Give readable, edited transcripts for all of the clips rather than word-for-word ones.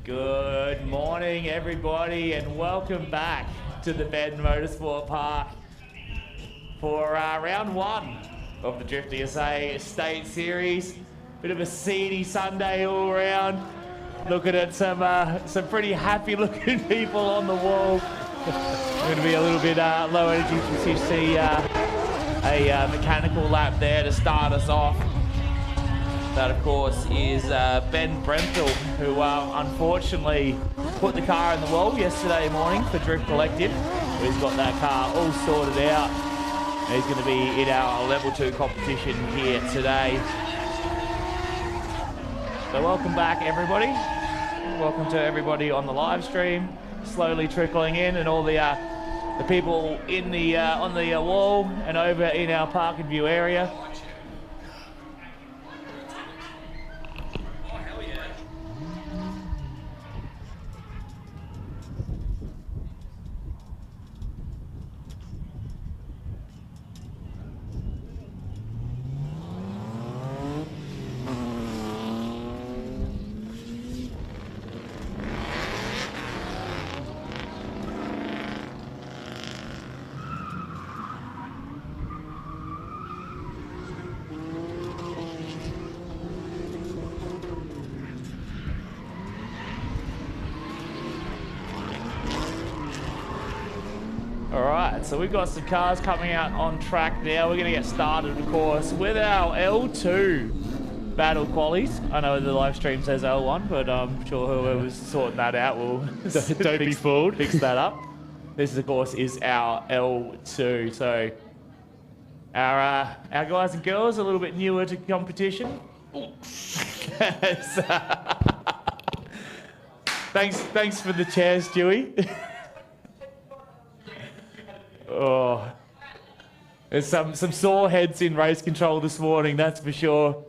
Good morning, everybody, and welcome back to the Bend Motorsport Park for round one of the Drift USA State Series. Bit of a seedy Sunday all around. Looking at some pretty happy-looking people on the wall. Going to be a little bit low energy as you see a mechanical lap there to start us off. That, of course, is Ben Brenthal, who unfortunately put the car in the wall yesterday morning for Drift Collective. He's got that car all sorted out. He's going to be in our level 2 competition here today. So welcome back, everybody. Welcome to everybody on the live stream, slowly trickling in, and all the people in the on the wall and over in our park and view area. Alright, so we've got some cars coming out on track now. We're going to get started, of course, with our L2 battle qualies. I know the live stream says L1, but I'm sure whoever's sorting that out will don't be fooled. Fix that up. This, of course, is our L2. So our guys and girls are a little bit newer to competition. Thanks for the chairs, Stewie. Oh, there's some sore heads in race control this morning, that's for sure.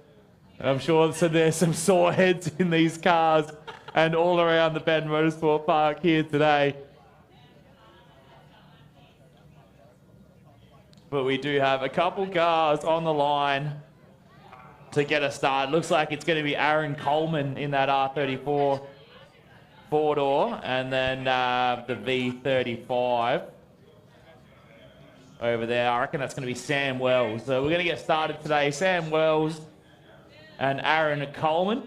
I'm sure so there's some sore heads in these cars and all around the Bend Motorsport Park here today. but we do have a couple cars on the line to get us started. Looks like it's going to be Aaron Coleman in that R34 four-door, and then the V35 over there. I reckon that's going to be Sam Wells. So we're going to get started today. Sam Wells and Aaron Coleman.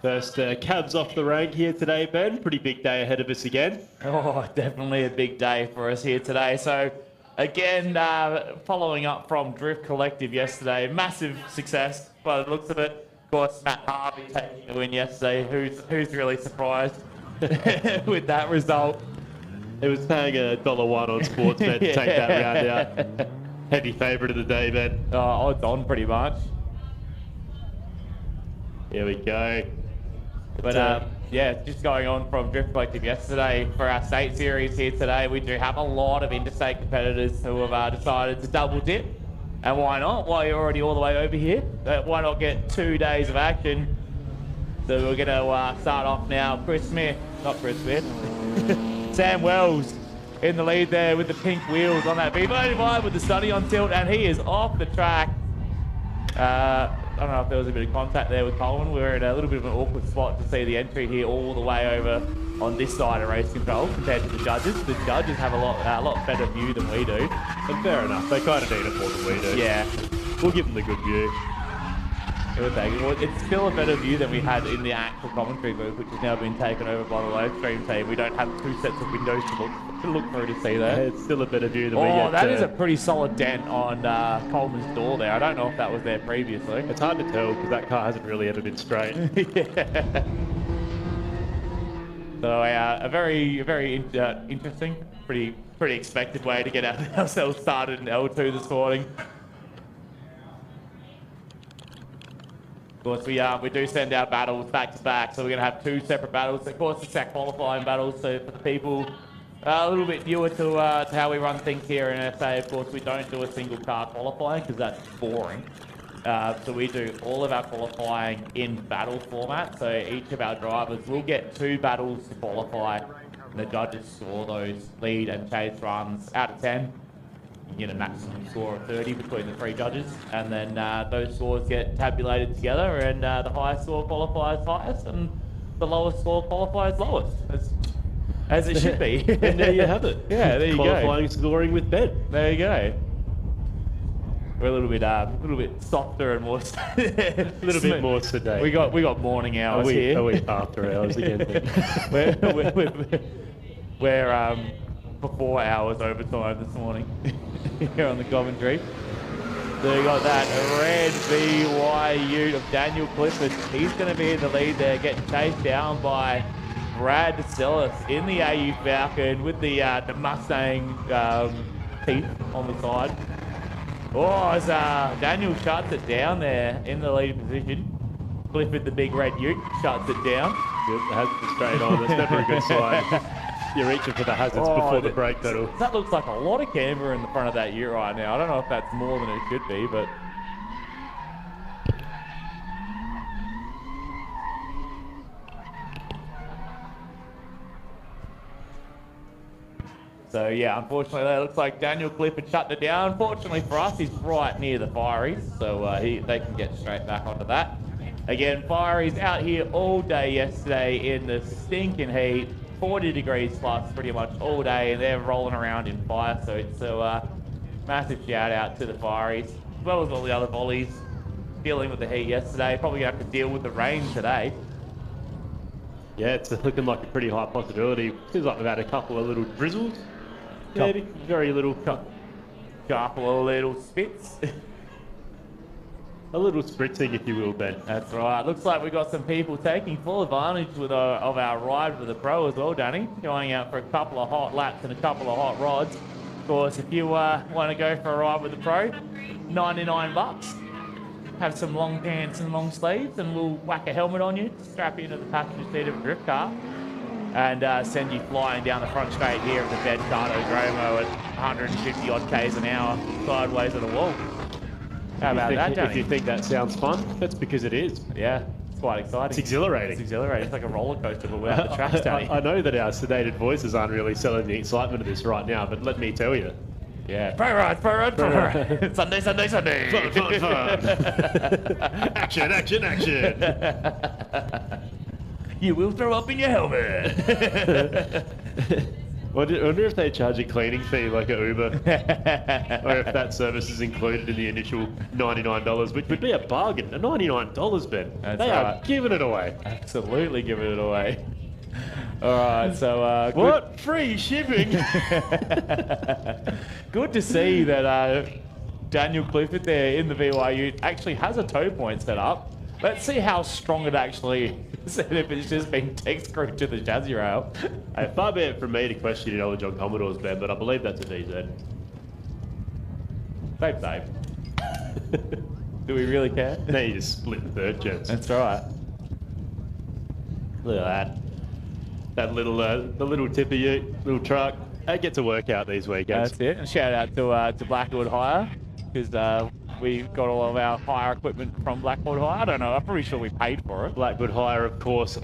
First cabs off the rank here today, Ben. Pretty big day ahead of us again. Oh, definitely a big day for us here today. So again, following up from Drift Collective yesterday, massive success by the looks of it. Of course, Matt Harvey taking the win yesterday. Who's really surprised with that result? It was paying $1 on Sportsbet to take that round out. Heavy favourite of the day, Ben. Odds on pretty much. Here we go. But yeah, just going on from Drift Collective yesterday for our state series here today, we do have a lot of interstate competitors who have decided to double dip. And why not? While you're already all the way over here, why not get 2 days of action? So we're going to start off now. Sam Wells in the lead there with the pink wheels on that V35 with the study on tilt, and he is off the track. I don't know if there was a bit of contact there with Coleman. We're in a little bit of an awkward spot to see the entry here all the way over on this side of race control compared to the judges. The judges have a lot better view than we do. And fair enough, they kind of need it more than we do. Yeah. We'll give them the good view. It's still a better view than we had in the actual commentary booth, which has now been taken over by the live stream team. We don't have 2 sets of windows to look through to see that. Yeah, it's still a better view than we get. Oh, that is a pretty solid dent on Coleman's door there. I don't know if that was there previously. It's hard to tell because that car hasn't really ever been straight. Yeah. So a very interesting, pretty expected way to get ourselves started in L2 this morning. Of course, we do send our battles back to back, so we're going to have 2 separate battles. Of course, it's our qualifying battles, so for the people a little bit newer to how we run things here in SA, of course, we don't do a single car qualifying because that's boring. So we do all of our qualifying in battle format, so each of our drivers will get 2 battles to qualify, and the judges score those lead and chase runs out of 10. You get a maximum score of 30 between the 3 judges, and then those scores get tabulated together, and the highest score qualifies highest, and the lowest score qualifies lowest, as it should be. And there you have it. Yeah, there you go. Qualifying scoring with Ben. There you go. We're a little bit softer and more a little bit more sedate. We got morning hours here. Are we after hours again? we're before hours overtime this morning here on the commentary. So you got that red VY Ute of Daniel Clifford. He's going to be in the lead there, getting chased down by Brad Sellis in the AU Falcon with the Mustang teeth on the side. Oh, as Daniel shuts it down there in the lead position. Clifford, the big red Ute, shuts it down. Good, the hazards straight on. That's never a good sign. You're reaching for the hazards before the brake pedal. That looks like a lot of camber in the front of that Ute right now. I don't know if that's more than it should be, but... So yeah, unfortunately that looks like Daniel Clifford shut it down. Fortunately for us, he's right near the Fireys, so they can get straight back onto that. Again, Fireys out here all day yesterday in the stinking heat. 40 degrees plus pretty much all day, and they're rolling around in fire, so it's a massive shout out to the Fireys, as well as all the other volleys dealing with the heat yesterday. Probably gonna have to deal with the rain today. Yeah, it's looking like a pretty high possibility. Seems like we've had a couple of little drizzles, maybe. Very little. Couple of little spits. A little spritzing, if you will, Ben. That's right. Looks like we've got some people taking full advantage of our ride with the Pro as well, Danny. Going out for a couple of hot laps and a couple of hot rods. Of course, if you want to go for a ride with the Pro, $99. Have some long pants and long sleeves, and we'll whack a helmet on you, strap you into the passenger seat of a drift car, and send you flying down the front straight here of the Bedcardo Dromo at 150 odd k's an hour sideways at a wall. How about that, Johnny? If you think that sounds fun, that's because it is. Yeah, quite exciting. It's exhilarating. It's exhilarating. It's like a roller coaster, but without the tracks, Danny. I know that our sedated voices aren't really selling the excitement of this right now, but let me tell you. Yeah. Pro ride. Sunday. Fun. Action. You will throw up in your helmet. I wonder if they charge a cleaning fee like an Uber, or if that service is included in the initial $99, which would be a bargain. A $99, Ben. They are giving it away. Absolutely giving it away. All right, so what? Free shipping? Good to see that Daniel Clifford there in the VYU actually has a tow point set up. Let's see how strong it actually is, and if it's just been tech screwed to the chassis rail. Hey, far be it from me to question your knowledge on Commodores, Ben, but I believe that's a DZ. Same. Do we really care? Now you just split the third gens. That's right. Look at that. That little, the little tipper ute, little truck. They get to work out these weekends. That's it. And shout out to Blackwood Hire, because we got all of our hire equipment from Blackwood Hire. I don't know. I'm pretty sure we paid for it. Blackwood Hire, of course,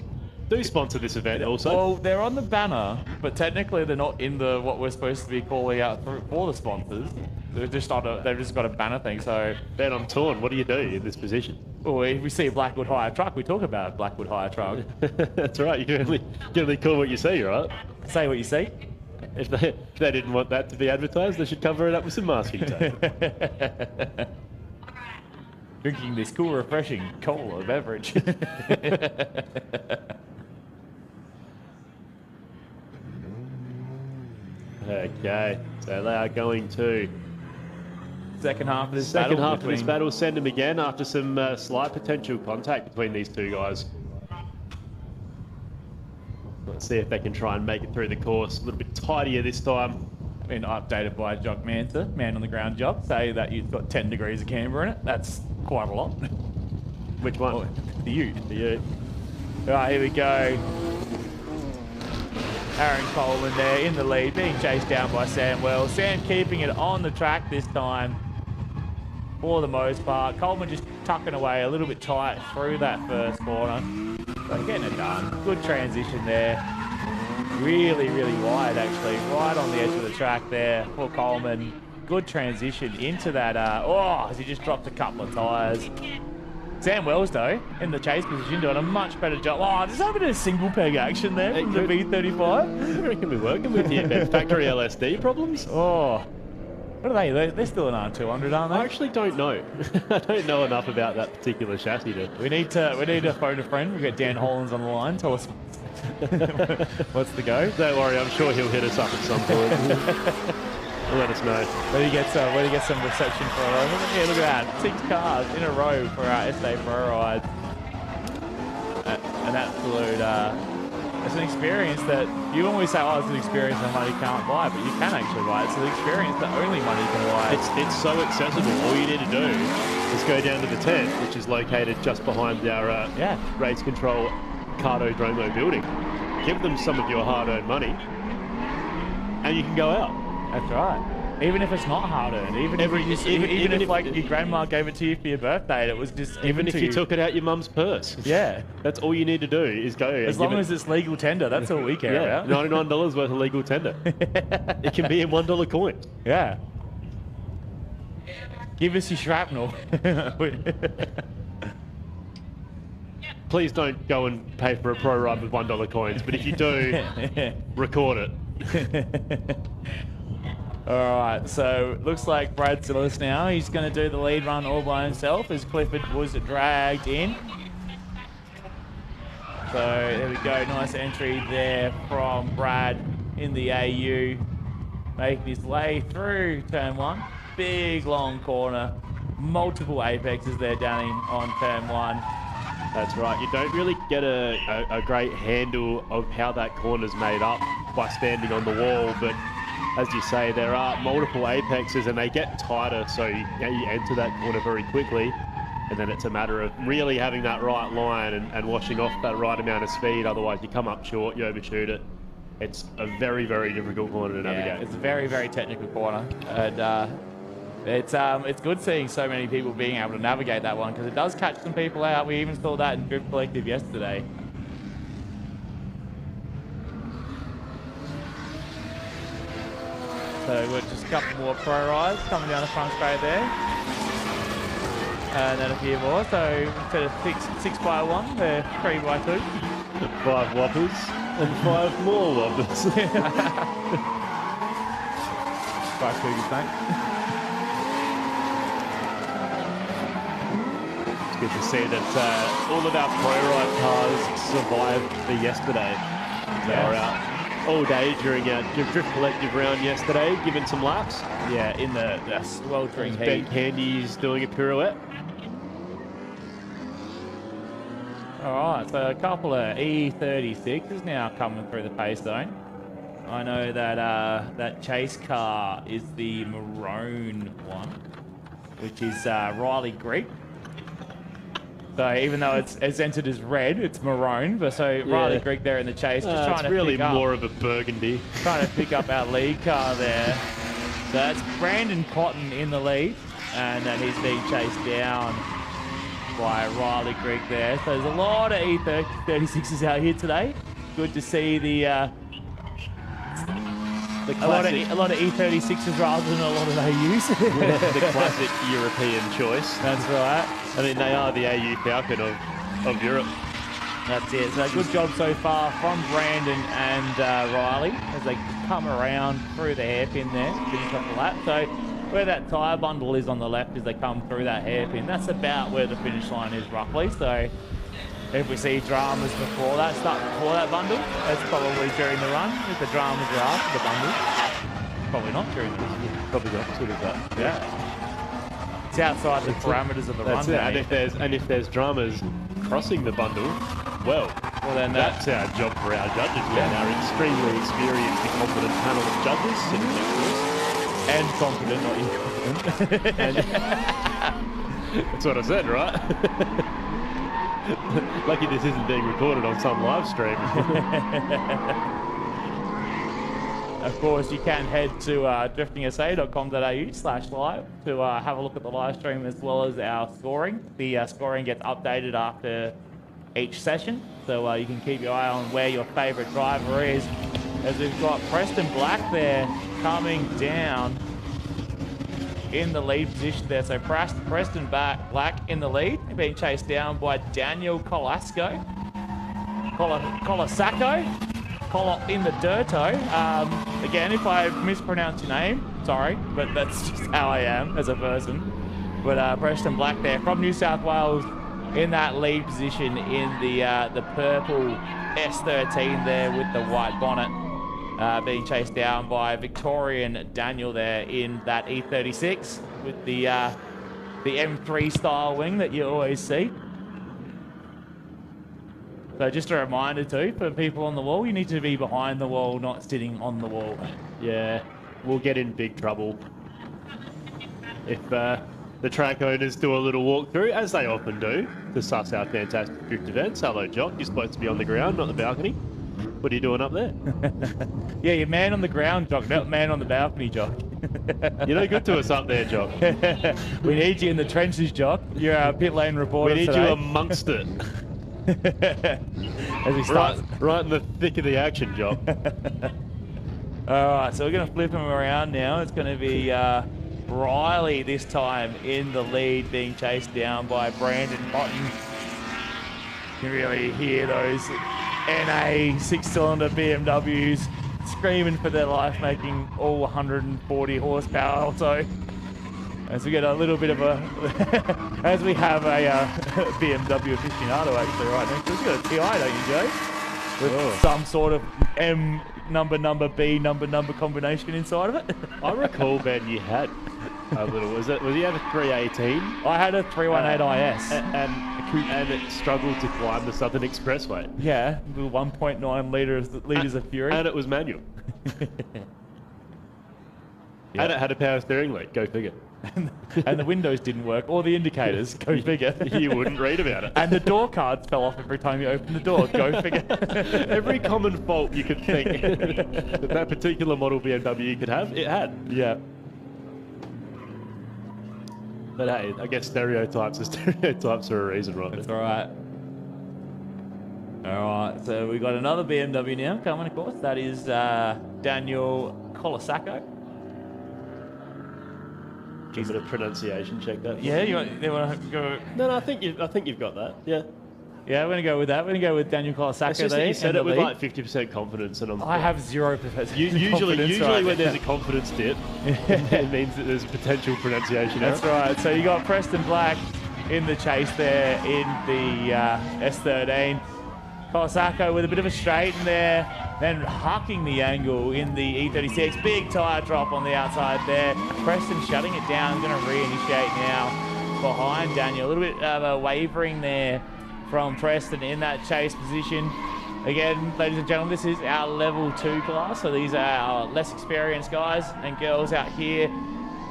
do sponsor this event also. Well, they're on the banner, but technically they're not in the what we're supposed to be calling out for the sponsors. They've just got a banner thing. So Ben, I'm torn. What do you do in this position? Well, if we see a Blackwood Hire truck, we talk about a Blackwood Hire truck. That's right. You can only call what you see, right? Say what you see. If they didn't want that to be advertised, they should cover it up with some masking tape. Drinking this cool, refreshing cola beverage. Okay, so they are going to second half of this battle. Send them again after some slight potential contact between these two guys. Let's see if they can try and make it through the course a little bit tidier this time. Been updated by Jock Manta, man on the ground job, say that you've got 10 degrees of camber in it. That's quite a lot. Which one? Oh, the ute. All right, here we go. Aaron Coleman there in the lead, being chased down by Sam Wells. Sam keeping it on the track this time for the most part. Coleman just tucking away a little bit tight through that first corner. But getting it done. Good transition there. Really, really wide actually. Right on the edge of the track there for Coleman. Good transition into that. As he just dropped a couple of tyres. Sam Wells, though, in the chase position, doing a much better job. Oh, there's a bit of single peg action there from the V35. I reckon we're working with you, man. Factory LSD problems? Oh. What are they? They're still an R200, aren't they? I actually don't know. I don't know enough about that particular chassis. We need to phone a friend. We've got Dan Hollins on the line. Tell us what's the go. Don't worry, I'm sure he'll hit us up at some point. Let us know. Where do you get some reception for a row? Yeah, look at that. 6 cars in a row for our SA Pro Ride. An absolute, it's an experience that you always say, oh, it's an experience that money can't buy, but you can actually buy it. It's an experience that only money can buy. It's so accessible. All you need to do is go down to the tent, which is located just behind our race control Cardodromo building. Give them some of your hard-earned money, and you can go out. That's right. Even if it's not hard-earned, even if like your grandma gave it to you for your birthday, and it was just even if you took it out your mum's purse. Yeah, that's all you need to do is go. As long as it's legal tender, that's all we care about. $99 worth of legal tender. It can be in $1 coins. Yeah. Give us your shrapnel. Please don't go and pay for a pro ride with $1 coins, but if you do, record it. All right, so looks like Brad Sillis now. He's going to do the lead run all by himself as Clifford was dragged in. So there we go, nice entry there from Brad in the AU. Making his way through turn 1. Big long corner. Multiple apexes there, Danny, on turn 1. That's right. You don't really get a great handle of how that corner's made up by standing on the wall, but as you say, there are multiple apexes and they get tighter, so you enter that corner very quickly, and then it's a matter of really having that right line and washing off that right amount of speed. Otherwise, you come up short, you overshoot it. It's a very, very difficult corner to navigate. It's a very, very technical corner, and It's good seeing so many people being able to navigate that one because it does catch some people out. We even saw that in Drift Collective yesterday. So we're just a couple more pro rides coming down the front straight there. And then a few more. So instead of 6 by 1, they're 3 by 2. 5 whoppers and 5 more whoppers. 5 cougars, mate. It's good to see that all of our pro ride cars survived the yesterday. They were out all day during our Drift Collective round yesterday, giving some laps. Yeah, in the sweltering heat. Ben Candy's doing a pirouette. Alright, so a couple of E36s now coming through the pace zone. I know that that chase car is the maroon one, which is Riley Greek. So even though it's entered as red, it's maroon. But so Riley Greek there in the chase, just trying to really pick up, more of a burgundy. trying to pick up our lead car there. So that's Brandon Cotton in the lead, and he's being chased down by Riley Greek there. So there's a lot of E36s out here today. Good to see a lot of E36s rather than a lot of AUs. The classic European choice. That's right. I mean, they are the AU Falcon of Europe. That's it. So good job so far from Brandon and Riley as they come around through the hairpin there, finish off the lap. So where that tyre bundle is on the left as they come through that hairpin, that's about where the finish line is roughly. So if we see dramas before that, bundle, that's probably during the run. If the dramas are after the bundle, probably not during the run. Probably the opposite of that. Yeah. It's outside the parameters of the run. And if there's dramas crossing the bundle, well then that's our job for our judges. We have our extremely experienced and competent panel of judges sitting next to us. And confident, not incompetent. That's what I said, right? Lucky this isn't being recorded on some live stream. Of course, you can head to driftingsa.com.au/live to have a look at the live stream as well as our scoring. The scoring gets updated after each session, so you can keep your eye on where your favourite driver is. As we've got Preston Black there coming down in the lead position there. So Preston Black in the lead, being chased down by Daniel Colasco. Colo in the Dirto. Again, if I mispronounce your name, sorry, but that's just how I am as a person. But Preston Black there from New South Wales in that lead position in the purple S13 there with the white bonnet. Being chased down by Victorian Daniel there in that E36 with the M3 style wing that you always see. So just a reminder too, for people on the wall, you need to be behind the wall, not sitting on the wall. Yeah, we'll get in big trouble if the track owners do a little walkthrough, as they often do, to suss out fantastic drift events. Hello, Jock. You're supposed to be on the ground, not the balcony. What are you doing up there? Yeah, you're man on the ground, Jock, not man on the balcony, Jock. You're no good to us up there, Jock. We need you in the trenches, Jock. You're our pit lane reporter We need today. you amongst it. As we start right in the thick of the action, Jock. Alright, so we're going to flip him around now. It's going to be Riley this time in the lead, being chased down by Brandon Cotton. You can really hear those NA 6-cylinder BMWs screaming for their life, making all 140 horsepower or so. As we get a little bit of as we have a BMW aficionado actually right next to us. You've got a TI, don't you, Joe? With some sort of M number B number combination inside of it. I recall, Ben, you had a little. Was he had a 318? I had a 318 IS. And it struggled to climb the Southern Expressway. Yeah, with 1.9 litres of fury. And it was manual. Yeah. And it had a power steering lead. Go figure. And the windows didn't work, or the indicators. Go figure. You wouldn't read about it. And the door cards fell off every time you opened the door. Go figure. Every common fault you could think that particular model BMW could have, it had. Yeah. But hey, I guess stereotypes are a reason, right? That's right. All right, so we got another BMW now coming, of course. That is Daniel Colasacco. Give it a pronunciation check that. Yeah, you want to go? No, I think you've got that. Yeah. Yeah, we're gonna go with that. We're gonna go with Daniel Colasacco. It's just that you said it with like 50% confidence, and I have 0%. Usually when there's a confidence dip, it means that there's a potential pronunciation error. That's right. So you got Preston Black in the chase there in the S13. Colasacco with a bit of a straight in there, then hucking the angle in the E36. Big tyre drop on the outside there. Preston shutting it down, going to reinitiate now behind Daniel. A little bit of a wavering there from Preston in that chase position. Again, ladies and gentlemen, this is our level 2 class, so these are our less experienced guys and girls out here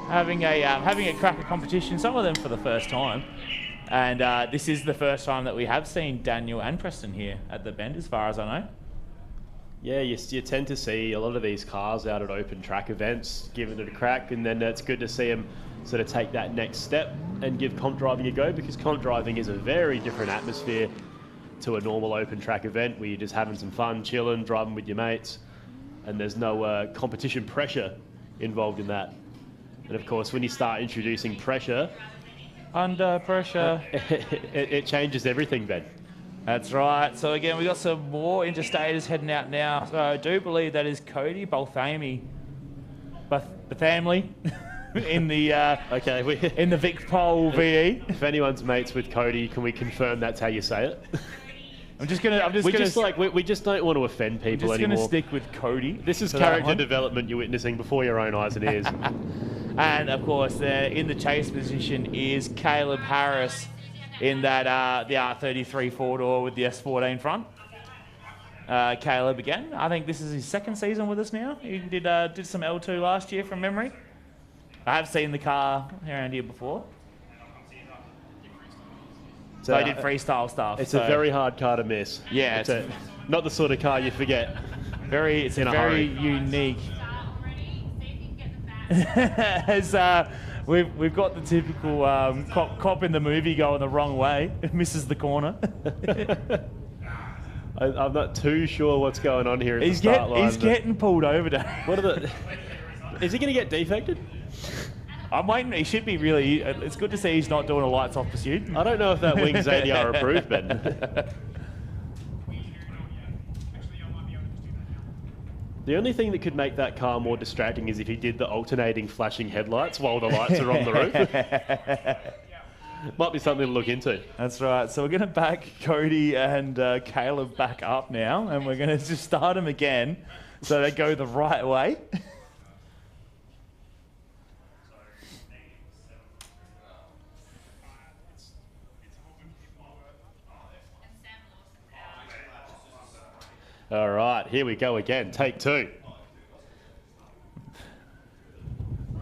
having a crack at competition, some of them for the first time. And this is the first time that we have seen Daniel and Preston here at the Bend, as far as I know. Yeah, you tend to see a lot of these cars out at open track events giving it a crack, and then it's good to see them sort of take that next step and give comp driving a go, because comp driving is a very different atmosphere to a normal open track event where you're just having some fun, chilling, driving with your mates, and there's no competition pressure involved in that. And of course, when you start introducing pressure, under pressure, it changes everything, Ben. That's right. So again, we got some more interstaters heading out now. So I do believe that is Cody Balthamy, the family in the in the Vic Pole VE. If anyone's mates with Cody, can we confirm that's how you say it? We just don't want to offend people anymore. Just going to stick with Cody. This is character development you're witnessing before your own eyes and ears. And of course, in the chase position is Caleb Harris in that the R33 four-door with the S14 front. Caleb again. I think this is his second season with us now. He did some L2 last year from memory. I have seen the car around here before. So I did freestyle stuff. It's a very hard car to miss. Yeah, it's not the sort of car you forget. It's a very unique. As we've got the typical cop in the movie going the wrong way, misses the corner. I'm not too sure what's going on here at the start line. He's getting pulled over. Is he going to get defected? I'm waiting. He should be really. It's good to see he's not doing a lights off pursuit. I don't know if that wing's ADR approved, Ben. The only thing that could make that car more distracting is if he did the alternating flashing headlights while the lights are on the roof. Might be something to look into. That's right. So we're going to back Cody and Caleb back up now, and we're going to just start them again so they go the right way. All right, here we go again. Take two.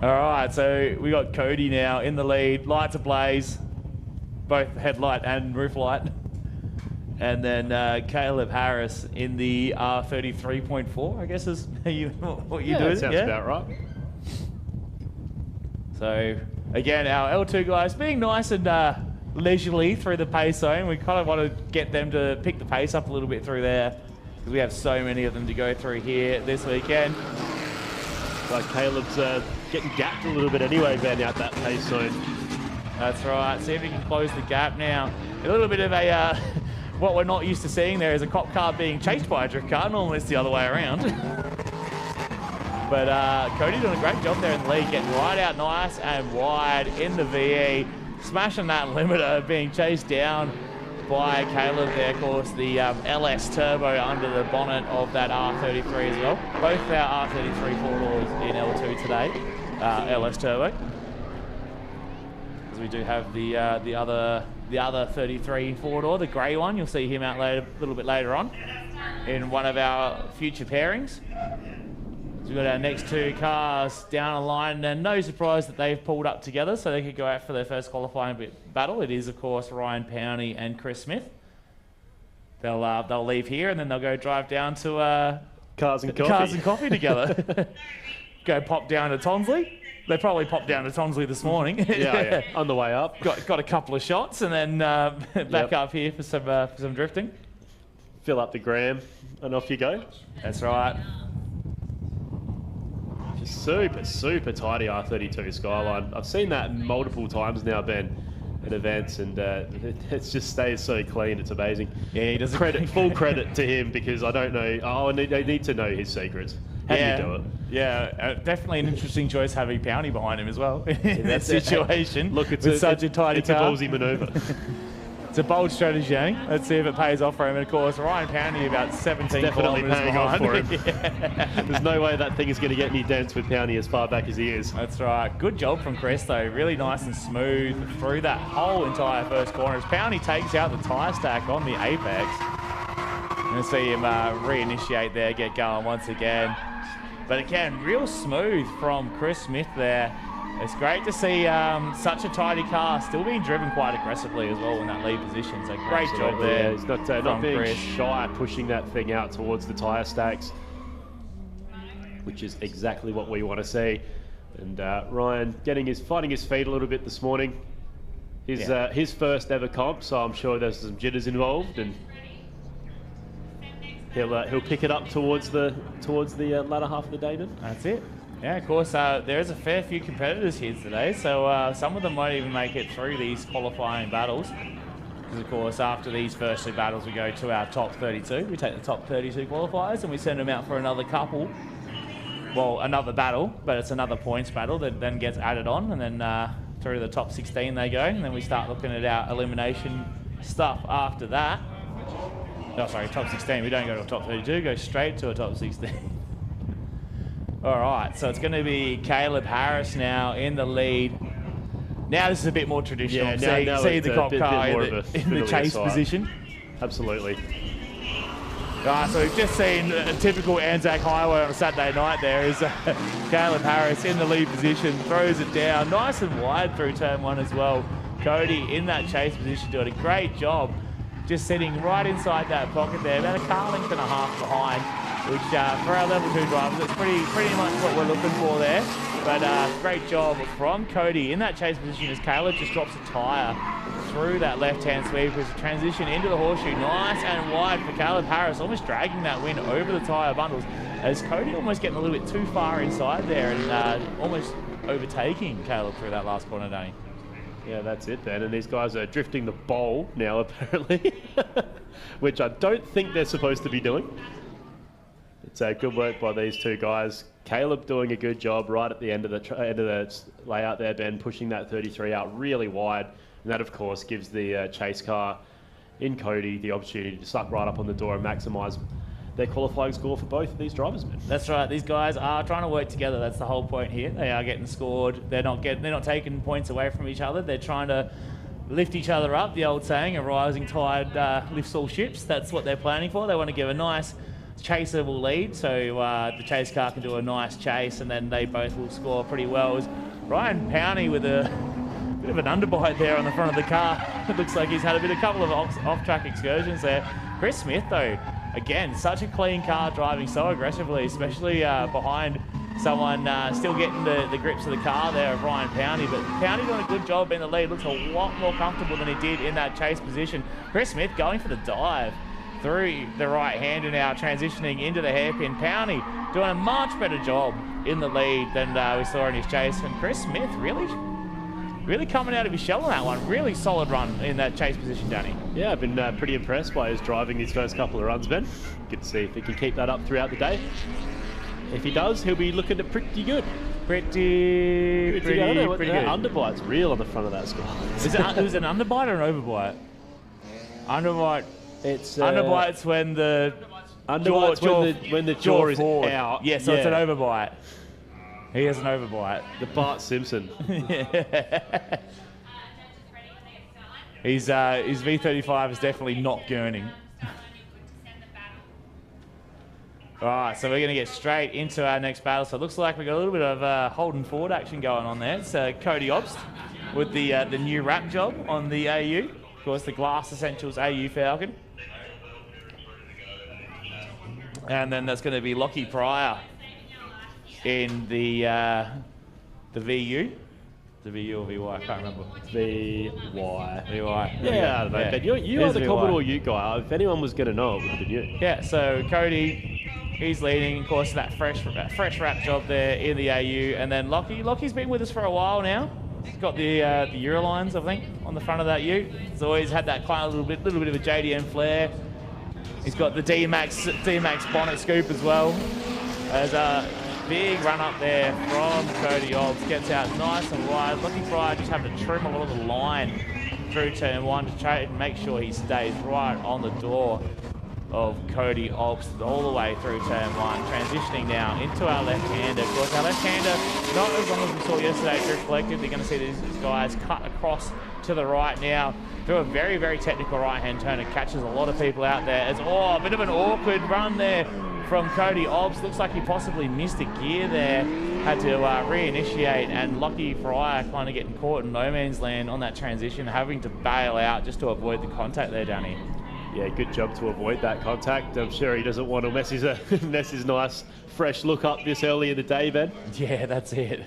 All right, so we got Cody now in the lead. Lights ablaze, both headlight and roof light. And then Caleb Harris in the R33.4, I guess is what you do. That sounds about right. So again, our L2 guys being nice and leisurely through the pace zone. We kind of want to get them to pick the pace up a little bit through there, because we have so many of them to go through here this weekend. Like Caleb's getting gapped a little bit anyway, Ben, out that pace zone. That's right. See if he can close the gap now. A little bit of a, what we're not used to seeing there is a cop car being chased by a drift car. Normally it's the other way around. But Cody doing a great job there in the lead, getting right out nice and wide in the VE, smashing that limiter, being chased down by Caleb there. Of course, the LS Turbo under the bonnet of that R33 as well. Both our R33 four-doors in L2 today, LS Turbo. Because we do have the other 33 four-door, the grey one. You'll see him out later, a little bit later on in one of our future pairings. So we've got our next two cars down the line, and no surprise that they've pulled up together so they could go out for their first qualifying battle. It is, of course, Ryan Powney and Chris Smith. They'll leave here and then they'll go drive down to Cars and Coffee together. go pop down to Tonsley. They probably popped down to Tonsley this morning. yeah, on the way up. Got a couple of shots and then back up here for some drifting. Fill up the gram and off you go. That's right. Super tidy R32 Skyline. I've seen that multiple times now, Ben, at events, and it just stays so clean. It's amazing. Yeah, he does full credit to him, because I don't know. I need to know his secrets. How do you do it? Yeah, definitely an interesting choice having Powney behind him as well in that situation. Look, it's such a tidy car. It's a ballsy manoeuvre. It's a bold strategy, eh? Let's see if it pays off for him. And of course, Ryan Powney about 17 definitely paying off for him. Yeah. There's no way that thing is going to get any dents with Powney as far back as he is. That's right. Good job from Chris, though. Really nice and smooth through that whole entire first corner. As Powney takes out the tyre stack on the apex. And see him reinitiate there, get going once again. But again, real smooth from Chris Smith there. It's great to see such a tidy car still being driven quite aggressively as well in that lead position. So great job there. He's not being shy, pushing that thing out towards the tyre stacks, which is exactly what we want to see. And Ryan finding his feet a little bit this morning. His first ever comp, so I'm sure there's some jitters involved, and he'll pick it up towards the latter half of the day then. That's it. Yeah, of course, there is a fair few competitors here today, so some of them won't even make it through these qualifying battles. Because, of course, after these first two battles, we go to our top 32. We take the top 32 qualifiers and we send them out for another couple. Well, another battle, but it's another points battle that then gets added on, and then through the top 16 they go, and then we start looking at our elimination stuff after that. Oh, sorry, top 16. We don't go to a top 32, go straight to a top 16. All right, so it's going to be Caleb Harris now in the lead. Now this is a bit more traditional. Yeah, see the cop car in the chase position. Absolutely. All right, so we've just seen a typical Anzac Highway on a Saturday night there. Is Caleb Harris in the lead position, throws it down, nice and wide through turn one as well. Cody in that chase position doing a great job, just sitting right inside that pocket there, about a car length and a half behind. Which for our level 2 drivers, it's pretty much what we're looking for there. But great job from Cody in that chase position as Caleb just drops a tyre through that left-hand sweep as a transition into the horseshoe. Nice and wide for Caleb Harris, almost dragging that win over the tyre bundles as Cody almost getting a little bit too far inside there and almost overtaking Caleb through that last corner, Danny. Yeah, that's it then. And these guys are drifting the bowl now, apparently, which I don't think they're supposed to be doing. It's good work by these two guys. Caleb doing a good job right at the end of the layout there, Ben, pushing that 33 out really wide. And that, of course, gives the chase car in Cody the opportunity to suck right up on the door and maximise their qualifying score for both of these drivers, Ben. That's right. These guys are trying to work together. That's the whole point here. They are getting scored. They're not taking points away from each other. They're trying to lift each other up. The old saying, a rising tide lifts all ships. That's what they're planning for. They want to give a nice chaseable lead, so the chase car can do a nice chase, and then they both will score pretty well. As Ryan Powney with a bit of an underbite there on the front of the car. It looks like he's had a couple of off-track excursions there. Chris Smith, though, again, such a clean car, driving so aggressively, especially behind someone still getting the grips of the car there of Ryan Powney. But Powney doing a good job in the lead. Looks a lot more comfortable than he did in that chase position. Chris Smith going for the dive through the right hander now, transitioning into the hairpin. Powney doing a much better job in the lead than we saw in his chase. And Chris Smith really coming out of his shell on that one. Really solid run in that chase position, Danny. Yeah, I've been pretty impressed by his driving these first couple of runs, Ben. Good to see if he can keep that up throughout the day. If he does, he'll be looking at pretty good. Pretty good. I don't know, pretty good. Underbite's real on the front of that score. Is it an underbite or an overbite? Underbite. It's underbite's when the jaw is out. Yeah, so it's an overbite. He has an overbite. The Bart Simpson. Yeah. His V35 is definitely not gurning. All right, so we're going to get straight into our next battle. So it looks like we've got a little bit of Holden Ford action going on there. It's Cody Obst with the new wrap job on the AU. Of course, the Glass Essentials AU Falcon. And then that's going to be Lockie Pryor in the VU. The VU or VY, I can't remember. VY. VY. Yeah, I don't know. Yeah. Ben, you are the Commodore Ute guy. If anyone was going to know, it would have been you. Yeah, so Cody, he's leading, of course, that fresh wrap job there in the AU. And then Lockie's been with us for a while now. He's got the Eurolines, I think, on the front of that ute. He's always had that kind of little bit of a JDM flair. He's got the D-Max bonnet scoop as well. There's a big run up there from Cody Obbs. Gets out nice and wide. Lucky Fryer just having to trim a lot of the line through turn one to try and make sure he stays right on the door of Cody Obbs all the way through turn one. Transitioning now into our left-hander. Of course, our left-hander, not as long as we saw yesterday at Drift Collective, they're going to see these guys cut across to the right now through a very, very technical right-hand turn. It catches a lot of people out there. It's a bit of an awkward run there from Cody Obbs. Looks like he possibly missed a gear there. Had to reinitiate, and Lucky Fryer kind of getting caught in no man's land on that transition, having to bail out just to avoid the contact there, Danny. Yeah, good job to avoid that contact. I'm sure he doesn't want to mess his nice, fresh look up this early in the day, Ben. Yeah, that's it.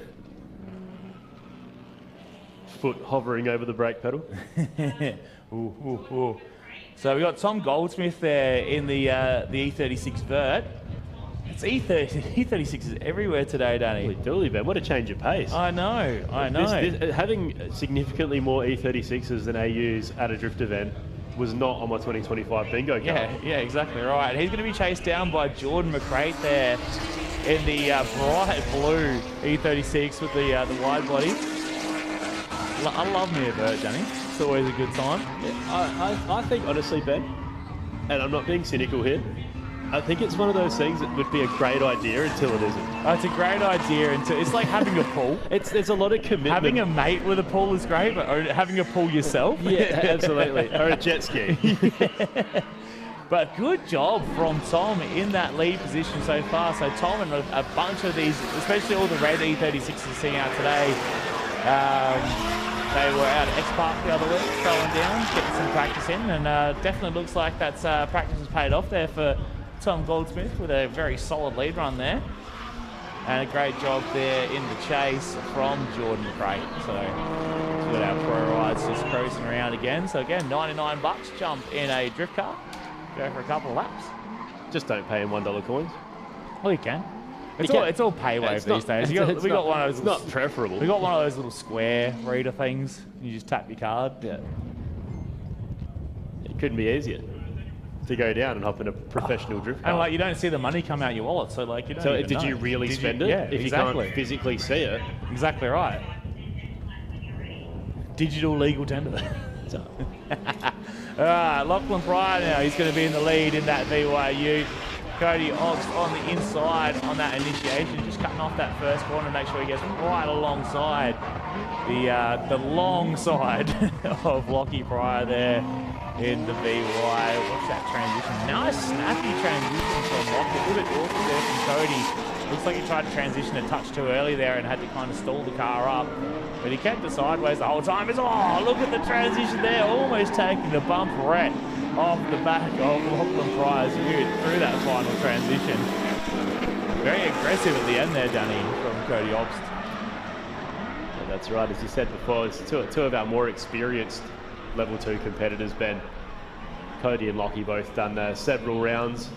Foot hovering over the brake pedal. Ooh, ooh, ooh. So we got Tom Goldsmith there in the E36 vert. It's E36 is everywhere today, Danny. Holy dooly, Ben. What a change of pace. I know. Having significantly more E36s than AUs at a drift event was not on my 2025 bingo card. Yeah, exactly right. He's going to be chased down by Jordan McCrate there in the bright blue E36 with the wide body. I love me a vert, Danny. It's always a good time. Yeah, I think, honestly, Ben, and I'm not being cynical here, I think it's one of those things that would be a great idea until it isn't. It's a great idea until it's like having a pool. There's a lot of commitment. Having a mate with a pool is great, but having a pool yourself? Yeah, absolutely. Or a jet ski. Yeah. But good job from Tom in that lead position so far. So Tom and a bunch of these, especially all the red E36s seeing out today, they were out at X Park the other week, throwing down, getting some practice in, and definitely looks like that's practice has paid off there for Tom Goldsmith with a very solid lead run there. And a great job there in the chase from Jordan McCrate. So we've got our pro rides just cruising around again. So again, $99 jump in a drift car. Go for a couple of laps. Just don't pay in $1 coins. Well, you can. It's all pay wave these days. We got one of those. It's not preferable. We got one of those little square reader things. You just tap your card. Yeah. It couldn't be easier to go down and hop in a professional drift car. And like you don't see the money come out your wallet, so like you don't. So even did know. you really spend it? Yeah, if exactly. you can't physically see it. Exactly right. Digital legal tender. All right, Lachlan Pryor now. He's going to be in the lead in that VYU. Cody Obbs on the inside on that initiation, just cutting off that first corner to make sure he gets right alongside the long side of Lockie Pryor there in the VY. Watch that transition. Nice snappy transition from Lockie. A little bit awkward there from Cody. Looks like he tried to transition a touch too early there and had to kind of stall the car up. But he kept it sideways the whole time. Look at the transition there, almost taking the bump right off the back of Lachlan Pryor's ute through that final transition. Very aggressive at the end there, Danny, from Cody Obbs. Yeah, that's right. As you said before, it's two of our more experienced level 2 competitors, Ben. Cody and Lockie both done several rounds.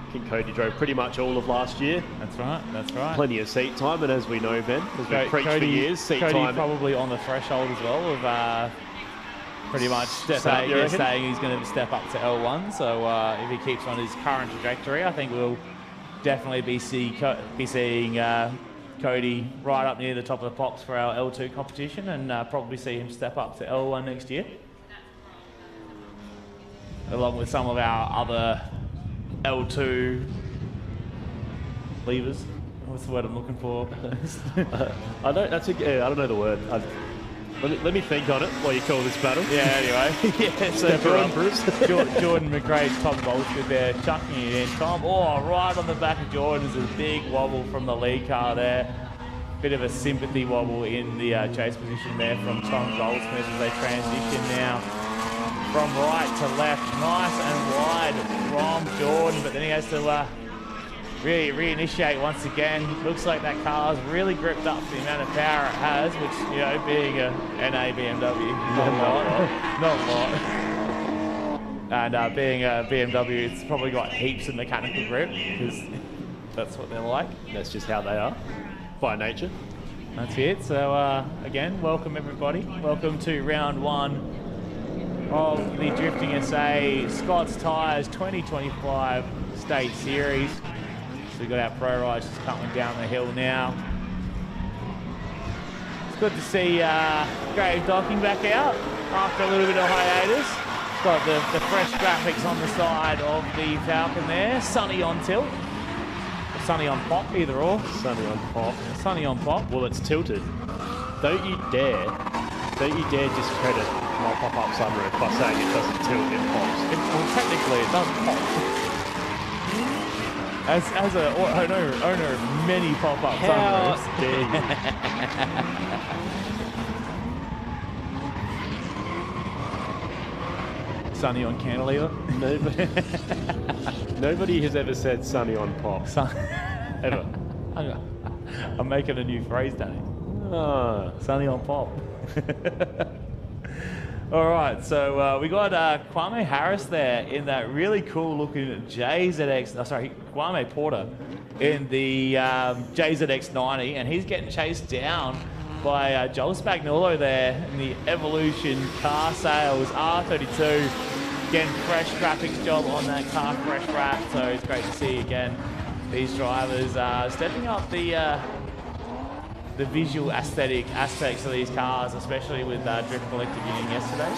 I think Cody drove pretty much all of last year. That's right, that's right. Plenty of seat time, and as we know, Ben, as we preached for years, seat Cody time. probably on the threshold as well of pretty much saying he's going to step up to L1. So if he keeps on his current trajectory, I think we'll definitely be seeing Cody right up near the top of the pops for our L2 competition, and probably see him step up to L1 next year, along with some of our other L2 levers. What's the word I'm looking for? I don't know the word. Let me think on it while you call this battle. Yeah, anyway. Yeah, so Jordan McRae, Tom Goldsmith there, chucking it in. Tom, right on the back of Jordan is a big wobble from the lead car there. Bit of a sympathy wobble in the chase position there from Tom Goldsmith as they transition now from right to left. Nice and wide from Jordan, but then he has to really reinitiate once again. Looks like that car's really gripped up the amount of power it has, which, you know, being a NA BMW, not a lot. And being a BMW, it's probably got heaps of mechanical grip, because that's what they're like. That's just how they are, by nature. That's it. So again, welcome everybody. Welcome to round 1 of the Drifting SA Scott's Tyres 2025 State Series. So we've got our pro riders just coming down the hill now. It's good to see Graham Docking back out after a little bit of hiatus. Got the fresh graphics on the side of the Falcon there. Sunny on tilt. Or sunny on pop, either or. Sunny on pop. Sunny on pop. Well, it's tilted. Don't you dare discredit my pop-up sunroof by saying it doesn't tilt, it pops. Well, technically it does pop. As an owner of many pop-up sunroofs. Sunny on cantilever. Nobody has ever said sunny on pop. Ever. I'm making a new phrase, Danny. Sunny on pop. All right, so we got Kwame Harris there in that really cool looking Kwame Porter in the JZX 90, and he's getting chased down by Joel Spagnuolo there in the Evolution Car Sales R32. Again, fresh graphics job on that car, fresh wrap, so it's great to see again these drivers stepping up the visual aesthetic aspects of these cars, especially with Drift Collective Union yesterday.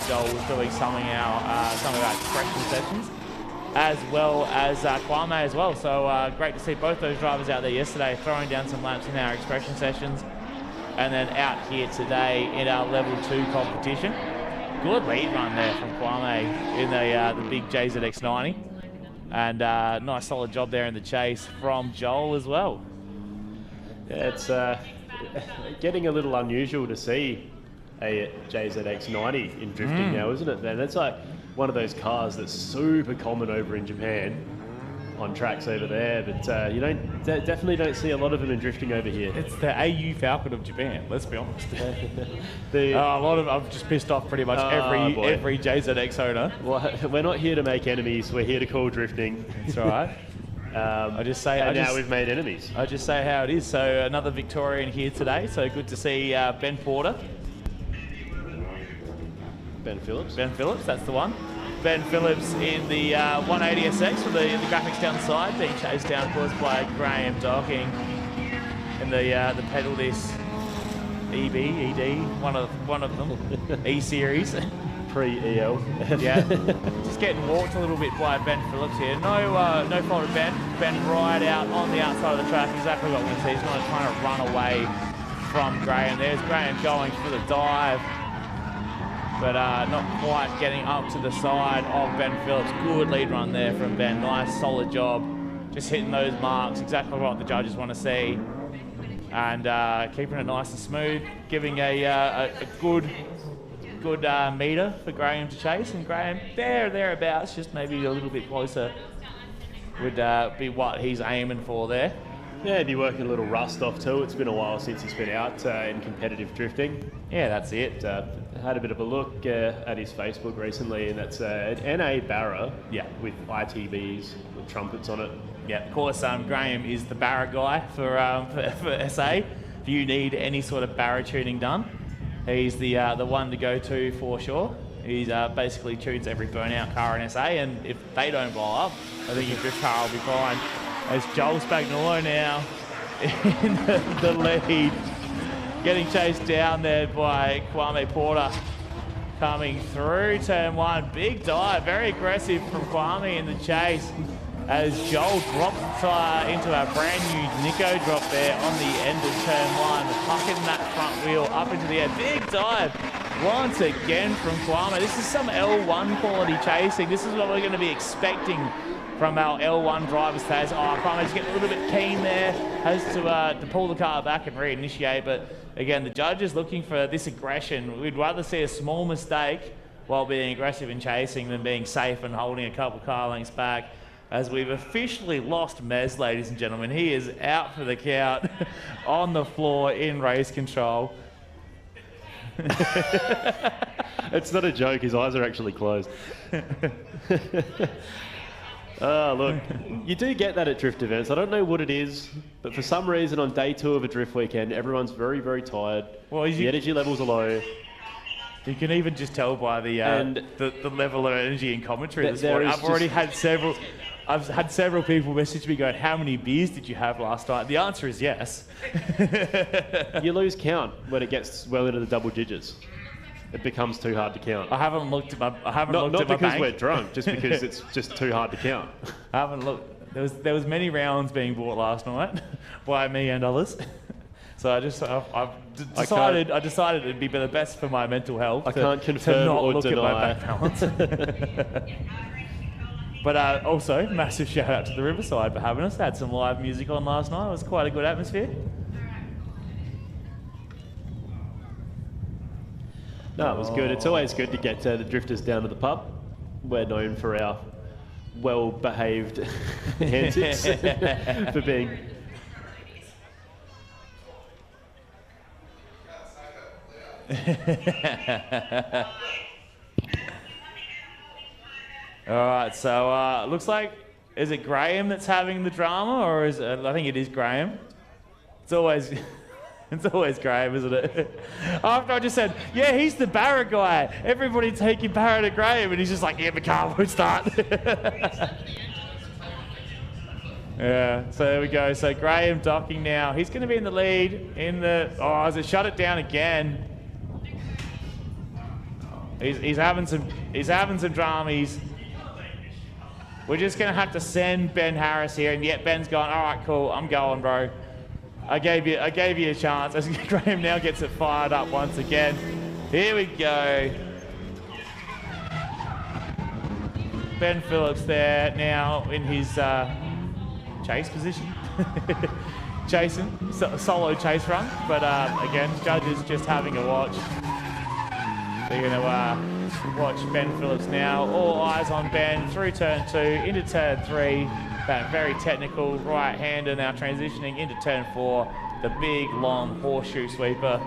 Joel was doing some of our expression sessions, as well as Kwame as well. So great to see both those drivers out there yesterday throwing down some laps in our expression sessions, and then out here today in our level 2 competition. Good lead run there from Kwame in the big JZX 90, and nice solid job there in the chase from Joel as well. Yeah, it's getting a little unusual to see a JZX 90 in drifting now, isn't it, Ben? That's like one of those cars that's super common over in Japan on tracks over there, but you definitely don't see a lot of them in drifting over here. It's the AU Falcon of Japan, let's be honest. I've just pissed off pretty much every JZX owner. Well, we're not here to make enemies, we're here to call drifting. That's right. Now we've made enemies. I just say how it is. So another Victorian here today. So good to see Ben Porter. Ben Phillips. Ben Phillips, that's the one. Ben Phillips in the 180SX with the graphics down the side, being chased down, of course, by Graham Docking in the pedal disc ED, one of them, E series. Pre-EL. Yeah, just getting walked a little bit by Ben Phillips here. No fault of Ben. Ben right out on the outside of the track, exactly what we want to see. He's not trying to run away from Graham. There's Graham going for the dive, but not quite getting up to the side of Ben Phillips. Good lead run there from Ben. Nice, solid job. Just hitting those marks, exactly what the judges want to see. And keeping it nice and smooth, giving a good meter for Graham to chase, and Graham thereabouts, just maybe a little bit closer would be what he's aiming for there. Yeah, he'd be working a little rust off too. It's been a while since he's been out in competitive drifting. Yeah, that's it. Had a bit of a look at his Facebook recently, and that's an NA Barra with ITBs with trumpets on it. Yeah, of course, Graham is the Barra guy for SA. If you need any sort of Barra tuning done, he's the one to go to for sure. He basically tunes every burnout car in SA, and if they don't blow up, I think your drift car will be fine. As Joel Spagnuolo now in the lead, getting chased down there by Kwame Porter. Coming through turn 1, big dive, very aggressive from Kwame in the chase. As Joel drops into a brand new Nico drop there on the end of turn 1, pucking that front wheel up into the air. Big dive once again from Kwame. This is some L1 quality chasing. This is what we're going to be expecting from our L1 drivers today. Kwame's getting a little bit keen there, has to pull the car back and reinitiate. But again, the judges looking for this aggression. We'd rather see a small mistake while being aggressive in chasing than being safe and holding a couple car lengths back. as we've officially lost Mez, ladies and gentlemen. He is out for the count on the floor in race control. It's not a joke, his eyes are actually closed. Oh, look, you do get that at drift events. I don't know what it is, but for some reason on day 2 of a drift weekend, everyone's very, very tired. Well, the energy levels are low. You can even just tell by the level of energy and commentary this morning. I've had several people message me going, how many beers did you have last night? The answer is yes. You lose count when it gets well into the double digits. It becomes too hard to count. I haven't looked at my Not because we're drunk, just because it's just too hard to count. I haven't looked. There was many rounds being bought last night by me and others. So I decided it'd be the best for my mental health. I can't confirm to not or look deny. at my bank balance. But also, massive shout out to the Riverside for having us. Had some live music on last night. It was quite a good atmosphere. No, it was good. It's always good to get the drifters down to the pub. We're known for our well-behaved antics, for being... All right, so looks like, is it Graham that's having the drama, or is it, I think it is Graham. It's always... It's always Graham, isn't it? After I just said, yeah, he's the Barrett guy. Everybody taking Barrett at Graham. And he's just like, yeah, the car won't start. Yeah, so there we go. So Graham docking now. He's going to be in the lead in the... Oh, has it shut it down again? He's having some dramas. We're just going to have to send Ben Harris here. And yet Ben's gone, all right, cool, I'm going, bro. I gave you a chance. As Graham now gets it fired up once again. Here we go. Ben Phillips there now in his chase position. Chasing, solo chase run. But again, judges just having a watch. They're going to watch Ben Phillips now. All eyes on Ben through turn 2 into turn 3. That very technical right-hander now transitioning into turn 4. The big, long horseshoe sweeper.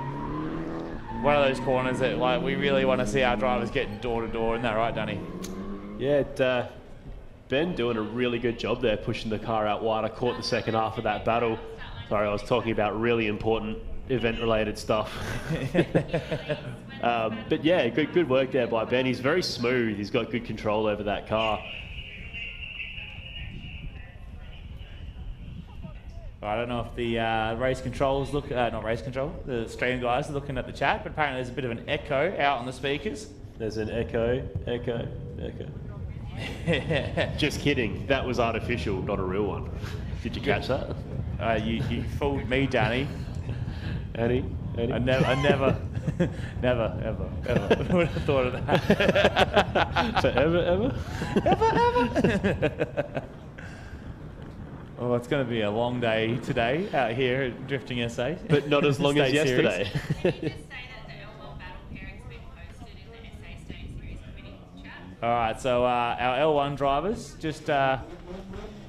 One of those corners that we really want to see our drivers getting door to door. Isn't that right, Danny? Yeah, Ben doing a really good job there, pushing the car out wide. I caught the second half of that battle. Sorry, I was talking about really important event-related stuff. But yeah, good work there by Ben. He's very smooth. He's got good control over that car. I don't know if the race controls look, not race control, the stream guys are looking at the chat, but apparently there's a bit of an echo out on the speakers. There's an echo. Just kidding. That was artificial, not a real one. Did you catch that? You fooled me, Danny. Annie? I never, ever would have thought of that. So ever? Ever? Oh, it's going to be a long day today out here at Drifting SA. But not as long as yesterday. All right, so our L1 drivers,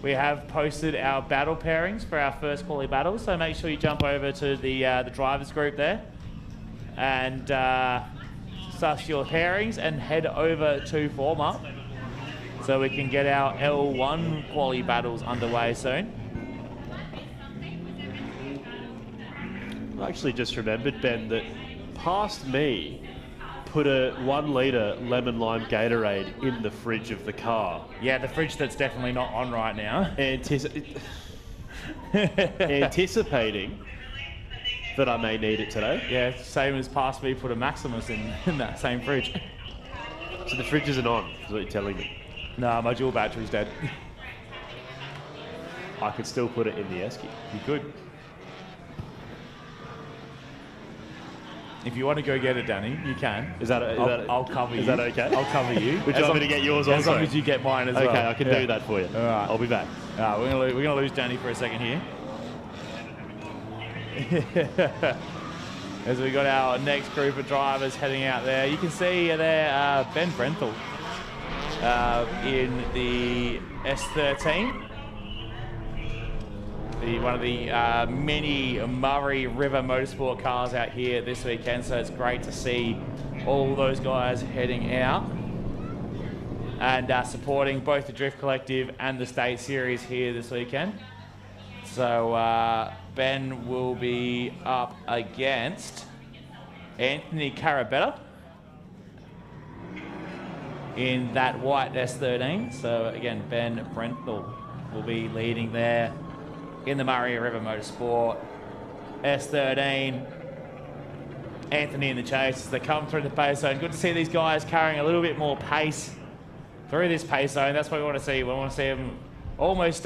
we have posted our battle pairings for our first quality battles. So make sure you jump over to the drivers group there and suss your pairings and head over to form up, so we can get our L1 quality battles underway soon. I actually just remembered, Ben, that past me put a 1 litre lemon lime Gatorade in the fridge of the car. Yeah, the fridge that's definitely not on right now. Anticipating that I may need it today. Yeah, same as past me put a Maximus in that same fridge. So the fridge isn't on, is what you're telling me. No, my dual battery's dead. I could still put it in the esky. You could. If you want to go get it, Danny, you can. I'll cover you. Is that okay? I'll cover you. Would you want me to get yours also? As long as you get mine as well. Okay, I can do that for you. All right. I'll be back. We're gonna lose Danny for a second here. As we got our next group of drivers heading out there. You can see there Ben Brenthal in the S13. One of the many Murray River Motorsport cars out here this weekend, so it's great to see all those guys heading out and supporting both the Drift Collective and the State Series here this weekend. So Ben will be up against Anthony Carabetta in that white S13. So again, Ben Brenthal will be leading there in the Murray River Motorsport S13. Anthony in the chase as they come through the pace zone. Good to see these guys carrying a little bit more pace through this pace zone. That's what we want to see. We want to see them almost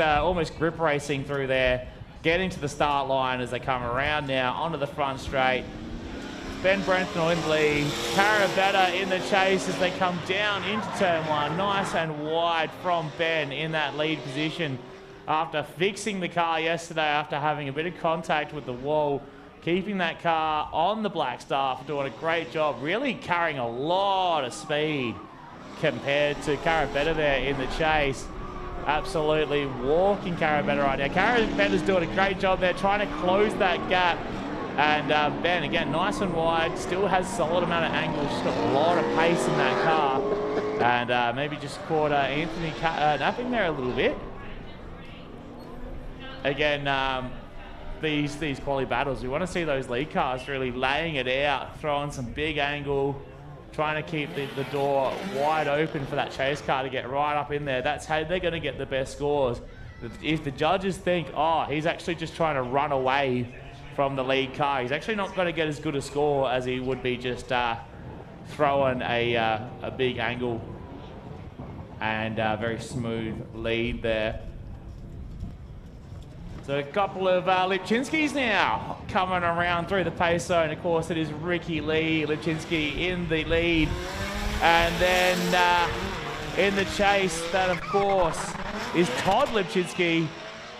grip racing through there, getting to the start line as they come around now onto the front straight. Ben Brenthal in the lead. Carabetta in the chase as they come down into turn one. Nice and wide from Ben in that lead position after fixing the car yesterday, after having a bit of contact with the wall, keeping that car on the black star, doing a great job, really carrying a lot of speed compared to Carabetta there in the chase. Absolutely walking Carabetta right now. Carabetta's doing a great job there, trying to close that gap. And Ben, again, nice and wide, still has a solid amount of angle, just got a lot of pace in that car. And maybe just caught Anthony napping there a little bit. Again, these quality battles, we want to see those lead cars really laying it out, throwing some big angle, trying to keep the door wide open for that chase car to get right up in there. That's how they're going to get the best scores. If the judges think, oh, he's actually just trying to run away from the lead car, he's actually not going to get as good a score as he would be just throwing a big angle and very smooth lead there. So a couple of Lipchinskis now coming around through the pace zone. Of course, it is Ricky Lee, Lipchinski in the lead. And then in the chase, that of course is Todd Lipchinski,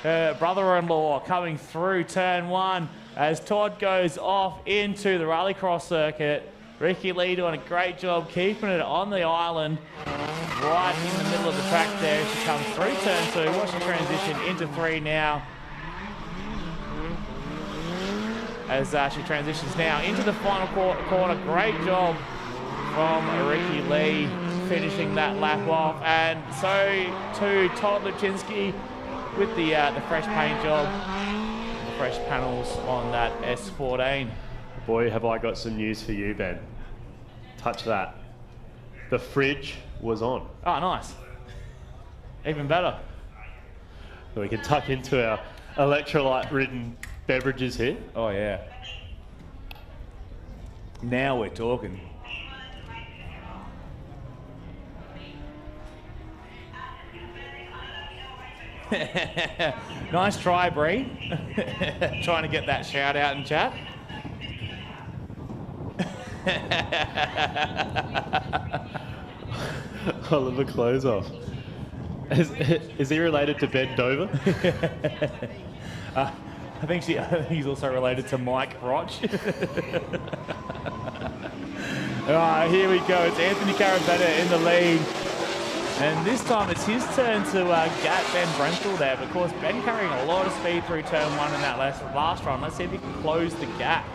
her brother-in-law, coming through turn one as Todd goes off into the rallycross circuit. Ricky Lee doing a great job keeping it on the island, right in the middle of the track there. She comes through turn two, watch the transition into three now. As she transitions now into the final corner. Great job from Ricky Lee finishing that lap off. And so too Todd Lipchinski with the fresh paint job, the fresh panels on that S14. Boy, have I got some news for you, Ben. Touch that. The fridge was on. Oh, nice. Even better. So we can tuck into our electrolyte-ridden beverages here. Oh, yeah. Now we're talking. Nice try, Bree. Trying to get that shout out in chat. Oliver close off. Is he related to Ben Dover? I think he's also related to Mike Roch. All right, here we go. It's Anthony Carabetta in the lead. And this time it's his turn to get Ben Brenthal there. But of course, Ben carrying a lot of speed through turn one in that last run. Let's see if he can close the gap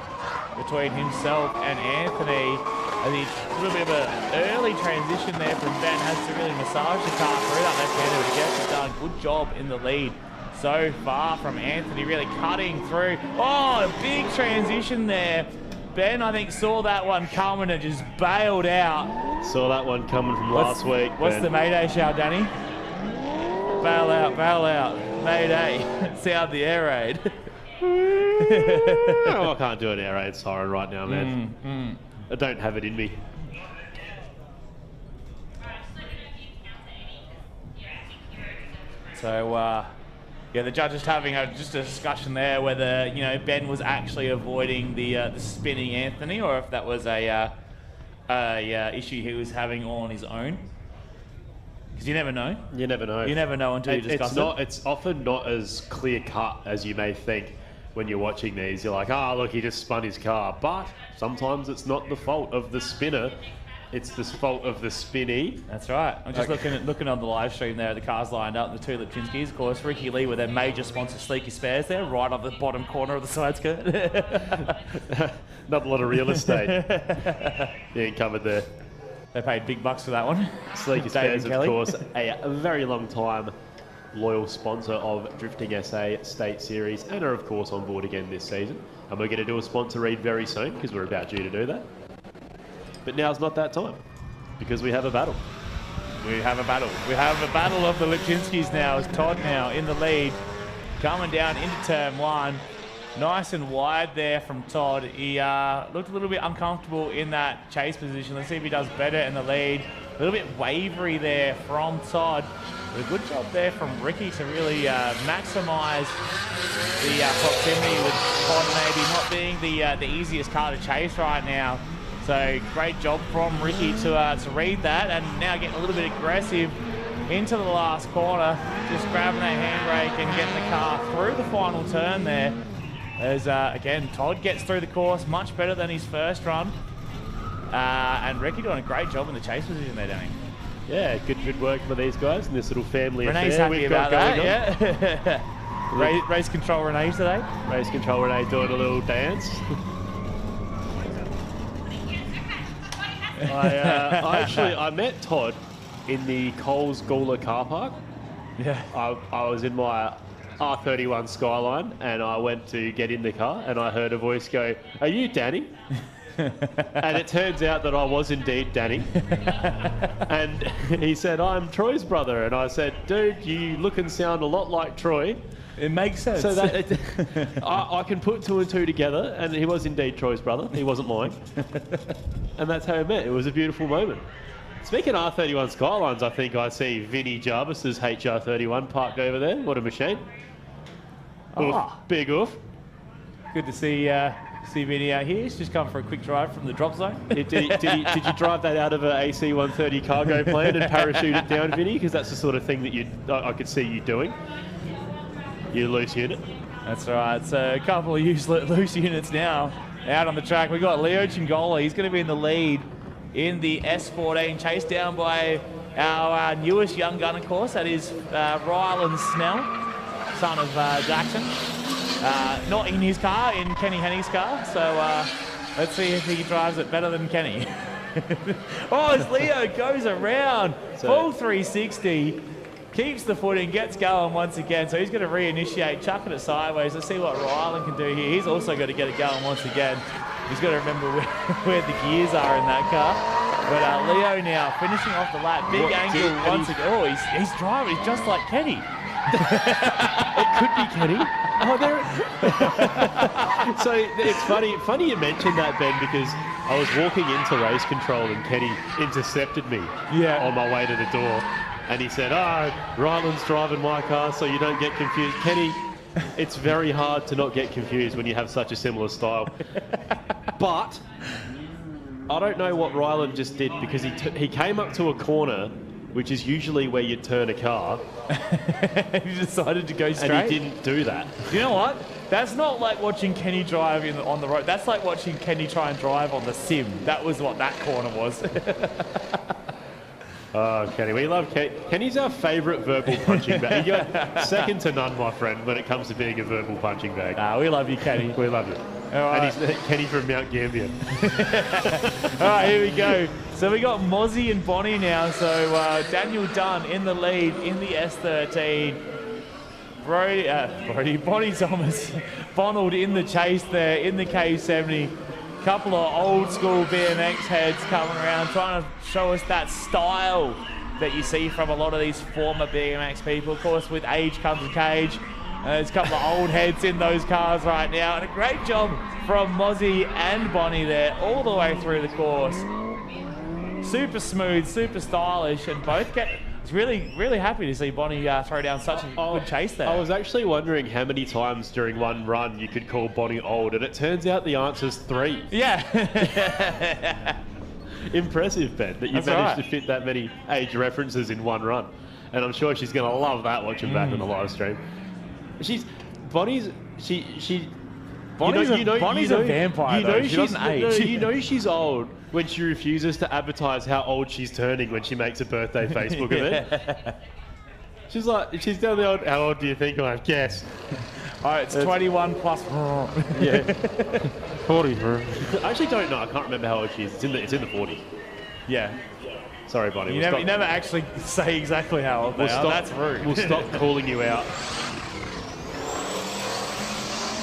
between himself and Anthony. I think a little bit of an early transition there from Ben. Has to really massage the car through that left-hander to get it done. Good job in the lead so far from Anthony, really cutting through. Oh, a big transition there. Ben, I think, saw that one coming and just bailed out. Saw that one coming from last week. What's the Mayday shout, Danny? Bail out, Mayday. Sound the air raid. Oh, I can't do an air raid siren right now, man. I don't have it in me. So, yeah, the judges having just a discussion there whether, you know, Ben was actually avoiding the spinning Anthony, or if that was a issue he was having on his own. Because you never know. You never know. You never know until you discuss it. It's often not as clear cut as you may think when you're watching these. You're like, look, he just spun his car. But sometimes it's not the fault of the spinner. it's the fault of the spinny. That's right. I'm just looking on the live stream there. The cars lined up, the two Lipchinskis. Of course, Ricky Lee with their major sponsor, Sleeky Spares there, right on the bottom corner of the side skirt. Not a lot of real estate being covered there. They paid big bucks for that one. Sleeky Spares, of course, a very long time loyal sponsor of Drifting SA State Series and are, of course, on board again this season. And we're going to do a sponsor read very soon because we're about due to do that. But now's not that time because we have a battle. We have a battle. We have a battle of the Lipchinskis now. As Todd now in the lead, coming down into turn one. Nice and wide there from Todd. He looked a little bit uncomfortable in that chase position. Let's see if he does better in the lead. A little bit wavery there from Todd. But a good job there from Ricky to really maximise the proximity with Todd maybe not being the easiest car to chase right now. So great job from Ricky to read that, and now getting a little bit aggressive into the last corner, just grabbing that handbrake and getting the car through the final turn there. As again, Todd gets through the course much better than his first run, and Ricky doing a great job in the chase position there, Danny. Yeah, good work for these guys in this little family Renee's affair happy we've got about going that, yeah. Race control Renee today. Race control Renee doing a little dance. I met Todd in the Coles Gawler car park. Yeah. I was in my R31 Skyline and I went to get in the car and I heard a voice go, "Are you Danny?" And it turns out that I was indeed Danny. And he said, "I'm Troy's brother." And I said, "Dude, you look and sound a lot like Troy." It makes sense. So that I can put two and two together, and he was indeed Troy's brother. He wasn't lying. And that's how we met. It was a beautiful moment. Speaking of R31 Skylines, I think I see Vinny Jarvis's HR31 parked over there. What a machine. Oof, big oof. Good to see Vinny out here. He's just come for a quick drive from the drop zone. Did you drive that out of an AC-130 cargo plane and parachute it down, Vinny? Because that's the sort of thing that I could see you doing. You loose unit. That's right. So a couple of loose units now out on the track. We've got Leo Chingola. He's going to be in the lead in the S14, chased down by our newest young gun, of course. That is Ryland Snell, son of Jackson. Not in his car, in Kenny Henny's car. So let's see if he drives it better than Kenny. Oh, as Leo goes around, full 360. Keeps the footing, gets going once again. So he's going to reinitiate, chucking it sideways. Let's see what Ryland can do here. He's also got to get it going once again. He's got to remember where the gears are in that car. But Leo now finishing off the lap. Big angle once again. Oh, he's driving. He's just like Kenny. It could be Kenny. Oh, there. So it's funny you mentioned that, Ben, because I was walking into race control and Kenny intercepted me on my way to the door. And he said, Ryland's driving my car, so you don't get confused. Kenny, it's very hard to not get confused when you have such a similar style. But I don't know what Ryland just did, because he came up to a corner, which is usually where you turn a car. He decided to go straight. And he didn't do that. You know what? That's not like watching Kenny drive on the road. That's like watching Kenny try and drive on the sim. That was what that corner was. Oh, Kenny, we love Kenny. Kenny's our favourite verbal punching bag. You're second to none, my friend, when it comes to being a verbal punching bag. We love you, Kenny. We love you. All right. And he's Kenny from Mount Gambier. All right, here we go. So we got Mozzie and Bonnie now. So Daniel Dunn in the lead in the S13. Bonnie Thomas, Bonald in the chase there in the K70. Couple of old school BMX heads coming around trying to show us that style that you see from a lot of these former BMX people. Of course, with age comes a cage. There's a couple of old heads in those cars right now, and a great job from Mozzie and Bonnie there all the way through the course. Super smooth, super stylish, and both get... It's really happy to see Bonnie throw down such a good chase there. I was actually wondering how many times during one run you could call Bonnie old, and it turns out the answer's 3. Yeah. Impressive, Ben, that you've managed to fit that many age references in one run. And I'm sure she's going to love that watching back on the live stream. Bonnie's a vampire, though. She doesn't age. You know she's old when she refuses to advertise how old she's turning when she makes a birthday Facebook event. She's like, she's down the old, how old do you think I am? Guess. All right, it's 21 plus. Yeah. 40. I actually don't know. I can't remember how old she is. It's in the 40s. Yeah. Sorry, Bonnie. You never actually say exactly how old they are. That's rude. We'll stop calling you out.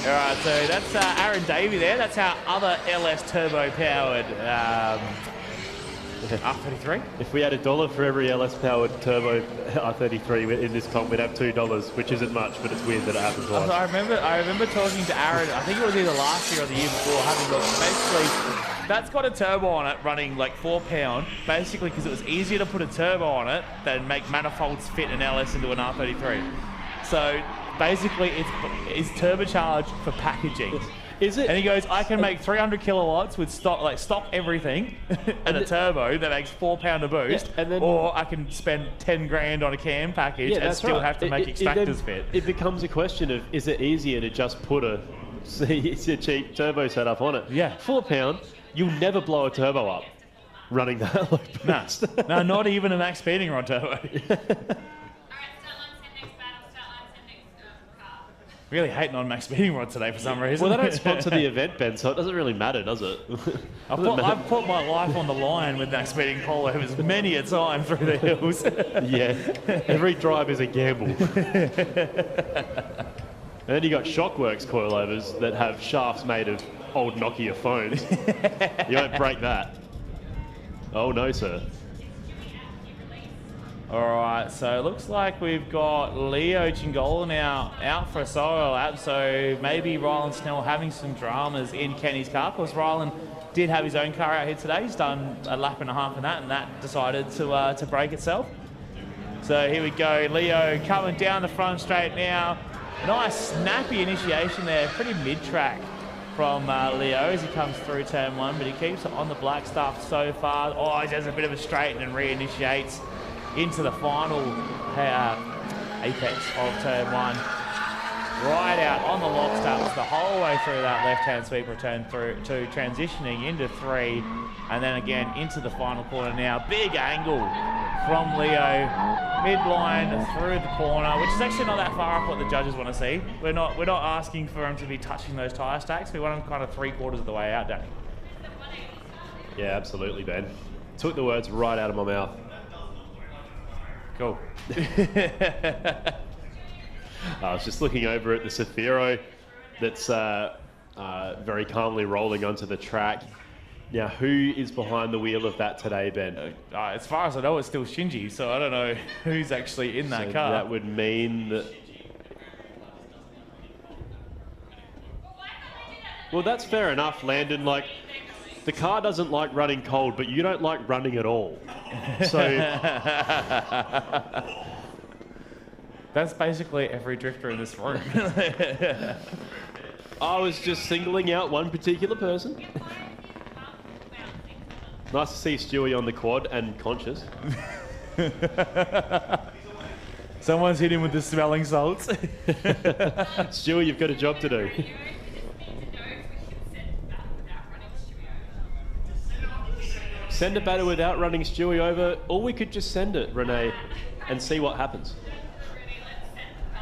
All right, so that's Aaron Davey there. That's our other LS turbo-powered R33. If we had $1 for every LS-powered turbo R33 in this comp, we'd have $2, which isn't much, but it's weird that it happens once. I remember talking to Aaron. I think it was either last year or the year before. Having looked, basically, that's got a turbo on it, running like 4 pound. Basically, because it was easier to put a turbo on it than make manifolds fit an LS into an R33. So. Basically, it's turbocharged for packaging. Is it? And he goes, I can make 300 kilowatts with stock everything and a turbo that makes 4 pound a boost, and then, or I can spend 10 grand on a cam package and still have to make extractors fit. It becomes a question of, is it easier to just put a cheap turbo setup on it? Yeah. 4 pound, you'll never blow a turbo up running that low boost. No, not even a max speeding rod turbo. Really hating on Max Speeding Rod today for some reason. Well, they don't sponsor the event, Ben, so it doesn't really matter, does it? I've put my life on the line with Max Speeding coilovers many a time through the hills. Yeah, every drive is a gamble. And then you got Shockworks coilovers that have shafts made of old Nokia phones. You won't break that. Oh no, sir. All right, so it looks like we've got Leo Chingola now out for a solo lap, so maybe Ryland Snell having some dramas in Kenny's car. Of course, Ryland did have his own car out here today. He's done a lap and a half in that, and that decided to break itself. So here we go, Leo coming down the front straight now. Nice snappy initiation there, pretty mid-track from Leo as he comes through turn 1, but he keeps it on the black stuff so far. Oh, he does a bit of a straighten and reinitiates into the final apex of turn 1. Right out on the lock stops the whole way through that left-hand sweep of turn 2, transitioning into 3, and then again into the final corner now. Big angle from Leo, midline through the corner, which is actually not that far off what the judges want to see. We're not asking for him to be touching those tyre stacks. We want him kind of 3/4 of the way out, Danny. Yeah, absolutely, Ben. Took the words right out of my mouth. Cool. I was just looking over at the Safiro that's very calmly rolling onto the track. Now, who is behind the wheel of that today, Ben? As far as I know, it's still Shinji, so I don't know who's actually in that car. That would mean that... Well, that's fair enough, Landon. Like, the car doesn't like running cold, but you don't like running at all. So... That's basically every drifter in this room. I was just singling out one particular person. Nice to see Stewie on the quad and conscious. Someone's hit him with the smelling salts. Stewie, you've got a job to do. Send a batter without running Stewie over, or we could just send it, Renee, and see what happens.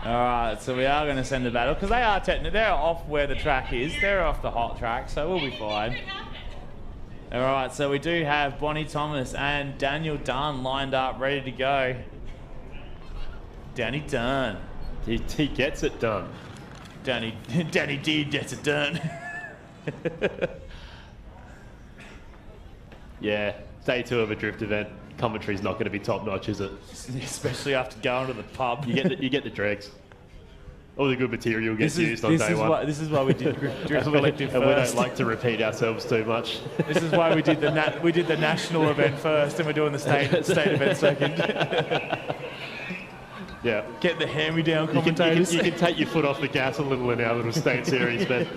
All right, so we are going to send a battle because they are they're off where the track is. They're off the hot track, so we'll be fine. All right, so we do have Bonnie Thomas and Daniel Dunn lined up, ready to go. Danny Dunn. He gets it done. Danny D gets it done. Yeah, day 2 of a drift event. Commentary's not going to be top notch, is it? Especially after going to the pub. You get the dregs. All the good material gets used on day 1. This is why we did Drift Collective first. And we don't like to repeat ourselves too much. This is why we did the national event first, and we're doing the state event second. Yeah. Get the hand-me-down commentators. You can take your foot off the gas a little in our little state series, but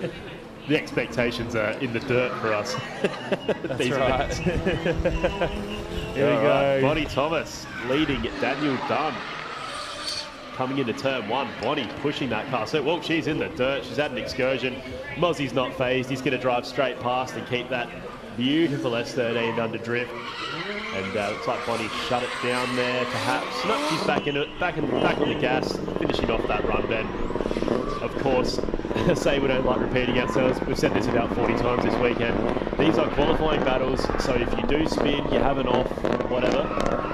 the expectations are in the dirt for us. That's right. Here we go. Bonnie Thomas leading Daniel Dunn. coming into turn 1. Bonnie pushing that car. So, well, she's in the dirt. She's had an excursion. Mozzie's not phased. He's going to drive straight past and keep that beautiful S13 under drift. And looks like Bonnie shut it down there, perhaps. No, she's back in it, back on the gas, finishing off that run, Ben. Of course, say we don't like repeating ourselves. We've said this about 40 times this weekend. These are qualifying battles, so if you do spin, you have an off, whatever,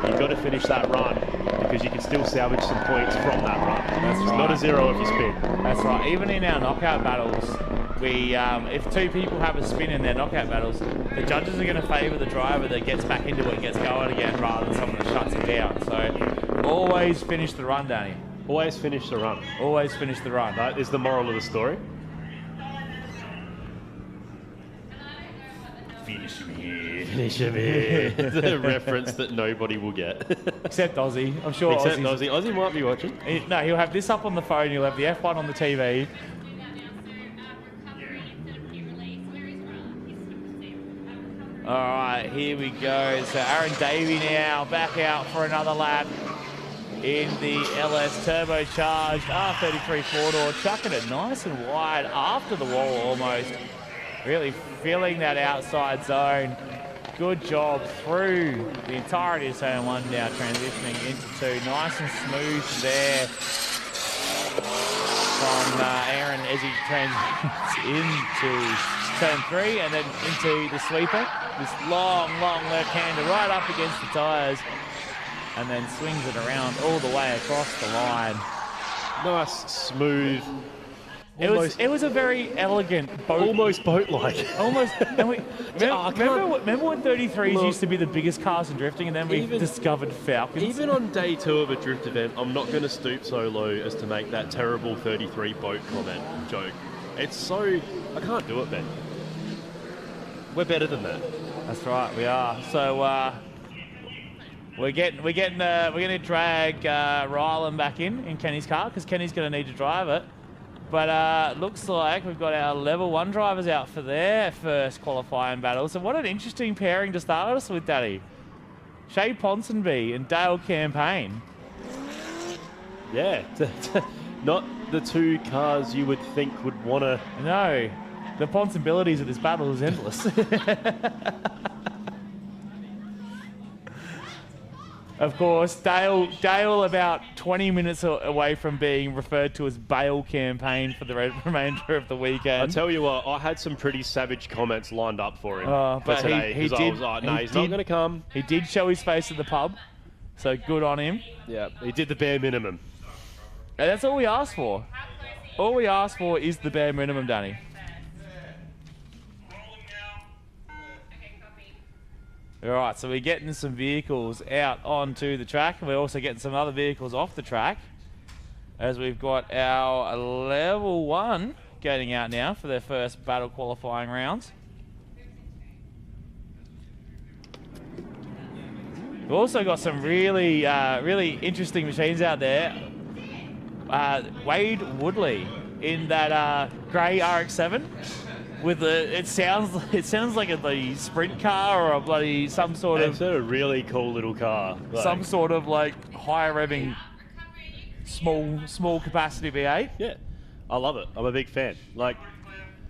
you've got to finish that run because you can still salvage some points from that run. That's right. It's not a zero if you spin. That's right. Even in our knockout battles, we if 2 people have a spin in their knockout battles, the judges are going to favour the driver that gets back into it and gets going again rather than someone that shuts it down. So always finish the run, Danny. Always finish the run. Always finish the run. That is the moral of the story. Finish him here. Finish him here. The reference that nobody will get. Except Aussie. I'm sure Except Aussie. Aussie might be watching. No, he'll have this up on the phone. He'll have the F1 on the TV. All right, here we go. So Aaron Davey now back out for another lap in the LS turbocharged R33 four-door, chucking it nice and wide after the wall almost. Really filling that outside zone. Good job through the entirety of turn 1 now, transitioning into 2. Nice and smooth there from Aaron as he transitions into turn 3 and then into the sweeper. This long left-hander right up against the tyres and then swings it around all the way across the line. Nice, smooth. It was a very elegant boat. Almost boat-like. Almost. And remember when 33s used to be the biggest cars in drifting and then we discovered Falcons? Even on day 2 of a drift event, I'm not going to stoop so low as to make that terrible 33 boat comment joke. It's so... I can't do it, Ben. We're better than that. That's right, we are. So we're going to drag Rylan back in Kenny's car because Kenny's going to need to drive it. But looks like we've got our level 1 drivers out for their first qualifying battle. So what an interesting pairing to start us with, Daddy. Shay Ponsonby and Dale Campaign. Yeah, not the 2 cars you would think would want to... No, the possibilities of this battle is endless. Of course, Dale about 20 minutes away from being referred to as Bale Campaign for the remainder of the weekend. I tell you what, I had some pretty savage comments lined up for him but today. He did, I was like, no, he's not going to come. He did show his face at the pub, so good on him. Yeah, he did the bare minimum. And that's all we asked for. All we asked for is the bare minimum, Danny. All right, so we're getting some vehicles out onto the track, and we're also getting some other vehicles off the track, as we've got our level 1 getting out now for their first battle qualifying rounds. We've also got some really interesting machines out there. Wade Woodley in that grey RX-7. With it sounds like a bloody sprint car or a bloody some sort of... It's a really cool little car. Some sort of like higher revving small capacity V8. Yeah, I love it. I'm a big fan. Like,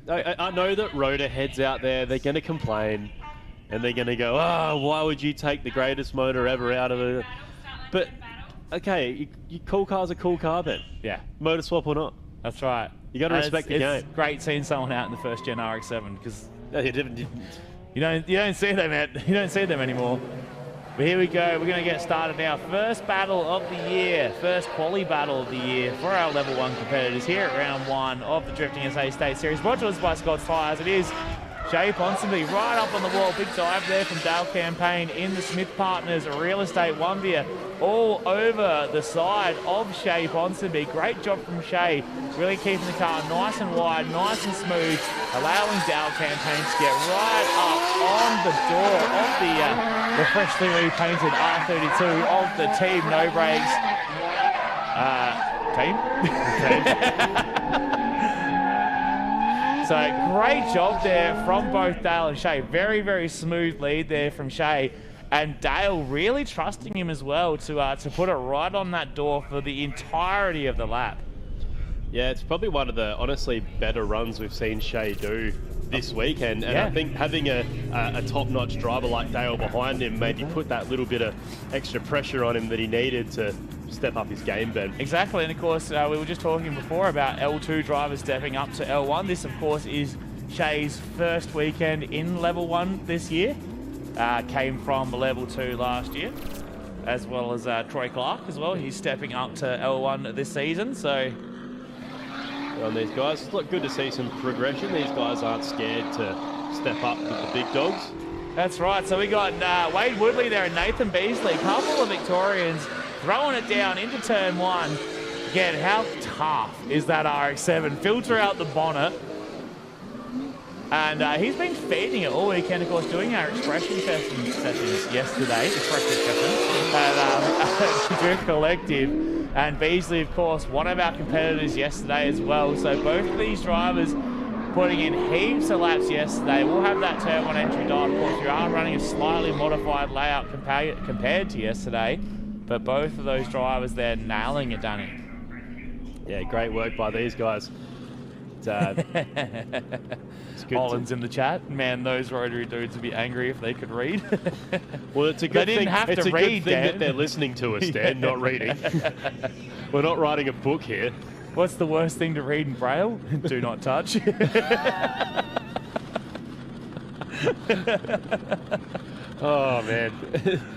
I know that Rhoda heads out there, they're going to complain and they're going to go, oh, why would you take the greatest motor ever out of it? But, okay, cool car's a cool car then. Yeah. Motor swap or not. That's right. You got to respect the game. It's great seeing someone out in the first gen RX-7 because you don't see them anymore. But here we go. We're going to get started now. First battle of the year, first quali battle of the year for our level 1 competitors here at round 1 of the Drifting SA State Series. Brought to us by Scott's Tyres. It is Shay Ponsonby right up on the wall. Big dive there from Dale Campaign in the Smith Partners Real Estate 1-Via all over the side of Shay Ponsonby. Great job from Shay, really keeping the car nice and wide, nice and smooth, allowing Dale Campaign to get right up on the door of the freshly repainted R32 of the Team No Brakes team. So great job there from both Dale and Shay. Very, very smooth lead there from Shay. And Dale really trusting him as well to put it right on that door for the entirety of the lap. Yeah, it's probably one of the, honestly, better runs we've seen Shea do this weekend. And I think having a top-notch driver like Dale behind him maybe put that little bit of extra pressure on him that he needed to step up his game, Ben. Exactly, and of course, we were just talking before about L2 drivers stepping up to L1. This, of course, is Shea's first weekend in Level 1 this year. Came from Level 2 last year, as well as Troy Clark as well. He's stepping up to L1 this season, so... On these guys, it's good to see some progression. These guys aren't scared to step up with the big dogs. That's right. So we got Wade Woodley there and Nathan Beasley, a couple of Victorians throwing it down into turn 1. Again, how tough is that RX-7? Filter out the bonnet. And he's been feeding it all weekend, of course, doing our expression sessions yesterday. Expression sessions at Drift Collective. And Beasley, of course, one of our competitors yesterday as well. So both of these drivers putting in heaps of laps yesterday. We'll have that turn 1 entry dot. Of course, you are running a slightly modified layout compared to yesterday. But both of those drivers, they're nailing it, Danny. Yeah, great work by these guys. It's good. Holland's in the chat. Man, those rotary dudes would be angry if they could read. Well, it's a good thing. It's a good thing that they're listening to us, Dan, not reading. We're not writing a book here. What's the worst thing to read in Braille? Do not touch. Oh man,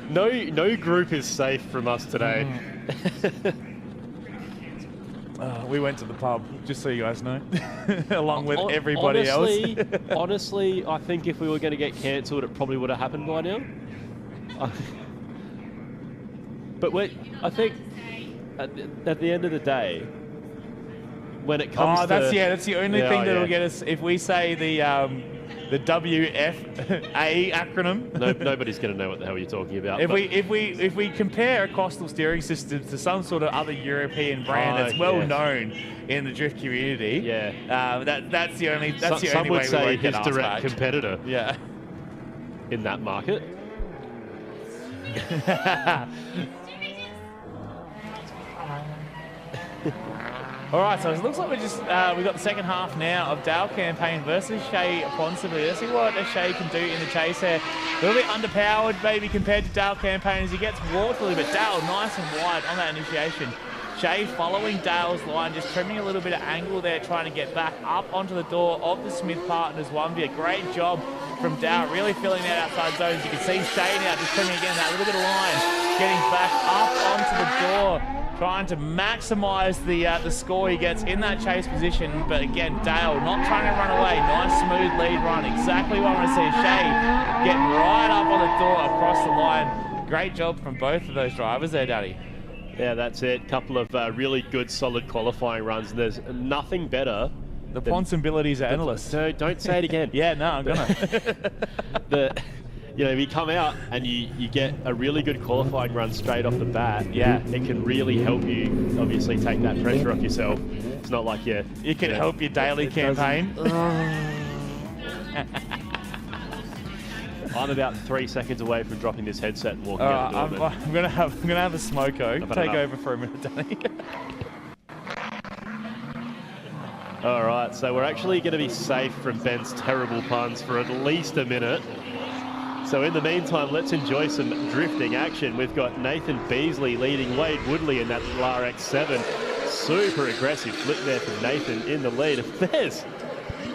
no group is safe from us today. We went to the pub, just so you guys know, along with everybody else. Honestly, I think if we were going to get cancelled, it probably would have happened by now. But I think at the end of the day, when it comes to... that's the only thing that'll get us, if we say the WFA acronym. Nobody's going to know what the hell you're talking about. If we compare a coastal steering system to some sort of other European brand that's well known in the drift community, that's the only way we won't get his direct competitor. Yeah. In that market. All right, so it looks like we got the second half now of Dale Campaign versus Shea Ponsonby. Let's see what Shea can do in the chase there. A little bit underpowered maybe compared to Dale Campaign as he gets walked a little bit. Dale nice and wide on that initiation. Shea following Dale's line, just trimming a little bit of angle there, trying to get back up onto the door of the Smith Partners 1B. A great job from Dale, really filling that outside zones. You can see Shea now just trimming again that little bit of line, getting back up onto the door, trying to maximise the score he gets in that chase position. But again, Dale not trying to run away. Nice smooth lead run. Exactly what I want to see. Shea getting right up on the door across the line. Great job from both of those drivers there, Daddy. Yeah, that's it. Couple of really good, solid qualifying runs. And there's nothing better. The possibilities are endless. So don't say it again. Yeah, no, I'm gonna. You come out and you get a really good qualifying run straight off the bat. Yeah, it can really help you, obviously, take that pressure off yourself. It's not like it can help your daily campaign. I'm about 3 seconds away from dropping this headset and walking out the door. I'm gonna have a smoko. Take over for a minute, Danny. All right, so we're actually going to be safe from Ben's terrible puns for at least a minute. So in the meantime, let's enjoy some drifting action. We've got Nathan Beasley leading Wade Woodley in that RX-7. Super aggressive flip there from Nathan in the lead. There's...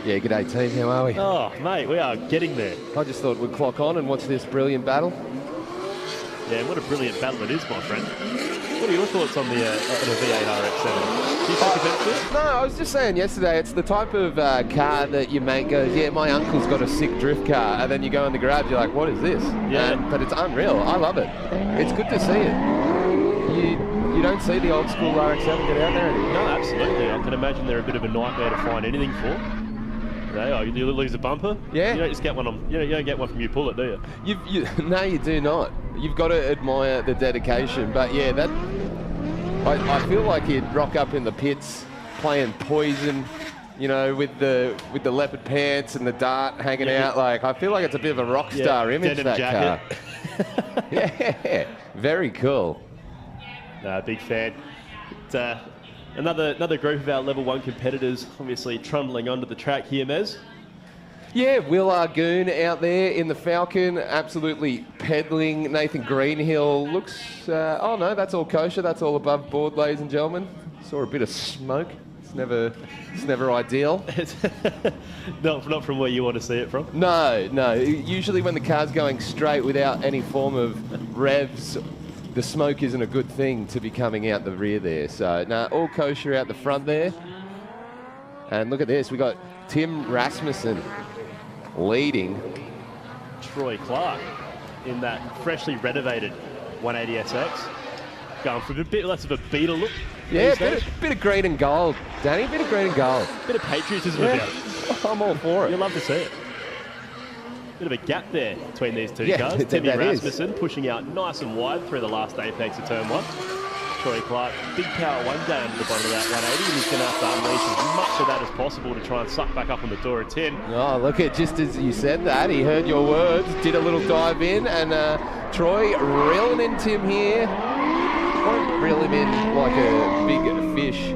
Yeah, g'day team, how are we? Oh, mate, we are getting there. I just thought we'd clock on and watch this brilliant battle. Yeah, what a brilliant battle it is, my friend. What are your thoughts on the V8 RX-7? Do you think it's good? No, I was just saying yesterday, it's the type of car that your mate goes, yeah, my uncle's got a sick drift car, and then you go in the garage, you're like, what is this? Yeah. But it's unreal. I love it. It's good to see it. You don't see the old school RX-7 get out there anymore. No, absolutely. I can imagine they're a bit of a nightmare to find anything for. You lose a bumper. Yeah. You don't just get one on. You don't get one from you pull it, do you? No, you do not. You've got to admire the dedication. But yeah, I feel like he'd rock up in the pits playing Poison, you know, with the leopard pants and the dart hanging out. Like, I feel like it's a bit of a rock star image, denim that car. Yeah, very cool. Big fan. It's, another group of our level 1 competitors, obviously trundling onto the track here, Mez. Yeah, Will Argoon out there in the Falcon, absolutely peddling. Nathan Greenhill looks... oh, no, that's all kosher. That's all above board, ladies and gentlemen. Saw a bit of smoke. It's never ideal. Not from where you want to see it from. No. Usually when the car's going straight without any form of revs, the smoke isn't a good thing to be coming out the rear there. So, no, all kosher out the front there. And look at this. We got Tim Rasmussen leading. Troy Clark in that freshly renovated 180SX. Going for a bit less of a beater look. Yeah, bit of green and gold, Danny. Bit of green and gold. Bit of patriotism about it. I'm all for it. You'll love to see it. Bit of a gap there between these two cars. that Timmy is. Rasmussen pushing out nice and wide through the last apex of turn 1. Troy Clark, big power one down to the bottom of that 180, and he's going to have to unleash as much of that as possible to try and suck back up on the door of 10. Oh, look at, just as you said that, he heard your words, did a little dive in, and Troy reeling in Tim here. Won't reel him in like a big fish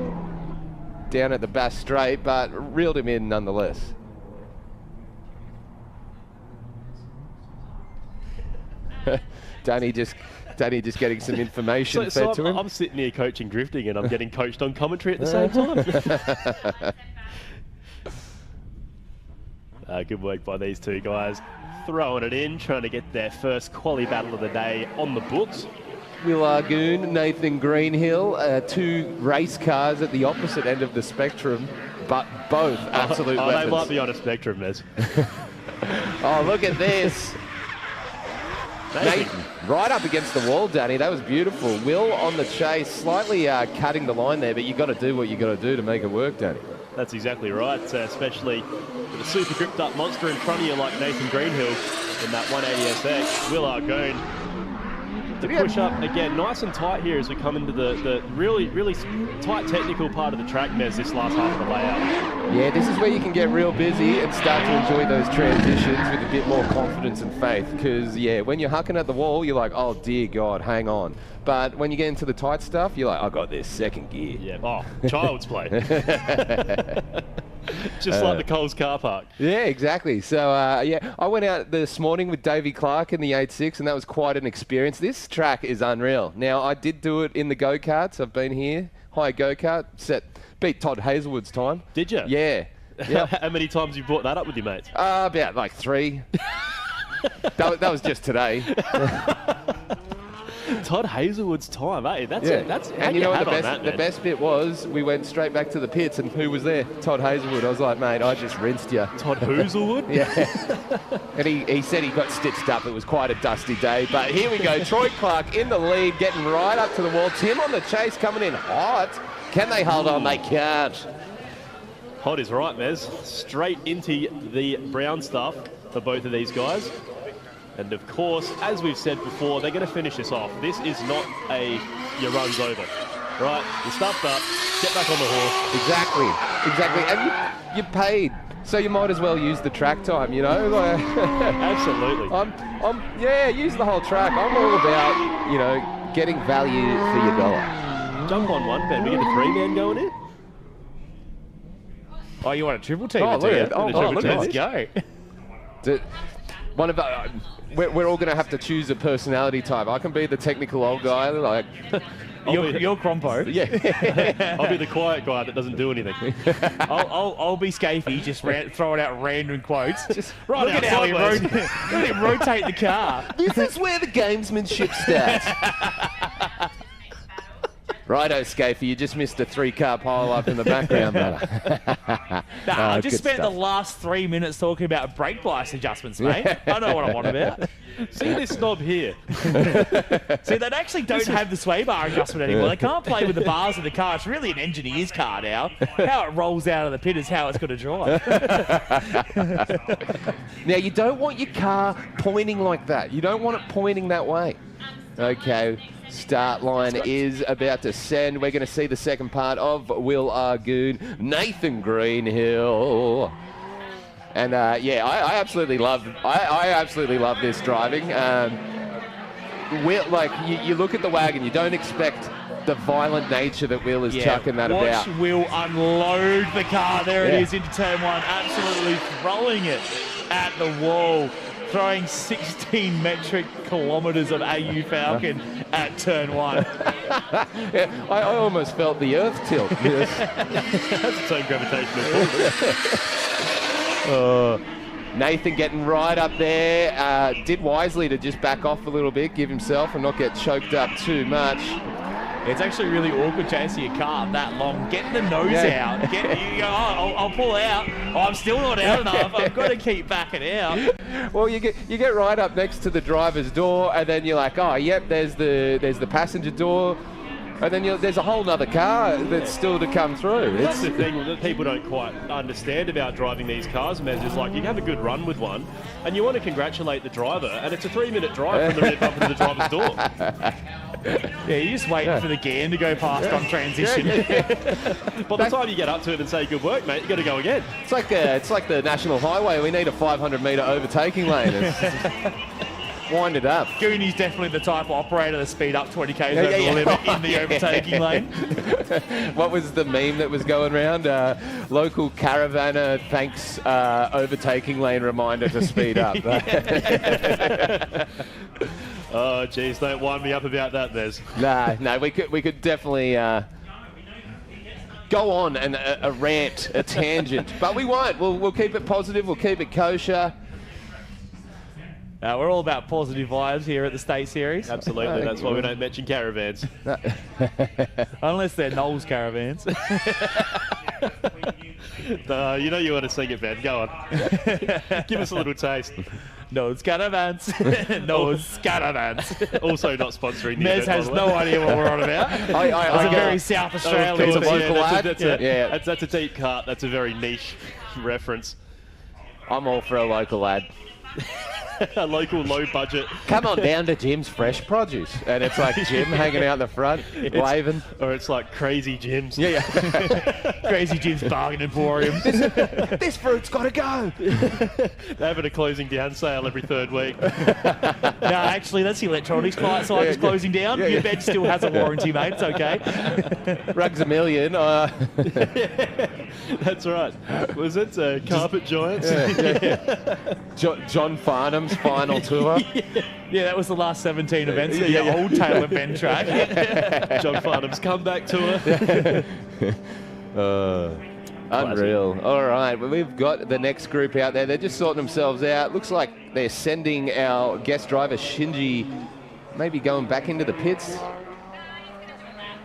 down at the Bass Strait, but reeled him in nonetheless. Danny just getting some information fed to him. I'm sitting here coaching drifting, and I'm getting coached on commentary at the same time. Good work by these two guys, throwing it in, trying to get their first quali battle of the day on the books. Will Argoon, Nathan Greenhill, 2 race cars at the opposite end of the spectrum, but both absolute weapons. They might be on a spectrum, Nez. Oh, look at this. Nathan, right up against the wall, Danny. That was beautiful. Will on the chase, slightly cutting the line there, but you got to do what you got to do to make it work, Danny. That's exactly right, especially with a super gripped up monster in front of you like Nathan Greenhill in that 180SX. Will Argoon to push up again, nice and tight here as we come into the really tight technical part of the track, Mez, this last half of the layout. Yeah, this is where you can get real busy and start to enjoy those transitions with a bit more confidence and faith, because, yeah, when you're hucking at the wall, you're like, oh, dear God, hang on. But when you get into the tight stuff, you're like, I got this, second gear. Yeah, oh, child's play. Just like the Coles car park. Yeah, exactly. So, yeah, I went out this morning with Davey Clark in the 8.6, and that was quite an experience. This track is unreal. Now, I did do it in the go-karts. I've been here, high go-kart, beat Todd Hazelwood's time. Did you? Yeah. Yep. How many times you brought that up with your mates? About like 3. that was just today. Todd Hazelwood's time, eh? That's and you know what the best bit was? We went straight back to the pits, and who was there? Todd Hazelwood. I was like, mate, I just rinsed you. Todd Hazelwood? Yeah. And he said he got stitched up. It was quite a dusty day. But here we go. Troy Clark in the lead, getting right up to the wall. Tim on the chase, coming in hot. Can they hold on? They can't. Hot is right, Mez. Straight into the brown stuff for both of these guys. And of course, as we've said before, they're going to finish this off. This is not a your run's over, right? You stuffed up, get back on the horse. Exactly. And you paid, so you might as well use the track time, you know? Absolutely. Yeah, use the whole track. I'm all about, you know, getting value for your dollar. Jump on one, Ben. We get a 3-man going in. Oh, you want a triple team? Oh, look at it. Let's go. One of we're all going to have to choose a personality type. I can be the technical old guy, like you're Crompo. Yeah. I'll be the quiet guy that doesn't do anything. I'll be Scafey, just throwing out random quotes. Just right look at how he rotate the car. This is where the gamesmanship starts. Righto, Scafey, you just missed a 3-car pile-up in the background, brother. I just spent the last 3 minutes talking about brake bias adjustments, mate. I know what I'm on about. See this knob here? See, they actually don't have the sway bar adjustment anymore. They can't play with the bars of the car. It's really an engineer's car now. How it rolls out of the pit is how it's got to drive. Now, you don't want your car pointing like that. You don't want it pointing that way. Okay, Start line is about to send. We're going to see the second part of Will Argoon, Nathan Greenhill. And yeah, I absolutely love this driving. Will, like you look at the wagon, you don't expect the violent nature that Will is chucking that about. Watch Will unload the car. There it is into turn one, absolutely throwing it at the wall. Throwing 16 metric kilometres of AU Falcon at turn one. Yeah, I almost felt the earth tilt. That's its own gravitational pull. Nathan getting right up there. Did wisely to just back off a little bit, give himself and not get choked up too much. It's actually really awkward chasing your car that long. Getting the nose out. You go, I'll pull out. Oh, I'm still not out enough. I've got to keep backing out. Well, you get right up next to the driver's door, and then you're like, oh, yep, there's the passenger door, and then there's a whole nother car that's still to come through. That's the thing that people don't quite understand about driving these cars, Mez, is like you have a good run with one, and you want to congratulate the driver, and it's a 3-minute drive from the red bumper to the driver's door. Yeah, you're just waiting for the GAN to go past on transition. By the time you get up to it and say good work, mate, you got to go again. It's like the National Highway. We need a 500-metre overtaking lane. Wind it up. Goonie's definitely the type of operator to speed up 20 k's over the limit in the overtaking lane. What was the meme that was going around? Local caravaner thanks overtaking lane reminder to speed up. Oh, geez, don't wind me up about that, Mez. No, we could definitely go on and a rant, a tangent, but we won't. We'll keep it positive. We'll keep it kosher. We're all about positive vibes here at the State Series. Absolutely, that's why we don't mention caravans. Unless they're Knowles caravans. You know you want to sing it, Ben. Go on. Give us a little taste. Knowles caravans. Knowles caravans. Also not sponsoring the Mez event, has no idea what we're on about. It's a very South Australian. It's a local lad. That's a deep cut. That's a very niche reference. I'm all for a local lad. A local low budget. Come on down to Jim's Fresh Produce. And it's like Jim hanging out the front, waving. Or it's like Crazy Jim's. Yeah. Crazy Jim's Bargain Emporium. This fruit's got to go. They're having a closing down sale every third week. No, actually, that's the electronics side is closing down. Your bed still has a warranty, mate. It's okay. Rugs a million. That's right. Was it Carpet Giants? John Farnham's final tour. Yeah, that was the last 17 events of the old Taylor Ben track. John Farnham's comeback tour. Unreal. All right, well, we've got the next group out there. They're just sorting themselves out. Looks like they're sending our guest driver, Shinji, maybe going back into the pits.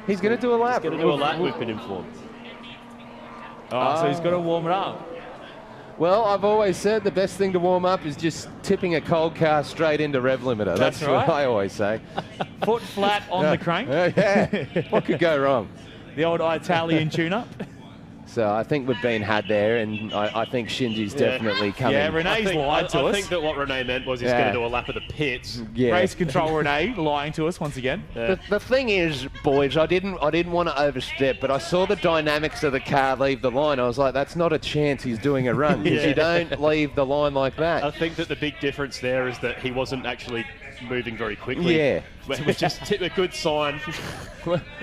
He's going to do a lap. He's going to do a lap, we've been informed. So he's got to warm it up. Well, I've always said the best thing to warm up is just tipping a cold car straight into rev limiter. That's right. What I always say. Foot flat on the crank. What could go wrong? The old Italian tune-up. So I think we've been had there, and I think Shinji's definitely coming. Yeah, Renee's lied to us. I think that what Renee meant was he's going to do a lap of the pits. Yeah. Race control Renee lying to us once again. The thing is, boys, I didn't want to overstep, but I saw the dynamics of the car leave the line. I was like, that's not a chance he's doing a run, because you don't leave the line like that. I think that the big difference there is that he wasn't actually moving very quickly. Yeah. It was just a good sign.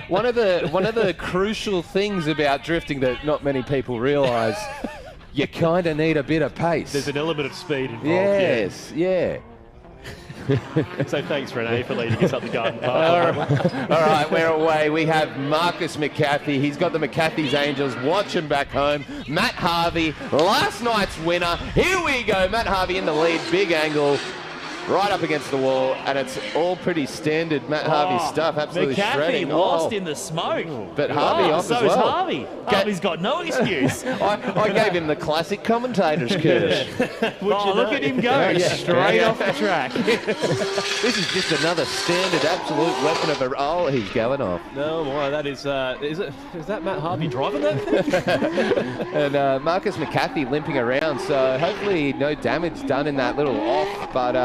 One of the crucial things about drifting that not many people realise, you kind of need a bit of pace. There's an element of speed involved. Yes, yeah. So thanks, Renee, for leading us up the garden path. All right, we're away. We have Marcus McCarthy. He's got the McCarthy's Angels. Watch him back home. Matt Harvey, last night's winner. Here we go. Matt Harvey in the lead. Big angle. Right up against the wall, and it's all pretty standard Matt Harvey stuff, absolutely McCarthy shredding. lost in the smoke. But Harvey off so as well. is Harvey. Harvey's got no excuse. I gave him the classic commentator's curse. Look at him go, straight off the track. This is just another standard absolute weapon of a... Oh, he's going off. No, why, that is that Matt Harvey driving that thing? And Marcus McCarthy limping around, so hopefully no damage done in that little off, but...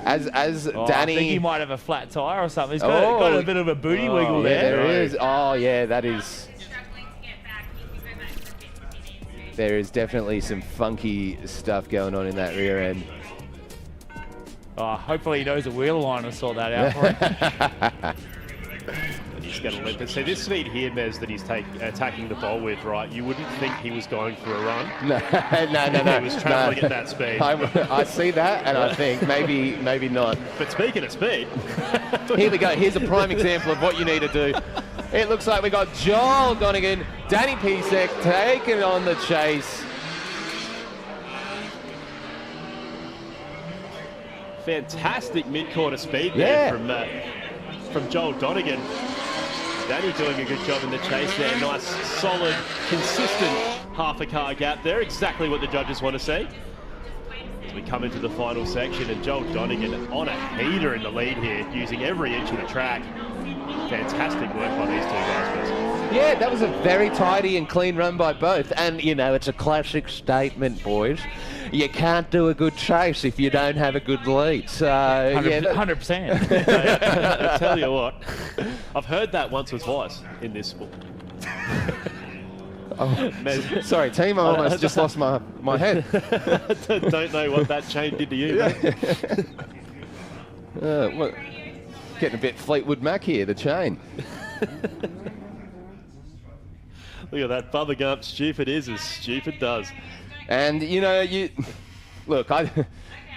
As I Danny... think he might have a flat tyre or something. He's got a bit of a booty wiggle yeah, there. there is. Oh, yeah, that is... There is definitely some funky stuff going on in that rear end. Oh, hopefully he knows a wheel line and sort that out for him. And he's going to let this. So this speed here, Mez, that he's attacking the bowl with, right? You wouldn't think he was going for a run. No. He was travelling at that speed. I see that, and I think maybe not. But speaking of speed, here we go. Here's a prime example of what you need to do. It looks like we got Joel Donegan, Danny Pisek taking on the chase. fantastic mid-quarter speed there from Joel Donegan. Danny doing a good job in the chase there. Nice, solid, consistent half a car gap there. Exactly what the judges want to see. As we come into the final section, and Joel Donegan on a heater in the lead here, using every inch of the track. Fantastic work by these two guys. Yeah, that was a very tidy and clean run by both. And, you know, it's a classic statement, boys. You can't do a good chase if you don't have a good lead. So, 100%. I tell you what, I've heard that once or twice in this sport. Oh, sorry, team, I almost just lost my head. Don't know what that chain did to you, mate. What? Getting a bit Fleetwood Mac here, the chain. Look at that, Bubba Gump, stupid is as stupid does. And, you know, look,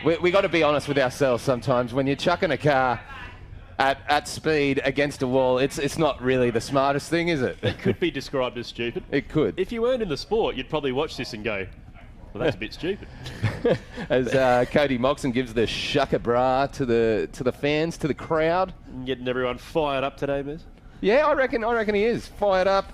we got to be honest with ourselves sometimes. When you're chucking a car at speed against a wall, it's not really the smartest thing, is it? It could be described as stupid. It could. If you weren't in the sport, you'd probably watch this and go, well, that's a bit stupid. As Cody Moxon gives the shaka bra to the fans, to the crowd. Getting everyone fired up today, Miz. Yeah, I reckon he is fired up,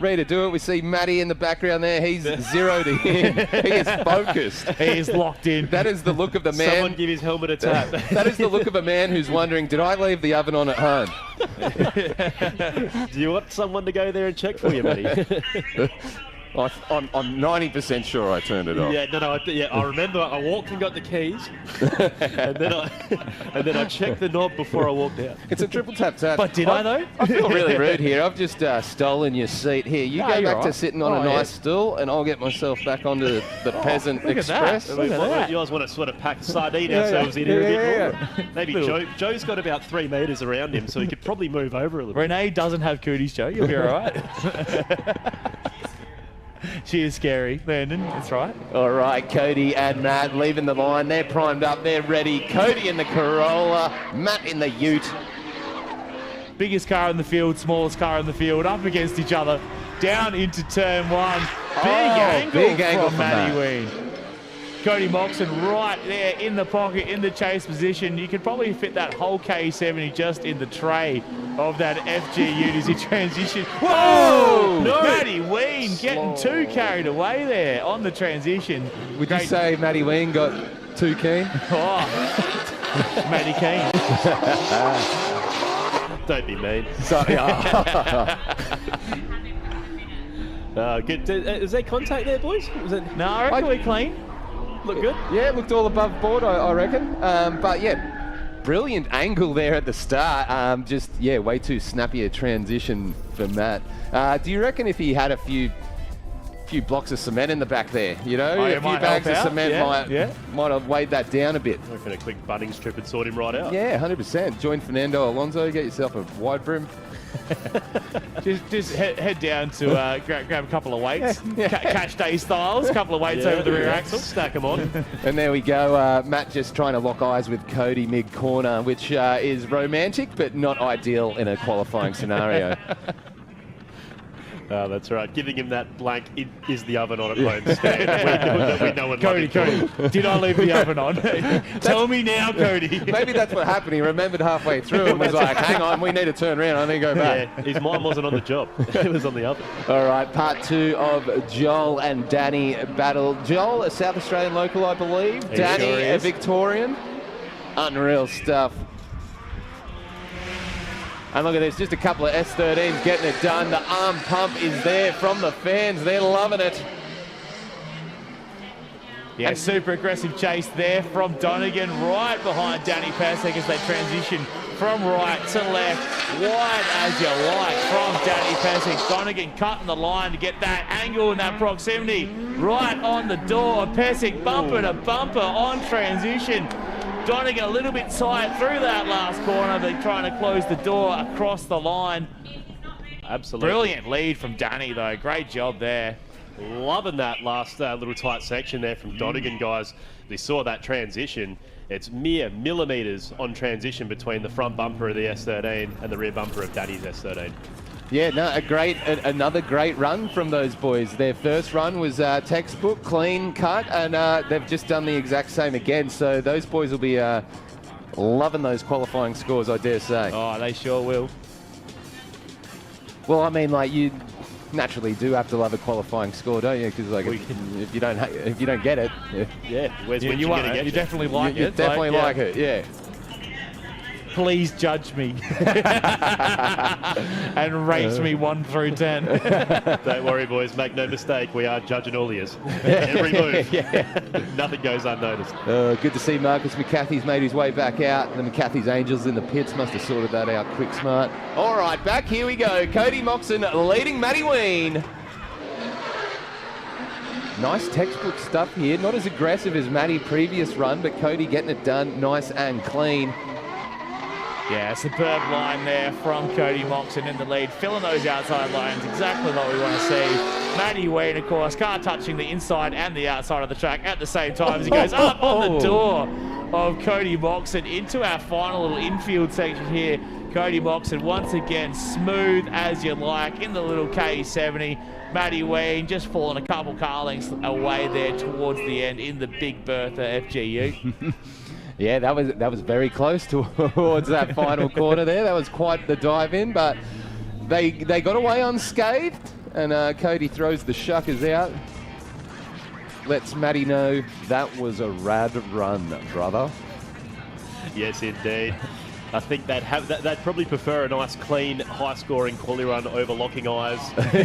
ready to do it. We see Matty in the background there. He's zeroed in. He is focused. He is locked in. That is the look of the man. Someone give his helmet a tap. That is the look of a man who's wondering, did I leave the oven on at home? Do you want someone to go there and check for you, Matty? I'm 90% sure I turned it off. Yeah, I remember I walked and got the keys, and then I checked the knob before I walked out. It's a triple tap. But did I though? I feel really rude here. I've just stolen your seat here. You go back to sitting on a nice stool, and I'll get myself back onto the Peasant Express. Look at that. You guys want to sort of pack sardine ourselves in here a bit more? Maybe Joe's got about 3 metres around him, so he could probably move over a little bit. Renee doesn't have cooties, Joe. You'll be all right. She is scary, Landon. That's right. All right, Cody and Matt leaving the line. They're primed up. They're ready. Cody in the Corolla. Matt in the Ute. Biggest car in the field, smallest car in the field, up against each other. Down into turn one. Big angle from Matty Ween. Cody Moxon right there in the pocket, in the chase position. You could probably fit that whole K70 just in the tray of that FG Ute as he transition. Whoa! No. Matty Ween getting too carried away there on the transition. Would you say Matty Ween got too keen? Oh, Matty Keen. Don't be mean. Sorry. Good. Is there contact there, boys? No, I reckon we're clean. Look good? Yeah, it looked all above board, I reckon. But yeah, brilliant angle there at the start. Way too snappy a transition for Matt. Do you reckon if he had a few blocks of cement in the back there, a few bags of cement might have weighed that down a bit? I reckon a quick Bunnings trip and sort him right out. Yeah, 100%. Join Fernando Alonso, get yourself a wide brim. just head down to grab a couple of weights, cash day styles, a couple of weights over the rear axle, stack them on. And there we go. Matt just trying to lock eyes with Cody mid-corner, which is romantic but not ideal in a qualifying scenario. Oh, that's right. Giving him that blank is the oven on at home stand. we know Cody, did I leave the oven on? Tell me now, Cody. Maybe that's what happened. He remembered halfway through and was like, hang on, we need to turn around. I need to go back. Yeah, his mind wasn't on the job. It was on the oven. All right, part 2 of Joel and Danny battle. Joel, a South Australian local, I believe. Danny, a Victorian. Unreal stuff. And look at this, just a couple of S13s getting it done. The arm pump is there from the fans. They're loving it. Yeah, super aggressive chase there from Donegan, right behind Danny Pesek as they transition from right to left, wide as you like from Danny Pesek. Donegan cutting the line to get that angle and that proximity right on the door. Pesek bumper to bumper on transition. Donegan a little bit tight through that last corner, but trying to close the door across the line. Absolutely. Brilliant lead from Danny, though. Great job there. Loving that last little tight section there from Donegan, guys. We saw that transition. It's mere millimetres on transition between the front bumper of the S13 and the rear bumper of Danny's S13. Yeah, no, another great run from those boys. Their first run was textbook, clean cut, and they've just done the exact same again. So those boys will be loving those qualifying scores, I dare say. Oh, they sure will. Well, I mean, like, you naturally do have to love a qualifying score, don't you? Because like, if you don't get it, yeah, where's when you you're gonna get you definitely like it. You definitely like it, yeah. Please judge me and rate me 1 through 10. Don't worry, boys. Make no mistake. We are judging all ears. Every move. Nothing goes unnoticed. Good to see Marcus McCarthy's made his way back out. The McCarthy's Angels in the pits must have sorted that out quick smart. All right, back here we go. Cody Moxon leading Matty Ween. Nice textbook stuff here. Not as aggressive as Matty previous run, but Cody getting it done nice and clean. Yeah, superb line there from Cody Moxon in the lead, filling those outside lines, exactly what we want to see. Matty Ween, of course, car touching the inside and the outside of the track at the same time as he goes up on the door of Cody Moxon into our final little infield section here. Cody Moxon once again smooth as you like in the little K70. Matty Ween just falling a couple car lengths away there towards the end in the Big Bertha FGU. Yeah, that was very close towards that final corner there. That was quite the dive in, but they got away unscathed, and Cody throws the shuckers out. Lets Matty know that was a rad run, brother. Yes, indeed. I think they'd probably prefer a nice, clean, high-scoring quali run over locking eyes.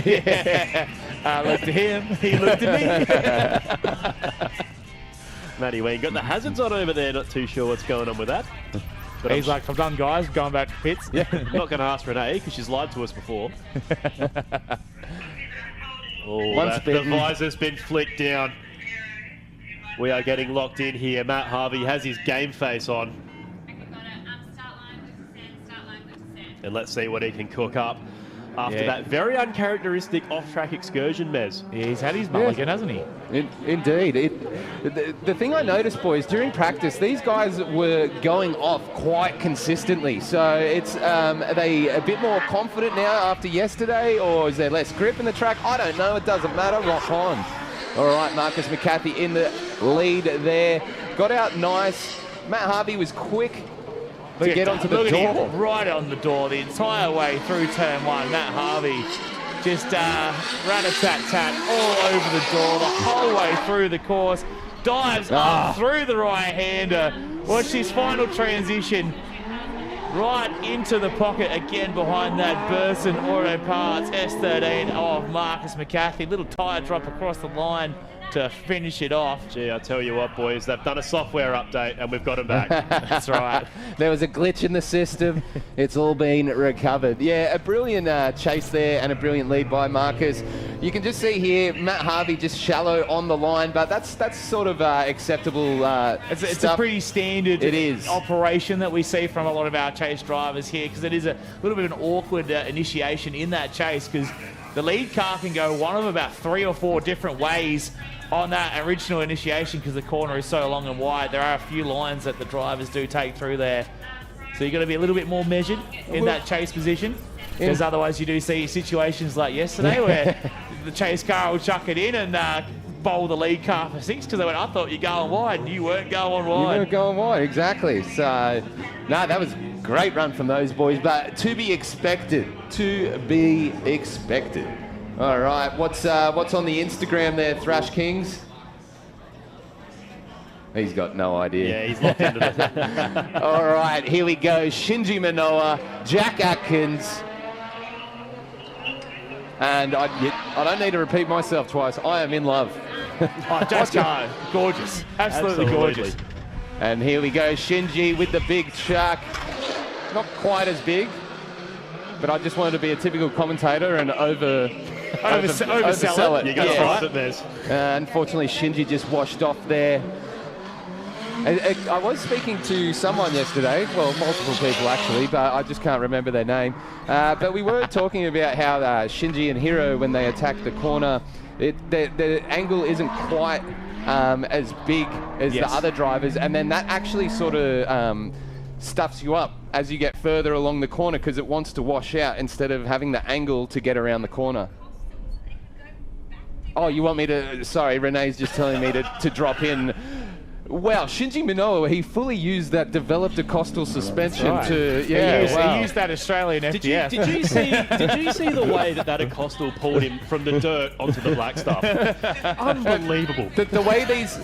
Yeah, I looked at him, he looked at me. Matty Ween got the hazards on over there, not too sure what's going on with that. But he's like, I'm done, guys, going back to pits. Yeah, I'm not going to ask Renee because she's lied to us before. The visor's been flicked down. We are getting locked in here. Matt Harvey has his game face on. And let's see what he can cook up after that very uncharacteristic off-track excursion, Mez. Yeah, he's had his mulligan, hasn't he? Indeed. The thing I noticed, boys, during practice, these guys were going off quite consistently. So it's are they a bit more confident now after yesterday, or is there less grip in the track? I don't know. It doesn't matter. Rock on. All right, Marcus McCarthy in the lead there. Got out nice. Matt Harvey was quick. But get onto the door. Right on the door the entire way through turn 1. Matt Harvey just rat-a-tat-tat all over the door the whole way through the course. Dives up through the right-hander. Watch his final transition. Right into the pocket again behind that Burson Auto Parts S13 of Marcus McCarthy. Little tyre drop across the line to finish it off. Gee, I tell you what, boys, they've done a software update and we've got them back. That's right. There was a glitch in the system. It's all been recovered. Yeah, a brilliant chase there and a brilliant lead by Marcus. You can just see here, Matt Harvey just shallow on the line, but that's sort of acceptable It's a pretty standard is. operation that we see from a lot of our chase drivers here, because it is a little bit of an awkward initiation in that chase, because the lead car can go one of about 3 or 4 different ways on that original initiation because the corner is so long and wide. There are a few lines that the drivers do take through there. So you've got to be a little bit more measured in that chase position, because otherwise you do see situations like yesterday where the chase car will chuck it in and bowl the lead car for 6 because they went, I thought you're going wide, and you weren't going wide. You weren't going wide, exactly. So, no, that was a great run from those boys, but to be expected. To be expected. All right, what's on the Instagram there, Thrash Kings? He's got no idea. Yeah, he's locked into that. All right, here we go. Shinji Manoa, Jack Atkins. And I don't need to repeat myself twice. I am in love. Oh, Jack's car, gorgeous. Absolutely gorgeous. And here we go, Shinji with the big chuck. Not quite as big, but I just wanted to be a typical commentator and oversell it. You got to trust it, Des. Unfortunately, Shinji just washed off there. I was speaking to someone yesterday, well, multiple people actually, but I just can't remember their name. But we were talking about how Shinji and Hiro, when they attack the corner, the angle isn't quite as big as the other drivers, and then that actually sort of stuffs you up as you get further along the corner because it wants to wash out instead of having the angle to get around the corner. Oh, you want me to... Sorry, Renee's just telling me to drop in. Wow, Shinji Minoa, he fully used that developed costal suspension to... Yeah, he used that Australian FDF. Did you see the way that Acostal pulled him from the dirt onto the black stuff? Unbelievable. The way these...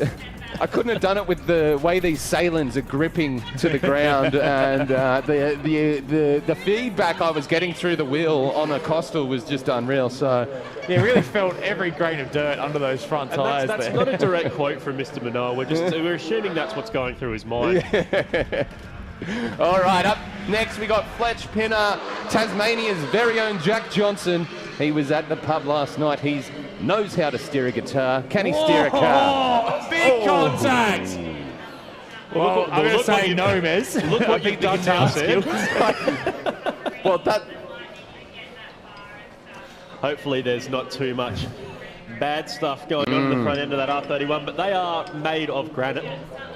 I couldn't have done it with the way these Salins are gripping to the ground, and the feedback I was getting through the wheel on Acostal was just unreal. So yeah, really felt every grain of dirt under those front tyres. That's not a direct quote from Mr. Minoa. We're assuming that's what's going through his mind. Yeah. All right, up next we got Fletch Pinner, Tasmania's very own Jack Johnson. He was at the pub last night. He knows how to steer a guitar. Can he steer a car? Big contact! Well, I'm going to say no, Mez. Look what you've done now, Sam. Well, that... Hopefully there's not too much bad stuff going on in the front end of that R31, but they are made of granite,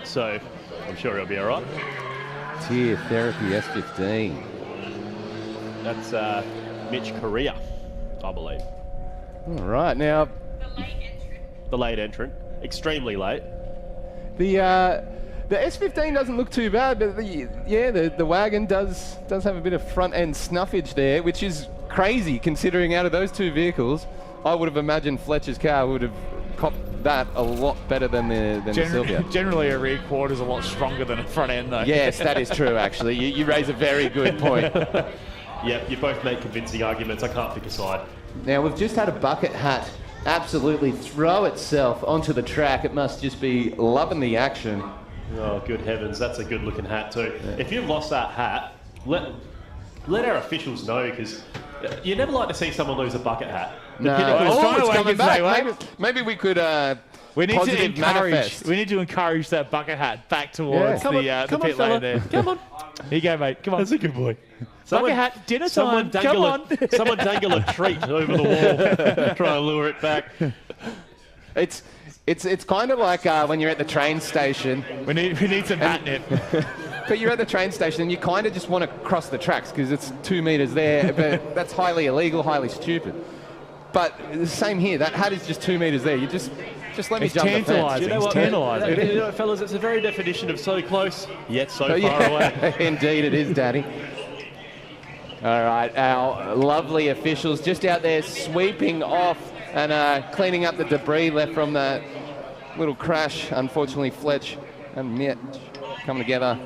so I'm sure he'll be all right. Tier Therapy S15. That's Mitch Correa, I believe. All right, now... The late entrant. Extremely late. The S15 doesn't look too bad, but the wagon does have a bit of front end snuffage there, which is crazy considering out of those two vehicles, I would have imagined Fletcher's car would have copped that a lot better than the Sylvia. Generally, a rear quarter's a lot stronger than a front end, though. Yes, that is true. Actually, you raise a very good point. Yeah, you both make convincing arguments. I can't pick a side. Now we've just had a bucket hat absolutely throw itself onto the track. It must just be loving the action. Oh, good heavens, that's a good looking hat too. Yeah. If you've lost that hat, let our officials know, because you never like to see someone lose a bucket hat. No, it's coming back. Maybe we could we need to encourage that bucket hat back towards the pit lane there. Come on. Here you go, mate. Come on. That's a good boy. Bucket hat, dinner time. Come on. Someone dangle a treat over the wall. Try and lure it back. It's kind of like when you're at the train station. We need some catnip. But you're at the train station and you kind of just want to cross the tracks because it's 2 meters there, but that's highly illegal, highly stupid. But the same here. That hat is just 2 meters there. You just let me jump the fence. You know what, tantalising. You know what, fellas, it's the very definition of so close, yet so far away. Indeed it is, Daddy. All right, our lovely officials just out there sweeping off and cleaning up the debris left from that little crash. Unfortunately, Fletch and Mitch coming together.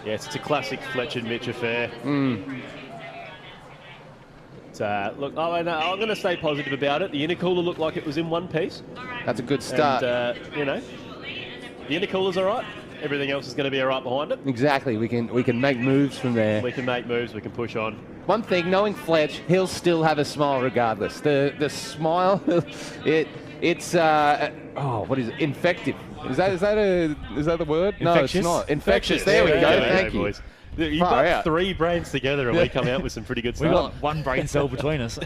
Yes, it's a classic Fletch and Mitch affair. Look, I'm going to stay positive about it. The intercooler looked like it was in one piece. That's a good start. And, the intercooler's all right. Everything else is going to be all right behind it. Exactly. We can make moves from there. We can make moves. We can push on. One thing, knowing Fletch, he'll still have a smile regardless. The smile, it's what is it? Infective. Is that the word? Infectious? No, it's not. Infectious. There we go. Thank you. Boys. You've got 3 brains together and we come out with some pretty good stuff. We've got 1 brain cell between us.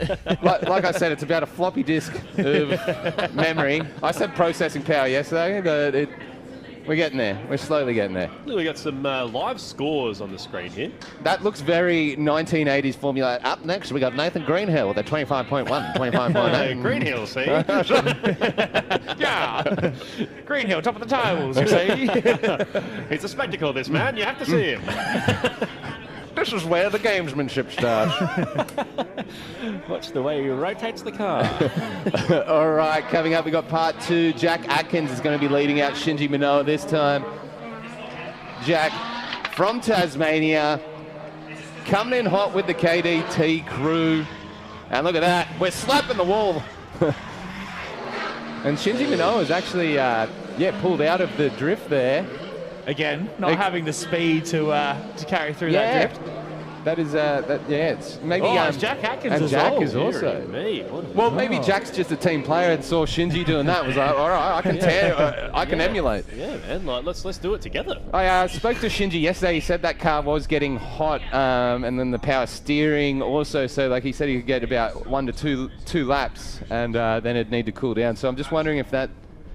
like I said, it's about a floppy disk of memory. I said processing power yesterday, but we're getting there. We're slowly getting there. We got some live scores on the screen here. That looks very 1980s Formula. Up next, we got Nathan Greenhill with a 25.1, 25.8. Greenhill, see? Yeah. Greenhill, top of the tables, you see? He's a spectacle, this man. You have to see him. This is where the gamesmanship starts. Watch the way he rotates the car. All right, coming up, we got part 2. Jack Atkins is going to be leading out Shinji Minoa this time. Jack from Tasmania, coming in hot with the KDT crew. And look at that, we're slapping the wall. And Shinji Minowa's actually, pulled out of the drift there. Again, not having the speed to carry through that drift. That is, it's maybe... it's Jack Atkins and as Jack well. is also. Well, maybe Jack's just a team player and saw Shinji doing that. Was like, all right, I can emulate. Yeah, man, like, let's do it together. I spoke to Shinji yesterday. He said that car was getting hot, and then the power steering also. So, like he said, he could get about 1 to 2 laps, and then it'd need to cool down. So I'm just wondering if that.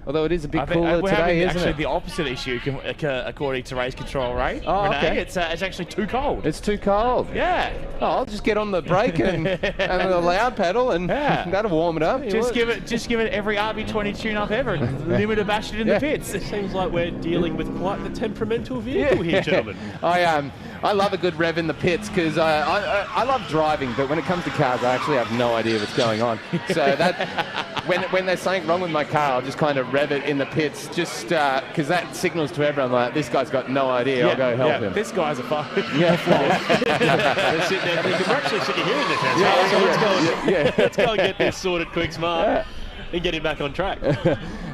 Although it is a bit cooler we're today, having isn't actually it? the opposite issue, according to race control, Ray. Oh, Renee. okay. It's actually too cold. It's too cold. Yeah. Oh, I'll just get on the brake and the loud pedal, and that'll warm it up. Just give it every RB20 tune-up ever. Limiter bash it in the pits. It seems like we're dealing with quite the temperamental vehicle here, gentlemen. I love a good rev in the pits because I love driving, but when it comes to cars, I actually have no idea what's going on. So that when there's something wrong with my car, I'll just kind of rev it in the pits, just because that signals to everyone like this guy's got no idea. I'll go help him. This guy's a fuck. They're sitting there thinking, we're actually sitting here in this house. Let's go and get this sorted quick, smart, and get him back on track.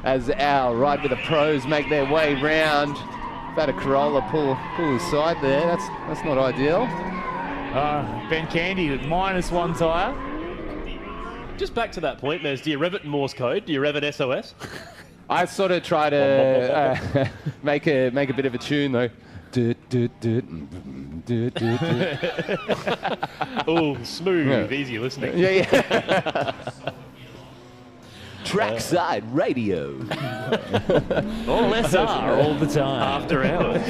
As our Ride with the Pros make their way round. About a Corolla pull aside there. That's not ideal. Ben Candy with -1 tyre. Just back to that point, Mez, do you rev it in Morse code? Do you rev it SOS? I sort of try to make a bit of a tune though. Oh, smooth, easy listening. Yeah. Trackside radio. All SR all the time. After hours.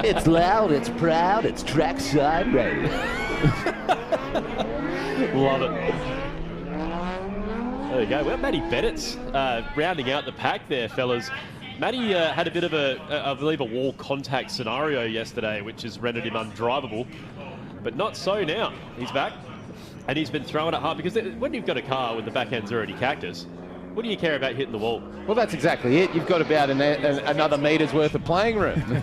It's loud, it's proud, it's trackside radio. Love it. There you go. Well, Matty Bennett's rounding out the pack there, fellas. Matty had a bit of I believe, a wall contact scenario yesterday, which has rendered him undrivable. But not so now. He's back. And he's been throwing it hard because when you've got a car with the back end's already cactus, what do you care about hitting the wall? Well, that's exactly it. You've got about another meter's worth of playing room.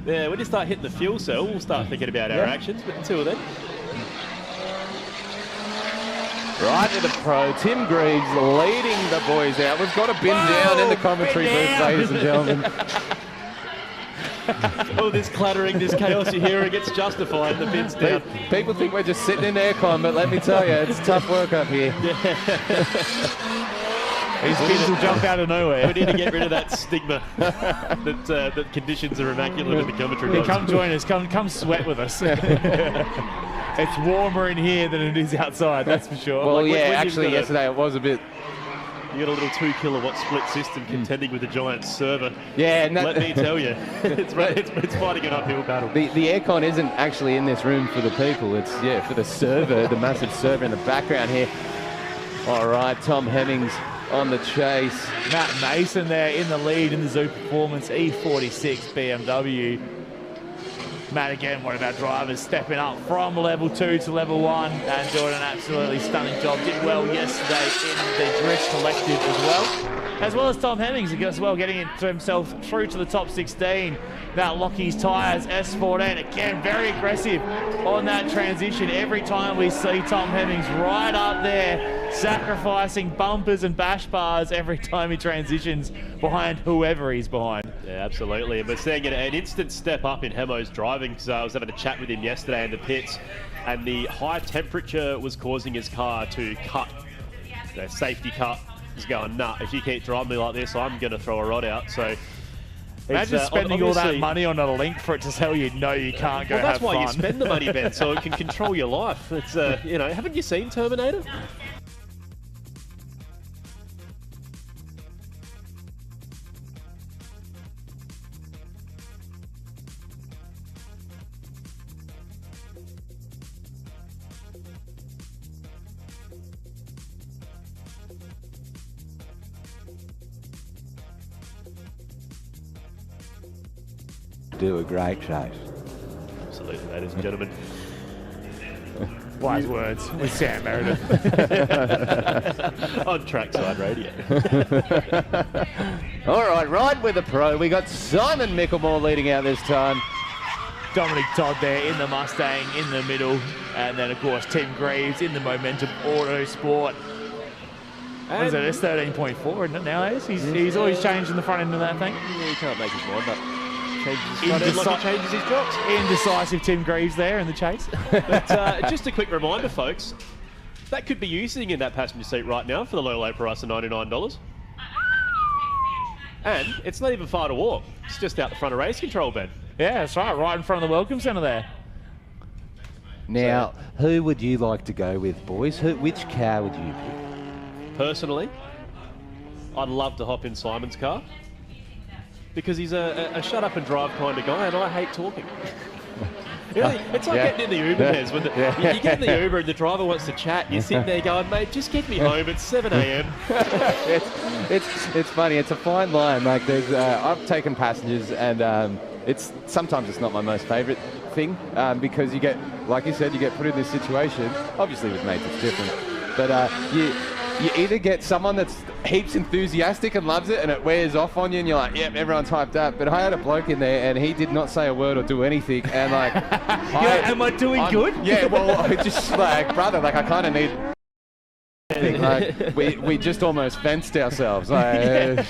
Yeah, when you start hitting the fuel cell, we'll start thinking about our actions. But until then. Right to the Pro. Tim Greaves leading the boys out. We've got a bin down in the commentary booth, ladies and gentlemen. All this clattering, this chaos you're hearing, it's justified. The bin's down. People think we're just sitting in aircon, but let me tell you, it's tough work up here. These bins will jump out of nowhere. We need to get rid of that stigma that conditions are immaculate in the commentary box. Come join us. Come sweat with us. It's warmer in here than it is outside, that's for sure. Well, actually, yesterday it was a bit... You got a little 2 kilowatt split system contending with a giant server. Yeah, and let me tell you, it's fighting an uphill battle. The aircon isn't actually in this room for the people. It's for the server, the massive server in the background here. All right, Tom Hemmings on the chase. Matt Mason there in the lead in the Zoo Performance E46 BMW. Matt, again, one of our drivers stepping up from level 2 to level 1 and doing an absolutely stunning job. Did well yesterday in the Drift Collective as well as Tom Hemmings as well, getting into himself through to the top 16. That Lockheed's Tyres S14, again, very aggressive on that transition. Every time we see Tom Hemmings right up there, sacrificing bumpers and bash bars every time he transitions behind whoever he's behind. Yeah, absolutely. And we're seeing an instant step up in Hemmo's driving, because I was having a chat with him yesterday in the pits, and the high temperature was causing his car to cut. The safety cut. He's going, nah, if you keep driving me like this, I'm going to throw a rod out. So imagine spending all that money on a link for it to tell you, no, you can't go have fun. Well, that's why you spend the money, Ben, so it can control your life. It's, haven't you seen Terminator? Do a great chase. Absolutely, ladies and gentlemen. Wise words with Sam Meredith. On Trackside Radio. All right, Ride with the Pro. We got Simon Mickelmore leading out this time. Dominic Todd there in the Mustang in the middle. And then, of course, Tim Greaves in the Momentum Autosport. What is it? It's 13.4, isn't it, nowadays? He's always changing the front end of that thing. Yeah, he can't make his mind up. Changes his front end like he changes his jocks. Indecisive Tim Greaves there in the chase. But just a quick reminder, folks, that could be you sitting in that passenger seat right now for the low price of $99. And it's not even far to walk. It's just out the front of race control, Ben. Yeah, that's right in front of the Welcome Centre there. Now, who would you like to go with, boys? Which car would you pick? Personally, I'd love to hop in Simon's car because he's a shut up and drive kind of guy, and I hate talking. Really, it's like getting in the Uber, Des. When you get in the Uber and the driver wants to chat, you're sitting there going, mate, just get me home. It's 7 a.m. It's funny. It's a fine line. Like there's, I've taken passengers, and sometimes it's not my most favourite thing because you get, like you said, you get put in this situation. Obviously, with mates, it's different, but you either get someone that's heaps enthusiastic and loves it and it wears off on you and you're like, yep, everyone's hyped up. But I had a bloke in there and he did not say a word or do anything. And like, am I doing good? Yeah, well, I just like, brother, like I kind of need... Like, we just almost fenced ourselves. Like,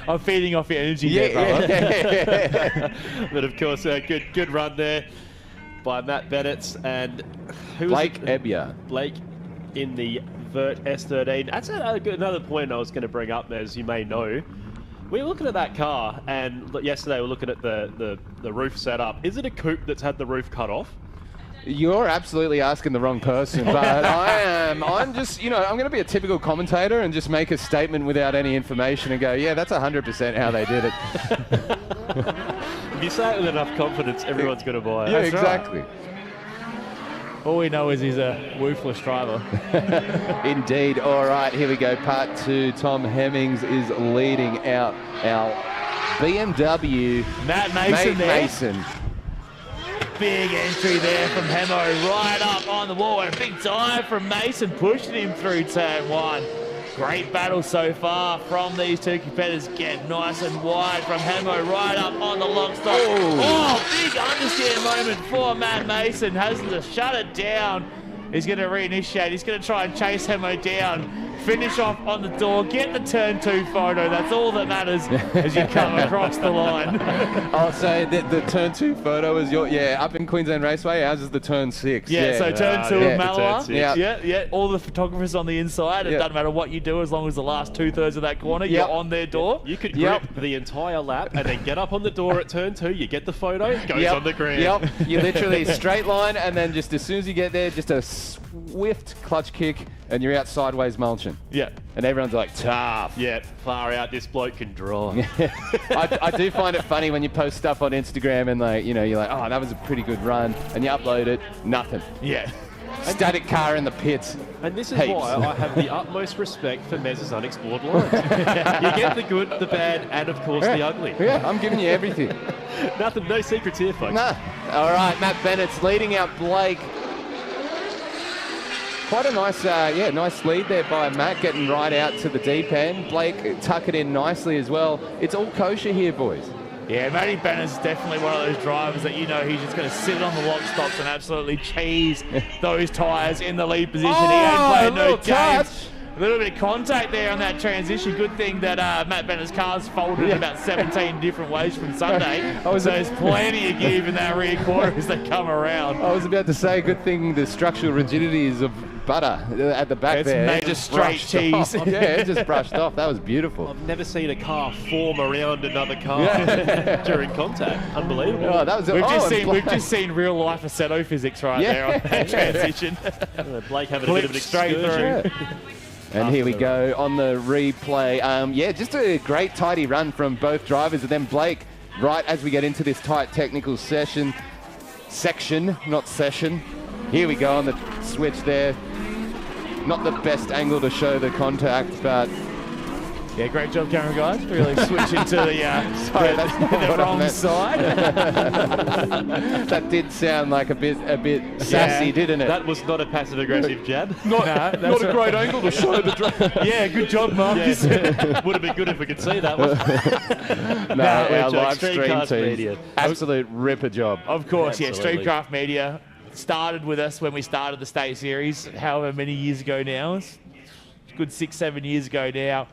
I'm feeding off your energy there, brother. Yeah. But of course, good run there by Matt Bennett and... Blake Ebbier. Blake in the Vert S13. That's another point I was going to bring up, as you may know. We were looking at that car, and yesterday we were looking at the roof setup. Is it a coupe that's had the roof cut off? You're absolutely asking the wrong person, but I'm just, I'm going to be a typical commentator and just make a statement without any information and go, yeah, that's 100% how they did it. If you say it with enough confidence, everyone's going to buy it. Yeah, that's exactly. Right. All we know is he's a woofless driver. Indeed. All right, here we go. Part 2. Tom Hemmings is leading out our BMW. Matt Mason there. Mason. Big entry there from Hemo, right up on the wall, and a big dive from Mason, pushing him through turn 1. Great battle so far from these two competitors. Get nice and wide from Hemo, right up on the lock stop. Big understeer moment for Matt Mason. Has to shut it down. He's going to reinitiate. He's going to try and chase Hemo down. Finish off on the door, get the turn 2 photo. That's all that matters as you come across the line. Oh, so the turn 2 photo is up in Queensland Raceway. Ours is the turn 6. Yeah, so turn 2 of Mallowah. Yeah. All the photographers on the inside. It doesn't matter what you do as long as the last 2/3 of that corner, you're on their door. You could grip the entire lap and then get up on the door at turn 2. You get the photo, it goes on the ground. Yep, you literally straight line, and then just as soon as you get there, just a swift clutch kick, and you're out sideways mulching. Yeah. And everyone's like, tough. Yeah, far out, this bloke can drive. I do find it funny when you post stuff on Instagram and you're like, oh, that was a pretty good run, and you upload it, nothing. Yeah. Static car in the pits. And this is why I have the utmost respect for Mez's unexplored lines. You get the good, the bad, and of course the ugly. Yeah, I'm giving you everything. Nothing, no secrets here, folks. Nah. All right, Matt Bennett's leading out Blake. Quite a nice lead there by Matt, getting right out to the deep end. Blake tuck it in nicely as well. It's all kosher here, boys. Yeah, Matty Bennett's definitely one of those drivers that he's just going to sit on the lock stops and absolutely cheese those tyres in the lead position. He ain't playing no games. A little bit of contact there on that transition. Good thing that Matt Bennett's car's folded in about 17 different ways from Sunday. So there's plenty of give in that rear quarter as they come around. I was about to say, good thing the structural rigidity is of butter at the back it's there. Made of straight cheese. Yeah, it just brushed off. That was beautiful. I've never seen a car form around another car during contact. Unbelievable. Oh, that was we've just seen real life Assetto physics there on that transition. Blake having a bit of an excursion. And here we go on the replay. Just a great tidy run from both drivers. And then Blake, right as we get into this tight technical section, not session. Here we go on the switch there. Not the best angle to show the contact, but... Yeah, great job, camera guys. Really switching to the wrong side. That did sound like a bit sassy, didn't it? That was not a passive-aggressive jab. Not a great angle to show the drive. Yeah, good job, Marcus. Yeah. Would have been good if we could see that one. Our live stream team. Absolute ripper job. Of course, Absolutely. Streetcraft Media started with us when we started the state series, however many years ago now. good 6-7 years ago now.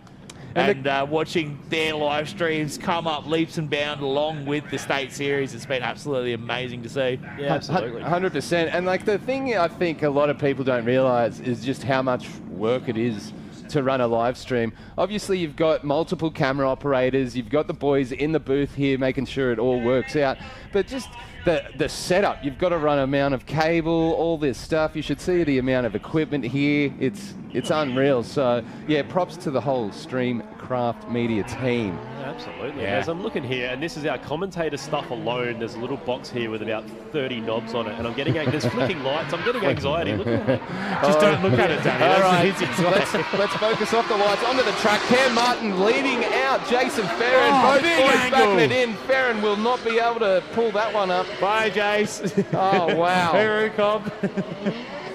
And watching their live streams come up leaps and bounds along with the state series, it's been absolutely amazing to see. Yeah, absolutely. 100%. And like the thing I think a lot of people don't realize is just how much work it is to run a live stream. Obviously, you've got multiple camera operators, you've got the boys in the booth here making sure it all works out, but just the setup, you've got to run an amount of cable, all this stuff. You should see the amount of equipment here. It's unreal. So yeah, props to the whole Streamcraft Media team. Absolutely. Yeah. As I'm looking here, and this is our commentator stuff alone, there's a little box here with about 30 knobs on it, and I'm getting, there's flicking lights, I'm getting anxiety. Look at that. Just don't look at it, Danny. All That's right, let's focus off the lights. Onto the track. Cam Martin leading out Jason Farron. Both big boys angle. backing it in. Farron will not be able to pull that one up. Bye, Jace. Oh, wow. Hero Cobb.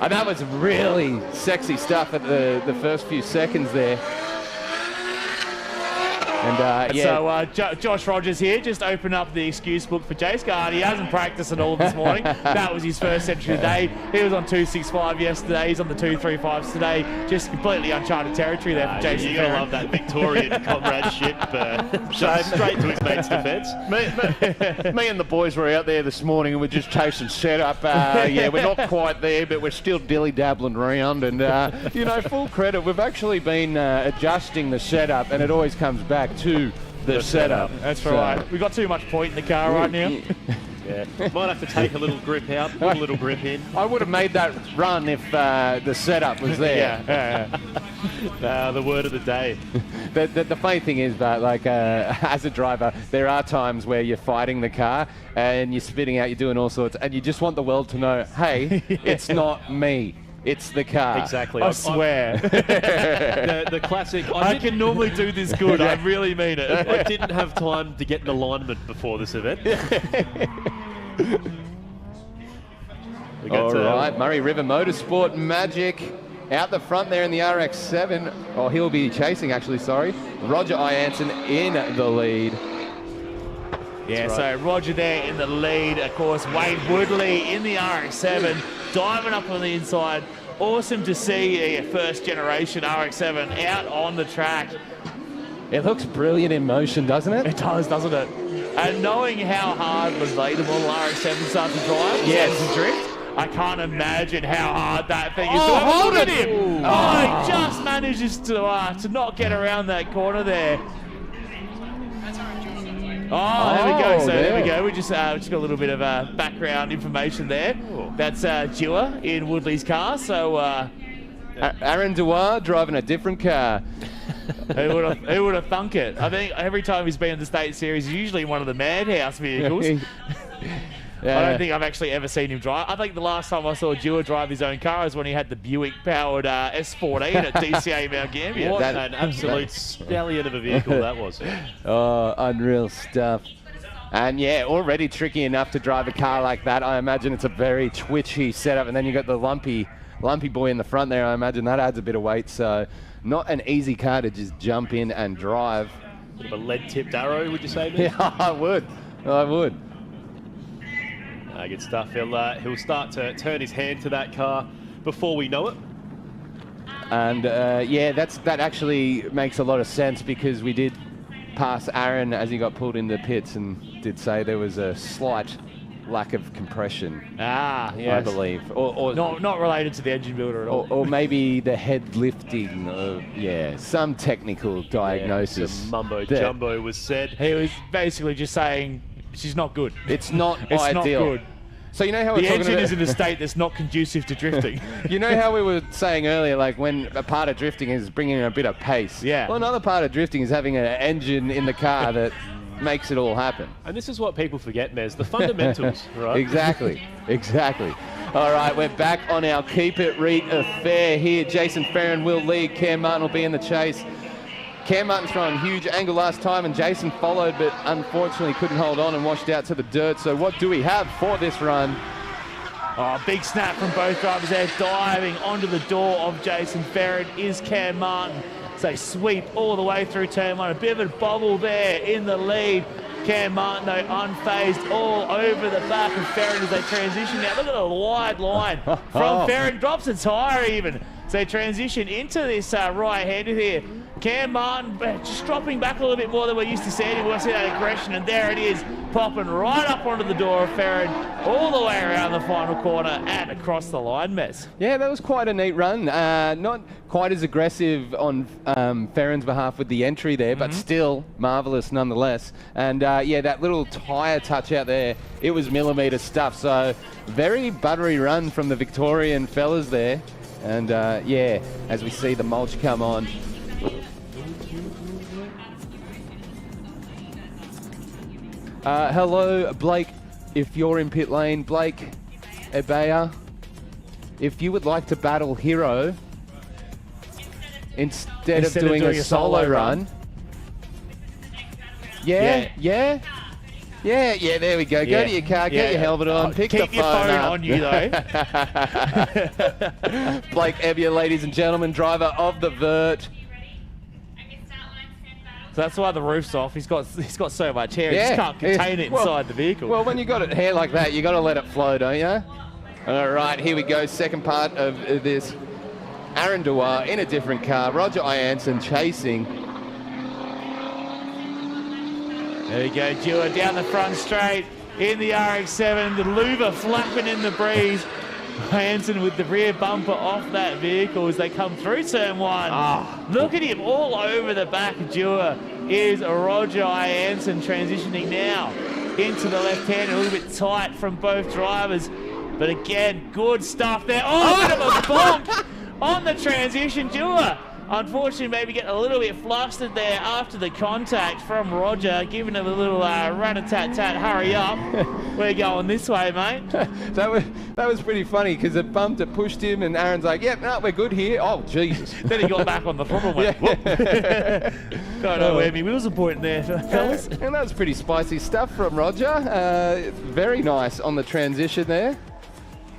That was really sexy stuff at the first few seconds there. And yeah. So Josh Rogers here just opened up the excuse book for Jace Guard. He hasn't practiced at all this morning. That was his first century today. He was on 265 yesterday. He's on the 235s today. Just completely uncharted territory there for Jason. You're going to love that Victorian comradeship. Straight to his mate's defence. Me and the boys were out there this morning and we're just chasing setup. Yeah, we're not quite there, but we're still dilly-dabbling around. And, you know, full credit, we've actually been adjusting the setup and it always comes back to the setup. That's right. We've got too much point in the car right now. Yeah. Might have to take a little grip out, put a little grip in. I would have made that run if the setup was there. The word of the day. The funny thing is that, like, as a driver, there are times where you're fighting the car and you're spitting out, you're doing all sorts, and you just want the world to know, hey, it's not me. It's the car. Exactly. I swear. The classic. I can normally do this good. I really mean it. I didn't have time to get an alignment before this event. All right, Murray River Motorsport Magic out the front there in the RX-7. Oh, he'll be chasing, actually, sorry. Roger Ianson in the lead. Yeah, right. So Roger there in the lead. Of course, Wade Woodley in the RX-7, diving up on the inside. Awesome to see a first generation RX-7 out on the track. It looks brilliant in motion, doesn't it? It does, doesn't it? And knowing how hard relatable RX-7 starts to drive, yes, to drift, I can't imagine how hard that thing is. Hold at it! him! Oh, he just manages to not get around that corner there. Oh, there we go. So there we go. We just got a little bit of background information there. Ooh. That's Dewar in Woodley's car. So Aaron Dewar driving a different car. Who would have thunk it? I think every time he's been in the state series, he's usually in one of the Madhouse vehicles. I don't think I've actually ever seen him drive. I think the last time I saw Dewar drive his own car was when he had the Buick-powered S14 at DCA Mount Gambier. What an absolute stallion of a vehicle that was. Oh, unreal stuff. And yeah, already tricky enough to drive a car like that. I imagine it's a very twitchy setup, and then you got the lumpy boy in the front there. I imagine that adds a bit of weight, so not an easy car to just jump in and drive. Bit of a lead-tipped arrow, would you say, man? Yeah, I would. Good stuff. He'll start to turn his hand to that car before we know it. And yeah, that actually makes a lot of sense, because we did pass Aaron as he got pulled in the pits and did say there was a slight lack of compression. Yes. I believe. Or not related to the engine builder at all. Or maybe the head lifting. Some technical diagnosis. Some mumbo jumbo was said. He was basically just saying she's not good. It's not it's ideal. Not good. So you know how the engine is in a state that's not conducive to drifting. You know how we were saying earlier, like when a part of drifting is bringing a bit of pace. Yeah. Well, another part of drifting is having an engine in the car that makes it all happen. And this is what people forget, Mez, the fundamentals, right? Exactly. All right, we're back on our Keep It Reet affair here. Jason Farron will lead. Cam Martin will be in the chase. Cam Martin's throwing a huge angle last time, and Jason followed, but unfortunately couldn't hold on and washed out to the dirt. So what do we have for this run? Oh, big snap from both drivers there. Diving onto the door of Jason Farron is Cam Martin. So sweep all the way through turn one. A bit of a bobble there in the lead. Cam Martin, though, unfazed all over the back of Farron as they transition now. Look at the wide line from Farron. Drops a tyre even. So transition into this right-hander here. Cam Martin just dropping back a little bit more than we're used to seeing. We'll see that aggression, and there it is, popping right up onto the door of Ferrin, all the way around the final corner and across the line, Mez. Yeah, that was quite a neat run. Not quite as aggressive on Ferrin's behalf with the entry there, but still marvellous nonetheless. And yeah, that little tyre touch out there, it was millimetre stuff. So very buttery run from the Victorian fellas there. And yeah, as we see the mulch come on. Hello, Blake, if you're in pit lane. Blake Ebeya, if you would like to battle Hero instead of doing a solo run. Yeah, there we go. Go to your car, get your helmet on, pick the phone up. Keep your phone on you, though. Blake Ebeya, ladies and gentlemen, driver of the Vert. So that's why the roof's off. He's got so much hair, he just can't contain it inside the vehicle. Well, when you got it hair like that, you got to let it flow, don't you? All right, here we go. Second part of this. Aaron Dewar in a different car. Roger Ianson chasing. There we go, Dewar down the front straight in the RX-7. The louver flapping in the breeze. Hansen with the rear bumper off that vehicle as they come through turn one. Look at him all over the back of Dewar. Is Roger Hansen transitioning now into the left hand, a little bit tight from both drivers. But again, good stuff there. Oh, bit of a bonk on the transition. Dewar, unfortunately, maybe getting a little bit flustered there after the contact from Roger, giving him a little rat-a-tat-tat, hurry up. We're going this way, mate. That was pretty funny because it bumped, it pushed him, and Aaron's like, yep, no, we're good here. Oh, Jesus. Then he got back on the throttle and went, whoop. Don't know where my wheels are pointing there, fellas. And that was pretty spicy stuff from Roger. Very nice on the transition there.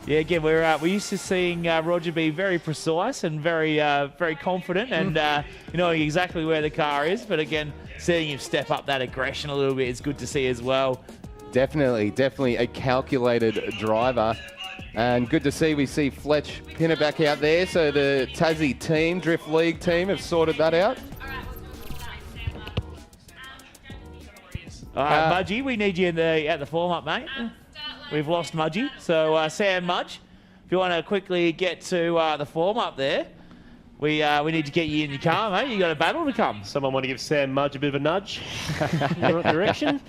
Yeah, again, we're used to seeing Roger be very precise and very confident and knowing exactly where the car is. But again, seeing him step up that aggression a little bit is good to see as well. Definitely a calculated driver. And good to see we see Fletch Pinner back out there. So the Tassie team, Drift League team, have sorted that out. All right, Mudgy, we need you at the form-up, mate. We've lost Mudgy. So, Sam Mudge, if you want to quickly get to the form up there, we need to get you in your car, mate. You got a battle to come. Someone want to give Sam Mudge a bit of a nudge in the right direction?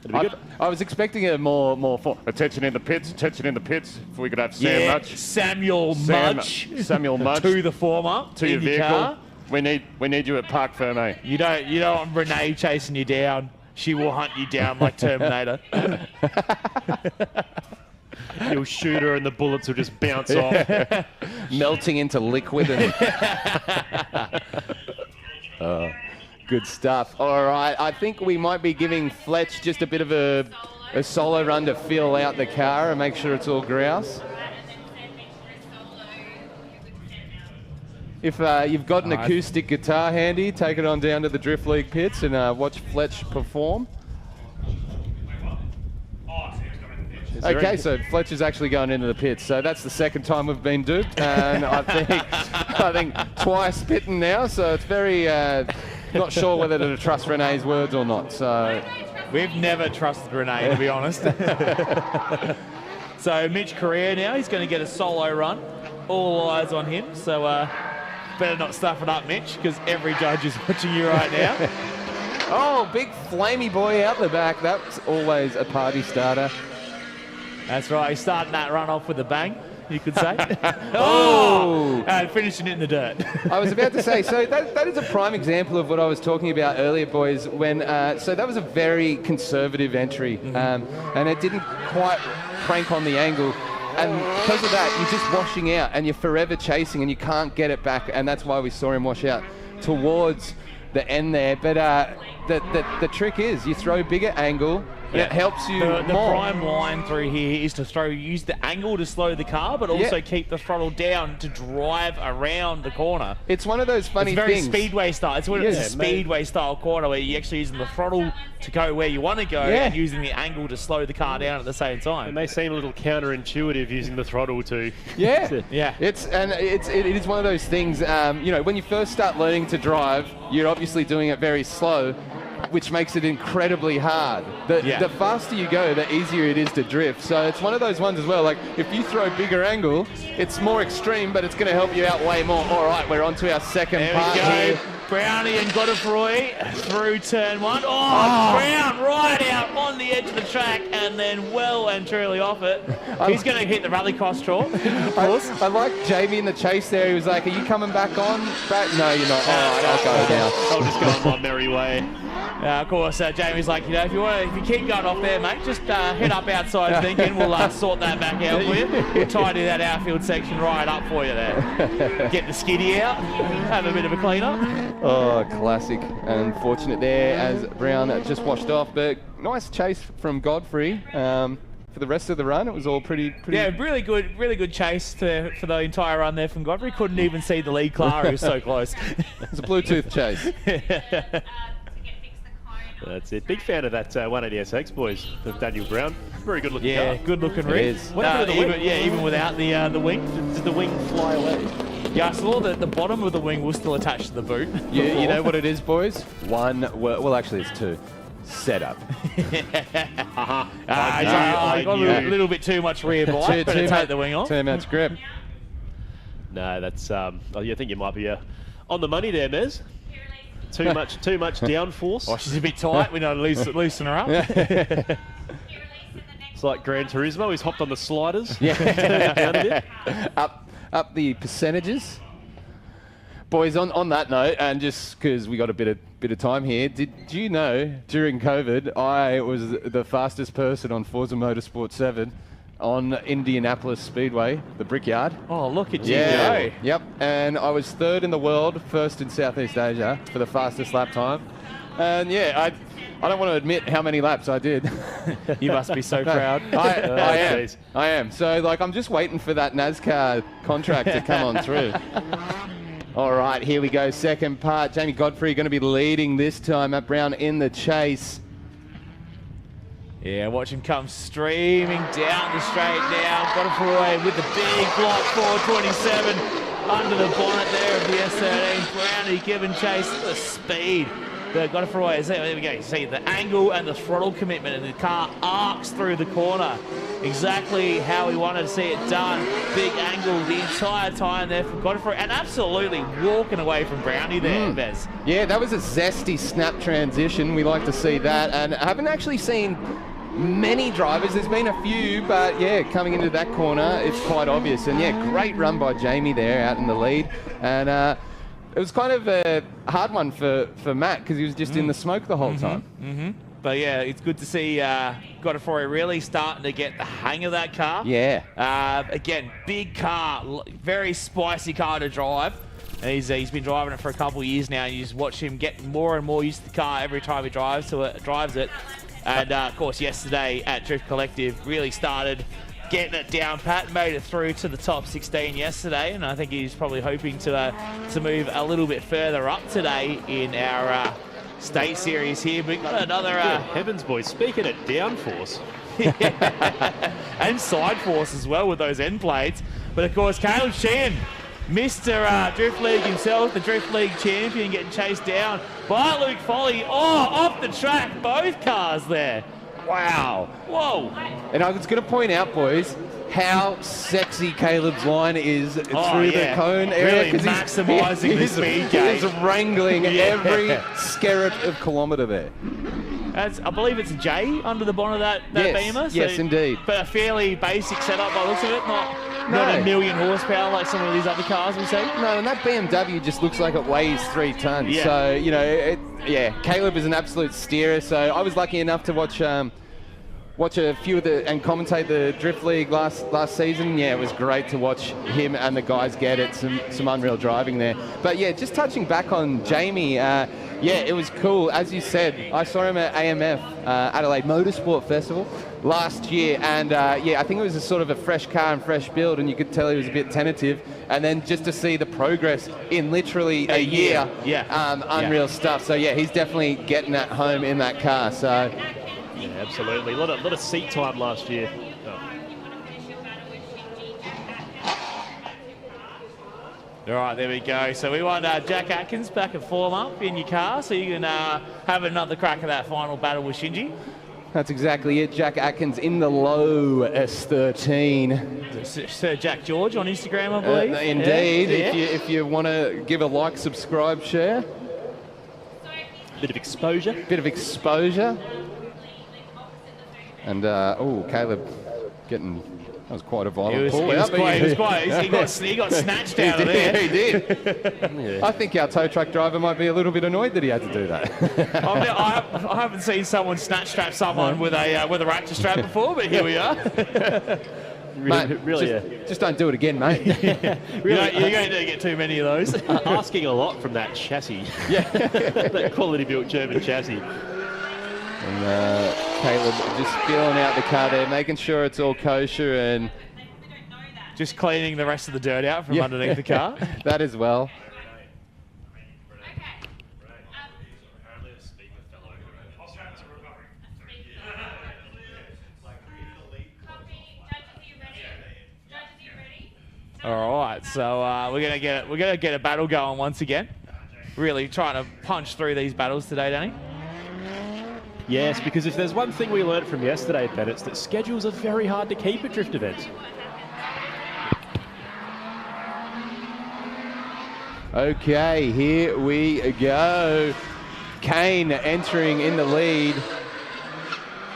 That'd be good. I was expecting a more for attention in the pits. If we could have Sam Mudge. Samuel Mudge. Samuel Mudge. To the form up. To your vehicle. Car. We need you at Park Ferme. You don't want Renee chasing you down. She will hunt you down like Terminator. You'll shoot her and the bullets will just bounce off. Melting into liquid. And good stuff. All right, I think we might be giving Fletch just a bit of a solo run to feel out the car and make sure it's all grouse. If you've got an acoustic guitar handy, take it on down to the Drift League pits and watch Fletch perform. Okay, so Fletch is actually going into the pits. So that's the second time we've been duped, and I think twice bitten now. So it's very not sure whether to trust Renee's words or not. So we've never trusted Renee, to be honest. So Mitch Correa now, he's going to get a solo run. All eyes on him. So better not stuff it up, Mitch, because every judge is watching you right now. Oh, big flamey boy out the back. That's always a party starter. That's right. He's starting that run off with a bang, you could say. And finishing it in the dirt. I was about to say, so that is a prime example of what I was talking about earlier, boys, when, so that was a very conservative entry, and it didn't quite crank on the angle. And because of that, you're just washing out and you're forever chasing and you can't get it back. And that's why we saw him wash out towards the end there. But the trick is you throw bigger angle And it helps you The more. prime line through here is to use the angle to slow the car, but also keep the throttle down to drive around the corner. It's one of those funny it's very things. speedway style. It's a speedway style corner where you're actually using the throttle to go where you want to go and using the angle to slow the car down at the same time. And they seem a little counterintuitive using the throttle too. Yeah, yeah. It is one of those things. You know, when you first start learning to drive, you're obviously doing it very slow, which makes it incredibly hard. The faster you go, the easier it is to drift. So it's one of those ones as well. Like if you throw bigger angle, it's more extreme, but it's going to help you out way more. All right, we're on to our second part here. Brownie and Godefroy through turn 1. Brown right out on the edge of the track and then well and truly off it. He's going to hit the rallycross chalk, of course. I like Jamie in the chase there. He was like, are you coming back on? No, you're not. All right, I'll go now. I'll just go on my merry way. Of course, Jamie's like, you know, if you keep going off there, mate, just head up outside thinking we'll sort that back out for you. We'll tidy that outfield section right up for you there. Get the skiddy out, have a bit of a clean up. Oh, classic. Unfortunate there as Brown just washed off, but nice chase from Godfrey. For the rest of the run, it was all pretty. Yeah, really good chase for the entire run there from Godfrey. Couldn't even see the lead car; he was so close. It's a Bluetooth chase. That's it. Big fan of that 180SX, boys, of Daniel Brown. Very good looking car. Yeah, good looking rig. It is. What happened to the wing? Even without the wing. Did the wing fly away? Yeah, I saw that the bottom of the wing was still attached to the boot. You know what it is, boys? Well, actually, it's two. Setup. I got a little bit too much rear bite. Better take the wing off. Too much grip. No, that's. I think you might be on the money there, Mez. Too much downforce. Oh, she's a bit tight. We know to loosen her up. It's like Gran Turismo. He's hopped on the sliders. Yeah. Down a bit. Up the percentages. Boys, on that note, and just because we got a bit of time here, did you know during COVID I was the fastest person on Forza Motorsport 7 on Indianapolis Speedway, the Brickyard? Oh, look at you Yeah. go. Yep. And I was third in the world, first in Southeast Asia for the fastest lap time. And yeah, I don't want to admit how many laps I did. You must be so proud. I am. So like, I'm just waiting for that NASCAR contract to come on through. All right, here we go. Second part. Jamie Godfrey going to be leading this time. Matt Brown in the chase. Yeah, watch him come streaming down the straight now. Godefroy with the big block 427 under the bonnet there of the S13. Brownie giving chase. The speed. The Godefroy, there we go. You see the angle and the throttle commitment, and the car arcs through the corner. Exactly how we wanted to see it done. Big angle the entire time there from Godefroy, and absolutely walking away from Brownie there, Bez. Yeah, that was a zesty snap transition. We like to see that, and I haven't actually seen many drivers. There's been a few, but yeah, coming into that corner, it's quite obvious. And yeah, great run by Jamie there out in the lead, and it was kind of a hard one for Matt because he was just in the smoke the whole time. But yeah, it's good to see Godefroy really starting to get the hang of that car. Yeah. Again, big car, very spicy car to drive. And he's been driving it for a couple of years now, and you just watch him get more and more used to the car every time he drives it. And of course, yesterday at Drift Collective, really started getting it down pat, made it through to the top 16 yesterday, and I think he's probably hoping to move a little bit further up today in our state series here. But we've got another... Good heavens, boys. Speaking of downforce. And side force as well with those end plates. But of course, Caleb Sheehan, Mr. Drift League himself, the Drift League champion, getting chased down by Luke Foley. Oh, off the track, both cars there. Wow. Whoa. And I was going to point out, boys, how sexy Caleb's line is through the cone area. Really maximising the speed gate. He's wrangling every skerrit of kilometre there. I believe it's a J under the bonnet of that Beamer. Yes, indeed. But a fairly basic setup by the looks of it. Not a million horsepower like some of these other cars we see. No, and that BMW just looks like it weighs 3 tons. Yeah. So, you know, Caleb is an absolute steerer. So I was lucky enough to watch a few of and commentate the Drift League last season. Yeah, it was great to watch him and the guys get it. Some unreal driving there. But yeah, just touching back on Jamie, Yeah, it was cool. As you said, I saw him at AMF, Adelaide Motorsport Festival, last year, and yeah, I think it was a sort of a fresh car and fresh build, and you could tell he was a bit tentative. And then just to see the progress in literally a year, unreal stuff. So yeah, he's definitely getting at home in that car. So yeah, absolutely. A lot of seat time last year. All right, there we go. So we want Jack Atkins back at form up in your car, so you can have another crack at that final battle with Shinji. that's exactly it. Jack Atkins in the low S13. Sir Jack George on Instagram, I believe. Indeed. Yeah. If you want to give a like, subscribe, share. Bit of exposure. Bit of exposure. And oh, Caleb getting. That was quite a violent pull. He got snatched out of there. He did. I think our tow truck driver might be a little bit annoyed that he had to do that. I haven't seen someone snatch strap someone with a ratchet strap before, but here we are. Just don't do it again, mate. You're going to get too many of those. Asking a lot from that chassis. Yeah. That quality built German chassis. And Caleb just feeling out the car there, making sure it's all kosher and just cleaning the rest of the dirt out from underneath the car. That as well. All right, so we're gonna get a battle going once again. Really trying to punch through these battles today, Danny. Yes, because if there's one thing we learned from yesterday, Ben, it's that schedules are very hard to keep at drift events. Okay, here we go. Kane entering in the lead.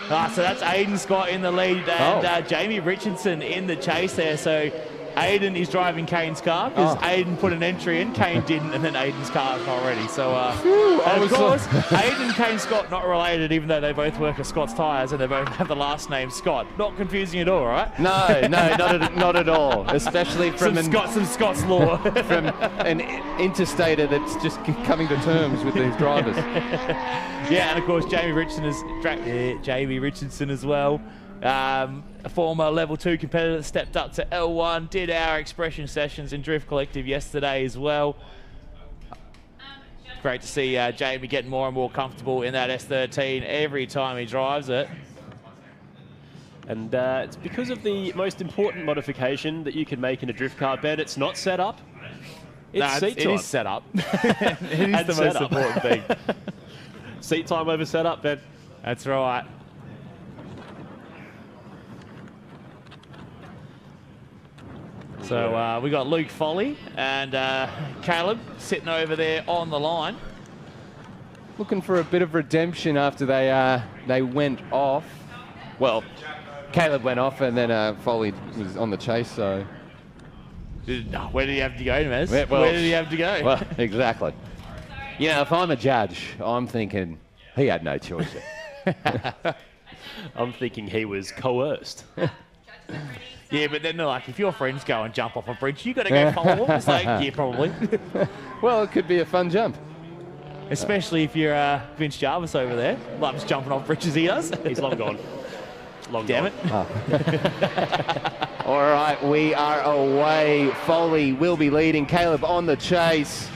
So that's Aiden Scott in the lead and Jamie Richardson in the chase there. So Aiden is driving Kane's car because Aiden put an entry in, Kane didn't, and then Aiden's car is not ready. So, and of course, Aiden and Kane Scott not related, even though they both work at Scott's Tyres and they both have the last name Scott. Not confusing at all, right? No, not at all. Especially from some Scott's law. From an interstater that's just coming to terms with these drivers. Yeah, and of course, Jamie Richardson as well. A former level 2 competitor that stepped up to L1, did our expression sessions in Drift Collective yesterday as well. Great to see Jamie getting more and more comfortable in that S13 every time he drives it. And it's because of the most important modification that you can make in a drift car, Ben. It's not set up. It's seat time. It is set up. It is the most important thing. Seat time over setup, Ben. That's right. So we got Luke Foley and Caleb sitting over there on the line. Looking for a bit of redemption after they went off. Well, Caleb went off and then Foley was on the chase, so... Where did he have to go, Mez? Where did he have to go? Well, exactly. You know, if I'm a judge, I'm thinking he had no choice. I'm thinking he was coerced. Yeah, but then they're like, if your friends go and jump off a bridge, you got to go follow them. It's like, yeah, probably. Well, it could be a fun jump. Especially if you're Vince Jarvis over there. Loves jumping off bridges, he does. He's long gone. Damn it. Oh. All right, we are away. Foley will be leading. Caleb on the chase.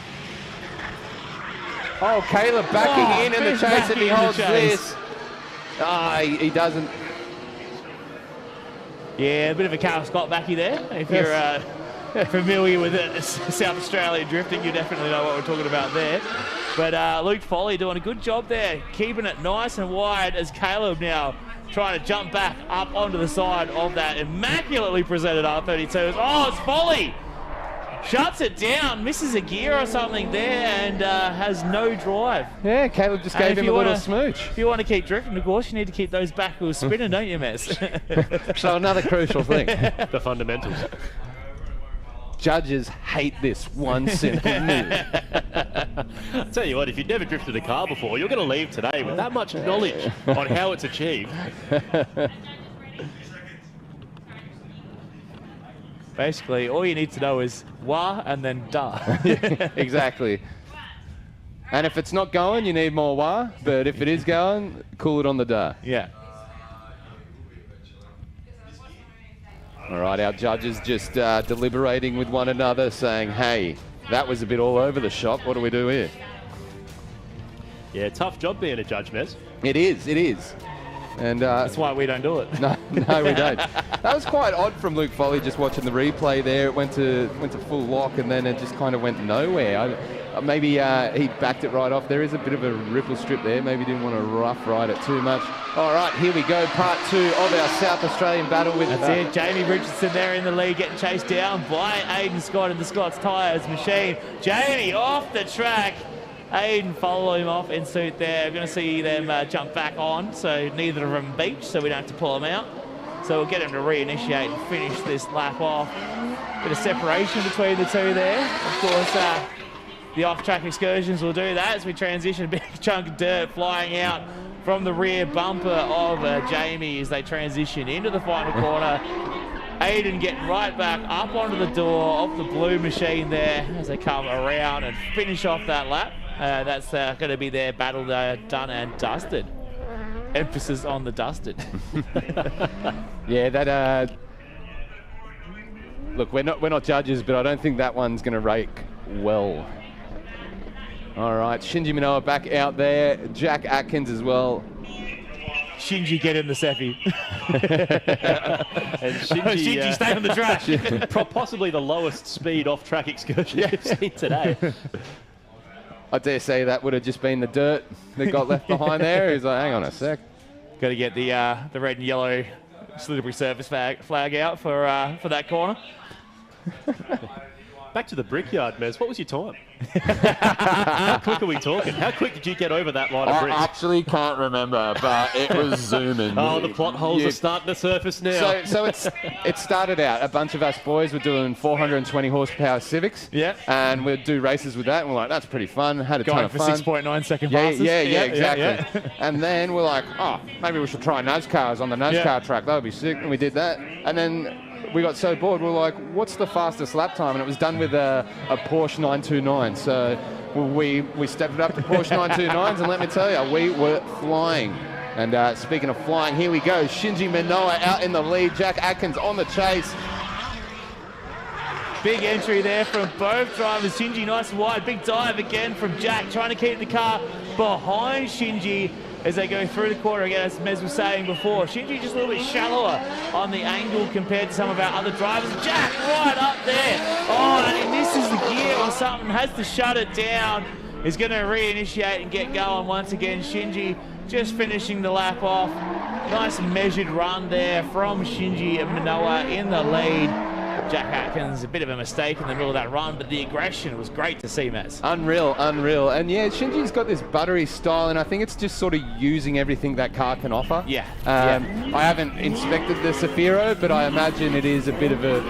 Oh, Caleb backing in the chase if he holds this. He doesn't. Yeah, a bit of a Carl Scott backy there. If you're familiar with it, South Australian drifting, you definitely know what we're talking about there. But Luke Foley doing a good job there, keeping it nice and wide as Caleb now trying to jump back up onto the side of that immaculately presented R32. Oh, it's Foley! Shuts it down, misses a gear or something there, and has no drive. Yeah, Caleb just gave him a little smooch. If you want to keep drifting, of course, you need to keep those back wheels spinning, don't you, Mez? So another crucial thing. The fundamentals. Judges hate this one simple move. I'll tell you what, if you've never drifted a car before, you're going to leave today with that much knowledge on how it's achieved. Basically, all you need to know is wah and then da. Exactly. And if it's not going, you need more wah. But if it is going, cool it on the da. Yeah. All right, our judges just deliberating with one another, saying, hey, that was a bit all over the shop. What do we do here? Yeah, tough job being a judge, Mez. It is, it is. And That's why we don't do it. No, we don't. That was quite odd from Luke Foley, just watching the replay there. It went to full lock, and then it just kind of went nowhere. Maybe he backed it right off. There is a bit of a ripple strip there. Maybe didn't want to rough ride it too much. All right, here we go. Part 2 of our South Australian battle with... That's it. Jamie Richardson there in the lead, getting chased down by Aiden Scott in the Scott's Tyres machine. Jamie off the track. Aiden follow him off in suit there. We're going to see them jump back on, so neither of them beach, so we don't have to pull them out. So we'll get him to reinitiate and finish this lap off. Bit of separation between the two there. Of course, the off-track excursions will do that as we transition. A big chunk of dirt flying out from the rear bumper of Jamie as they transition into the final corner. Aiden getting right back up onto the door of the blue machine there as they come around and finish off that lap. That's going to be their battle done and dusted. Emphasis on the dusted. Yeah, that... Look, we're not judges, but I don't think that one's going to rake well. All right, Shinji Minoa back out there. Jack Atkins as well. Shinji, get in the Seppi. And Shinji, stay on the track. Possibly the lowest speed off-track excursion you've seen today. I dare say that would have just been the dirt that got left behind there. He's like, hang on a sec. Got to get the red and yellow slippery surface flag out for that corner. Back to the Brickyard, Mez. What was your time? How quick are we talking? How quick did you get over that line of bricks? I actually can't remember, but it was zooming. Oh, the plot holes are starting to surface now. So it started out, a bunch of us boys were doing 420 horsepower Civics. Yeah. And we'd do races with that, and we're like, that's pretty fun. Had a ton Going of for fun. 6.9 second Yeah, passes. yeah, exactly. Yeah. And then we're like, oh, maybe we should try NASCARs on the NASCAR track. That would be sick. And we did that. And then we got so bored, we were like, what's the fastest lap time? And it was done with a Porsche 929. So we stepped it up to Porsche 929s, and let me tell you, we were flying. And speaking of flying, here we go. Shinji Minoa out in the lead. Jack Atkins on the chase. Big entry there from both drivers. Shinji nice and wide. Big dive again from Jack, trying to keep the car behind Shinji as they go through the corner again, as Mez was saying before. Shinji just a little bit shallower on the angle compared to some of our other drivers. Jack right up there. Oh, and he misses the gear or something, has to shut it down. He's going to reinitiate and get going once again. Shinji just finishing the lap off. Nice measured run there from Shinji Minoa in the lead. Jack Atkins, a bit of a mistake in the middle of that run, but the aggression was great to see, Mez. Unreal. And yeah, Shinji's got this buttery style, and I think it's just sort of using everything that car can offer. Yeah. I haven't inspected the Safiro, but I imagine it is a bit of a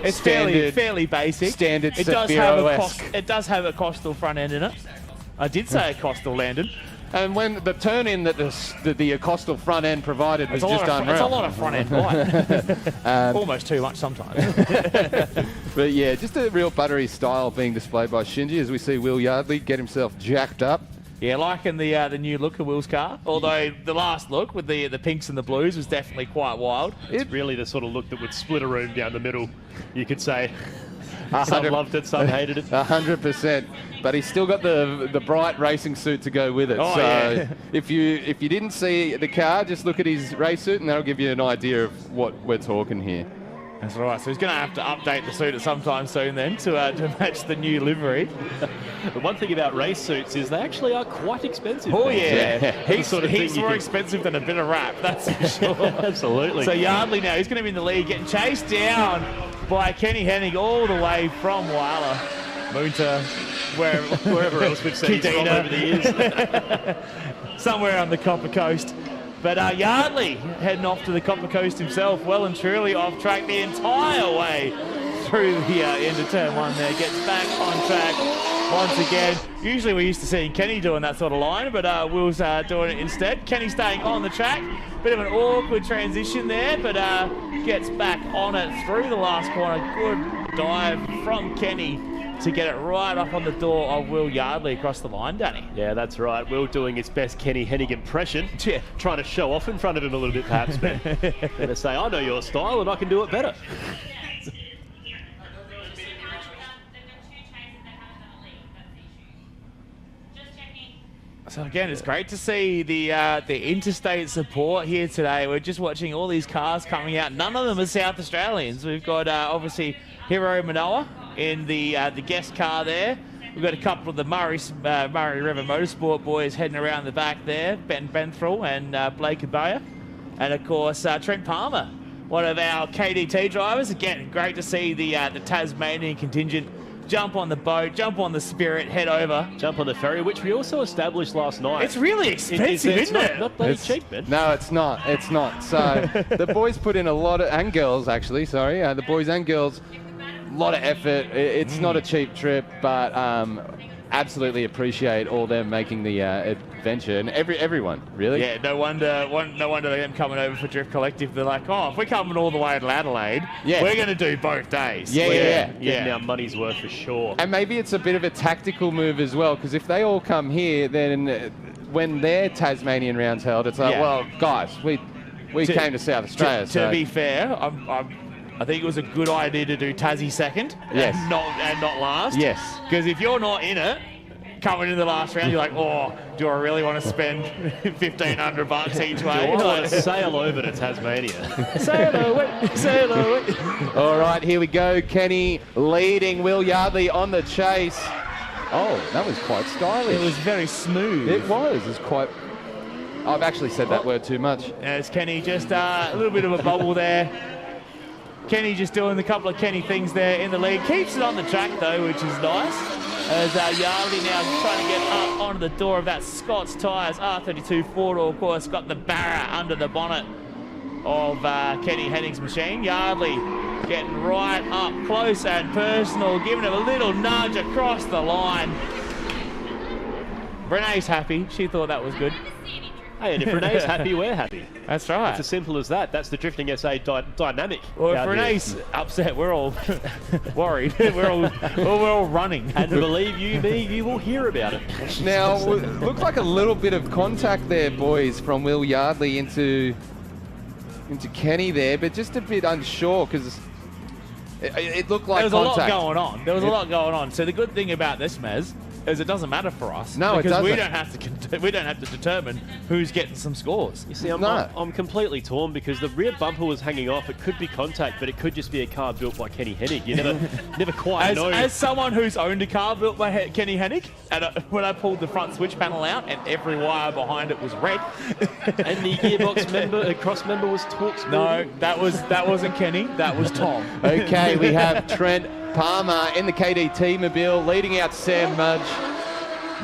It's standard, fairly basic. Standard it does have Safiro-esque. it does have a Costal front end in it. I did say a Costal landed. And when the turn-in that the Costal front end provided was just unreal. It's a lot of front end bite. Almost too much sometimes. But yeah, just a real buttery style being displayed by Shinji as we see Will Yardley get himself jacked up. Yeah, liking the new look of Will's car. Although the last look with the pinks and the blues was definitely quite wild. It's really the sort of look that would split a room down the middle, you could say. Some loved it, some hated it. 100%. But he's still got the bright racing suit to go with it. Oh, so yeah. if you didn't see the car, just look at his race suit and that'll give you an idea of what we're talking here. That's right. So he's going to have to update the suit at some time soon then to match the new livery. The one thing about race suits is they actually are quite expensive. Oh, yeah. He's He's more expensive than a bit of rap, that's for sure. Absolutely. So Yardley now, he's going to be in the lead, getting chased down by Kenny Hennig all the way from Whyalla. Moon to wherever else we've seen him from over the years. Somewhere on the Copper Coast. But Yardley heading off to the Copper Coast himself, well and truly off track the entire way through the end of turn one there. Gets back on track once again. Usually we're used to seeing Kenny doing that sort of line, but Will's doing it instead. Kenny staying on the track. Bit of an awkward transition there, but gets back on it through the last corner. Good dive from Kenny to get it right up on the door of Will Yardley across the line, Danny. Yeah, that's right. Will doing his best Kenny Hennig impression. Yeah. Trying to show off in front of him a little bit, perhaps, but going to say, I know your style and I can do it better. So again, it's great to see the interstate support here today. We're just watching all these cars coming out. None of them are South Australians. We've got obviously Hero Manoa in the guest car there. We've got a couple of the Murray River Motorsport boys heading around the back there. Ben Benthrill and Blake Abaya. And of course, Trent Palmer, one of our KDT drivers. Again, great to see the Tasmanian contingent jump on the boat, jump on the Spirit, head over. Jump on the ferry, which we also established last night. It's really expensive, isn't it? Not bloody cheap, man. No, it's not. It's not. So the boys put in a lot of, and girls actually, sorry, the boys and girls, a lot of effort. It's not a cheap trip, but absolutely appreciate all them making the adventure, and everyone really. Yeah, no wonder them coming over for Drift Collective. They're like, oh, if we're coming all the way to Adelaide, we're going to do both days. Getting our money's worth for sure. And maybe it's a bit of a tactical move as well, because if they all come here, then when their Tasmanian rounds held, it's like, well, guys, we came to South Australia. To be fair, I think it was a good idea to do Tassie second, and not last. Yes, because if you're not in it, coming in the last round, you're like, oh, do I really want to spend $1,500 each way? Do I want to sail over to Tasmania? Sail away. All right, here we go. Kenny leading Will Yardley on the chase. Oh, that was quite stylish. It was very smooth. It was. It's quite. I've actually said that word too much. As Kenny just a little bit of a bubble there. Kenny just doing a couple of Kenny things there in the lead. Keeps it on the track though, which is nice. As Yardley now trying to get up onto the door of that Scott's Tyres R32 four-door, of course, got the barra under the bonnet of Kenny Hennig's machine. Yardley getting right up close and personal, giving him a little nudge across the line. Renee's happy. She thought that was good. Hey, and if Renee's happy, we're happy. That's right. It's as simple as that. That's the Drifting SA dynamic. Well, if Renee's upset, we're all worried. we're all running. And believe you me, you will hear about it. Now, looks like a little bit of contact there, boys, from Will Yardley into Kenny there, but just a bit unsure because it looked like there was contact. a lot going on. There was a lot going on. So the good thing about this, Mez, is it doesn't matter for us. No, because it doesn't. we don't have to determine who's getting some scores. You see, I'm completely torn because the rear bumper was hanging off. It could be contact, but it could just be a car built by Kenny Hennig. You never quite know. As someone who's owned a car built by Kenny Hennig, and when I pulled the front switch panel out and every wire behind it was red, and the gearbox cross member was Torx. No, that wasn't Kenny. That was Tom. Okay, we have Trent Palmer in the KDT mobile, leading out Sam Mudge,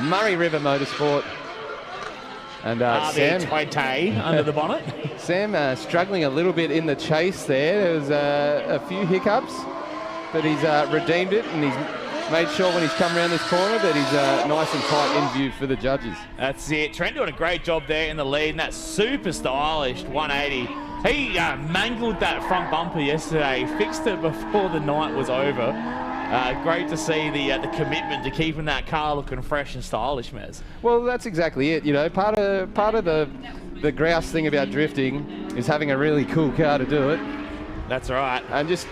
Murray River Motorsport, and Sam under the bonnet. Sam struggling a little bit in the chase there. There was a few hiccups, but he's redeemed it, and he's made sure when he's come around this corner that he's nice and tight in view for the judges. That's it. Trent doing a great job there in the lead, and that super stylish 180. He mangled that front bumper yesterday, fixed it before the night was over. Great to see the commitment to keeping that car looking fresh and stylish, Mez. Well, that's exactly it. You know, part of the grouse thing about drifting is having a really cool car to do it. That's right. And just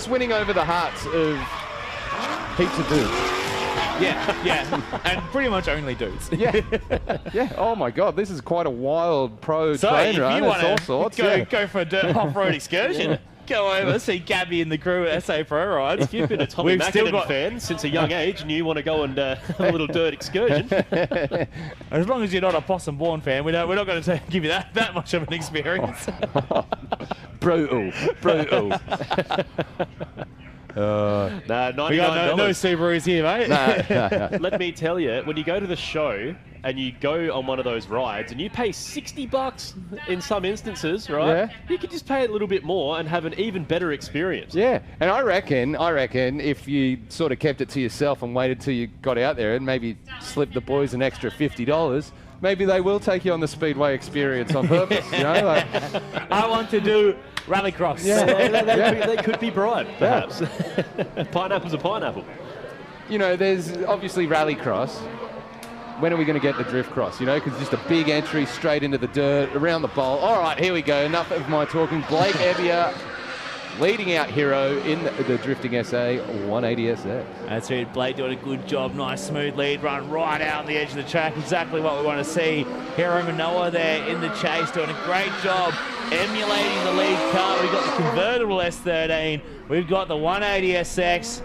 winning over the hearts of heaps of dudes. Yeah, and pretty much only dudes. Yeah. Oh my God, this is quite a wild pro train run. If you want all sorts. Go for a dirt off-road excursion, go over, see Gabby and the crew at SA Pro Rides. You've been a Tommy Mackinnon fan since a young age, and you want to go and have a little dirt excursion. As long as you're not a Possum-born fan, we're not going to give you that much of an experience. Brutal. $99. We got no Subarus here, mate. No. Let me tell you, when you go to the show and you go on one of those rides and you pay $60 in some instances, right? Yeah. You could just pay a little bit more and have an even better experience. Yeah, and I reckon if you sort of kept it to yourself and waited till you got out there and maybe slipped the boys an extra $50, maybe they will take you on the Speedway experience on purpose. You know, like, I want to do rallycross. Yeah. They could be bribed, perhaps. Pineapple's a pineapple. you know, there's obviously rallycross. When are we going to get the drift cross? You know, because just a big entry straight into the dirt, around the bowl. All right, here we go. Enough of my talking. Blake Evia leading out Hero in the drifting SA 180SX. That's it. Blake doing a good job. Nice smooth lead run right out on the edge of the track. Exactly what we want to see. Hero Manoa there in the chase doing a great job emulating the lead car. We've got the convertible S13. We've got the 180SX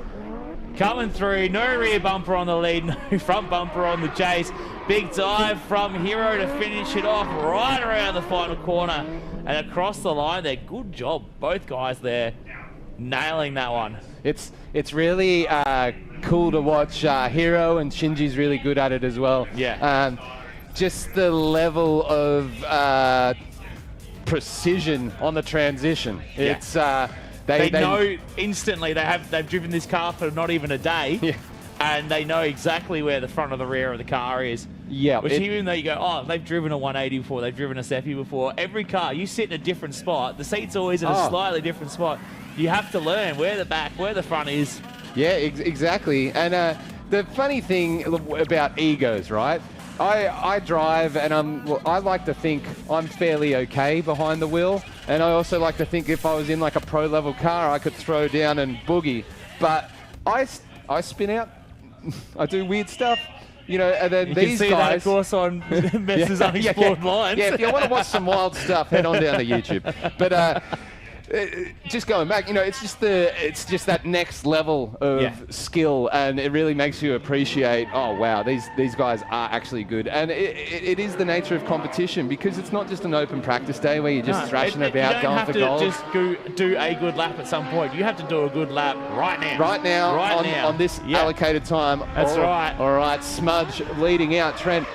coming through. No rear bumper on the lead. No front bumper on the chase. Big dive from Hero to finish it off right around the final corner. And across the line there. Good job. Both guys there nailing that one. It's really cool to watch. Hero and Shinji's really good at it as well. Yeah. Just the level of precision on the transition. Yeah. It's they know instantly. They've driven this car for not even a day. Yeah. And they know exactly where the front or the rear of the car is. Yeah. Which even though you go, oh, they've driven a 180 before, they've driven a Seppi before, every car, you sit in a different spot. The seat's always in a slightly different spot. You have to learn where the back, where the front is. Yeah, exactly. And the funny thing about egos, right? I drive and I like to think I'm fairly okay behind the wheel. And I also like to think if I was in like a pro level car, I could throw down and boogie. But I spin out. I do weird stuff, you know, and then You these can see guys. that, of course, on Mess's Unexplored Lines. Yeah, if you want to watch some wild stuff, head on down to YouTube. But just going back, you know, it's just that next level of skill, and it really makes you appreciate. Oh wow, these guys are actually good, and it is the nature of competition because it's not just an open practice day where you're just thrashing about going for gold. You don't have to just do a good lap at some point. You have to do a good lap right now. Right now, on this allocated time. That's right. All right, Smudge leading out Trent,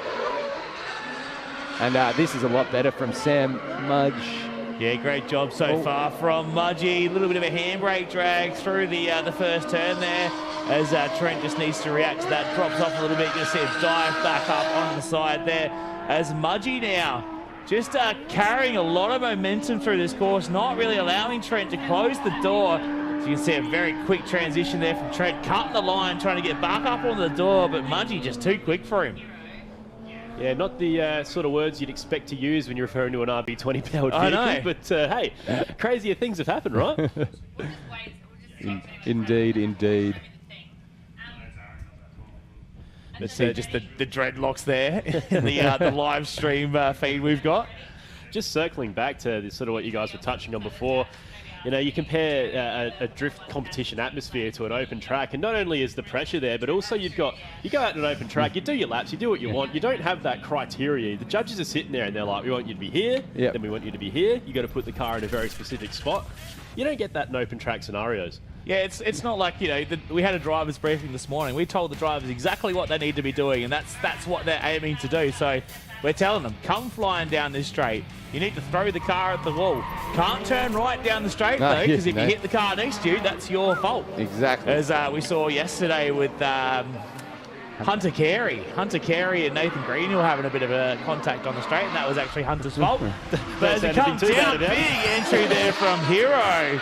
and this is a lot better from Sam Mudge. Yeah, great job so far from Mudgey. A little bit of a handbrake drag through the first turn there as Trent just needs to react to that. Drops off a little bit. You'll see it dive back up on the side there as Mudgey now just carrying a lot of momentum through this course, not really allowing Trent to close the door. So you can see a very quick transition there from Trent, cutting the line, trying to get back up on the door, but Mudgey just too quick for him. Yeah, not the sort of words you'd expect to use when you're referring to an RB20 powered vehicle. I know. But hey, crazier things have happened, right? Indeed. Let's see just the dreadlocks there in the live stream feed we've got. Just circling back to this, sort of what you guys were touching on before. You know, you compare a drift competition atmosphere to an open track, and not only is the pressure there, but also you go out in an open track, you do your laps, you do what you want. You don't have that criteria. The judges are sitting there and they're like, we want you to be here, then we want you to be here. You got to put the car in a very specific spot. You don't get that in open track scenarios. Yeah, it's not like, you know, we had a driver's briefing this morning. We told the drivers exactly what they need to be doing, and that's what they're aiming to do. So we're telling them, come flying down this straight. You need to throw the car at the wall. Can't turn right down the straight, though, because if you hit the car next to you, that's your fault. Exactly. As we saw yesterday with Hunter Carey. Hunter Carey and Nathan Green were having a bit of a contact on the straight, and that was actually Hunter's fault. But as it comes down, big entry there from Hero.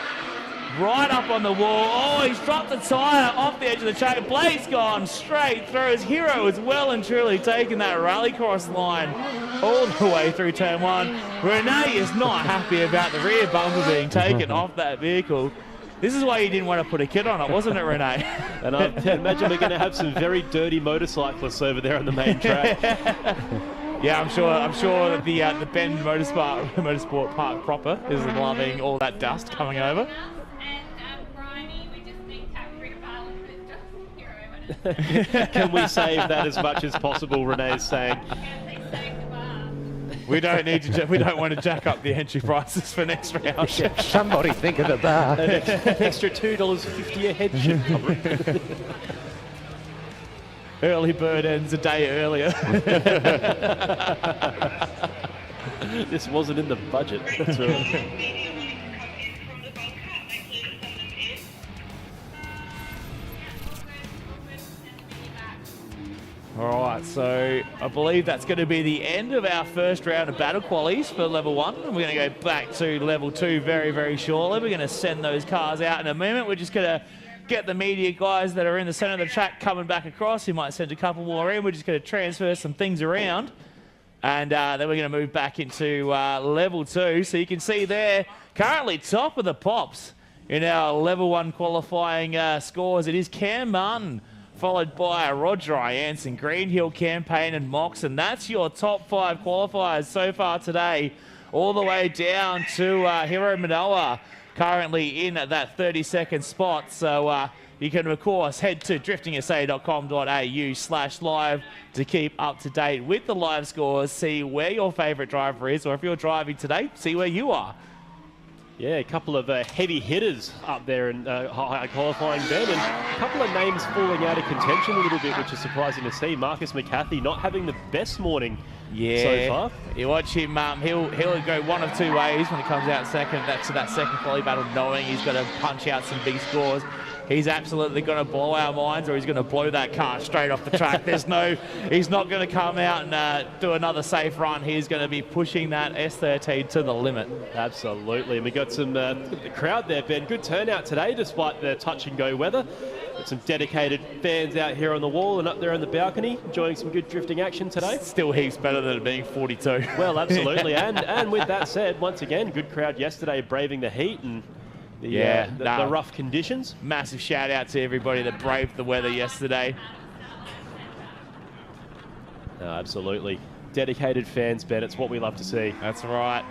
Right up on the wall. Oh, he's dropped the tyre off the edge of the track. Blake's gone straight through. His Hero has well and truly taken that rallycross line all the way through turn one. Renee is not happy about the rear bumper being taken off that vehicle. This is why you didn't want to put a kit on it, wasn't it, Renee? And I imagine we're going to have some very dirty motorcyclists over there on the main track. Yeah, I'm sure that the Bend Motorsport Park proper is loving all that dust coming over. Can we save that as much as possible? Renee's saying. We don't want to jack up the entry prices for next round. Somebody think of the bar. An extra $2.50 a head should cover it. Early bird ends a day earlier. This wasn't in the budget. That's right. All right, so I believe that's going to be the end of our first round of battle qualies for level 1. And we're going to go back to level 2 very, very shortly. We're going to send those cars out in a moment. We're just going to get the media guys that are in the center of the track coming back across. We might send a couple more in. We're just going to transfer some things around. And then we're going to move back into level 2. So you can see there, currently top of the pops in our level 1 qualifying scores. It is Cam Martin, followed by Roger Ianson, Greenhill, Campaign and Mox. And that's your top 5 qualifiers so far today, all the way down to Hiro Manoa, currently in that 32nd spot. So you can, of course, head to driftingsa.com.au/live to keep up to date with the live scores, see where your favourite driver is, or if you're driving today, see where you are. Yeah, a couple of heavy hitters up there in high qualifying, Ben, and a couple of names falling out of contention a little bit, which is surprising to see. Marcus McCarthy not having the best morning so far. You watch him, he'll go one of 2 ways when he comes out second. That's to that second quali battle, knowing he's got to punch out some big scores. He's absolutely going to blow our minds, or he's going to blow that car straight off the track. He's not going to come out and do another safe run. He's going to be pushing that S13 to the limit. Absolutely. And we got some the crowd there, Ben. Good turnout today, despite the touch and go weather. Got some dedicated fans out here on the wall and up there on the balcony, enjoying some good drifting action today. Still heaps better than it being 42. Well, absolutely. and with that said, once again, good crowd yesterday, braving the heat and the rough conditions. Massive shout out to everybody that braved the weather yesterday. No, absolutely. Dedicated fans, Ben. It's what we love to see. That's right.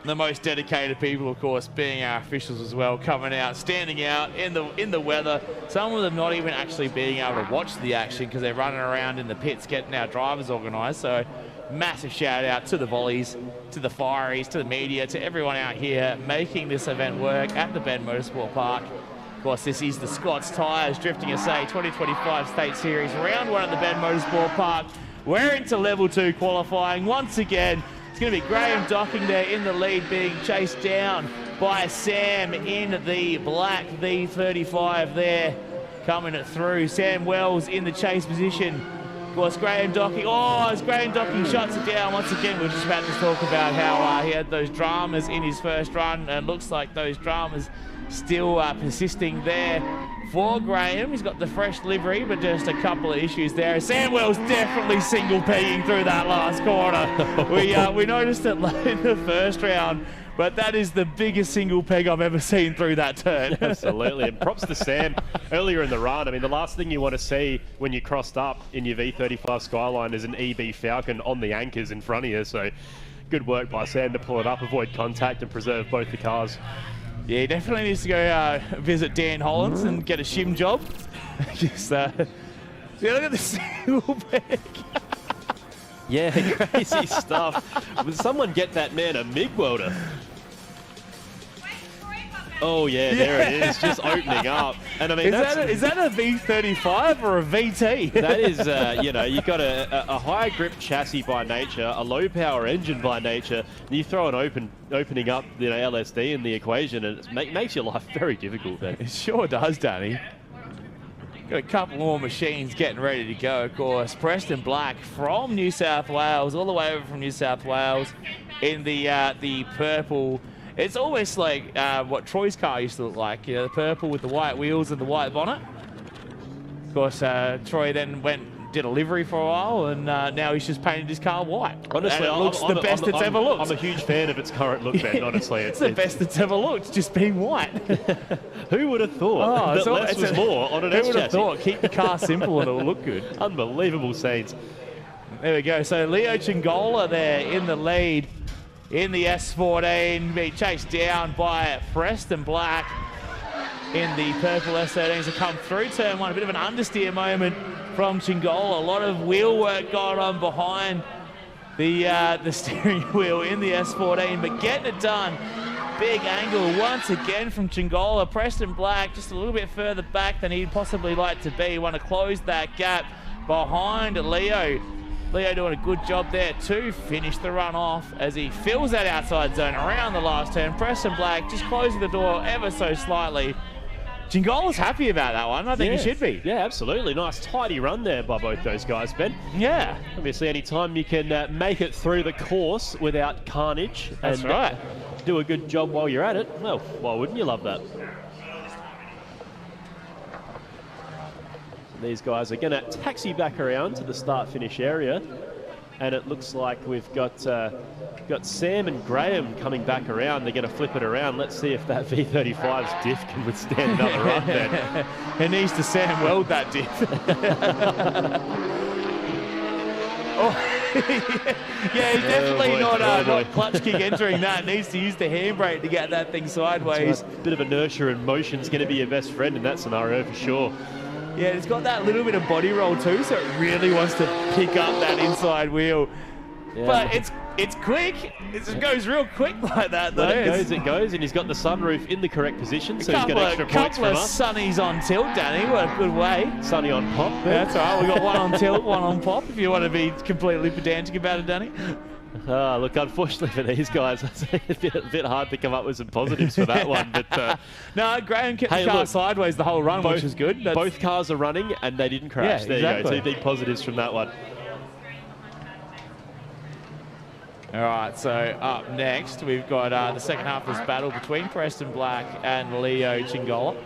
The most dedicated people, of course, being our officials as well, coming out, standing out in the weather. Some of them not even actually being able to watch the action because they're running around in the pits getting our drivers organised. So massive shout out to the volleys, to the fireys, to the media, to everyone out here making this event work at the Bend Motorsport Park. Of course, this is the Scott's Tyres Drifting SA 2025 State Series, round 1 at the Bend Motorsport Park. We're into level 2 qualifying once again. It's going to be Graham Docking there in the lead, being chased down by Sam in the black V35 there, coming it through. Sam Wells in the chase position. Of course, Graham Docking. Oh, as Graham Docking shuts it down once again. We're just about to talk about how he had those dramas in his first run, and looks like those dramas still persisting there for Graham. He's got the fresh livery, but just a couple of issues there. Sam Wells definitely single pegging through that last corner. We noticed it late in the first round, but that is the biggest single peg I've ever seen through that turn. Absolutely, and props to Sam earlier in the run. I mean, the last thing you want to see when you crossed up in your V35 Skyline is an EB Falcon on the anchors in front of you, so good work by Sam to pull it up, avoid contact and preserve both the cars. Yeah, he definitely needs to go visit Dan Hollins and get a shim job. Just, yeah, look at the single peg. Yeah, crazy stuff. Would someone get that man a MIG welder? Oh yeah, there it is, just opening up. And I mean, is that a V35 or a VT? That is, you've got a high grip chassis by nature, a low power engine by nature, and you throw an opening up, LSD in the equation, and it makes your life very difficult. Then. It sure does, Danny. Got a couple more machines getting ready to go, of course. Preston Black from New South Wales, all the way over from New South Wales, in the purple. It's almost like what Troy's car used to look like, the purple with the white wheels and the white bonnet. Of course, Troy then did a livery for a while, and now he's just painted his car white. Honestly, and it looks the best it's ever looked. I'm a huge fan of its current look, Ben, honestly. It's the best it's ever looked, just being white. Who would have thought that less was more on an S chassis? Who would have thought? Keep the car simple and it'll look good. Unbelievable scenes. There we go. So Leo Chingola there in the lead in the S14, being chased down by Preston Black in the purple S13s to come through turn 1. A bit of an understeer moment from Chingola. A lot of wheel work going on behind the steering wheel in the S14, but getting it done. Big angle once again from Chingola. Preston Black just a little bit further back than he'd possibly like to be. Want to close that gap behind Leo. Leo doing a good job there to finish the run off as he fills that outside zone around the last turn. Preston Black just closing the door ever so slightly. Chingola's happy about that one. I think he should be. Yeah, absolutely. Nice tidy run there by both those guys, Ben. Yeah. Obviously, any time you can make it through the course without carnage That's right. Do a good job while you're at it, well, why wouldn't you love that? These guys are going to taxi back around to the start-finish area, and it looks like we've got Sam and Graham coming back around. They're going to flip it around. Let's see if that V35's diff can withstand another run then. It needs to Sam weld that diff. Yeah, he's definitely not clutch kick entering that. Needs to use the handbrake to get that thing sideways. A bit of inertia and motion is going to be your best friend in that scenario for sure. Yeah, it's got that little bit of body roll too, so it really wants to pick up that inside wheel. Yeah. But it's quick. It just goes real quick like that, though. It goes, and he's got the sunroof in the correct position, so he's got extra points from us. Couple of sunnies on tilt, Danny. What a good way. Sunny on pop. Yeah, that's all right. We've got one on tilt, one on pop, if you want to be completely pedantic about it, Danny. Look, unfortunately for these guys, it's a bit hard to come up with some positives for that one. But no, Graham kept the car sideways the whole run, which is good. Both cars are running, and they didn't crash. Yeah, there exactly. You go. 2 big positives from that one. All right, so up next, we've got the second half of this battle between Preston Black and Leo Chingola.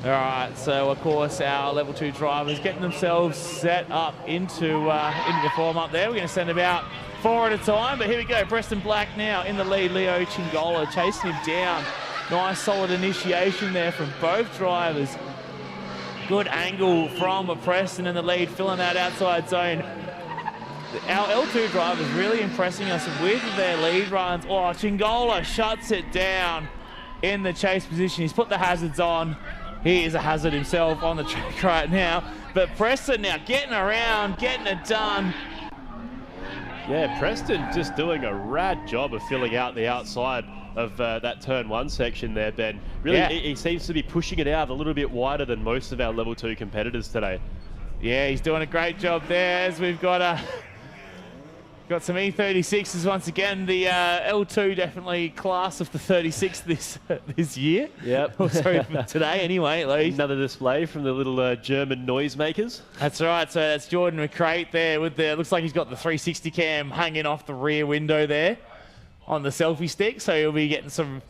All right, so of course our level 2 drivers getting themselves set up into the form up there. We're going to send about 4 at a time, but here we go. Preston Black now in the lead. Leo Chingola chasing him down. Nice solid initiation there from both drivers. Good angle from Preston in the lead, filling that outside zone. Our L2 drivers really impressing us with their lead runs. Oh, Chingola shuts it down in the chase position. He's put the hazards on. He is a hazard himself on the track right now. But Preston now getting around, getting it done. Yeah, Preston just doing a rad job of filling out the outside of that turn 1 section there, Ben. Really, he seems to be pushing it out a little bit wider than most of our level 2 competitors today. Yeah, he's doing a great job there as we've got got some E36s once again. The L2 definitely class of the 36 this year. Yep. Oh, sorry, for today anyway, at least. Another display from the little German noisemakers. That's right. So that's Jordan McCrate there with the, looks like he's got the 360 cam hanging off the rear window there on the selfie stick. So he'll be getting some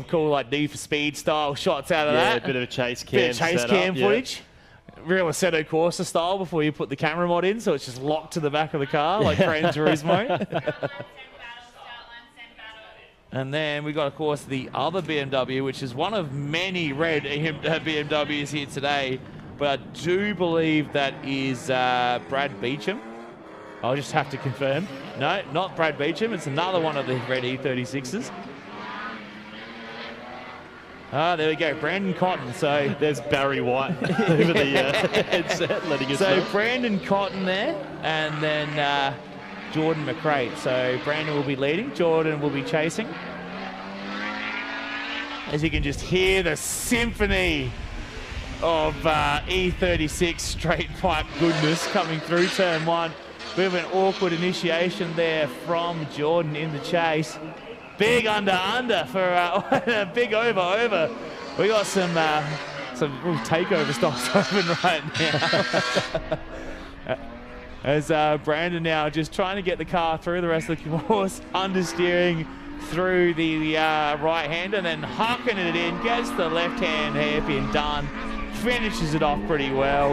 cool like Need for Speed style shots out of that. Yeah, a bit of a chase cam. Bit of chase cam footage. Real Assetto Corsa style before you put the camera mod in, so it's just locked to the back of the car like Gran Turismo. And then we got, of course, the other BMW, which is one of many red BMWs here today, but I do believe that is Brad Beecham. I'll just have to confirm. No, not Brad Beecham. It's another one of the red E36s. There we go, Brandon Cotton. So there's Barry White over the headset letting us know. So Brandon Cotton there, and then Jordan McCrate. So Brandon will be leading, Jordan will be chasing. As you can just hear the symphony of E36 straight pipe goodness coming through turn 1. We have an awkward initiation there from Jordan in the chase. Big under for a big over. We got some real takeover styles open right now. As Brandon now just trying to get the car through the rest of the course, understeering through the right hand and then hucking it in, gets the left hand hairpin done, finishes it off pretty well.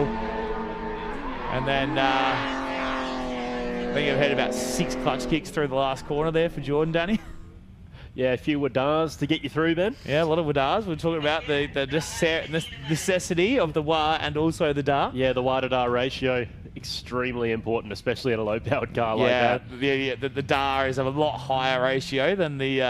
And then I think I've had about 6 clutch kicks through the last corner there for Jordan, Danny. Yeah, a few wadars to get you through, Ben. Yeah, a lot of wadars. We're talking about the necessity of the wah and also the dar. Yeah, the wah to dar ratio, extremely important, especially in a low-powered car like that. Yeah, the dar is a lot higher ratio than the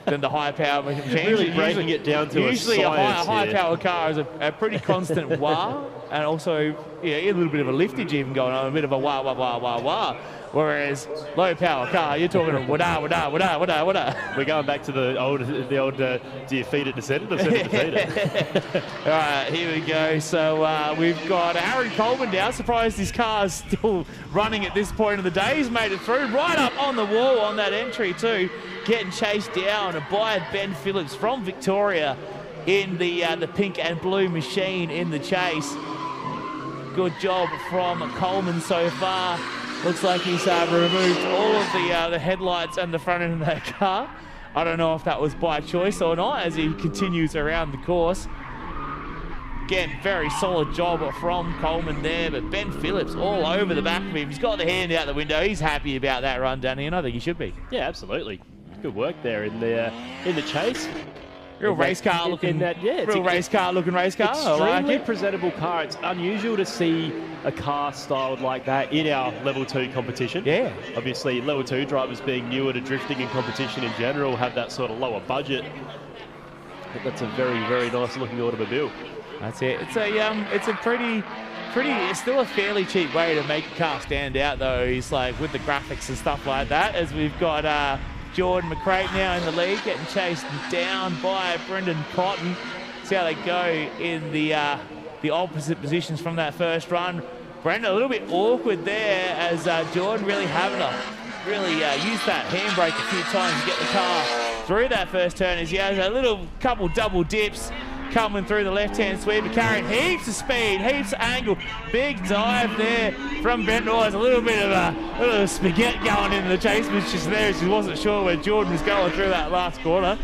high power machine. Really breaking it down to usually a high powered car is a pretty constant wah, and also a little bit of a liftage even going on, a bit of a wah. Whereas low power car, you're talking wada, wada, wada, wada, wada. We're going back to the old do you feed it to send it or send it to feed it? All right, here we go. So we've got Aaron Coleman down. Surprised his car's still running at this point of the day. He's made it through right up on the wall on that entry too. Getting chased down by Ben Phillips from Victoria in the pink and blue machine in the chase. Good job from Coleman so far. Looks like he's removed all of the headlights and the front end of that car. I don't know if that was by choice or not as he continues around the course. Again, very solid job from Coleman there, but Ben Phillips all over the back of him. He's got the hand out the window. He's happy about that run, Danny, and I think he should be. Yeah, absolutely. Good work there in the chase. Real race car looking race car. Extremely presentable car. It's unusual to see a car styled like that in our level 2 competition. Yeah. Obviously, level 2 drivers being newer to drifting and competition in general have that sort of lower budget. But that's a very, very nice looking automobile. That's it. It's a pretty. It's still a fairly cheap way to make a car stand out, though. He's like with the graphics and stuff like that. As we've got Jordan McCrate now in the lead, getting chased down by Brendan Cotton. See how they go in the opposite positions from that first run. Brendan a little bit awkward there as Jordan really having to use that handbrake a few times to get the car through that first turn as he has a couple double dips coming through the left-hand sweep, but carrying heaps of speed, heaps of angle. Big dive there from Brendan. Oh, there's a little bit of a spaghetti going into the chase, but just there she wasn't sure where Jordan was going through that last corner.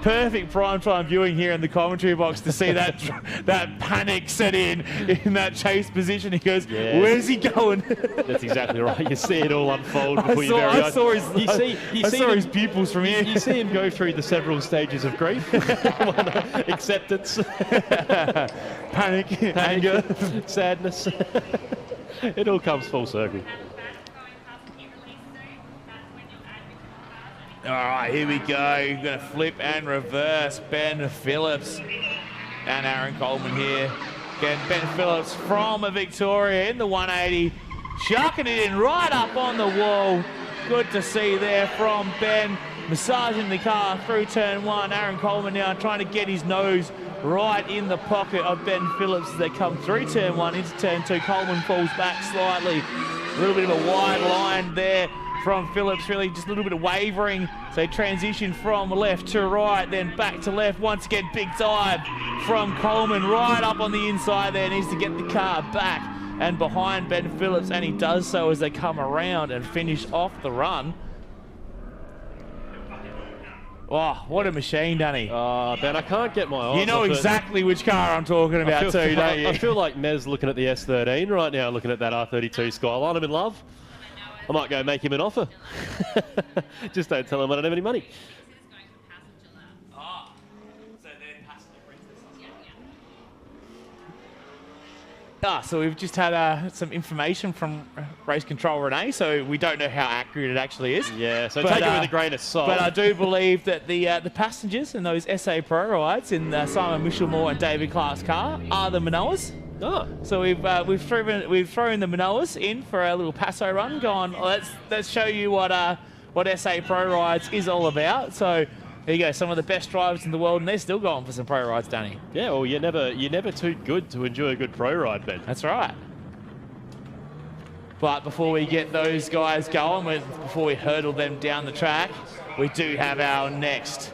Perfect prime time viewing here in the commentary box to see that panic set in that chase position. He goes, yeah. Where's he going? That's exactly right. You see it all unfold before your very eyes. I saw his pupils from here. You see him go through the several stages of grief. Acceptance. Panic, anger, sadness. It all comes full circle. All right, here we go. You're going to flip and reverse. Ben Phillips and Aaron Coleman here. Again, Ben Phillips from Victoria in the 180. Sharking it in right up on the wall. Good to see there from Ben. Massaging the car through turn 1. Aaron Coleman now trying to get his nose right in the pocket of Ben Phillips as they come through turn 1 into turn 2. Coleman falls back slightly. A little bit of a wide line there from Phillips, really just a little bit of wavering. So transition from left to right, then back to left. Once again, big dive from Coleman right up on the inside there. Needs to get the car back and behind Ben Phillips, and he does so as they come around and finish off the run. Oh, what a machine, Danny. Ben, I can't get my eyes. You know exactly which car I'm talking about too, don't you? I feel like Mez looking at the S13 right now, looking at that R32 Skyline. I'm in love. I might go make him an offer. Just don't tell him I don't have any money. So we've just had some information from Race Control Renee, so we don't know how accurate it actually is. Yeah, so take it with a grain of salt. But I do believe that the passengers in those SA Pro rides in Simon Michelmore and David Clark's car are the Manoas. Oh. So we've thrown the Manoas in for a little Paso run. Gone. Let's show you what SA Pro rides is all about. So there you go. Some of the best drivers in the world, and they're still going for some pro rides, Danny. Yeah. Well, you're never too good to enjoy a good pro ride, Ben. That's right. But before we get those guys going, before we hurdle them down the track, we do have our next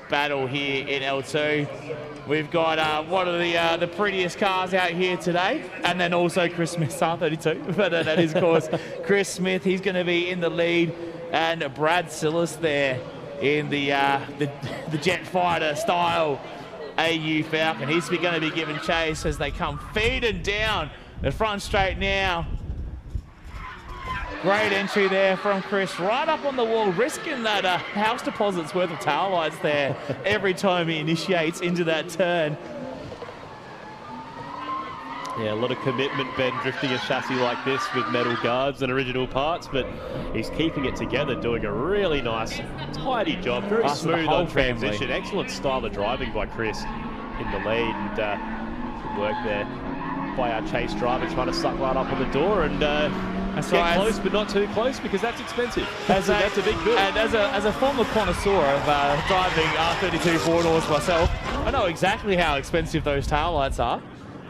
battle here in L2. We've got one of the prettiest cars out here today, and then also Chris Smith's R32. But that is, of course, Chris Smith. He's going to be in the lead, and Brad Sillis there in the jet fighter style AU Falcon. He's going to be given chase as they come feeding down the front straight now. Great entry there from Chris, right up on the wall, risking that house deposit's worth of tail lights there every time he initiates into that turn. Yeah, a lot of commitment, Ben, drifting a chassis like this with metal guards and original parts, but he's keeping it together, doing a really nice, tidy job. Very smooth on transition. Excellent style of driving by Chris in the lead, and good work there. by our chase driver trying to suck right up on the door and get close, but not too close, because that's expensive. That's a big bill. And as a former connoisseur of driving R32 four-doors myself, I know exactly how expensive those taillights are.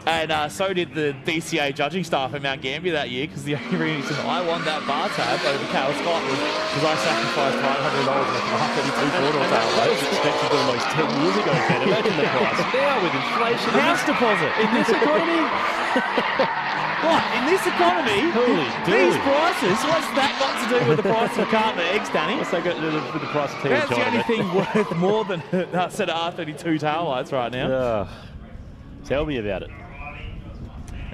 And so did the DCA judging staff at Mount Gambier that year, because the only reason I won that bar tab over Cal Scott was because I sacrificed $500 on a R32 four-door taillight. That was expensive almost 10 years ago, Ben. Imagine the price now with inflation. House deposit. In this economy? What? In this economy? Holy These prices? What's that got to do with the price of carton eggs, Danny? What's that got to do with the price of tea in That's the China? only thing worth more than a set of R32 taillights right now. Tell me about it.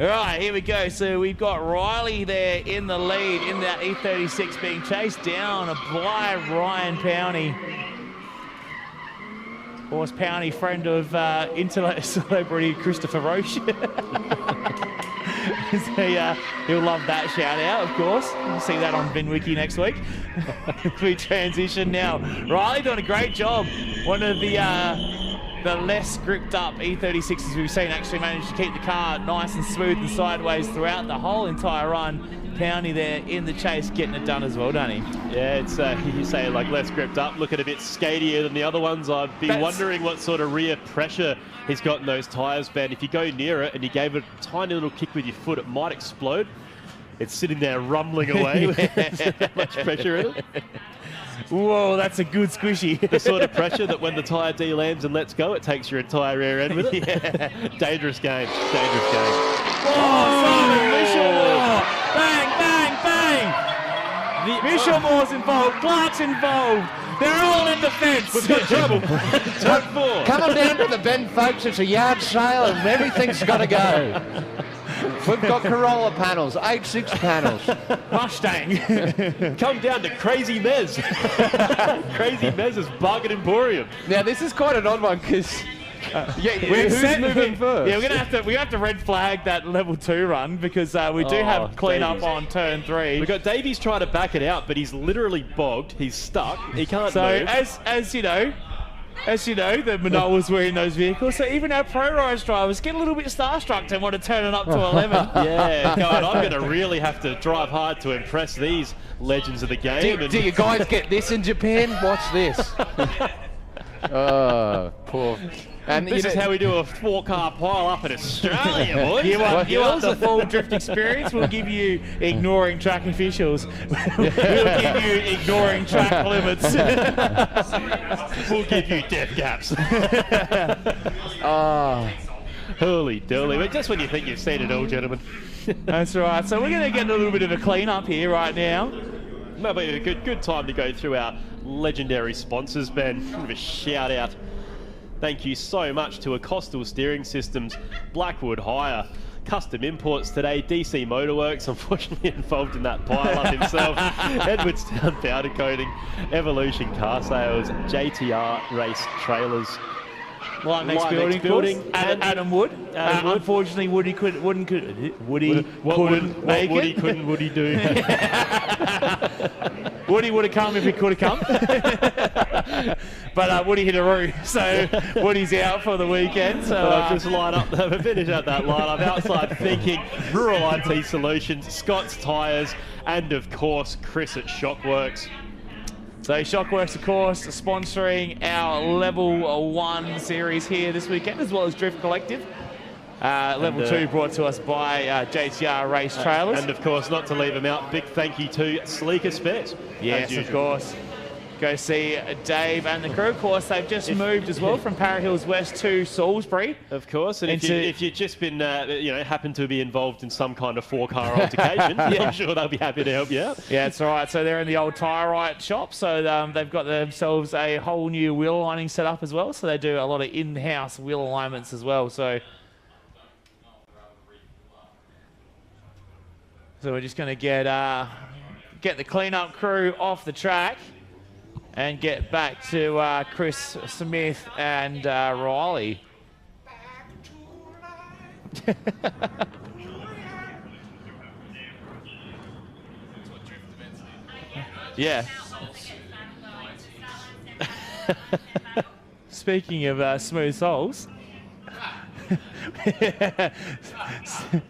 All right, here we go. So we've got Riley there in the lead in that E36 being chased down by Ryan Powney. Of course, Powney, friend of internet celebrity Christopher Roche. So, he'll love that shout out, of course. You'll see that on VinWiki next week. We transition now. Riley doing a great job. One of the less gripped up E36s we've seen actually managed to keep the car nice and smooth and sideways throughout the whole entire run. Powney there in the chase getting it done as well, don't he? Yeah, it's you say like less gripped up, looking a bit skatier than the other ones. I'd be wondering what sort of rear pressure he's got in those tyres, Ben. If you go near it and you gave it a tiny little kick with your foot, it might explode. It's sitting there rumbling away with that much pressure in it. Whoa, that's a good squishy. The sort of pressure that when the tyre de-lands and lets go, it takes your entire rear end with it. Yeah. Dangerous game. Dangerous game. Oh, Simon Michelmore! Bang, bang, bang! Michelmore's involved, Clark's involved. They're all in defence. We've got trouble. Turn 4. Come on down to the Ben, folks. It's a yard sale and everything's got to go. We've got Corolla panels, 8.6 panels. Mustang. Come down to Crazy Mez. Crazy Mez's Bargain Emporium. Now, this is quite an odd one, because... Who's moving first? Yeah, we have to red flag that level 2 run, because we do have clean up on turn 3. We've got Davies trying to back it out, but he's literally bogged. He's stuck. He can't so move. As you know, the Manoas were in those vehicles, so even our pro-rise drivers get a little bit starstruck and want to turn it up to 11. Yeah, God, I'm going to really have to drive hard to impress these legends of the game. Do you guys get this in Japan? Watch this. Oh, poor. And this is how we do a 4-car pile up in Australia, boys. You want the full drift experience? We'll give you ignoring track officials. We'll give you ignoring track limits. We'll give you death gaps. Holy dolly. But just when you think you've seen it all, gentlemen. That's right. So we're going to get a little bit of a clean up here right now. Maybe a good time to go through our legendary sponsors, Ben. Give a shout out. Thank you so much to Acostal Steering Systems, Blackwood Hire, Custom Imports today, DC Motorworks, unfortunately involved in that pile-up himself, Edwardstown Powder Coating, Evolution Car Sales, JTR Race Trailers, Light Next Building, Adam Wood. Unfortunately, Woody couldn't make it. Woody do? Woody would have come if he could have come. But Woody hit a roo, so Woody's out for the weekend. So I'll just finish out that lineup. Outside Thinking, Rural IT Solutions, Scott's Tyres, and of course, Chris at Shockworks. So Shockworks, of course, sponsoring our Level 1 series here this weekend, as well as Drift Collective. Level 2 brought to us by JTR Race Trailers. And of course, not to leave them out, big thank you to Sleeker Spares. Yes, of course. Go see Dave and the crew. Of course, they've just moved as well from Para Hills West to Salisbury. Of course, and if you've just been, happen to be involved in some kind of 4-car altercation, I'm sure they'll be happy to help you out. Yeah, that's right. So they're in the old Tyre Right shop. So they've got themselves a whole new wheel aligning set up as well. So they do a lot of in-house wheel alignments as well. So we're just going to get the cleanup crew off the track and get back to Chris Smith and Riley. Yeah. Speaking of smooth soles.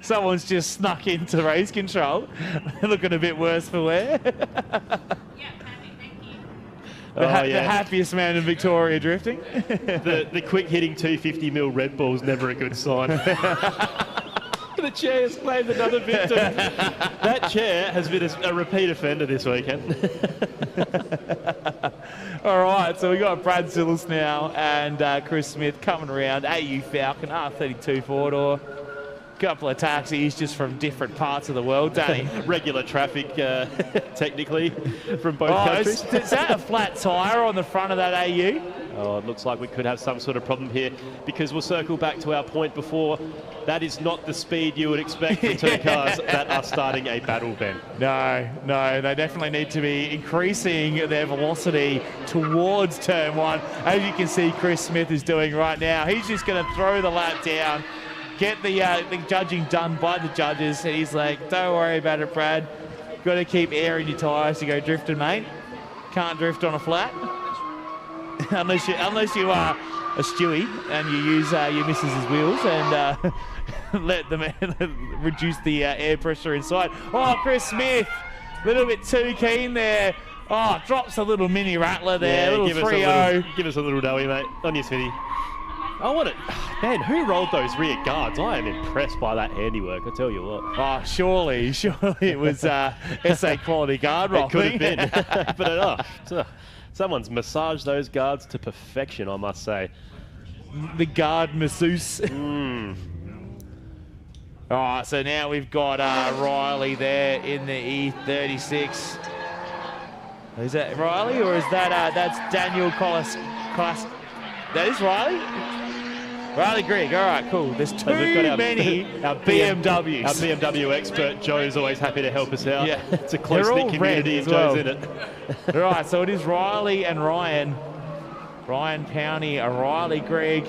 Someone's just snuck into race control. Looking a bit worse for wear. The happiest man in Victoria drifting. the quick hitting 250ml Red Bull's never a good sign. The chair has claimed another victim. That chair has been a repeat offender this weekend. All right, so we got Brad Sillis now and Chris Smith coming around. AU Falcon, R32 four-door. Couple of taxis just from different parts of the world, Danny. Regular traffic, technically, from both countries. Is that a flat tyre on the front of that AU? Oh, it looks like we could have some sort of problem here, because we'll circle back to our point before. That is not the speed you would expect from two cars that are starting a battle, Ben. No, they definitely need to be increasing their velocity towards turn one, as you can see Chris Smith is doing right now. He's just going to throw the lap down, get the judging done by the judges, and he's like, don't worry about it, Brad. Got to keep air in your tyres to go drifting, mate. Can't drift on a flat. unless you are a Stewie and you use your missus's wheels and let them reduce the air pressure inside. Oh, Chris Smith, a little bit too keen there. Oh, drops a little mini rattler there, yeah, little 3-0. Give us a little doughy, mate. On your Smithy. I want it. Man, who rolled those rear guards? I am impressed by that handiwork, I tell you what. Oh, surely it was SA quality guard roll. It could have been. But someone's massaged those guards to perfection, I must say. The guard masseuse. All right, so now we've got Riley there in the E36. Is that Riley, or is that that's Daniel Collis? That is Riley? Riley Grigg, all right, cool. There's too many BMWs. Our BMW expert, Joe's always happy to help us out. Yeah. It's a close-knit community and Joe's in it. All right, so it is Riley and Ryan. Ryan Powney, Riley Grigg.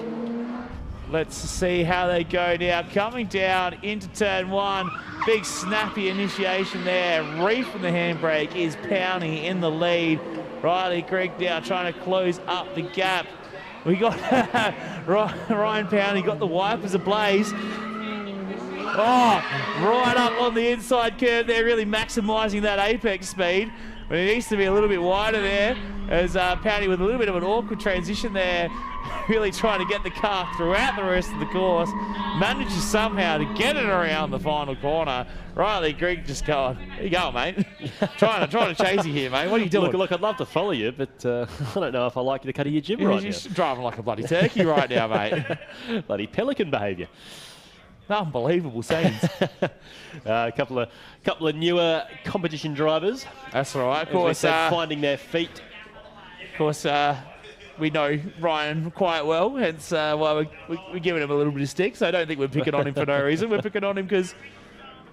Let's see how they go now. Coming down into turn one. Big snappy initiation there. Reef from the handbrake is Powney in the lead. Riley Grigg now trying to close up the gap. We got Ryan Powney got the wipers ablaze. Oh, right up on the inside curve there, really maximising that apex speed. But it needs to be a little bit wider there, as Powney with a little bit of an awkward transition there, really trying to get the car throughout the rest of the course. Manages somehow to get it around the final corner. Riley Grigg just going, there you go, mate. trying to chase you here, mate. What are you doing? Look, I'd love to follow you, but I don't know if I like you to cut of your gym right now. You're driving like a bloody turkey right now, mate. Bloody pelican behaviour. Unbelievable scenes. A couple of newer competition drivers. That's all right. Of course, finding their feet. Of course, we know Ryan quite well, hence why we're giving him a little bit of stick. So I don't think we're picking on him for no reason. We're picking on him because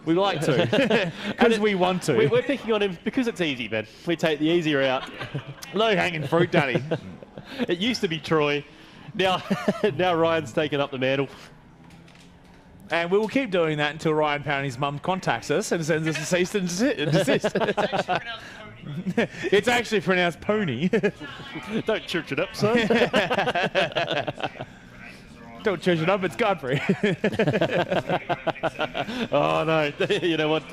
we like to, because we want to. We're picking on him because it's easy, man. We take the easy route. Low-hanging fruit, Danny. It used to be Troy. Now Ryan's taken up the mantle. And we will keep doing that until Ryan Powney's mum contacts us and sends us a cease and desist. It's actually pronounced pony. Don't church it up, son. Don't church it up, it's Godfrey. Oh, no. You know what?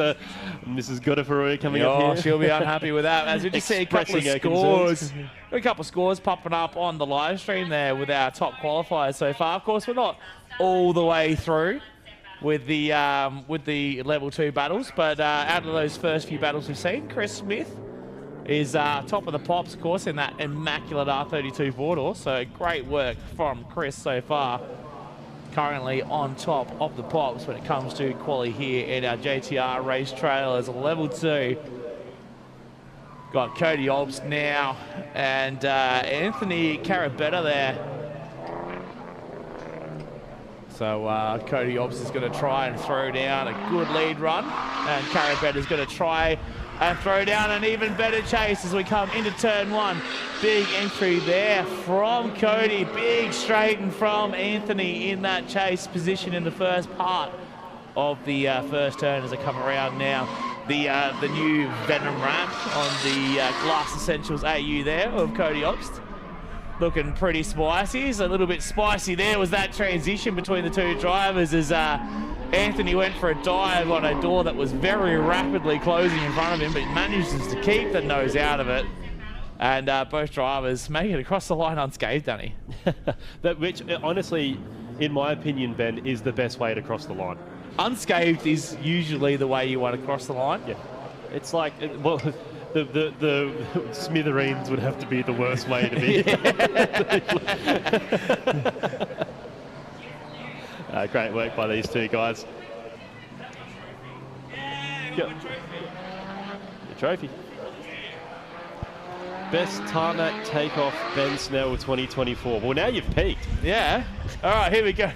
Mrs. Godfrey coming up here. She'll be unhappy with that. As we just see a couple of scores. A couple of scores popping up on the live stream there with our top qualifiers so far. Of course, we're not all the way through with the level 2 battles, but out of those first few battles we've seen, Chris Smith is top of the pops, of course, in that immaculate R32 four-door. So great work from Chris so far. Currently on top of the pops when it comes to quali here in our JTR race trailers, level 2. Got Cody Obst now and Anthony Carabetta there. So Cody Obst is going to try and throw down a good lead run, and Carabetta is going to try and throw down an even better chase as we come into turn one. Big entry there from Cody, big straighten from Anthony in that chase position in the first part of the first turn as they come around now. The new Venom ramp on the Glass Essentials AU there of Cody Obst. Looking pretty spicy. It's a little bit spicy there was that transition between the two drivers as Anthony went for a dive on a door that was very rapidly closing in front of him, but manages to keep the nose out of it. And both drivers make it across the line unscathed, Danny. Which, honestly, in my opinion, Ben, is the best way to cross the line. Unscathed is usually the way you want to cross the line. Yeah. It's like, well, the smithereens would have to be the worst way to be. Great work by these two guys. Your trophy. Best tarmac takeoff, Ben Snell 2024. Well, now you've peaked. Yeah. All right, here we go.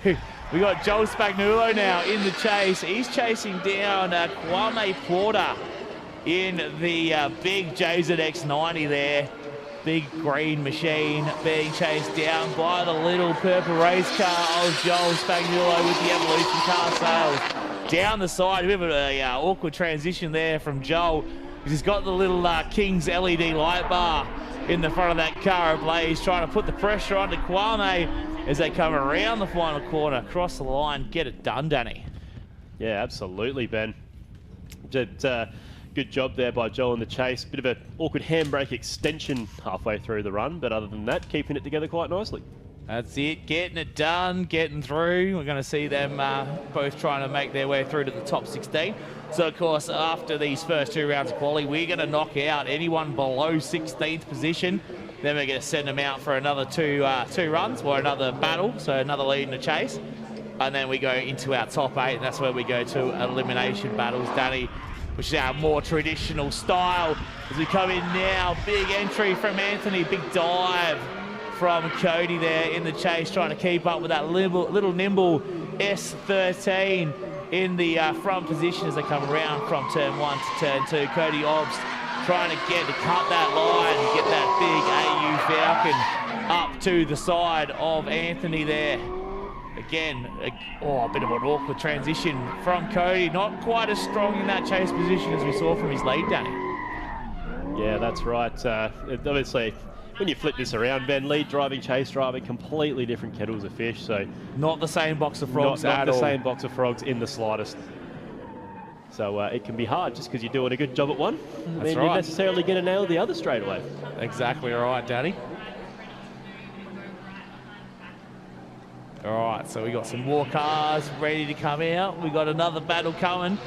We got Joel Spagnuolo now in the chase. He's chasing down Kwame Porter in the big JZX90 there. Big green machine being chased down by the little purple race car of Joel Spagnuolo with the Evolution car sales. Down the side, a bit of an awkward transition there from Joel. He's got the little King's LED light bar in the front of that car ablaze, trying to put the pressure onto Kwame as they come around the final corner, across the line, get it done, Danny. Yeah, absolutely, Ben. Good job there by Joel in the chase. Bit of an awkward handbrake extension halfway through the run, but other than that, keeping it together quite nicely. That's it, getting it done, getting through. We're going to see them both trying to make their way through to the top 16. So, of course, after these first 2 rounds of quali, we're going to knock out anyone below 16th position. Then we're going to send them out for another two runs, or another battle, so another lead in the chase. And then we go into our top 8, and that's where we go to elimination battles, Danny, which is our more traditional style. As we come in now, big entry from Anthony, big dive from Cody there in the chase, trying to keep up with that little nimble S13 in the front position as they come around from turn 1 to turn 2. Cody Obbs trying to cut that line and get that big AU Falcon up to the side of Anthony there. Again, a bit of an awkward transition from Cody. Not quite as strong in that chase position as we saw from his lead, Danny. Yeah, that's right. Obviously, when you flip this around, Ben, lead driving, chase driving, completely different kettles of fish. So not the same box of frogs not at the all. Same box of frogs in the slightest. So it can be hard just because you're doing a good job at one. That's You're right. necessarily going to nail the other straight away. Exactly right, Danny. All right, so we got some more cars ready to come out. We got another battle coming.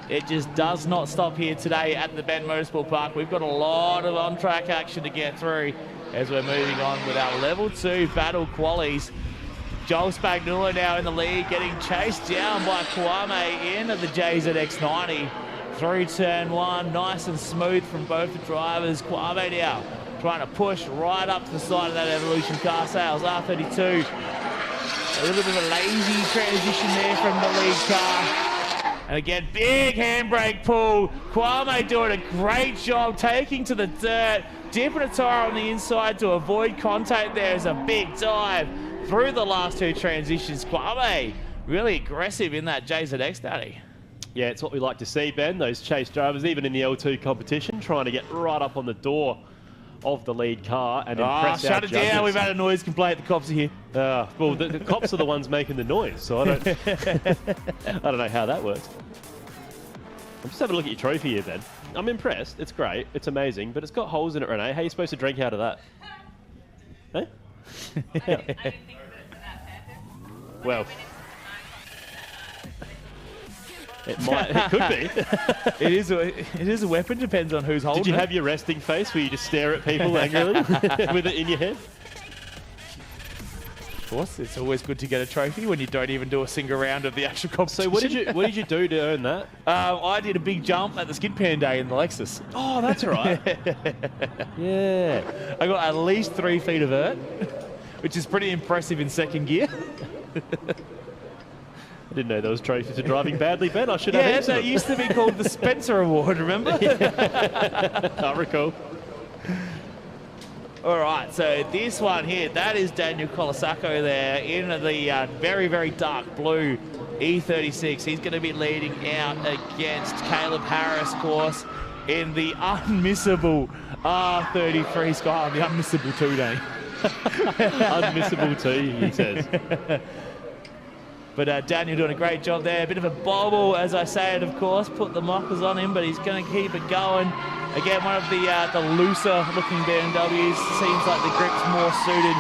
It just does not stop here today at the Ben Motorsport Park. We've got a lot of on-track action to get through as we're moving on with our level 2 battle qualies. Joel Spagnuolo now in the lead, getting chased down by Kwame in the JZX90 through turn 1. Nice and smooth from both the drivers. Kwame now trying to push right up to the side of that Evolution car sales R32. A little bit of a lazy transition there from the lead car. And again, big handbrake pull. Kwame doing a great job taking to the dirt, dipping a tire on the inside to avoid contact there as a big dive through the last 2 transitions. Kwame really aggressive in that JZX, Daddy. Yeah, it's what we like to see, Ben. Those chase drivers, even in the L2 competition, trying to get right up on the door of the lead car and impress our shut it judges. down. We've had a noise complaint. The cops are here. Well, the cops are the ones making the noise, so I don't know how that works. I'm just having a look at your trophy here, Ben. I'm impressed. It's great. It's amazing, but it's got holes in it, Renee. How are you supposed to drink out of that? Eh? Yeah. Well, it could be. It is a weapon. Depends on who's holding it. Did you have your resting face where you just stare at people angrily with it in your head? Of course, it's always good to get a trophy when you don't even do a single round of the actual competition. So what did you do to earn that? I did a big jump at the skid pan day in the Lexus. Oh, that's right. Yeah. I got at least 3 feet of vert, which is pretty impressive in second gear. I didn't know there was trophies for driving badly, Ben. I should have Yeah, answered that them. used to be called the Spencer Award, remember? I recall. All right, so this one here, that is Daniel Colasacco there in the very, very dark blue E36. He's going to be leading out against Caleb Harris, of course, in the unmissable R33 Sky, the unmissable 2 day. Unmissable too, he says. But Daniel doing a great job there. A bit of a bobble, as I say it, of course. Put the mockers on him, but he's going to keep it going. Again, one of the looser-looking BMWs. Seems like the grip's more suited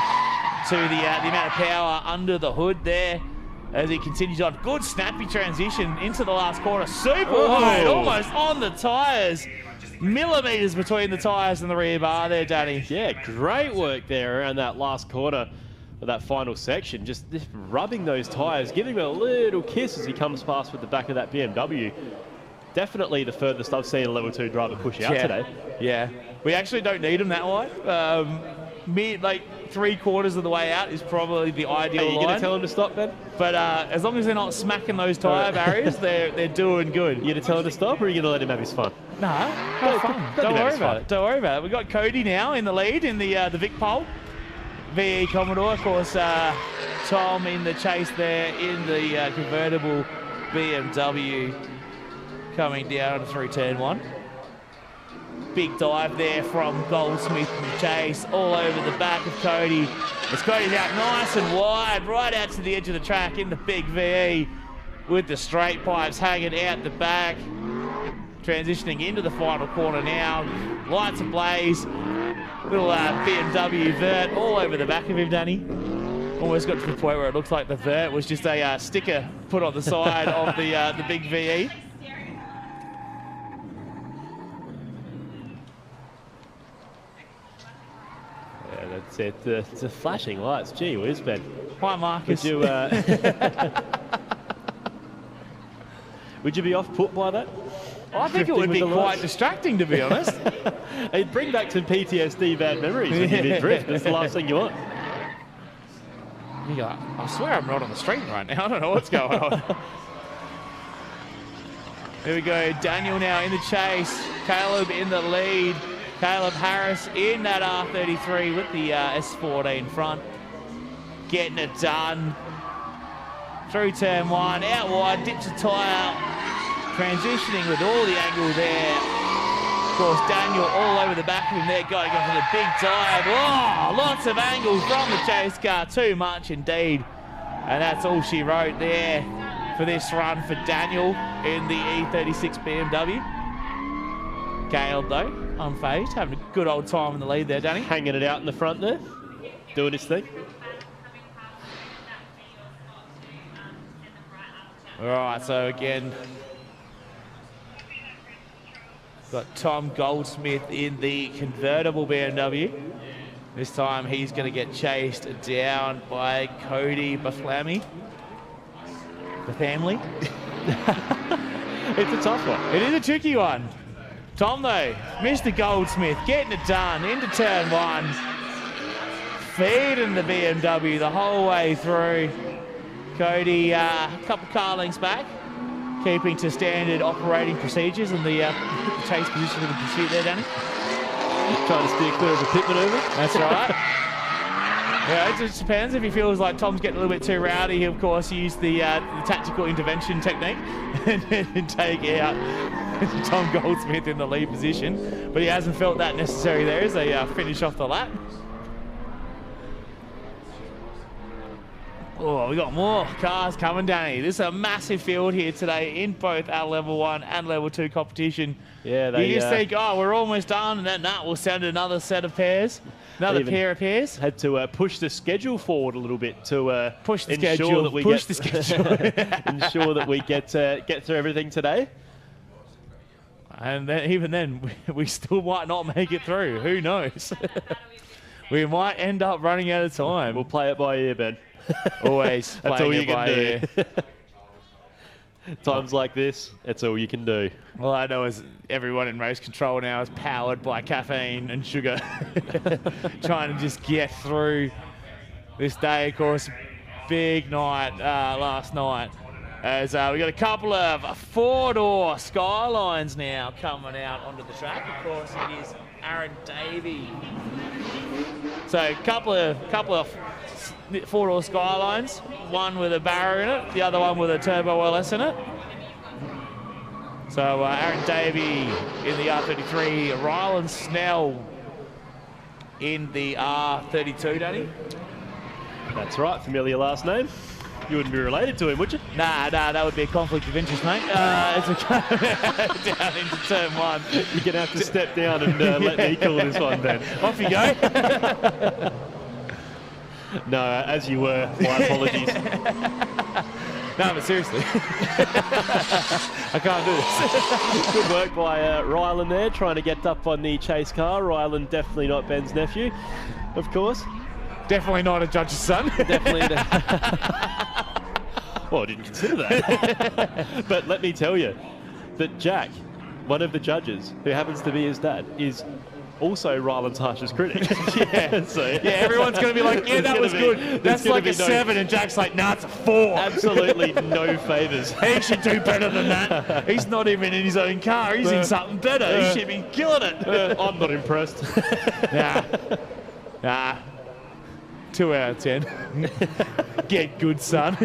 to the amount of power under the hood there as he continues on. Good snappy transition into the last corner. Super wide, almost on the tyres. Millimetres between the tyres and the rear bar there, Danny. Yeah, great work there around that last corner of that final section. Just rubbing those tyres, giving him a little kiss as he comes past with the back of that BMW. Definitely the furthest I've seen a level 2 driver push out today. Yeah, we actually don't need him that wide. Like 3/4 of the way out is probably the ideal line. Are you going to tell him to stop, Ben? But as long as they're not smacking those tyre barriers, they're doing good. You going to tell him to stop, or are you going to let him have his fun? No, have fun. Don't worry about it. Don't worry about it. We've got Cody now in the lead in the Vic pole. VE Commodore, of course, Tom in the chase there in the convertible BMW coming down through turn 1. Big dive there from Goldsmith in the chase, all over the back of Cody. As Cody's out nice and wide, right out to the edge of the track in the big VE with the straight pipes hanging out the back. Transitioning into the final corner now. Lights ablaze. Little BMW vert all over the back of him, Danny. Almost got to the point where it looks like the vert was just a sticker put on the side of the big VE. Yeah, that's it. It's the flashing lights. Gee whiz, Ben. Hi, Marcus. Would you be off put by that? I think it would be quite distracting, to be honest. It'd bring back some PTSD bad memories when you're mid-drift. That's the last thing you want. Yeah, I swear I'm not on the street right now. I don't know what's going on. Here we go. Daniel now in the chase. Caleb in the lead. Caleb Harris in that R33 with the S14 front. Getting it done. Through turn 1. Out wide. Dips a tyre. Transitioning with all the angle there. Of course, Daniel all over the back of him there, going off with a big dive. Oh, lots of angles from the chase car. Too much indeed. And that's all she wrote there for this run for Daniel in the E36 BMW. Caleb, though, unfazed, having a good old time in the lead there, Danny. Hanging it out in the front there, doing his thing. All right, so again, got Tom Goldsmith in the convertible BMW. This time he's going to get chased down by Cody Baflami. The family. It's a tough one. It is a tricky one. Tom, though, Mr. Goldsmith getting it done into turn 1. Feeding the BMW the whole way through. Cody a couple car lengths back, keeping to standard operating procedures in the chase position of the pursuit there, Danny. Trying to steer clear of a pit maneuver. That's right. Yeah, it just depends. If he feels like Tom's getting a little bit too rowdy, he'll of course use the tactical intervention technique and take out Tom Goldsmith in the lead position. But he hasn't felt that necessary there as they finish off the lap. Oh, we got more cars coming, Danny. This is a massive field here today in both our level 1 and level 2 competition. Yeah, you just think, oh, we're almost done, and then we'll send another set of pairs, another pair of pairs. Had to push the schedule forward a little bit to push the ensure schedule. That we push the schedule. ensure that we get through everything today. And then, even then, we still might not make it through. Who knows? We might end up running out of time. We'll play it by ear, Ben. Always. That's all you can do. Times like this, that's all you can do. Well, I know as everyone in race control now is powered by caffeine and sugar. Trying to just get through this day. Of course, big night last night. As we got a couple of 4-door Skylines now coming out onto the track. Of course, it is Aaron Davey. So a couple of 4-door Skylines, one with a Barra in it, the other one with a Turbo LS in it. So Aaron Davey in the R33, Rylan Snell in the R32, Danny. That's right, familiar last name. you wouldn't be related to him, would you? Nah, that would be a conflict of interest, mate. It's a down into turn 1. You're going to have to step down and let me call this one, Ben. Off you go. No, as you were. My apologies. No, but seriously. I can't do this. Good work by Ryland there, trying to get up on the chase car. Ryland definitely not Ben's nephew, of course. Definitely not a judge's son. Definitely. Well, I didn't consider that. But let me tell you that Jack, one of the judges, who happens to be his dad, is also Ryland's harshest critic. Everyone's going to be like, yeah, that was good. That's like a 7, and Jack's like, nah, it's a 4. Absolutely no favours. He should do better than that. He's not even in his own car. He's in something better. He should be killing it. I'm not impressed. Nah. 2 out of 10. Get good, son.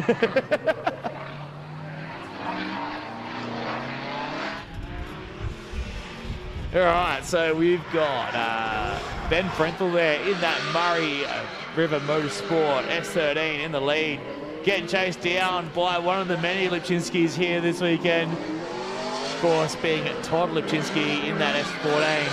All right, so we've got Ben Brenthal there in that Murray River Motorsport S13 in the lead, getting chased down by one of the many Lipchinskis here this weekend. Of course, being Todd Lipchinski in that S14.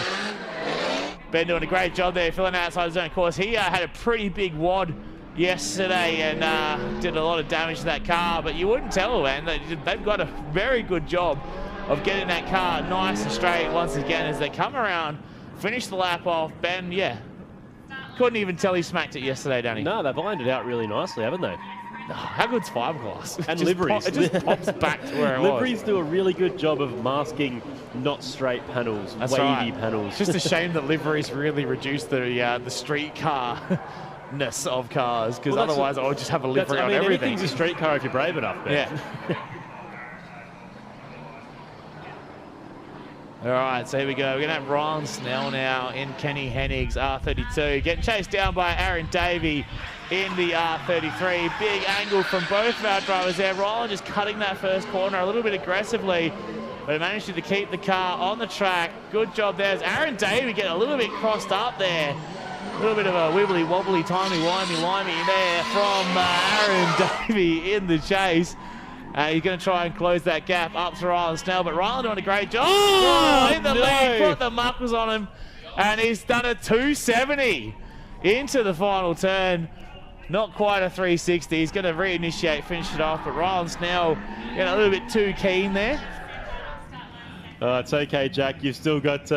Ben doing a great job there, filling outside the zone. Of course, he had a pretty big wad yesterday and did a lot of damage to that car, but you wouldn't tell, man. They've got a very good job of getting that car nice and straight once again as they come around, finish the lap off. Ben, couldn't even tell he smacked it yesterday, Danny. No, they've lined it out really nicely, haven't they? How good's fiberglass? And liveries. It just pops back to where it liveries do a really good job of masking not straight panels, wavy panels. It's just a shame that liveries really reduce the street car-ness of cars, because otherwise I would just have a livery on everything. Anything's a street car if you're brave enough, Ben. Yeah. All right, so here we go. We're going to have Ron Snell now in Kenny Hennig's R32. Getting chased down by Aaron Davey in the R33. Big angle from both of our drivers there. Roland just cutting that first corner a little bit aggressively, but managed to keep the car on the track. Good job there. As Aaron Davey getting a little bit crossed up there. A little bit of a wibbly-wobbly, timey-wimey there from Aaron Davey in the chase. He's going to try and close that gap up to Ryland Snell, but Ryland doing a great job. In the lead, put the muckles on him, and he's done a 270 into the final turn. Not quite a 360. He's going to reinitiate, finish it off, but Ryland Snell getting a little bit too keen there. It's okay, Jack. You've still got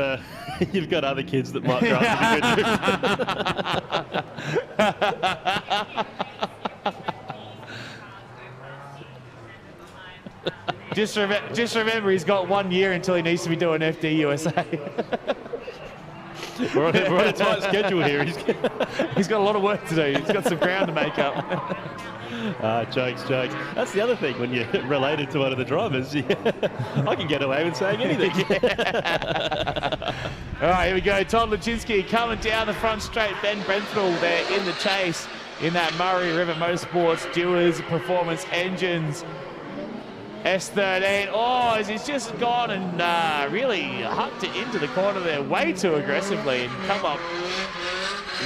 you've got other kids that might drive you good. Just remember, he's got 1 year until he needs to be doing FD USA. we're on a tight schedule here. He's got a lot of work to do. He's got some ground to make up. Jokes. That's the other thing when you're related to one of the drivers. I can get away with saying anything. All right, here we go. Todd Lipchinski coming down the front straight. Ben Brenthal there in the chase in that Murray River Motorsports Dewars Performance Engines S13. Oh, he's just gone and really hucked it into the corner there way too aggressively and come up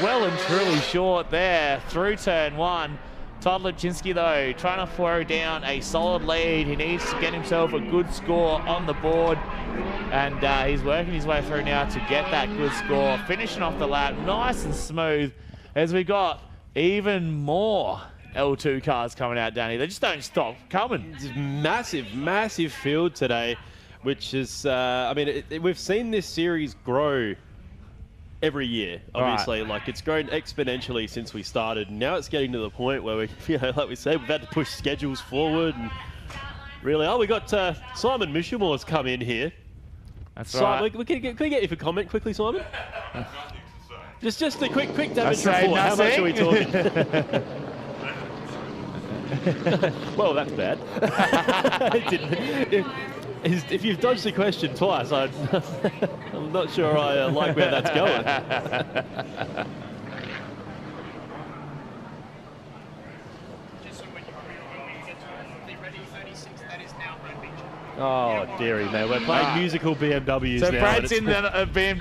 well and truly short there through turn 1. Todd Lipchinski, though, trying to throw down a solid lead. He needs to get himself a good score on the board, and he's working his way through now to get that good score, finishing off the lap nice and smooth as we got even more L2 cars coming out, Danny. They just don't stop coming. It's massive field today, which is, we've seen this series grow every year, obviously. Right. Like, it's grown exponentially since we started. Now it's getting to the point where we, like we said, we've had to push schedules forward. And really, we got Simon Mishamore's come in here. That's right. Can we get you for comment quickly, Simon? just a quick damage report. How much are we talking? Well, that's bad. If you've dodged the question twice, I'm not sure I like where that's going. Oh, dearie, man. We're playing musical BMWs now. So Brad's in the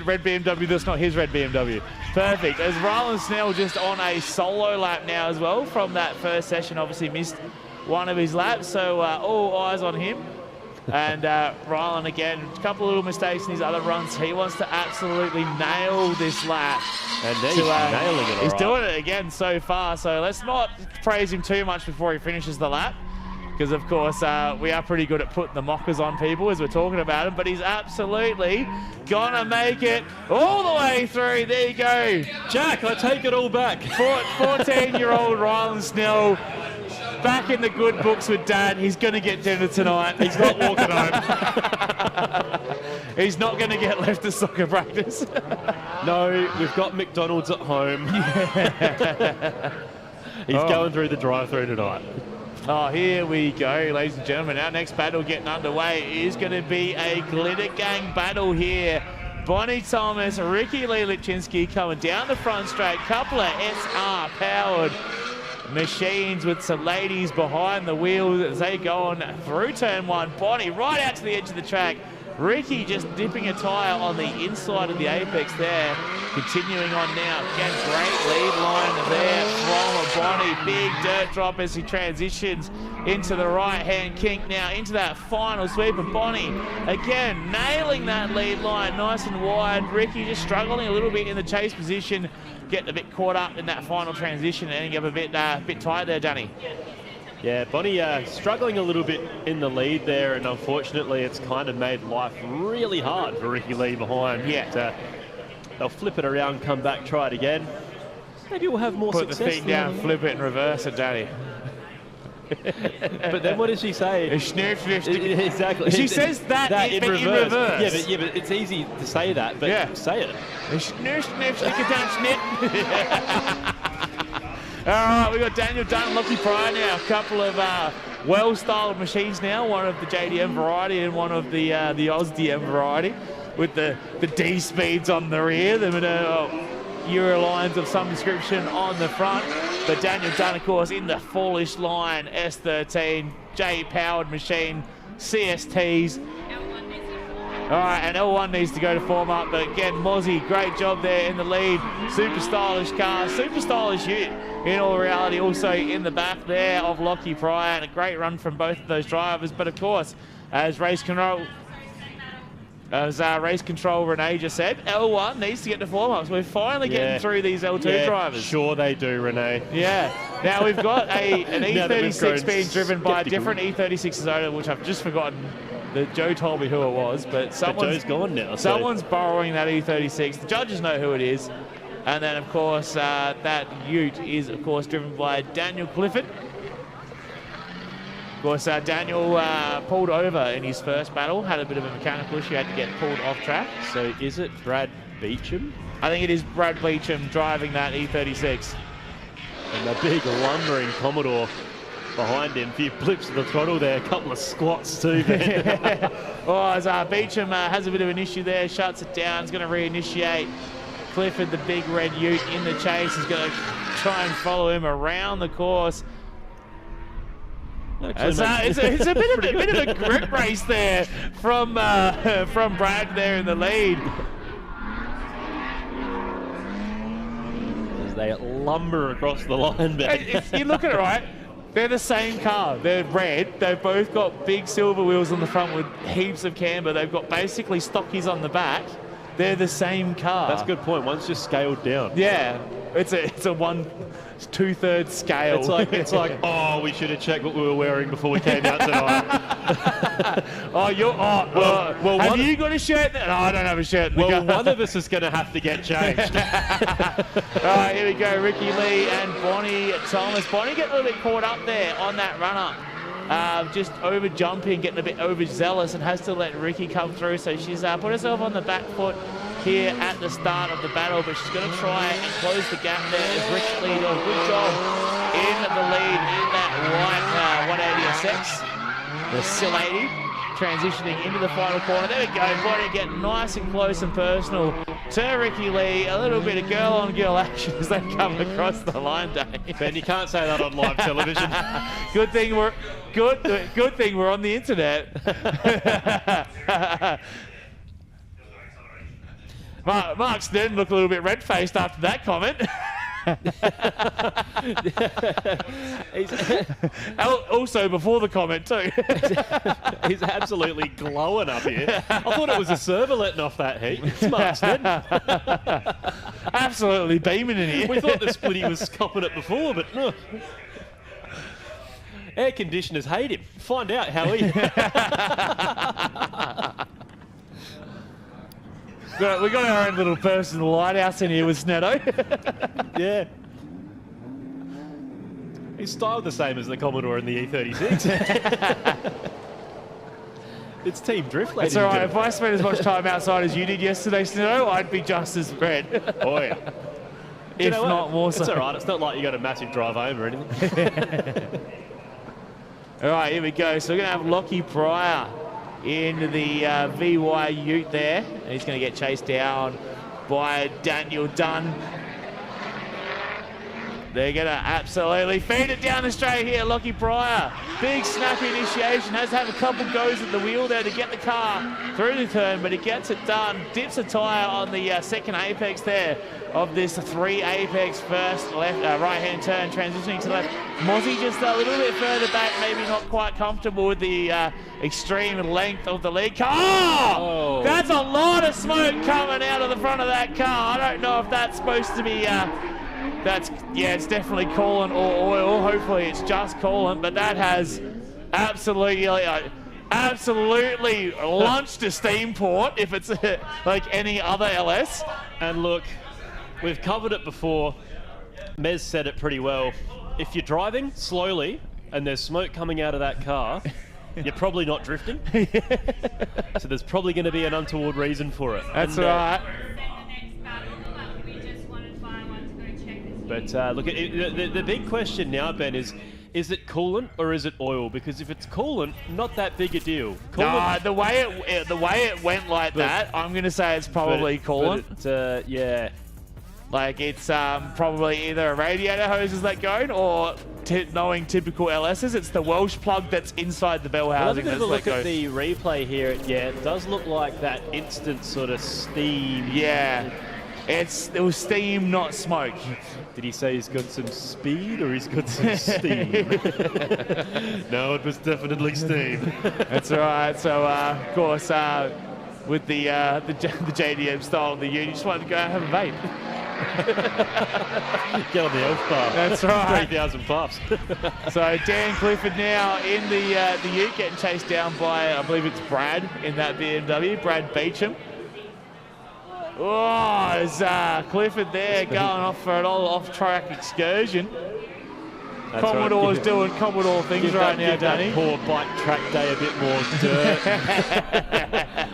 red BMW. That's not his red BMW. Perfect. As Ryland Snell just on a solo lap now as well from that first session. Obviously missed one of his laps, so all eyes on him. And Rylan, again, a couple of little mistakes in his other runs. He wants to absolutely nail this lap. And he's nailing it. He's doing it again so far, so let's not praise him too much before he finishes the lap. Because, of course, we are pretty good at putting the mockers on people as we're talking about him. But he's absolutely going to make it all the way through. There you go. Jack, I take it all back. 14-year-old Rylan Snell back in the good books with Dad. He's going to get dinner tonight. He's not walking home. He's not going to get left to soccer practice. No, we've got McDonald's at home. He's going through the drive-thru tonight. Oh, here we go, ladies and gentlemen. Our next battle getting underway is going to be a glitter gang battle here. Bonnie Thomas, Ricky Lee Lichinsky coming down the front straight. Couple of SR-powered machines with some ladies behind the wheel as they go on through turn one. Bonnie right out to the edge of the track. Ricky just dipping a tyre on the inside of the apex there. Continuing on now. Again, great lead line there from Bonnie. Big dirt drop as he transitions into the right-hand kink now, into that final sweep of Bonnie. Again, nailing that lead line nice and wide. Ricky just struggling a little bit in the chase position, getting a bit caught up in that final transition and ending up a bit tight there, Danny. Yeah, Bonnie struggling a little bit in the lead there, and unfortunately it's kind of made life really hard for Ricky Lee behind. Yeah. They'll flip it around, come back, try it again. Maybe we'll have more success. Put the thing down, flip it and reverse it, Danny. But then what does she say? Exactly. She says that in reverse. Yeah, but it's easy to say that, but say it. Snip, stick it down, snip. All right, we've got Daniel Dunn and Lockie Pryor now. A couple of well-styled machines now, one of the JDM variety and one of the OzDM variety, with the D speeds on the rear, the Euro lines of some description on the front. But Daniel Dunn, of course, in the fallish line, S13, J-powered machine, CSTs. All right, and L1 needs to go to form up, but again, Mozzie, great job there in the lead. Super stylish car, super stylish ute. In all reality, also in the back there of Lockie Pryor, and a great run from both of those drivers. But of course, as race control Renee just said, L1 needs to get to form up. So we're finally getting through these L2 drivers. Sure they do, Renee. Yeah. Now we've got an E36 being driven by a different E36's owner, which I've just forgotten. Joe told me who it was, but Joe's gone now. Someone's borrowing that E36. The judges know who it is. And then, of course, that ute is, of course, driven by Daniel Clifford. Of course, Daniel pulled over in his first battle, had a bit of a mechanical issue, had to get pulled off track. So is it Brad Beecham? I think it is Brad Beecham driving that E36. And the big lumbering Commodore behind him. A few blips of the throttle there, a couple of squats too, man. As Beecham has a bit of an issue there, shuts it down, is going to reinitiate. Clifford, the big red ute in the chase, is going to try and follow him around the course. It's a bit of a grip race there from Brad there in the lead. As they lumber across the line. You look at it, right? They're the same car. They're red. They've both got big silver wheels on the front with heaps of camber. They've got basically stockies on the back. They're the same car. That's a good point. One's just scaled down. Yeah, it's a 2/3 scale. It's like oh, we should have checked what we were wearing before we came out tonight. Have you got a shirt? No, I don't have a shirt. Well, one of us is going to have to get changed. All right, here we go. Ricky Lee and Bonnie Thomas. Bonnie getting a little bit caught up there on that run-up. Just over jumping, getting a bit overzealous, and has to let Ricky come through. So she's put herself on the back foot here at the start of the battle, but she's going to try and close the gap there as Ricky Lee does a good job in the lead in that white 180SX. The Sil 80 transitioning into the final corner. There we go. Bonnie getting nice and close and personal to Ricky Lee. A little bit of girl-on-girl action as they come across the line, Dave. Ben, you can't say that on live television. Good thing we're on the internet. Mark Snedden looked a little bit red-faced after that comment. Also, before the comment too. He's absolutely glowing up here. I thought it was a server letting off that heat. Smart, Sted. Absolutely beaming in here. We thought the Splitty was copping it before, but no. Air conditioners hate him. Find out how he... We got our own little personal lighthouse in here with Snetto. Yeah. He's styled the same as the Commodore in the E36. It's Team Drift, ladies It's all right. and If I spent as much time outside as you did yesterday, Snetto, I'd be just as red. Oh, yeah. If not more so. It's all right. It's not like you got a massive drive home or anything. All right, here we go. So we're going to have Lockie Pryor in the VY Ute there. He's going to get chased down by Daniel Dunn. They're going to absolutely feed it down the straight here, Lockie Pryor. Big snappy initiation. Has to have a couple goes at the wheel there to get the car through the turn, but he gets it done. Dips a tyre on the second apex there of this 3 apex first left right-hand turn, transitioning to the left. Mozzie just a little bit further back, maybe not quite comfortable with the extreme length of the lead car. Oh! That's a lot of smoke coming out of the front of that car. I don't know if that's supposed to be... it's definitely coolant or oil. Hopefully it's just coolant, but that has absolutely launched a steam port if it's like any other LS. And look, we've covered it before. Mez said it pretty well. If you're driving slowly and there's smoke coming out of that car, you're probably not drifting. So there's probably going to be an untoward reason for it. That's right. But look, the big question now, Ben, is it coolant or is it oil? Because if it's coolant, not that big a deal. No, the way it went like that, I'm going to say it's probably coolant. Yeah. Like it's probably either a radiator hose is that going, or knowing typical LSs, it's the Welsh plug that's inside the bell housing. Well, look at the replay here. Yeah, it does look like that instant sort of steam. Yeah. It was steam, not smoke. Did he say he's got some speed or he's got some steam? No, it was definitely steam. That's all right. So, of course, with the JDM style of the Ute, you just wanted to go and have a vape. Get on the elf bar. That's right. 3,000 puffs. So Dan Clifford now in the Ute, getting chased down by, I believe it's Brad in that BMW, Brad Beecham. Oh, is Clifford there going off for an old off-track excursion. That's Commodore's right. doing Commodore things right now, Danny. Poor bike track day a bit more dirt.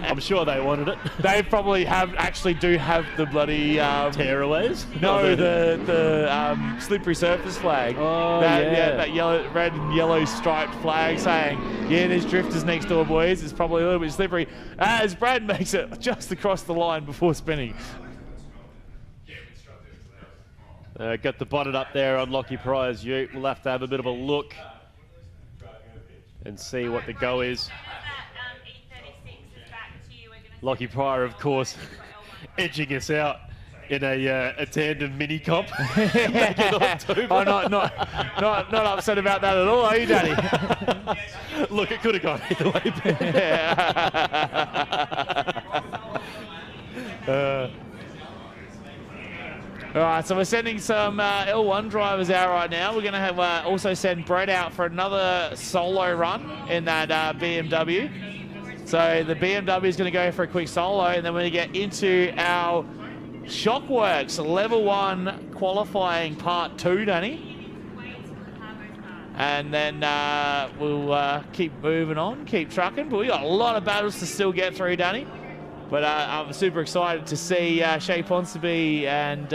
I'm sure they wanted it. They probably do have the bloody tearaways. No, the slippery surface flag. Oh, that yellow, red and yellow striped flag saying, "Yeah, there's drifters next door, boys. It's probably a little bit slippery." As Brad makes it just across the line before spinning. Got the bonnet up there on Lockie Pryor's Ute. We'll have to have a bit of a look and see what the go is. Lockie Pryor, of course, edging us out in a tandem mini comp. Oh, not upset about that at all, are you, Danny? Look, it could have gone either way. All right, so we're sending some L1 drivers out right now. We're going to have also send Brett out for another solo run in that BMW. So the BMW is going to go for a quick solo, and then we're going to get into our Shockworks Level 1 qualifying Part 2, Danny. And then we'll keep moving on, keep trucking. But we got a lot of battles to still get through, Danny. But I'm super excited to see Shea Ponsonby and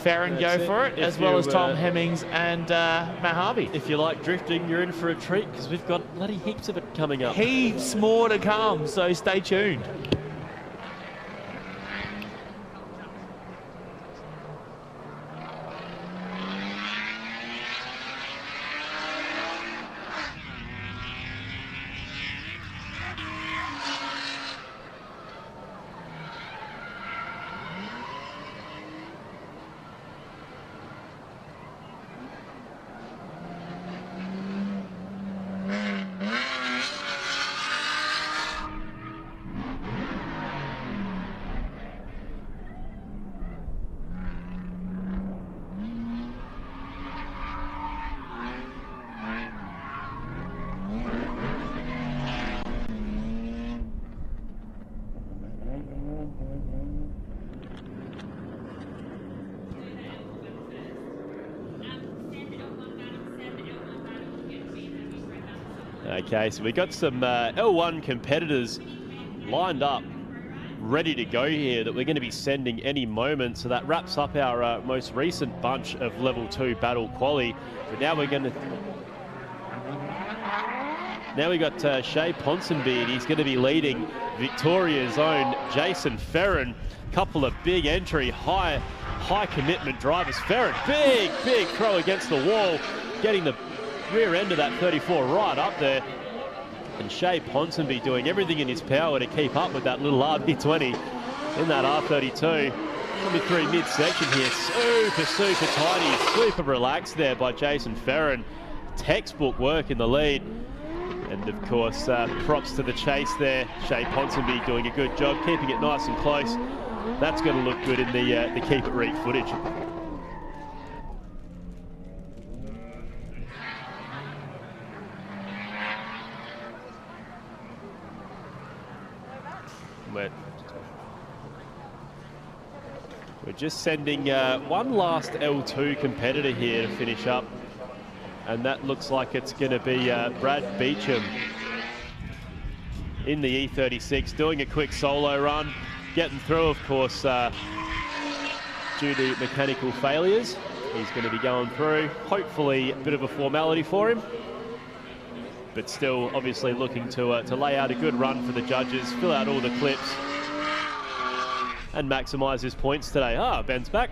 Farron go for it, as well as Tom Hemmings and Matt Harvey. If you like drifting, you're in for a treat because we've got bloody heaps of it coming up. Heaps more to come, so stay tuned. Okay, so we got some L1 competitors lined up, ready to go here that we're going to be sending any moment. So that wraps up our most recent bunch of level 2 battle quali. But now we're going to... Now we got Shea Ponsonby, and he's going to be leading Victoria's own Jason Ferrin. Couple of big entry, high commitment drivers. Ferrin, big throw against the wall, getting the rear end of that 34 right up there. And Shea Ponsonby doing everything in his power to keep up with that little RB20 in that R32. 23 midsection here, super tidy, super relaxed there by Jason Ferrin. Textbook work in the lead. And of course, props to the chase there. Shea Ponsonby doing a good job, keeping it nice and close. That's going to look good in the Keep It Reek footage. We're just sending one last L2 competitor here to finish up. And that looks like it's going to be Brad Beecham in the E36, doing a quick solo run, getting through, of course, due to mechanical failures. He's going to be going through, hopefully a bit of a formality for him, but still obviously looking to lay out a good run for the judges, fill out all the clips, and maximise his points today. Ah, Ben's back.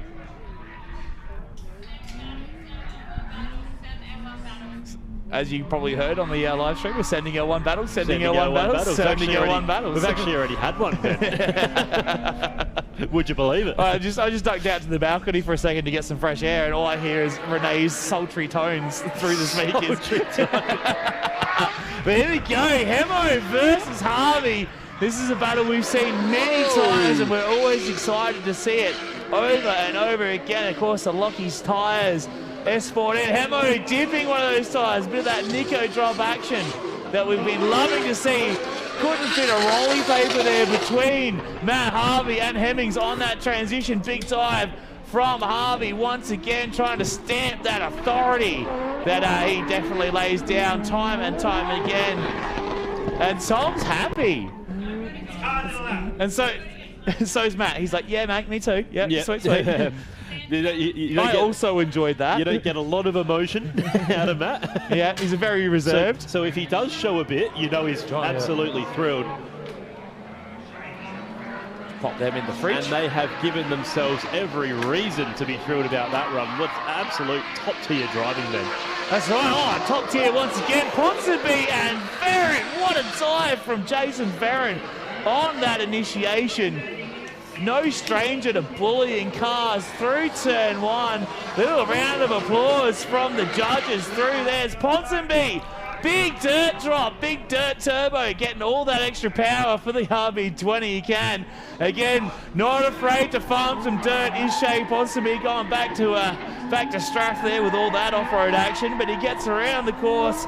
As you probably heard on the live stream, we're sending L1 battles, sending L1 battles, sending L1 battles. We've actually already had one, Ben. Would you believe it? I just ducked out to the balcony for a second to get some fresh air, and all I hear is Renee's sultry tones through the speakers. But here we go, Hemo versus Harvey. This is a battle we've seen many times, and we're always excited to see it over and over again. Of course, the Lockie's tyres. S14, Hemo dipping one of those tyres, bit of that Nico drop action that we've been loving to see. Couldn't fit a rolly paper there between Matt Harvey and Hemmings on that transition. Big dive from Harvey once again, trying to stamp that authority that he definitely lays down time and time again. And Tom's happy. And so's Matt. He's like, yeah, mate, me too. Yep. Sweet. I also enjoyed that. You don't get a lot of emotion out of Matt. Yeah, he's very reserved. So if he does show a bit, you know he's absolutely thrilled. Pop them in the fridge. And they have given themselves every reason to be thrilled about that run. What's absolute top-tier driving then. That's right. Oh, top tier once again. Ponsonby and Ferrin. What a dive from Jason Ferrin on that initiation. No stranger to bullying cars through turn one. Little round of applause from the judges through there. Ponsonby, big dirt drop, big dirt turbo, getting all that extra power for the RB20 he can. Again, not afraid to farm some dirt is Shea Ponsonby, going back to Strath there with all that off-road action, but he gets around the course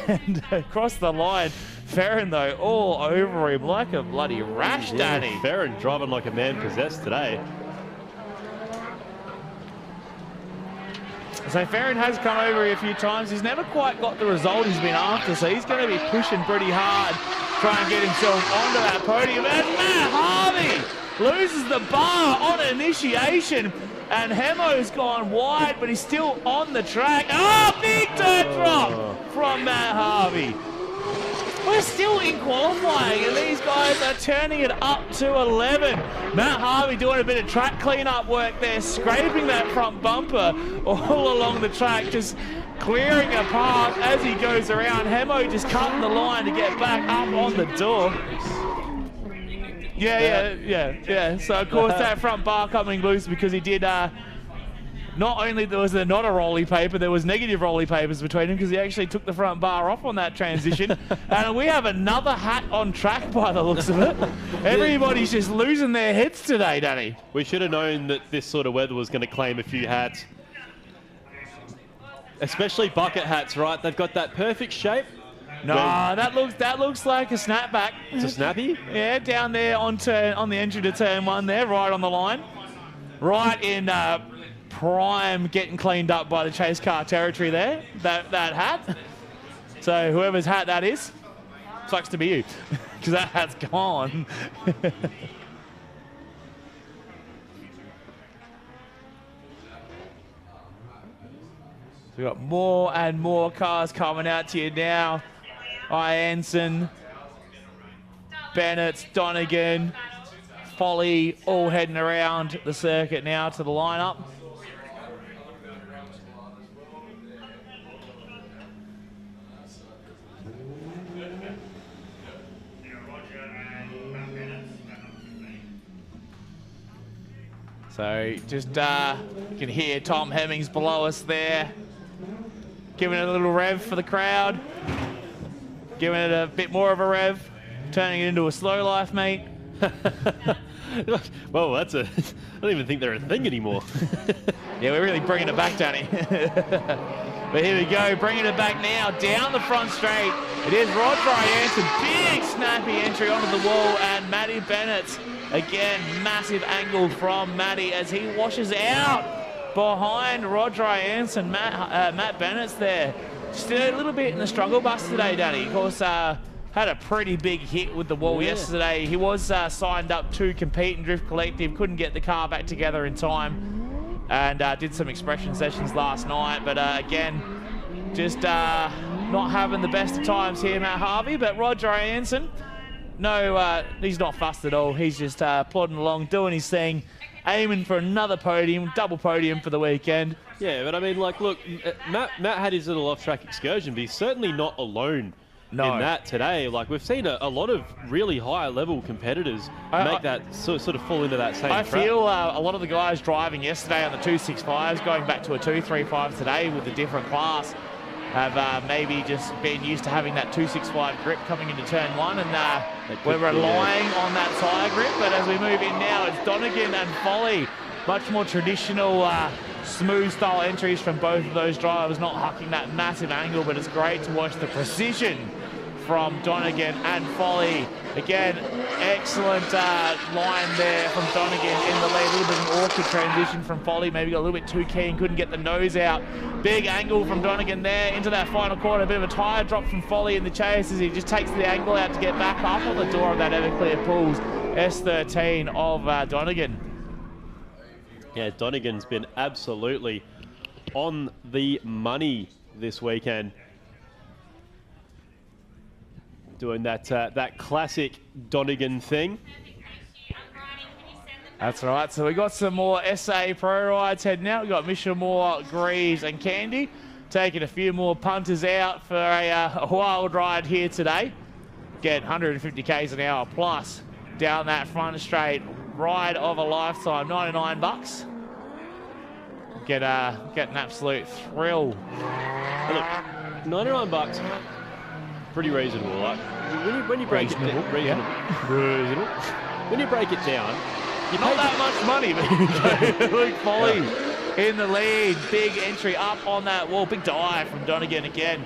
and across the line. Ferrin, though, all over him like a bloody rash, Danny. Ferrin driving like a man possessed today. So Ferrin has come over here a few times. He's never quite got the result he's been after, so he's going to be pushing pretty hard, trying to get himself onto that podium. And Matt Harvey loses the bar on initiation, and Hemo's gone wide, but he's still on the track. Oh, big dirt drop from Matt Harvey. We're still in qualifying, and these guys are turning it up to 11. Matt Harvey doing a bit of track cleanup work there, scraping that front bumper all along the track, just clearing a path as he goes around. Hemo just cutting the line to get back up on the door. Yeah. So, of course, that front bar coming loose because he did... Not only was there not a rolly paper, there was negative rolly papers between him because he actually took the front bar off on that transition. And we have another hat on track by the looks of it. Everybody's just losing their heads today, Danny. We should have known that this sort of weather was going to claim a few hats. Especially bucket hats, right? They've got that perfect shape. No, that looks like a snapback. It's a snappy? Yeah, down there on the entry to turn 1 there, right on the line. Right in prime getting cleaned up by the chase car territory there, that hat. So whoever's hat that is, sucks to be you, because that hat's gone. We've got more and more cars coming out to you now. Ianson, Bennett, Donegan, Folly, all heading around the circuit now to the lineup. So just you can hear Tom Hemmings below us there, giving it a little rev for the crowd, giving it a bit more of a rev, turning it into a slow life, mate. Well, I don't even think they're a thing anymore. Yeah, we're really bringing it back, Danny. But here we go, bringing it back now, down the front straight. It is Roger Ianson, big snappy entry onto the wall, and Matty Bennett. Again, massive angle from Matty as he washes out behind Roger Ianson. Matt Bennett's there. Just a little bit in the struggle bus today, Danny. Of course, had a pretty big hit with the wall yesterday. He was signed up to compete in Drift Collective, couldn't get the car back together in time, and did some expression sessions last night. But again, just not having the best of times here, Matt Harvey. But Roger Ianson, no, he's not fussed at all. He's just plodding along, doing his thing, aiming for another podium, double podium for the weekend. Yeah, but I mean, like, look, Matt had his little off-track excursion, but he's certainly not alone in that today. Like, we've seen a lot of really high-level competitors make that sort of fall into that same trap. I feel a lot of the guys driving yesterday on the 265s, going back to a 235 today with a different class, have maybe just been used to having that 265 grip coming into turn 1, and we're relying on that tyre grip. But as we move in now, it's Donegan and Folly, much more traditional smooth style entries from both of those drivers, not hucking that massive angle, but it's great to watch the precision from Donegan and Folly. Again, excellent line there from Donegan in the lead. A little bit of an awkward transition from Folly. Maybe got a little bit too keen, couldn't get the nose out. Big angle from Donegan there into that final corner. A bit of a tyre drop from Folly in the chase as he just takes the angle out to get back up on the door of that Everclear Pools S13 of Donegan. Yeah, Donegan's been absolutely on the money this weekend, doing that classic Donegan thing. That's right. So we got some more SA Pro rides heading out. We got Mishamore, Greaves, and Candy taking a few more punters out for a wild ride here today. Get 150 k's an hour plus down that front straight. Ride of a lifetime, $99. Get an absolute thrill. Look, $99, pretty reasonable. Like when you break it down, reasonable. When you break it down, you not that much money, but Luke Foley in the lead. Big entry up on that wall. Big dive from Donegan again.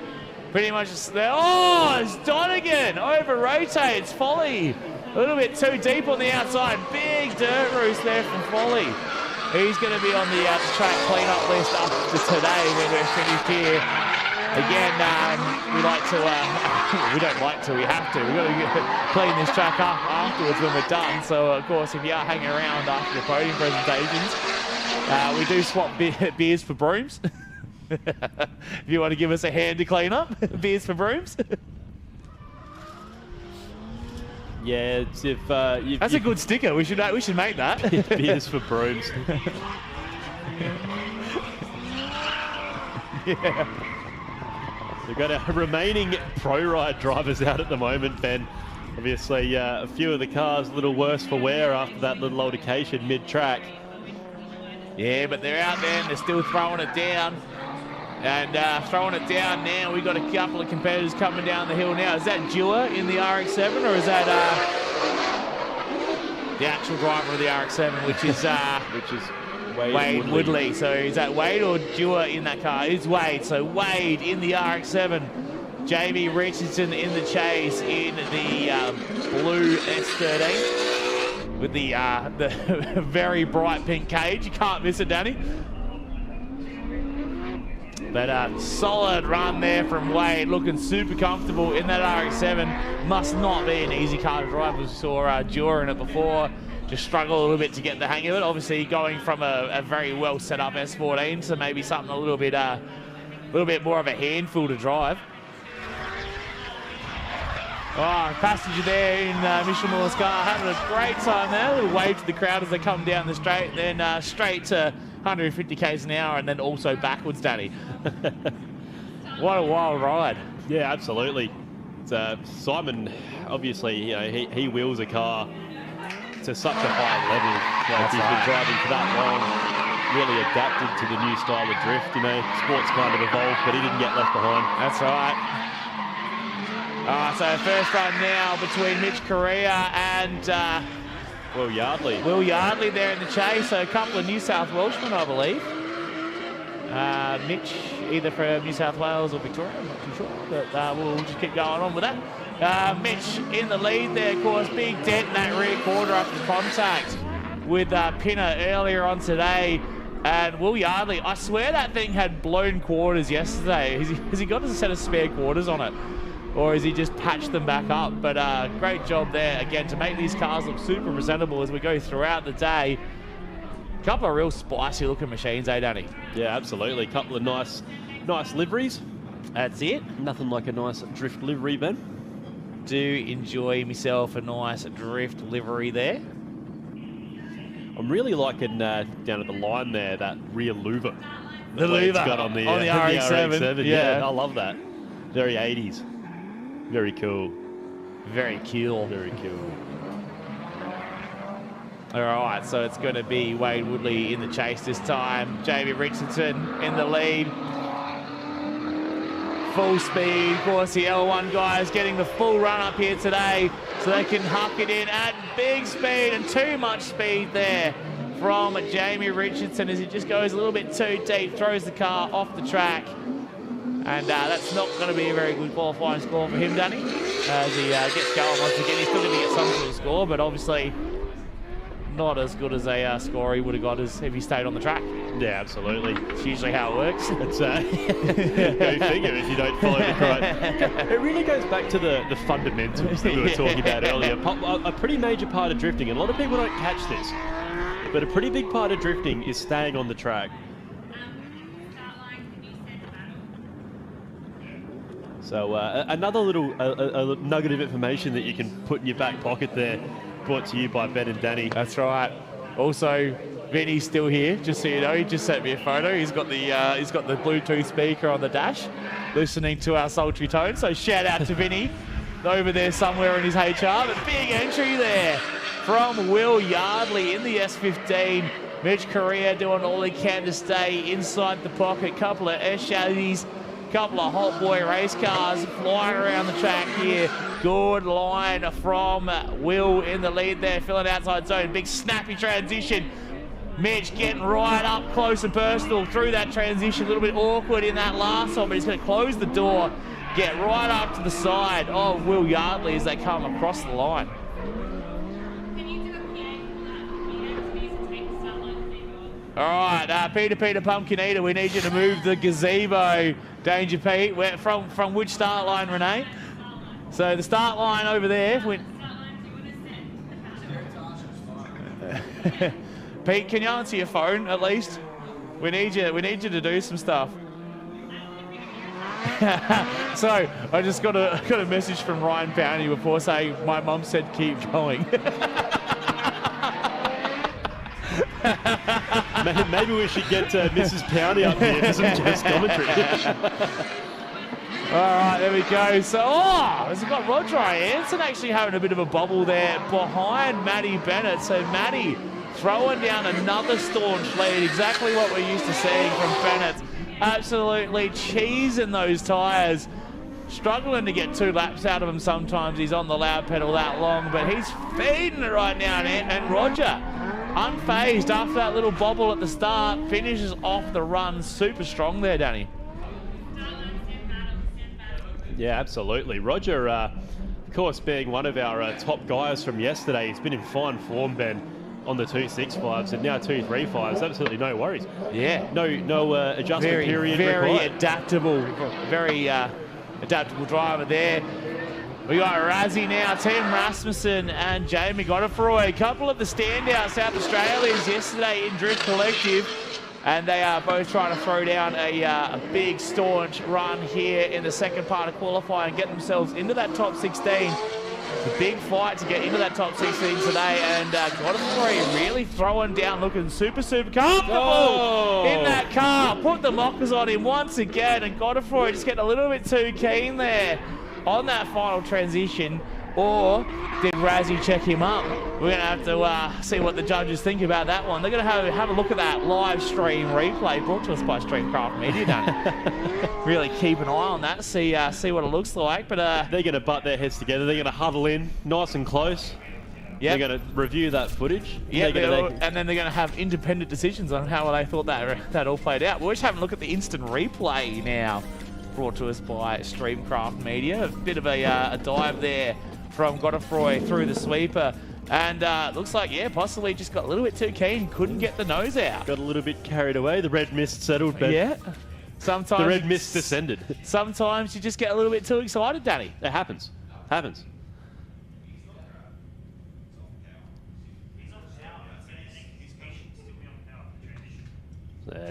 Pretty much just there. Oh, it's Donegan. Over rotates Foley. A little bit too deep on the outside. Big dirt roost there from Foley. He's going to be on the track clean-up list after today when we're finished here. Again, we like to, we don't like to, we have to. We've got to clean this track up afterwards when we're done. So, of course, if you are hanging around after the podium presentations, we do swap beers for brooms. If you want to give us a hand to clean up, beers for brooms. Yeah, it's if that's a good sticker. We should make that. Beers for brooms. Yeah. We've got our remaining pro ride drivers out at the moment, Ben. Obviously, a few of the cars a little worse for wear after that little altercation mid-track. Yeah, but they're out there and they're still throwing it down. And throwing it down now, we've got a couple of competitors coming down the hill now. Is that Dewar in the RX-7, or is that the actual driver of the RX-7, which is Wade Woodley. So is that Wade or Dewar in that car? It's Wade. So Wade in the RX-7, Jamie Richardson in the chase in the blue S13 with the very bright pink cage. You can't miss it, Danny. But solid run there from Wade, looking super comfortable in that RX-7. Must not be an easy car to drive. We saw Dura in it before. Just struggle a little bit to get the hang of it. Obviously going from a very well set up S14 to maybe something a little bit more of a handful to drive. Oh, passenger there in Michelle Miller's car having a great time there. A little wave to the crowd as they come down the straight, then straight to 150 k's an hour and then also backwards, Danny. What a wild ride. Yeah, absolutely. Simon, obviously, you know, he wheels a car to such a high level. Like he's been driving for that long, really adapted to the new style of drift. You know, sport's kind of evolved, but he didn't get left behind. That's right. So first run now between Mitch Correa and Will Yardley. Will Yardley there in the chase. So a couple of New South Welshmen, I believe. Mitch, either from New South Wales or Victoria, I'm not too sure. But we'll just keep going on with that. Mitch in the lead there, of course. Big dent in that rear quarter after contact with Pinner earlier on today. And Will Yardley, I swear that thing had blown quarters yesterday. Has he got a set of spare quarters on it? Or has he just patched them back up? But great job there, again, to make these cars look super presentable as we go throughout the day. A couple of real spicy looking machines, eh, Danny? Yeah, absolutely. A couple of nice liveries. That's it. Nothing like a nice drift livery, Ben. Do enjoy myself a nice drift livery there. I'm really liking down at the line there, that rear louver. The louver got on the RX-7. Yeah, I love that. Very 80s. Very cool. Very cool. Very cool. All right, so it's going to be Wade Woodley in the chase this time. Jamie Richardson in the lead. Full speed. Of course, the L1 guys getting the full run up here today so they can huck it in at big speed, and too much speed there from Jamie Richardson as he just goes a little bit too deep, throws the car off the track. And that's not going to be a very good qualifying score for him, Danny. As he gets going once again, he's still going to get some sort of score, but obviously not as good as a score he would have got as if he stayed on the track. Yeah, absolutely. It's usually how it works. It's go figure if you don't follow the correct. It really goes back to the fundamentals that we were talking about earlier. A pretty major part of drifting, and a lot of people don't catch this, but a pretty big part of drifting is staying on the track. So another little nugget of information that you can put in your back pocket there, brought to you by Ben and Danny. That's right. Also, Vinny's still here, just so you know. He just sent me a photo. He's got the Bluetooth speaker on the dash, listening to our sultry tones. So shout out to Vinny over there somewhere in his HR. But big entry there from Will Yardley in the S15. Mitch Correa doing all he can to stay inside the pocket. Couple of S-Shaddies. Couple of hot boy race cars flying around the track here. Good line from Will in the lead there, filling outside zone. Big snappy transition. Mitch getting right up close and personal through that transition. A little bit awkward in that last one, but he's going to close the door, get right up to the side of Will Yardley as they come across the line. All right, Peter Pumpkin Eater, we need you to move the gazebo. Danger Pete, from which start line, Renee? So the start line over there. Pete, can you answer your phone at least? We need you to do some stuff. So I just got a message from Ryan Powney before saying my mum said keep going. Maybe we should get Mrs. Powney up here for some guest commentary. All right, there we go. So, we've got Roger Anson actually having a bit of a bobble there behind Matty Bennett. So Matty throwing down another staunch lead, exactly what we're used to seeing from Bennett. Absolutely cheesing those tyres. Struggling to get 2 laps out of him sometimes. He's on the loud pedal that long, but he's feeding it right now. And Roger, unfazed after that little bobble at the start, finishes off the run super strong there, Danny. Yeah, absolutely. Roger, of course, being one of our top guys from yesterday, he's been in fine form, Ben, on the 265s and now 235s. Absolutely no worries. Yeah. No adjustment period required. Very adaptable driver there. We got Razzie now, Tim Rasmussen and Jamie Godefroy. A couple of the standout South Australians yesterday in Drift Collective. And they are both trying to throw down a big, staunch run here in the second part of qualifying and get themselves into that top 16. It's a big fight to get into that top 16 today. And Godefroy really throwing down, looking super, super comfortable in that car. Put the mockers on him once again. And Godefroy just getting a little bit too keen there on that final transition. Or did Razzie check him up? We're going to have to see what the judges think about that one. They're going to have a look at that live stream replay brought to us by Streamcraft Media, Dan. Really keep an eye on that, see what it looks like. But they're going to butt their heads together. They're going to huddle in nice and close. Yep. They're going to review that footage. Yeah, and then they're going to have independent decisions on how they thought that all played out. We're just having a look at the instant replay now, brought to us by Streamcraft Media. A bit of a dive there from Godefroy through the sweeper. And looks like, yeah, possibly just got a little bit too keen. Couldn't get the nose out. Got a little bit carried away. The red mist settled. Ben. Yeah. Sometimes the red mist descended. Sometimes you just get a little bit too excited, Danny. It happens. Happens.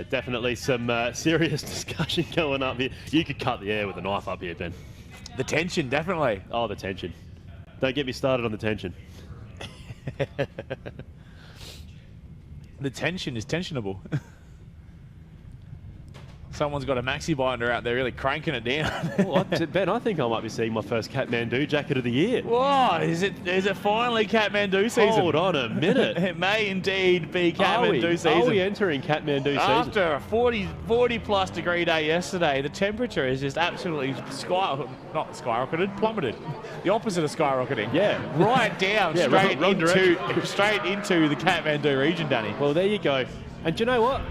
Definitely some serious discussion going up here. You could cut the air with a knife up here, Ben. The tension, definitely. Oh, the tension. Don't get me started on the tension. The tension is tensionable. Someone's got a maxi binder out there really cranking it down. Well, Ben, I think I might be seeing my first Kathmandu jacket of the year. Whoa, is it finally Kathmandu season? Hold on a minute. It may indeed be Kathmandu season. Are we entering Kathmandu season? After a 40 plus degree day yesterday, the temperature is just absolutely plummeted. The opposite of skyrocketing. Yeah. Right down, yeah, straight into the Kathmandu region, Danny. Well, there you go. And do you know what?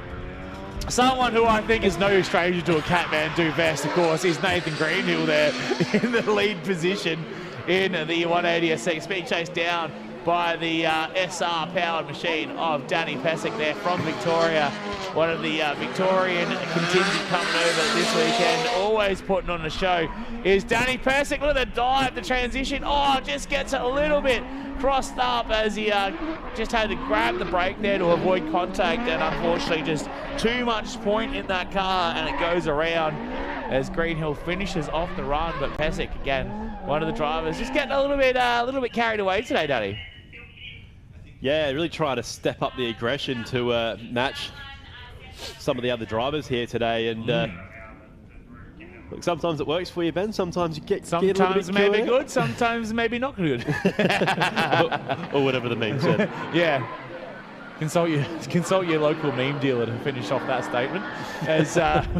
Someone who I think is no stranger to a Kathmandu vest, of course, is Nathan Greenhill there in the lead position in the 180SX. Being chased down by the SR-powered machine of Danny Pesic there from Victoria. One of the Victorian contingent coming over this weekend, always putting on a show, is Danny Pesic. Look at the dive, the transition. Oh, just gets a little bit crossed up as he just had to grab the brake there to avoid contact, and unfortunately just too much point in that car, and it goes around as Greenhill finishes off the run. But Pesic, again, one of the drivers, just getting a little bit carried away today, Danny. Yeah, really trying to step up the aggression to match some of the other drivers here today, and look, sometimes it works for you, Ben. Sometimes you get a little bit maybe good, sometimes maybe not good. or whatever the meme said. Yeah. Consult your local meme dealer to finish off that statement. As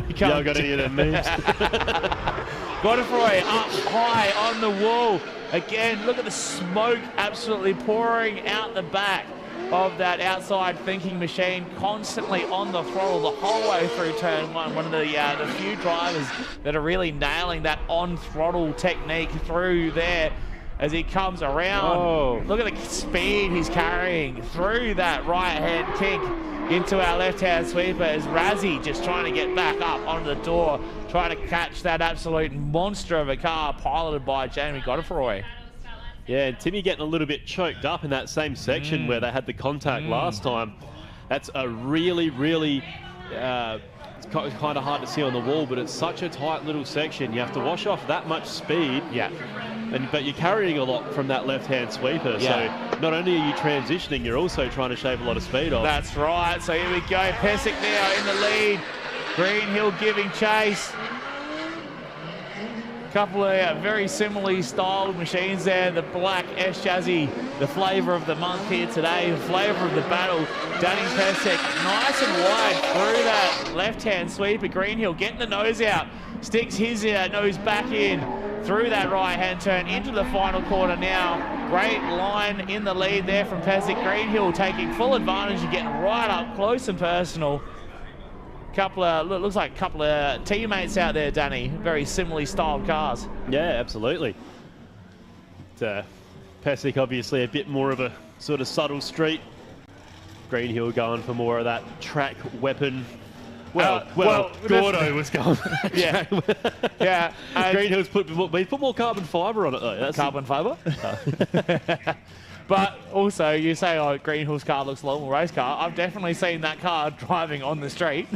we come I got any of them memes. Godefroy up high on the wall. Again, look at the smoke absolutely pouring out the back of that outside thinking machine, constantly on the throttle the whole way through turn one. One of the few drivers that are really nailing that on throttle technique through there as he comes around. Oh. Look at the speed he's carrying through that right hand kick into our left hand sweeper as Razzie just trying to get back up onto the door, trying to catch that absolute monster of a car piloted by Jamie Godefroy. Yeah, and Timmy getting a little bit choked up in that same section where they had the contact last time. That's a really, it's kind of hard to see on the wall, but it's such a tight little section. You have to wash off that much speed. Yeah. But you're carrying a lot from that left-hand sweeper. Yeah. So not only are you transitioning, you're also trying to shave a lot of speed off. That's right. So here we go. Pesic now in the lead. Greenhill giving chase. Couple of very similarly styled machines there. The black S chassis, the flavour of the month here today, the flavour of the battle. Danny Pesic nice and wide through that left-hand sweeper. Greenhill getting the nose out, sticks his nose back in through that right-hand turn into the final corner now. Great line in the lead there from Pesic. Greenhill taking full advantage and getting right up close and personal. looks like a couple of teammates out there, Danny. Very similarly styled cars. Yeah, absolutely. Pesek obviously a bit more of a sort of subtle street. Greenhill going for more of that track weapon. Well, Gordo was going. Yeah, yeah. Greenhill's put more carbon fibre on it though. That's carbon fibre. But also, you say, oh, Greenhill's car looks a normal race car. I've definitely seen that car driving on the street.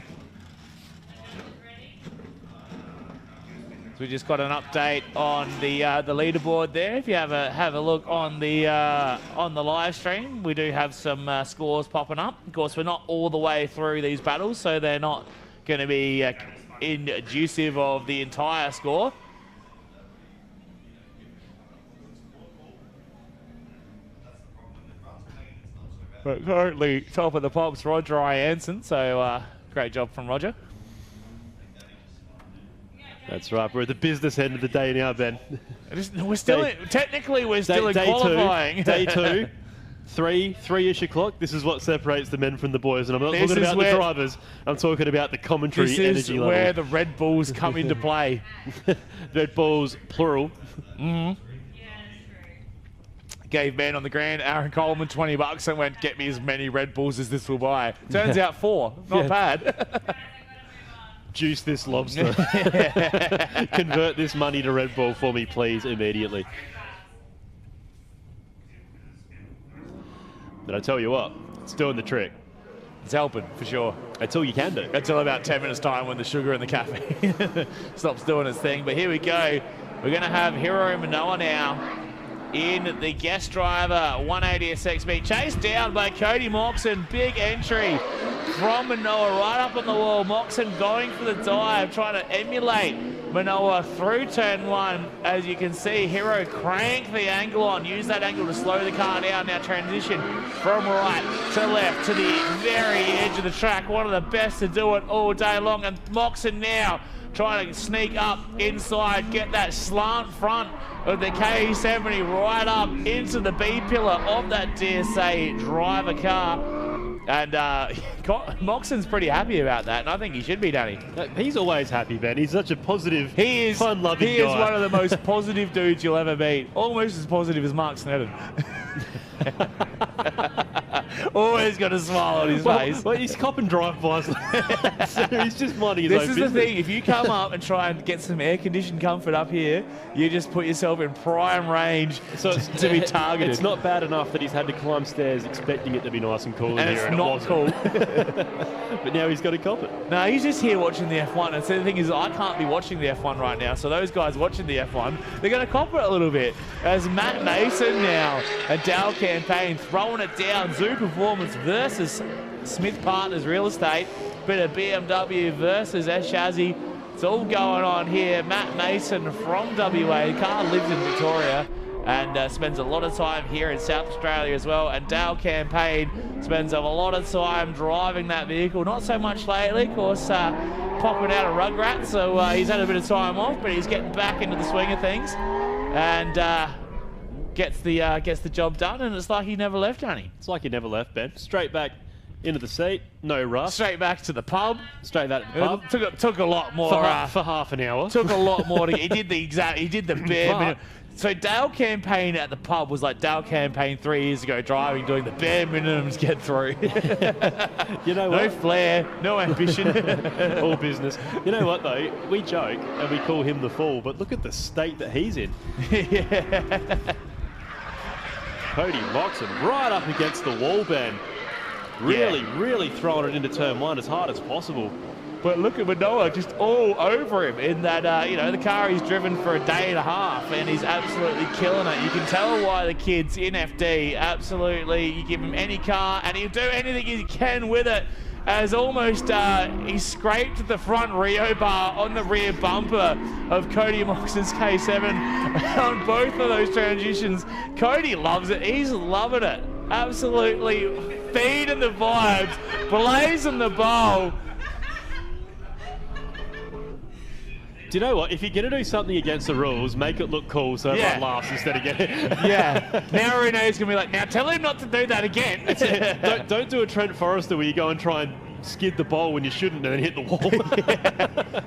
So we just got an update on the leaderboard there. If you have a look on the live stream, we do have some scores popping up. Of course, we're not all the way through these battles, so they're not going to be inducive of the entire score. But currently, top of the pops, Roger Jansen. So great job from Roger. That's right. We're at the business end of the day now, Ben. We're still technically we're still in qualifying. Day two, three-ish o'clock. This is what separates the men from the boys, and I'm not talking about the drivers. I'm talking about the commentary energy level. This is where the Red Bulls come into play. Red Bulls, plural. Mm-hmm. Gave man on the grand, Aaron Coleman, $20 and went, get me as many Red Bulls as this will buy. Turns out 4. Not bad. Juice this lobster. Convert this money to Red Bull for me, please, immediately. But I tell you what, it's doing the trick. It's helping, for sure. That's all you can do. Until about 10 minutes time when the sugar in the cafe stops doing its thing. But here we go. We're going to have Hiro Manoa now in the guest driver 180SX meet, chased down by Cody Moxon. Big entry from Manoa right up on the wall. Moxon going for the dive, trying to emulate Manoa through turn 1. As you can see, Hiro crank the angle on, use that angle to slow the car down. Now transition from right to left to the very edge of the track. One of the best to do it all day long. And Moxon now trying to sneak up inside, get that slant front of the KE70 right up into the B pillar of that DSA driver car. And Moxon's pretty happy about that, and I think he should be, Danny. He's always happy, Ben. He's such a positive, fun-loving guy. He is one of the most positive dudes you'll ever meet. Almost as positive as Mark Sneddon. Always got a smile on his face. Well, he's copping drive-bys. So he's just minding his own business. This is the thing. If you come up and try and get some air-conditioned comfort up here, you just put yourself in prime range to be targeted. It's not bad enough that he's had to climb stairs expecting it to be nice and cool in here, and it's not cool. But now he's got to cop it. No, he's just here watching the F1. And so the thing is, I can't be watching the F1 right now. So those guys watching the F1, they're going to cop it a little bit. As Matt Mason now, a Dow campaign, throwing it down. Zoo Performance versus Smith Partners Real Estate. Bit of BMW versus Shazzy. It's all going on here. Matt Mason from WA. The car lives in Victoria and spends a lot of time here in South Australia as well. And Dow Campaign spends a lot of time driving that vehicle. Not so much lately, of course, popping out a Rugrat, so he's had a bit of time off, but he's getting back into the swing of things and gets the job done. And it's like he never left, Danny. It's like he never left, Ben. Straight back into the seat, no rush. Straight back to the pub. Straight back to the pub. Took a lot more for half an hour. Took a lot more to get. He did the bare minimum. So Dale Campaign at the pub was like Dale Campaign 3 years ago, driving, doing the bare minimums, get through. You know what? No flair, no ambition. All business. You know what though? We joke and we call him the fool, but look at the state that he's in. Yeah. Cody Moxon right up against the wall, Ben. Really throwing it into turn 1 as hard as possible. But look at Manoa just all over him in that, the car he's driven for a day and a half, and he's absolutely killing it. You can tell why the kid's in FD. Absolutely, you give him any car, and he'll do anything he can with it. As almost he scraped the front Rio bar on the rear bumper of Cody Moxon's K7 on both of those transitions. Cody loves it. He's loving it. Absolutely feeding the vibes, blazing the bowl. Do you know what? If you're going to do something against the rules, make it look cool so everyone laughs instead of getting Yeah. Now Renee's going to be like, now tell him not to do that again. don't do a Trent Forrester where you go and try and skid the bowl when you shouldn't and then hit the wall.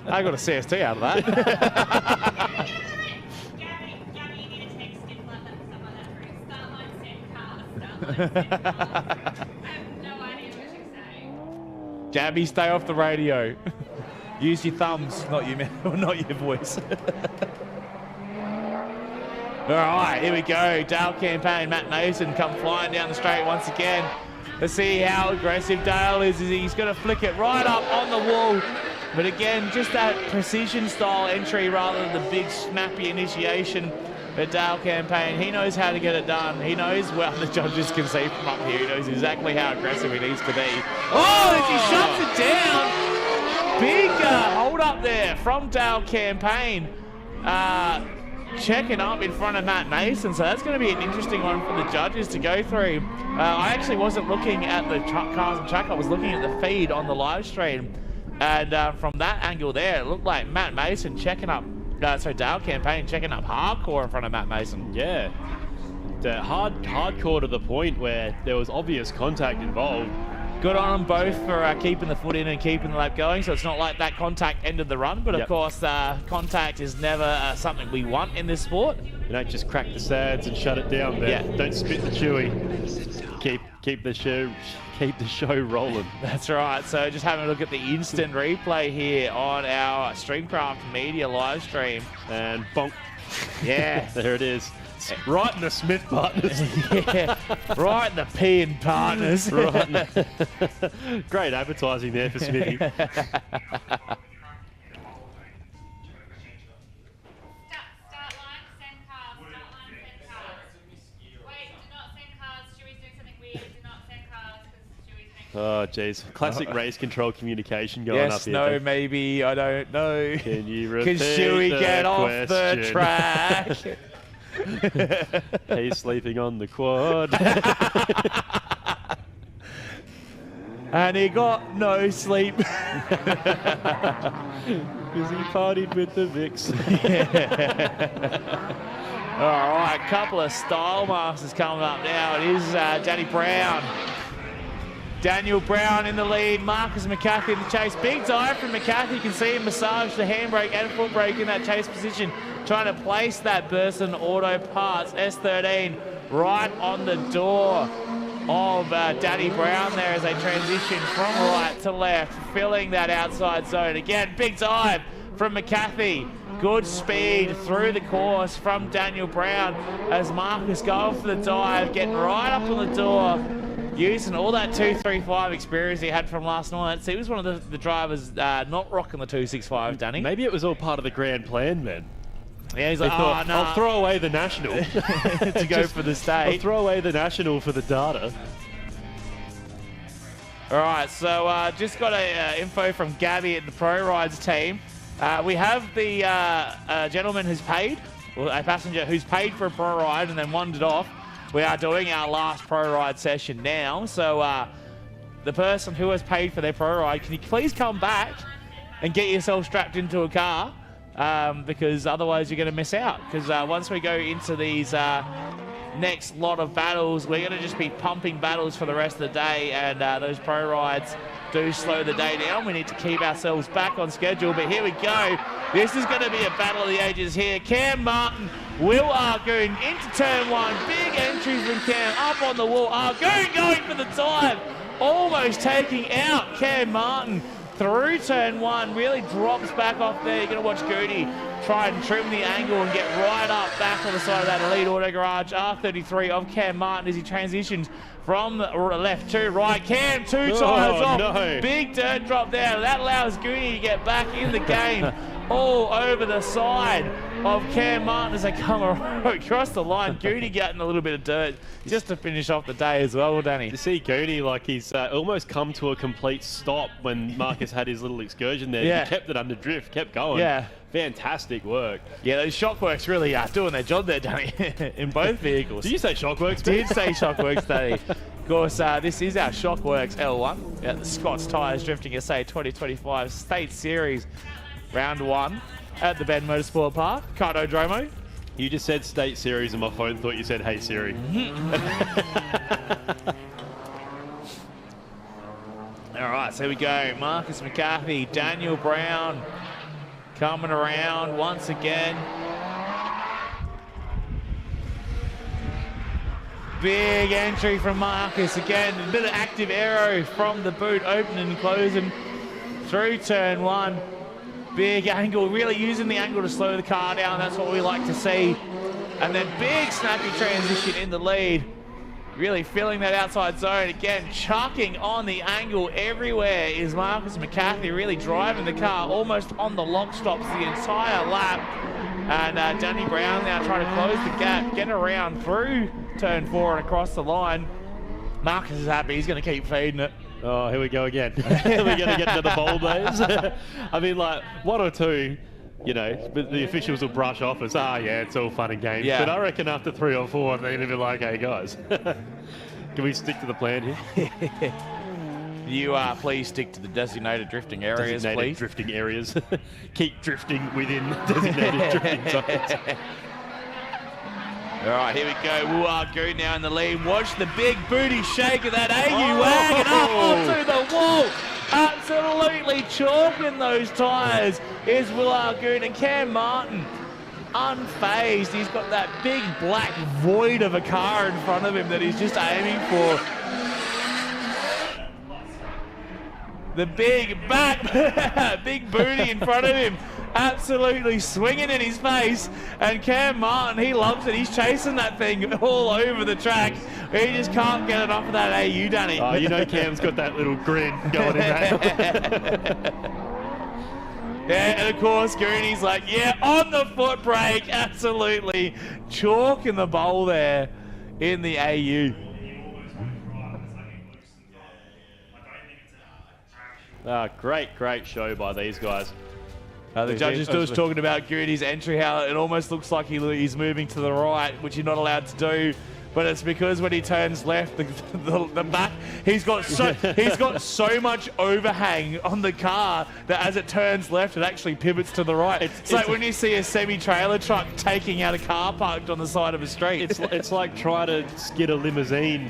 I got a CST out of that. Gabby, you need to take skip lap and stuff like that for his start line, set car, start line. I have no idea what she's saying. Gabby, stay off the radio. Use your thumbs, not your voice. All right, here we go. Dale Campaign, Matt Mason come flying down the straight once again. Let's see how aggressive Dale is. He's going to flick it right up on the wall. But again, just that precision style entry rather than the big snappy initiation. But Dale Campaign, he knows how to get it done. He knows, well, the judges can see from up here, he knows exactly how aggressive he needs to be. Oh, as he shuts it down. Big hold up there from Dale Campaign. Checking up in front of Matt Mason, so that's going to be an interesting one for the judges to go through. I actually wasn't looking at the cars and track, I was looking at the feed on the live stream, and from that angle there, it looked like Matt Mason checking up, Dale Campaign checking up hardcore in front of Matt Mason. Yeah, hardcore to the point where there was obvious contact involved. Good on them both for keeping the foot in and keeping the lap going, so it's not like that contact ended the run, but of course contact is never something we want in this sport. You don't just crack the sads and shut it down, Ben. Yeah. Don't spit the chewy. Keep the show rolling. That's right, so just having a look at the instant replay here on our Streamcraft Media live stream. And bonk. Yeah. There it is. Right in the Smith partners. Yeah, right in the P and partners. Right. Great advertising there for Smithy. Start line, send cars, start line, send cars. Wait, do not send cars, Stewie's doing something weird, do not send cars because Stewie's making... Oh, jeez. Classic race control communication going up Yes, here. no, maybe, I don't know. Can you repeat Can Stewie the get off question? the track? He's sleeping on the quad. And he got no sleep. Because he partied with the Vicks. All right, couple of style masters coming up now. It is Danny Brown. Daniel Brown in the lead, Marcus McCarthy in the chase. Big dive from McCarthy. You can see him massage the handbrake and foot brake in that chase position, trying to place that Burson Auto Parts S13 right on the door of Danny Brown there as they transition from right to left, filling that outside zone. Again, big dive from McCarthy. Good speed through the course from Daniel Brown as Marcus goes for the dive, getting right up on the door, using all that 235 experience he had from last night. So he was one of the drivers not rocking the 265, Danny. Maybe it was all part of the grand plan, man. Yeah, he's like, oh, no. I'll throw away the national to go for the I'll state. throw away the national for the data. All right, so just got a info from Gabby at the Pro Rides team. We have the gentleman who's paid, well, a passenger who's paid for a Pro Ride and then wandered off. We are doing our last Pro Ride session now. So the person who has paid for their Pro Ride, can you please come back and get yourself strapped into a car? Because otherwise you're going to miss out. Because once we go into these next lot of battles, we're going to just be pumping battles for the rest of the day, and those Pro Rides do slow the day down. We need to keep ourselves back on schedule, but here we go. This is going to be a battle of the ages here. Cam Martin, Will Argoon into turn one. Big entry from Cam up on the wall. Argoon going for the dive, almost taking out Cam Martin through turn one. Really drops back off there. You're going to watch Goody try and trim the angle and get right up back on the side of that Elite Auto Garage R33 of Cam Martin as he transitions from left to right. Cam, two tires off. No. Big dirt drop there. That allows Goody to get back in the game all over the side of Cam Martin as they come across the line. Goody getting a little bit of dirt just to finish off the day as well, Danny. You see Goody, like he's almost come to a complete stop when Marcus had his little excursion there. Yeah. He kept it under drift, kept going. Yeah. Fantastic work. Yeah, those Shockworks really are doing their job there, Danny, in both vehicles. Did you say Shockworks? Did say Shockworks, Danny. Of course, this is our Shockworks L1 at the Scott's Tyres Drifting SA 2025 State Series Round 1 at the Ben Motorsport Park, Cardodromo. You just said State Series and my phone thought you said, hey Siri. All right, so we go. Marcus McCarthy, Daniel Brown coming around once again. Big entry from Marcus again. A bit of active aero from the boot, opening and closing through turn 1. Big angle, really using the angle to slow the car down. That's what we like to see. And then big snappy transition in the lead. Really filling that outside zone. Again, chucking on the angle everywhere is Marcus McCarthy, really driving the car almost on the lock stops the entire lap. And Danny Brown now trying to close the gap, get around through turn 4 and across the line. Marcus is happy, he's going to keep feeding it. Oh, here we go again. We're going to get into the bold days. I mean, like, 1 or 2, you know, the officials will brush off as, yeah, it's all fun and games. Yeah. But I reckon after 3 or 4, they're going to be like, hey, guys, can we stick to the plan here? You please stick to the designated drifting areas, please. Drifting areas. Keep drifting within designated drifting zones. All right, here we go. Wuar Gu now in the lead. Watch the big booty shake of that AU wagon up onto the wall. Absolutely chalking those tyres is Wuar Gu, and Cam Martin unfazed. He's got that big black void of a car in front of him that he's just aiming for. The big back, big booty in front of him, absolutely swinging in his face. And Cam Martin, he loves it. He's chasing that thing all over the track. He just can't get enough of that AU, Danny. Oh, you know Cam's got that little grin going in that. Yeah, and of course, Goonie's like, yeah, on the foot brake, absolutely chalking the bowl there in the AU. Great show by these guys. The judges was talking about Goody's entry, how it almost looks like he's moving to the right, which you're not allowed to do. But it's because when he turns left, the back, he's got so much overhang on the car that as it turns left, it actually pivots to the right. It's like when you see a semi-trailer truck taking out a car parked on the side of a street. It's like trying to skid a limousine.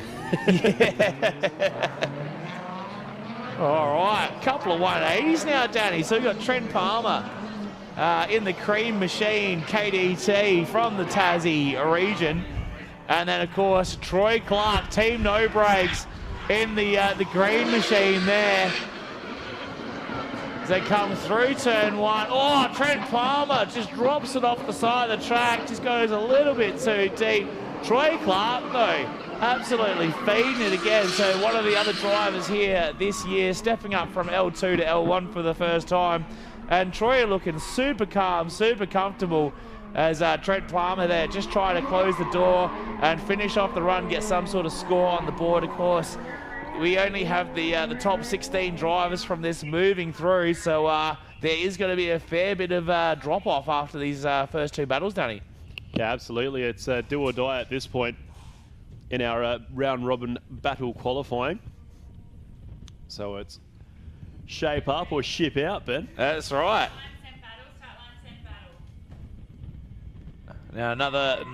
All right, couple of 180s now, Danny. So we've got Trent Palmer in the cream machine, KDT from the Tassie region. And then, of course, Troy Clark, Team No Brakes in the green machine there. As they come through turn 1. Oh, Trent Palmer just drops it off the side of the track, just goes a little bit too deep. Troy Clark, though, absolutely feeding it again. So one of the other drivers here this year, stepping up from L2 to L1 for the first time. And Troy looking super calm, super comfortable as Trent Palmer there just trying to close the door and finish off the run, get some sort of score on the board. Of course, we only have the top 16 drivers from this moving through, so there is going to be a fair bit of drop-off after these first 2 battles, Danny. Yeah, absolutely. It's do or die at this point in our round-robin battle qualifying. So it's shape up or ship out, Ben. That's right. Now another,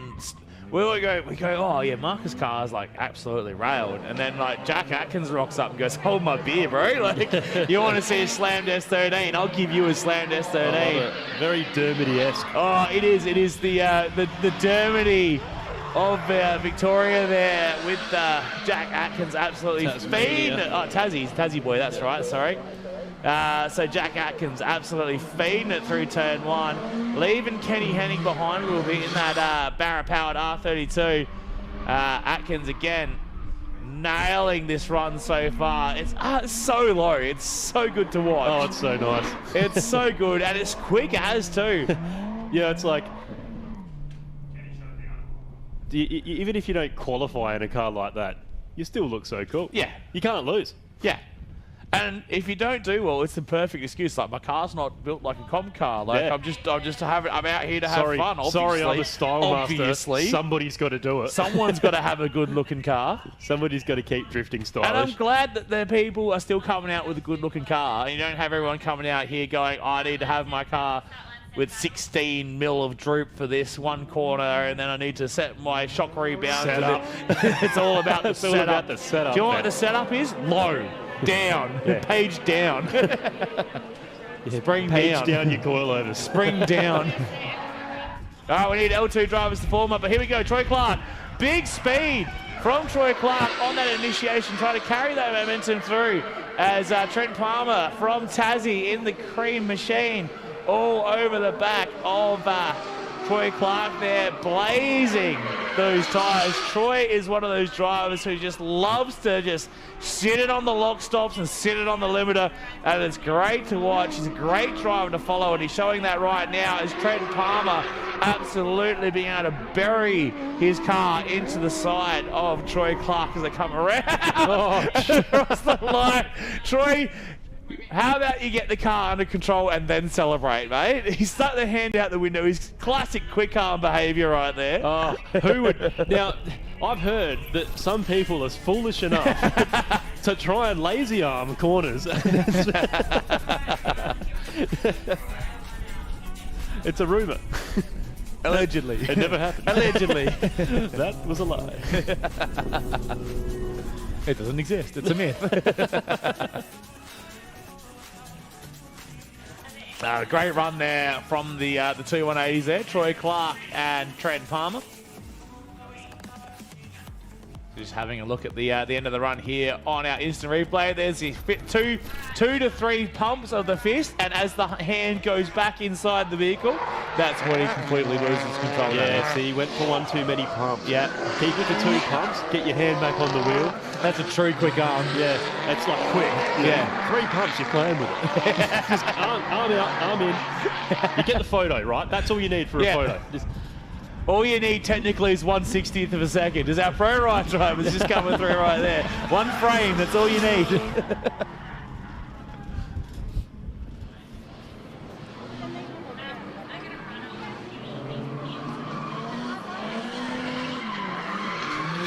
we go, oh yeah, Marcus Carr's like absolutely railed. And then like Jack Atkins rocks up and goes, hold my beer, bro. Like, you want to see a slammed S13? I'll give you a slammed S13. Very Dermody-esque. Oh, it is the Dermody of Victoria there with Jack Atkins absolutely feeding it. Oh, Tassie boy, that's right, sorry. So Jack Atkins absolutely feeding it through turn 1, leaving Kenny Henning behind a little bit in that Barra-powered R32. Atkins again nailing this run so far. It's so low. It's so good to watch. Oh, it's so nice. It's so good, and it's quick as too. Yeah, it's like, even if you don't qualify in a car like that, you still look so cool. Yeah. You can't lose. Yeah. And if you don't do well, it's the perfect excuse. Like, my car's not built like a comp car. Like, yeah. I'm out here to have fun. Obviously. Sorry, I'm a style master. Somebody's got to do it. Someone's got to have a good-looking car. Somebody's got to keep drifting stylish. And I'm glad that the people are still coming out with a good-looking car. And you don't have everyone coming out here going, I need to have my car with 16 mil of droop for this one corner, and then I need to set my shock rebound. Setup. It's all about the It's all setup. about the setup. Do you know what the setup is? Low. down. Yeah. Page down. Spring Page down. down your coilovers. Spring down. All right, we need L2 drivers to form up, but here we go. Troy Clark, big speed from Troy Clark on that initiation, trying to carry that momentum through as Trent Palmer from Tassie in the cream machine all over the back of Troy Clark there, blazing those tyres. Troy is one of those drivers who just loves to just sit it on the lock stops and sit it on the limiter, and it's great to watch. He's a great driver to follow, and he's showing that right now as Trent Palmer absolutely being able to bury his car into the side of Troy Clark as they come around across the line. Troy, how about you get the car under control and then celebrate, mate? He stuck the hand out the window. His classic quick arm behaviour right there. Oh, who would? Now, I've heard that some people are foolish enough to try and lazy arm corners. It's a rumour. Allegedly. It never happened. Allegedly. That was a lie. It doesn't exist. It's a myth. Great run there from the 2 180s there. Troy Clark and Trent Palmer. Just having a look at the end of the run here on our instant replay. There's the two to three pumps of the fist, and as the hand goes back inside the vehicle, that's when he completely loses control. Yeah, see, he went for one too many pumps. Yeah. Keep it to 2 pumps, get your hand back on the wheel. That's a true quick arm. Yeah, it's like quick. Yeah. 3 pumps, you're playing with it. Just arm out, arm in. You get the photo, right? That's all you need for a photo. Just, all you need technically is 1/60th of a second. Is our pro ride drivers just coming through right there? One frame, that's all you need.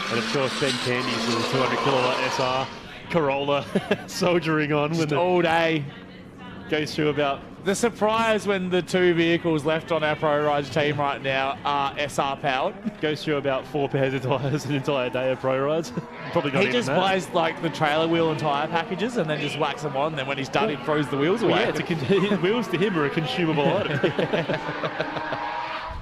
and of course, Ben Candy's little 200 kilowatt SR Corolla soldiering on when the all day. goes through about. The surprise when the 2 vehicles left on our Pro Rides team right now are SR powered. Goes through about 4 pairs of tyres an entire day of pro rides. Probably not He even just that. buys like the trailer wheel and tyre packages and then just whacks them on. Then when he's done, he throws the wheels away. Yeah, his wheels to him are a consumable item.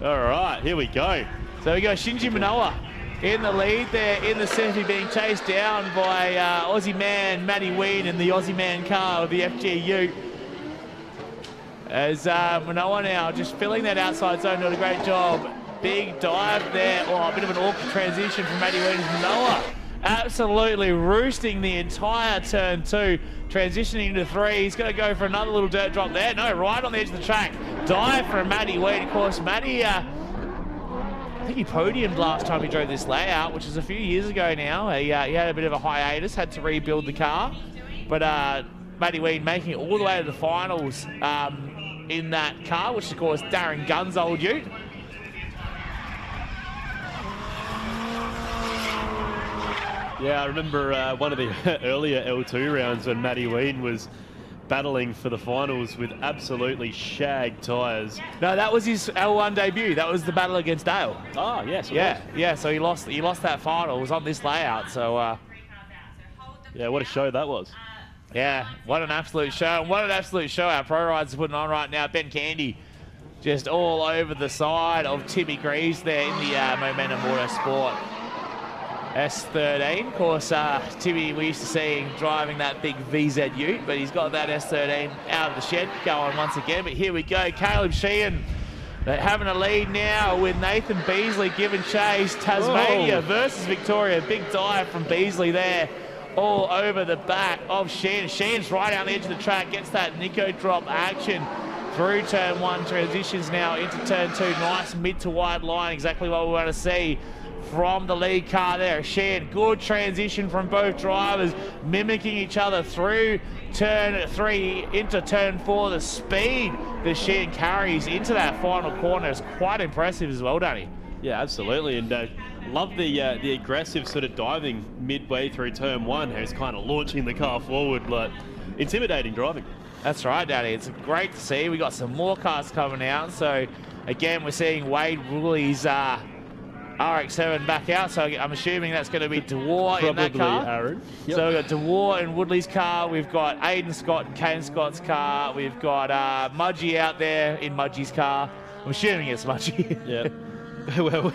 All right, here we go. So we go Shinji Manoa in the lead there in the centre, being chased down by Aussie man Matty Ween in the Aussie man car of the FGU. As Manoa now just filling that outside zone, doing a great job. Big dive there. Oh, a bit of an awkward transition from Matty Ween. Manoa absolutely roosting the entire turn 2. Transitioning into 3. He's going to go for another little dirt drop there. No, right on the edge of the track. Dive from Matty Ween. Of course, Matty, I think he podiumed last time he drove this layout, which is a few years ago now. He had a bit of a hiatus, had to rebuild the car. But Matty Ween making it all the way to the finals in that car, which is, of course, Darren Gunn's old ute. Yeah, I remember one of the earlier L2 rounds when Matty Ween was battling for the finals with absolutely shagged tyres. No, that was his L1 debut. That was the battle against Dale. Oh, yes. Yeah. So he lost that final. It was on this layout. So yeah, what a show that was. yeah, what an absolute show. And what an absolute show our pro riders are putting on right now. Ben Candy just all over the side of Timmy Greaves there in the Momentum Motorsport S13. Of course, Timmy, we used to see him driving that big VZ ute, but he's got that S13 out of the shed going once again. But here we go, Caleb Sheehan having a lead now with Nathan Beasley giving chase. Tasmania versus Victoria. Big dive from Beasley there all over the back of Sheehan. Sheehan's right down the edge of the track, gets that Nico drop action through turn 1, transitions now into turn 2. Nice mid to wide line, exactly what we want to see from the lead car there. Sheehan, good transition from both drivers, mimicking each other through turn 3 into turn 4. The speed that Sheehan carries into that final corner is quite impressive as well, Danny. Yeah, absolutely. And love the aggressive sort of diving midway through turn 1. He's kind of launching the car forward, like intimidating driving. That's right, Danny. It's great to see. We got some more cars coming out. So again, we're seeing Wade Wooley's RX-7 back out, so I'm assuming that's going to be DeWar in that Probably car. Aaron. Yep. So we've got DeWar in Woodley's car. We've got Aiden Scott in Kane Scott's car. We've got Mudgee out there in Mudgee's car. I'm assuming it's Mudgee. Yeah. Well,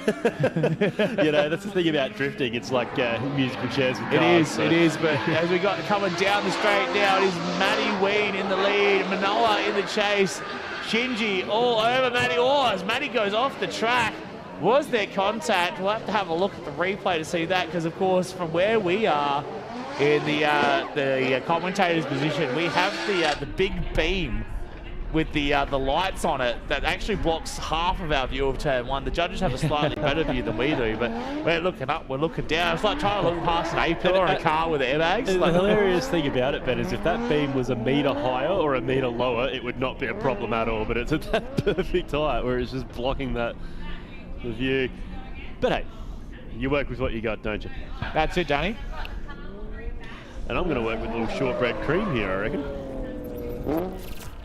you know, that's the thing about drifting. It's like musical chairs with cars. It is. But as we got coming down the straight now, it is Matty Ween in the lead, Manoa in the chase, Shinji all over Matty. Oh, as Matty goes off the track, was there contact? We'll have to have a look at the replay to see that, because of course from where we are in the commentator's position, we have the big beam with the lights on it that actually blocks half of our view of turn one. The judges have a slightly better view than we do, but we're looking up, we're looking down. It's like trying to look past an A-pillar on a car with airbags. The Like, hilarious thing about it, Ben, is if that beam was a metre higher or a metre lower, it would not be a problem at all. But it's at that perfect height where it's just blocking the view. But hey, you work with what you got, don't you? that's it, Danny. And I'm going to work with a little shortbread cream here, I reckon.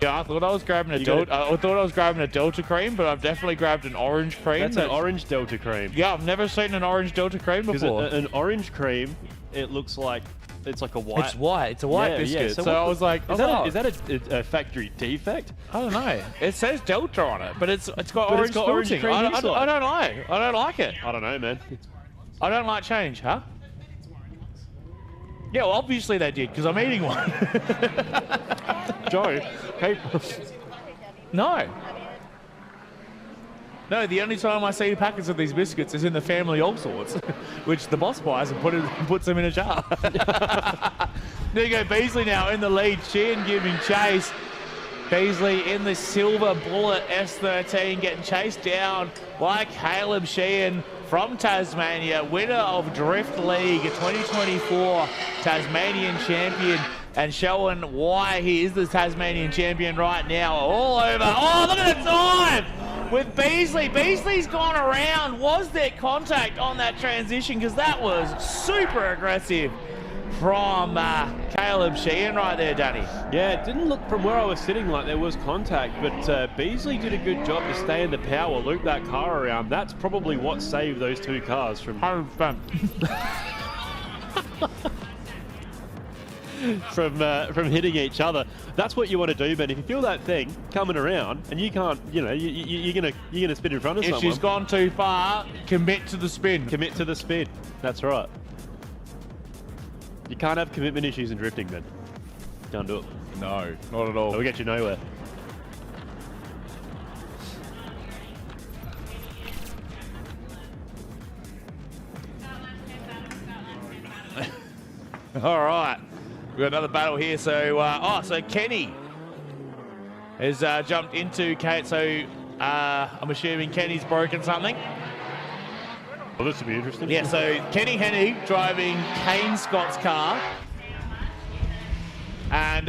Yeah, I thought I was grabbing a Delta cream, but I've definitely grabbed an orange cream. That's an orange Delta cream. Yeah, I've never seen an orange Delta cream before. An orange cream, it looks like it's like a white. It's white. It's a white biscuit. Yeah. So I was like, is that a factory defect? I don't know. It says Delta on it, but it's got But orange it's got orange filtering. cream I inside. don't know. I don't like it. I don't know, man. I don't like change, huh? Yeah, well, obviously they did, because I'm eating one. Joe, hey. No. No, the only time I see packets of these biscuits is in the family all sorts, which the boss buys and puts them in a jar. There you go, Beasley now in the lead. Sheehan giving chase. Beasley in the Silver Bullet S13 getting chased down by Caleb Sheehan from Tasmania, winner of Drift League 2024 Tasmanian champion, and showing why he is the Tasmanian champion right now. All over. Oh, look at the time with Beasley. Beasley's gone around. Was there contact on that transition? Because that was super aggressive from Caleb Sheehan right there, Danny. Yeah, it didn't look from where I was sitting like there was contact, but Beasley did a good job to stay in the power, loop that car around. That's probably what saved those two cars from 100%. from hitting each other. That's what you want to do, Ben. If you feel that thing coming around and you can't, you know, you're gonna spin in front of someone. If she's gone too far, commit to the spin. Commit to the spin. That's right. You can't have commitment issues in drifting, Ben. Can't do it. No, not at all. It'll get you nowhere. All right, we've got another battle here. So, so Kenny has jumped into Kate. So, I'm assuming Kenny's broken something. Well, this will be interesting. Yeah, so Kenny Hennig driving Kane Scott's car. And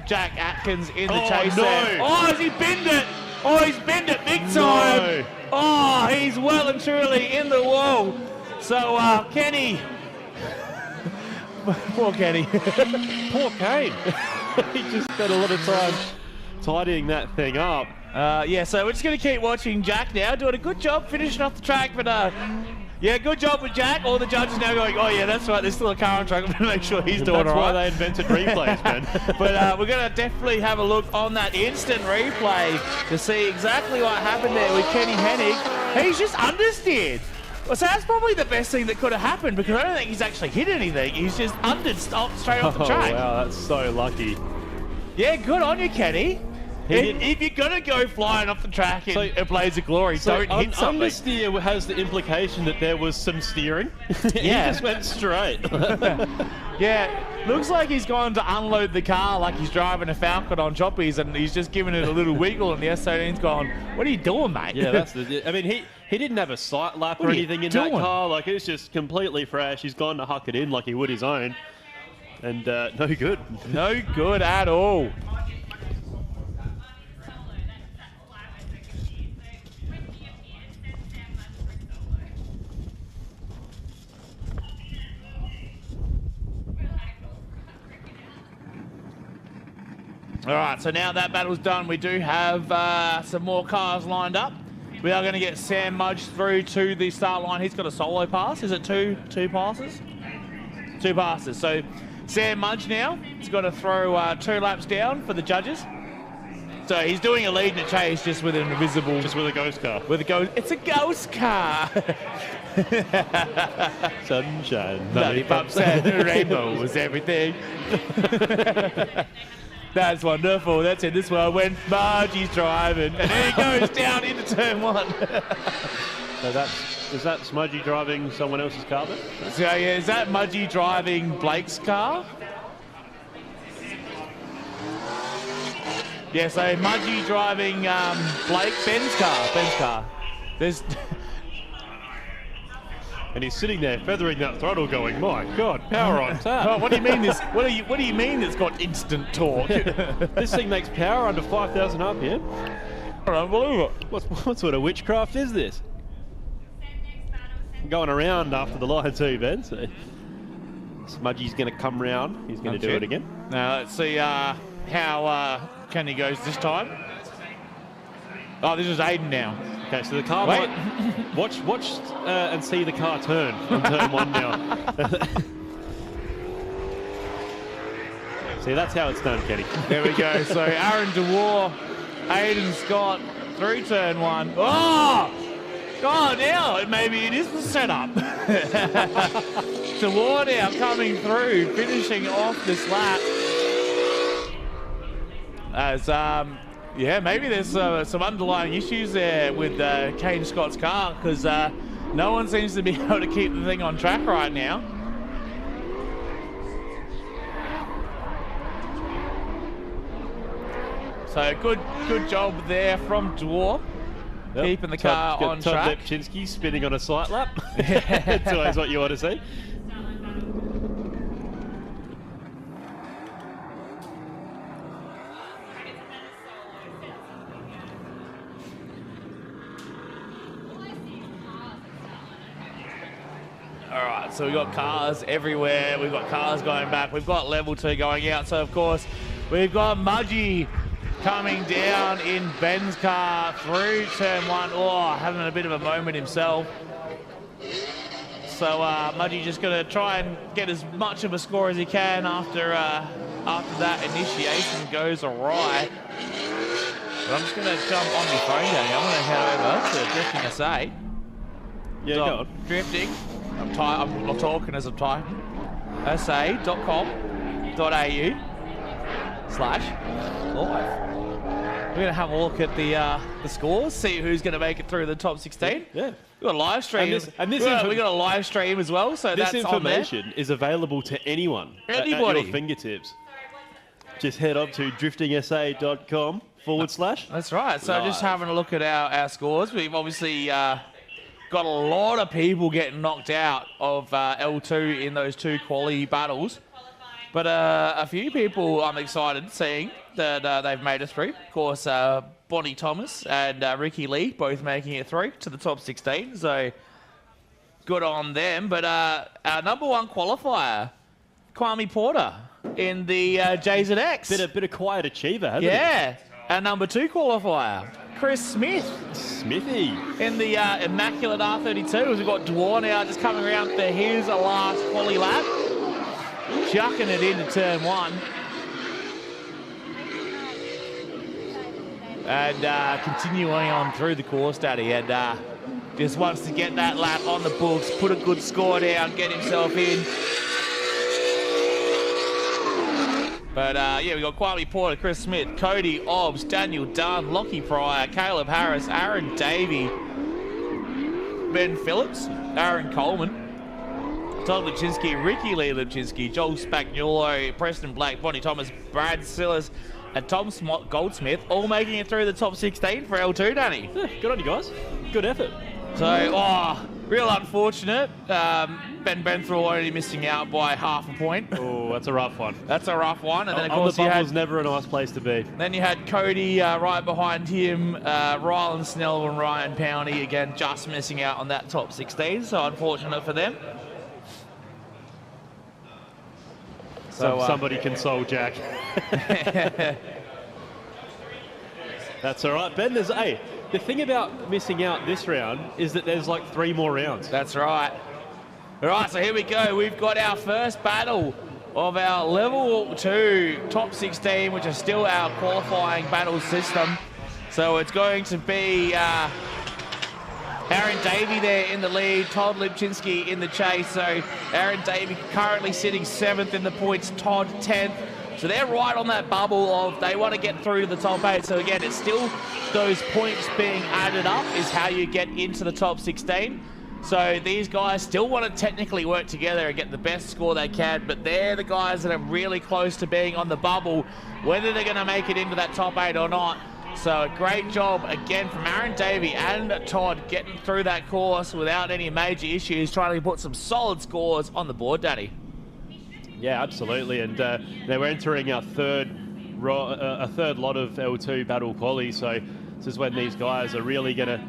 Jack Atkins in the chase there. Oh, has he binned it? Oh, he's binned it big time. No. Oh, he's well and truly in the wall. So, Kenny. Poor Kenny. Poor Kane. He just spent a lot of time tidying that thing up. Yeah, so we're just going to keep watching Jack now, doing a good job finishing off the track, but yeah, good job with Jack. All the judges now going, oh yeah, that's right, there's still a car on track. I'm going to make sure he's doing all right. That's why they invented replays, man. But we're going to definitely have a look on that instant replay to see exactly what happened there with Kenny Hennig. He's just understeered. Well, so that's probably the best thing that could have happened, because I don't think he's actually hit anything. He's just undered straight off the track. Oh, wow, that's so lucky. Yeah, good on you, Kenny. If you're going to go flying off the track in a blaze of glory, don't hit something. Understeer has the implication that there was some steering. Yeah. He just went straight. Yeah, looks like he's gone to unload the car like he's driving a Falcon on choppies, and he's just giving it a little wiggle, and the S13's gone, what are you doing, mate? Yeah, that's I mean, he didn't have a sight lap or anything in that car. Like, it's just completely fresh. He's gone to huck it in like he would his own. And no good. No good at all. All right, so now that battle's done, we do have some more cars lined up We are going to get Sam Mudge through to the start line. He's got a solo pass. Is it two passes? 2 passes. So Sam Mudge now has got to throw 2 laps down for the judges. So he's doing a lead and a chase just with an invisible... Just with a ghost car. With a ghost... It's a ghost car! Sunshine. Lollipops and rainbows, everything. That's wonderful. That's in this one when Margie's driving. And then he goes down into turn 1. So is that Smudgy driving someone else's car then? So yeah, is that Mudgy driving Blake's car? Yeah, so Mudgy driving Ben's car. There's... And he's sitting there feathering that throttle going, my God, power on tap. Oh, what do you mean this? What do you mean it's got instant torque? This thing makes power under 5,000 RPM. I don't believe it. What sort of witchcraft is this? Going around after the line too, Ben. So Smudgy's going to come round. He's going to do it again. Now let's see how Kenny goes this time. Oh, this is Aiden now. Okay, so the car might watch and see the car turn on turn 1 now. See, that's how it's done, Kenny. There we go. So Aaron DeWar, Aiden Scott through turn 1. Oh! God, now maybe it is the setup. DeWar now coming through, finishing off this lap. As yeah, maybe there's some underlying issues there with Kane Scott's car because no one seems to be able to keep the thing on track right now. So good job there from Dwarf, keeping the car on track. Todd Lepczynski spinning on a slight lap. That's always what you want to see. Alright, so we've got cars everywhere. We've got cars going back. We've got level 2 going out. So, of course, we've got Mudgy coming down in Ben's car through turn 1. Oh, having a bit of a moment himself. So, Mudgy just going to try and get as much of a score as he can after that initiation goes awry. But I'm just going to jump on my phone, Danny. I'm going to head over to Drifting SA. Yeah, go on. Drifting. I'm talking as I'm typing. sa.com.au/live. We're going to have a look at the scores, see who's going to make it through the top 16. Yeah. We've got a live stream. We've got a live stream as well, so this that's on there. This information is available to anyone. Anybody. At your fingertips. Just head up to driftingsa.com/. That's right. So just having a look at our scores. We've obviously got a lot of people getting knocked out of L2 in those 2 quali battles. But a few people I'm excited seeing that they've made it through. Of course, Bonnie Thomas and Ricky Lee both making it through to the top 16. So good on them. But our number 1 qualifier, Kwame Porter in the JZX. Bit of quiet achiever, hasn't he? Yeah. Our number 2 qualifier, Chris Smith. Smithy. In the immaculate R32, as we've got Dwar now just coming around for his last quali lap. Chucking it into turn 1. And continuing on through the course, Daddy. And just wants to get that lap on the books, put a good score down, get himself in. But yeah, we've got Kwame Porter, Chris Smith, Cody Obbs, Daniel Dunn, Lockie Pryor, Caleb Harris, Aaron Davey, Ben Phillips, Aaron Coleman, Todd Lepczynski, Ricky Lee Lepczynski, Joel Spagnuolo, Preston Black, Bonnie Thomas, Brad Sillis, and Tom Goldsmith, all making it through the top 16 for L2, Danny. Yeah, good on you guys. Good effort. So, real unfortunate. Ben Benthrow only missing out by half a point. Oh, that's a rough one. That's a rough one. And then, of on course, the bubble's never a nice place to be. Then you had Cody right behind him, Rylan Snell and Ryan Powney, again, just missing out on that top 16. So, unfortunate for them. So somebody console Jack. That's all right, Ben. the thing about missing out this round is that there's like 3 more rounds. That's right. All right, so here we go. We've got our first battle of our level 2 top 16, which is still our qualifying battle system. So it's going to be Aaron Davey there in the lead, Todd Lipczynski in the chase. So Aaron Davey currently sitting 7th in the points, Todd 10th. So they're right on that bubble of they want to get through to the top 8. So again, it's still those points being added up is how you get into the top 16. So these guys still want to technically work together and get the best score they can, but they're the guys that are really close to being on the bubble, whether they're going to make it into that top 8 or not. So a great job again from Aaron Davey and Todd getting through that course without any major issues, trying to put some solid scores on the board, Danny. Yeah, absolutely. And now we're entering our third lot of L2 battle quali. So this is when these guys are really gonna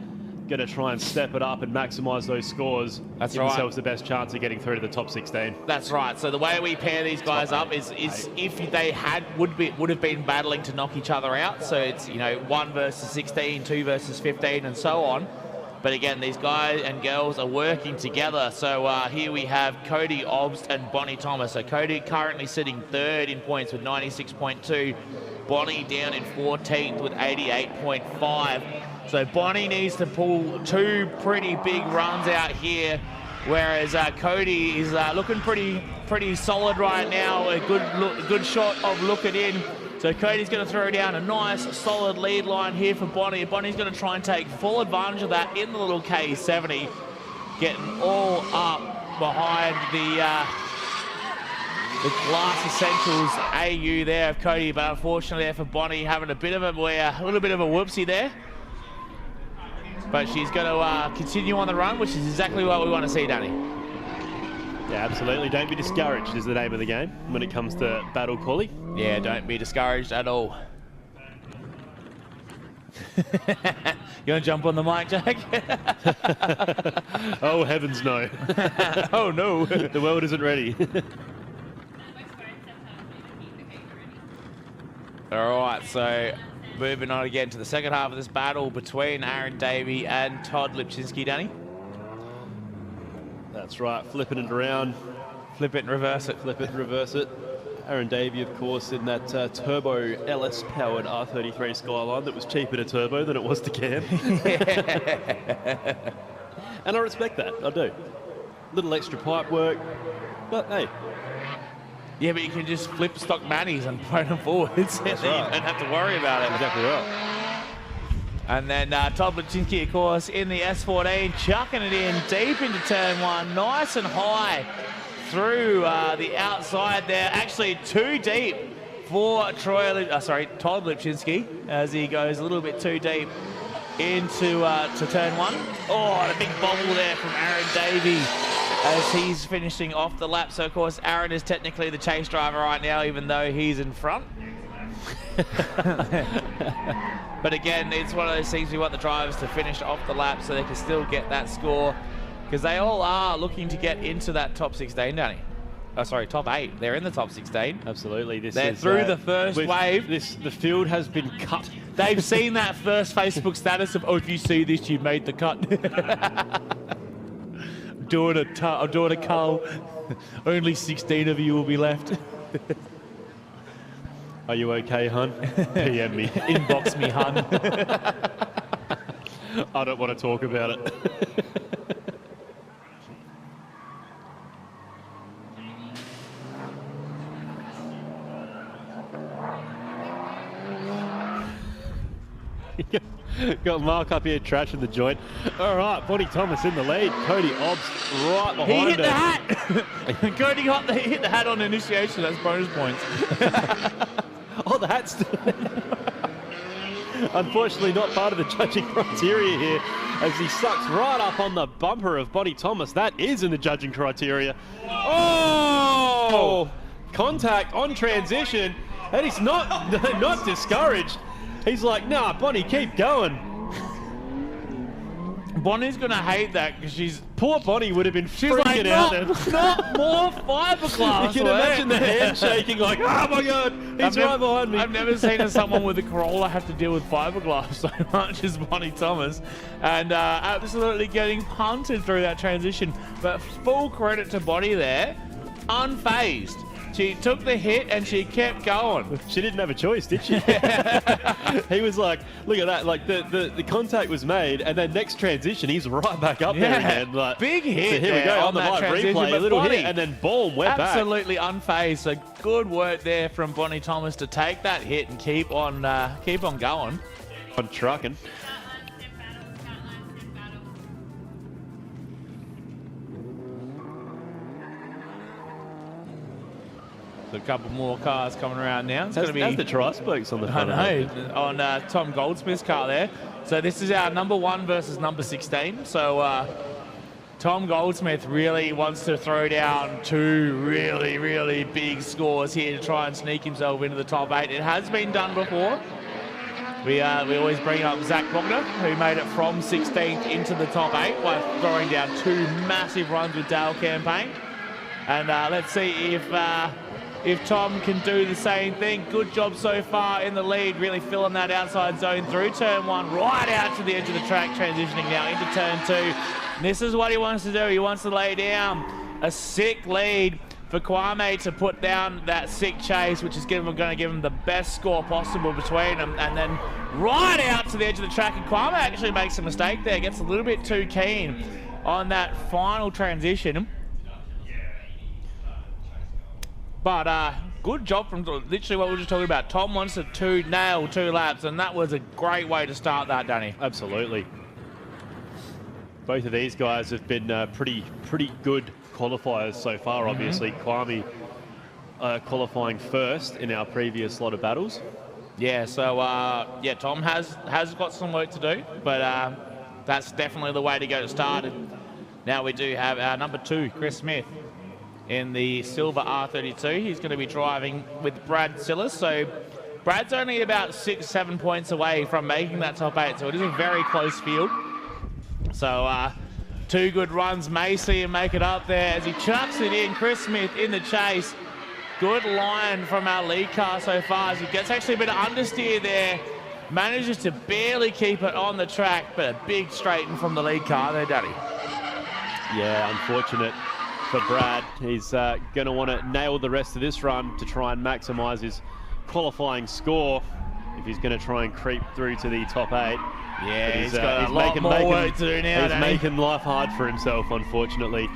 try and step it up and maximise those scores. That's give right. themselves the best chance of getting through to the top 16. That's right. So the way we pair these guys up is if they would have been battling to knock each other out. So it's 1 versus 16, 2 versus 15, and so on. But again, these guys and girls are working together. So here we have Cody Obst and Bonnie Thomas. So Cody currently sitting 3rd in points with 96.2. Bonnie down in 14th with 88.5. So Bonnie needs to pull 2 pretty big runs out here, whereas Cody is looking pretty solid right now. A good shot of looking in. So Cody's going to throw down a nice, solid lead line here for Bonnie. Bonnie's going to try and take full advantage of that in the little K70, getting all up behind the Glass Essentials AU there of Cody, but unfortunately there for Bonnie, having a little bit of a whoopsie there. But she's going to continue on the run, which is exactly what we want to see, Danny. Yeah, absolutely. Don't be discouraged is the name of the game when it comes to battle quali. Yeah, don't be discouraged at all. You want to jump on the mic, Jack? Oh, heavens no. Oh, no. The world isn't ready. All right, so moving on again to the second half of this battle between Aaron Davey and Todd Lipczynski, Danny. That's right, flipping it around. Flip it and reverse it. Flip it and reverse it. Aaron Davey, of course, in that turbo LS-powered R33 Skyline that was cheaper to turbo than it was to cam. And I respect that, I do. Little extra pipe work, but hey. Yeah, but you can just flip stock mannies and point them forwards. That's You right. don't have to worry about it. Exactly right. And then Todd Lipczynski, of course, in the S14, chucking it in deep into turn 1, nice and high through the outside there. Actually, too deep for Todd Lipczynski, as he goes a little bit too deep into to turn 1. Oh, and a big bobble there from Aaron Davey as he's finishing off the lap. So, of course, Aaron is technically the chase driver right now, even though he's in front. But again, it's one of those things we want the drivers to finish off the lap so they can still get that score, because they all are looking to get into that top 16, Danny. Oh, sorry, top 8. They're in the top 16. Absolutely. They're through the first wave. The field has been cut. They've seen that first Facebook status of, oh, if you see this, you made the cut. I'm doing a cull. Only 16 of you will be left. Are you okay, hun? PM me. Inbox me, hun. I don't want to talk about it. Got Mark up here trashing the joint. All right, Bonnie Thomas in the lead. Cody Obst right behind He hit her. the hat. Cody hit the hat on initiation. That's bonus points. Oh, the hat's still unfortunately not part of the judging criteria here, as he sucks right up on the bumper of Bonnie Thomas. That is in the judging criteria. Oh! Contact on transition, and he's not discouraged. He's like, nah, Bonnie, keep going. Bonnie's going to hate that because she's... Poor Bonnie would have been She's freaking like, out. not more fiberglass. You can imagine the hand shaking like, oh my God, he's right behind me. I've never seen someone with a Corolla have to deal with fiberglass so much as Bonnie Thomas. And absolutely getting punted through that transition. But full credit to Bonnie there, unfazed. She took the hit and she kept going. She didn't have a choice, did she? He was like, look at that, like the contact was made, and then next transition, he's right back up there again. Like, big hit. So here we go on the that live transition, replay, a but little Bonnie, hit, and then boom, we're back. absolutely unfazed. So good work there from Bonnie Thomas to take that hit and keep on going. On trucking. So a couple more cars coming around now. It's going to be the tri spokes on the I front. know, on Tom Goldsmith's car there. So this is our number 1 versus number 16. So Tom Goldsmith really wants to throw down 2 really, really big scores here to try and sneak himself into the top 8. It has been done before. We always bring up Zach Bogner, who made it from 16th into the top 8 by throwing down 2 massive runs with Dale Campaign. And let's see if Tom can do the same thing. Good job so far in the lead, really filling that outside zone through turn 1, right out to the edge of the track, transitioning now into turn 2. And this is what he wants to do. He wants to lay down a sick lead for Kwame to put down that sick chase, which is going to give him the best score possible between them. And then right out to the edge of the track, and Kwame actually makes a mistake there, gets a little bit too keen on that final transition. But good job from literally what we were just talking about. Tom wants to nail 2 laps, and that was a great way to start that, Danny. Absolutely. Both of these guys have been pretty good qualifiers so far, obviously. Kwame qualifying first in our previous lot of battles. Yeah, so yeah, Tom has got some work to do, but that's definitely the way to go to start. And now we do have our number 2, Chris Smith, in the silver R32. He's going to be driving with Brad Sillis. So Brad's only about 6-7 points away from making that top 8, so it is a very close field. So 2 good runs may see him make it up there as he chucks it in. Chris Smith in the chase. Good line from our lead car so far as he gets actually a bit of understeer there. Manages to barely keep it on the track, but a big straighten from the lead car there, Daddy. Yeah, unfortunate for Brad. He's going to want to nail the rest of this run to try and maximise his qualifying score if he's going to try and creep through to the top 8. Yeah, he's got a lot more work to do now. He's making life hard for himself, unfortunately.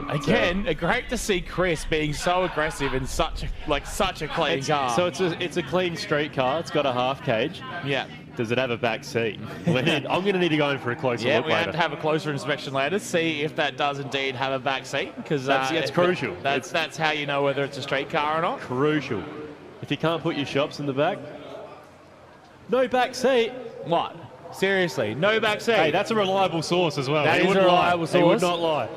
Again, great to see Chris being so aggressive in such a clean car. So it's a clean street car. It's got a half cage. Yeah. Does it have a back seat? I'm going to need to go in for a closer look later. Yeah, we have to have a closer inspection later, see if that does indeed have a back seat, because that's crucial. That's how you know whether it's a street car or not. Crucial. If you can't put your shops in the back, no back seat. What? Seriously, no back seat. Hey, that's a reliable source as well. That is a reliable source. He would not lie.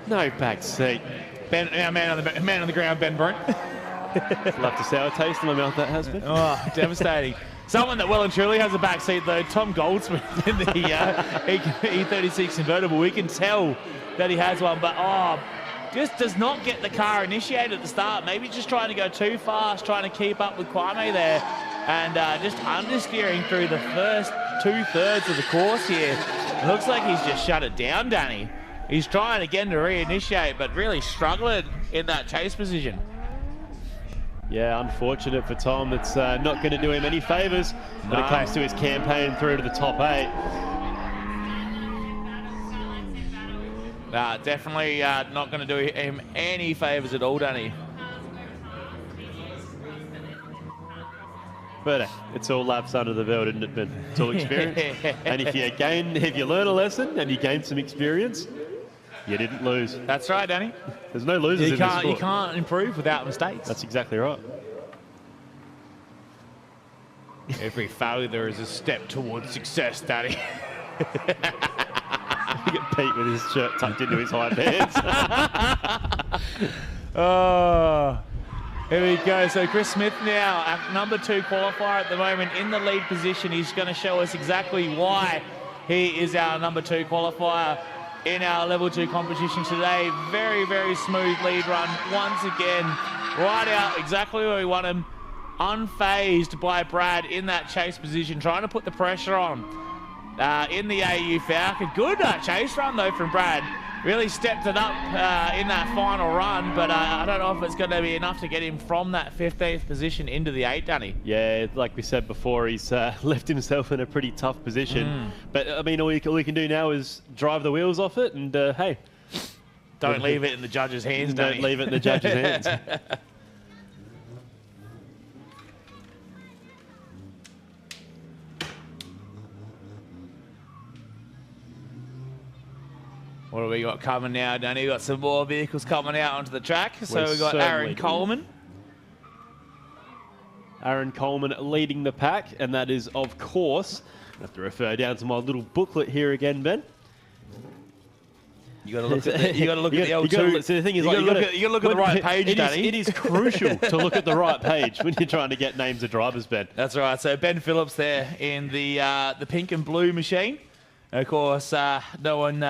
No back seat. Ben, our man on the ground, Ben Brent. Love to sour taste in my mouth that has been. Oh, devastating. Someone that well and truly has a back seat though, Tom Goldsmith in the E36 convertible. We can tell that he has one, but just does not get the car initiated at the start. Maybe just trying to go too fast, trying to keep up with Kwame there, and just understeering through the first 2/3 of the course here. It looks like he's just shut it down, Danny. He's trying again to reinitiate, but really struggling in that chase position. Yeah, unfortunate for Tom. It's not going to do him any favours when it comes to his campaign through to the top 8. Definitely not going to do him any favours at all, Danny. But it's all laps under the belt, isn't it, Ben? It's all experience. And if you learn a lesson and you gain some experience, you didn't lose. That's right, Danny. There's no losers in this sport. You can't improve without mistakes. That's exactly right. Every failure is a step towards success, Danny. You get Pete with his shirt tucked into his high pants. Oh, here we go. So Chris Smith now, our number 2 qualifier at the moment, in the lead position. He's going to show us exactly why He is our number 2 qualifier in our level 2 competition today. Very, very smooth lead run. Once again, right out exactly where we want him. Unfazed by Brad in that chase position, trying to put the pressure on in the AU Falcon. Good chase run though from Brad. Really stepped it up in that final run, but I don't know if it's going to be enough to get him from that 15th position into the 8, Danny. Yeah, like we said before, he's left himself in a pretty tough position. But I mean, all he can do now is drive the wheels off it, and hey, don't leave it in the judge's hands. Don't leave it in the judge's hands. What have we got coming now, Danny? We've got some more vehicles coming out onto the track. So We we've got certainly Aaron do. Coleman. Aaron Coleman leading the pack, and that is, of course, I have to refer down to my little booklet here again, Ben. You got to look at the, you got to look at the L2. So the thing is, you like, got to look at the right page, Danny. It is crucial to look at the right page when you're trying to get names of drivers, Ben. That's right. So Ben Phillips there in the pink and blue machine. Of course, no one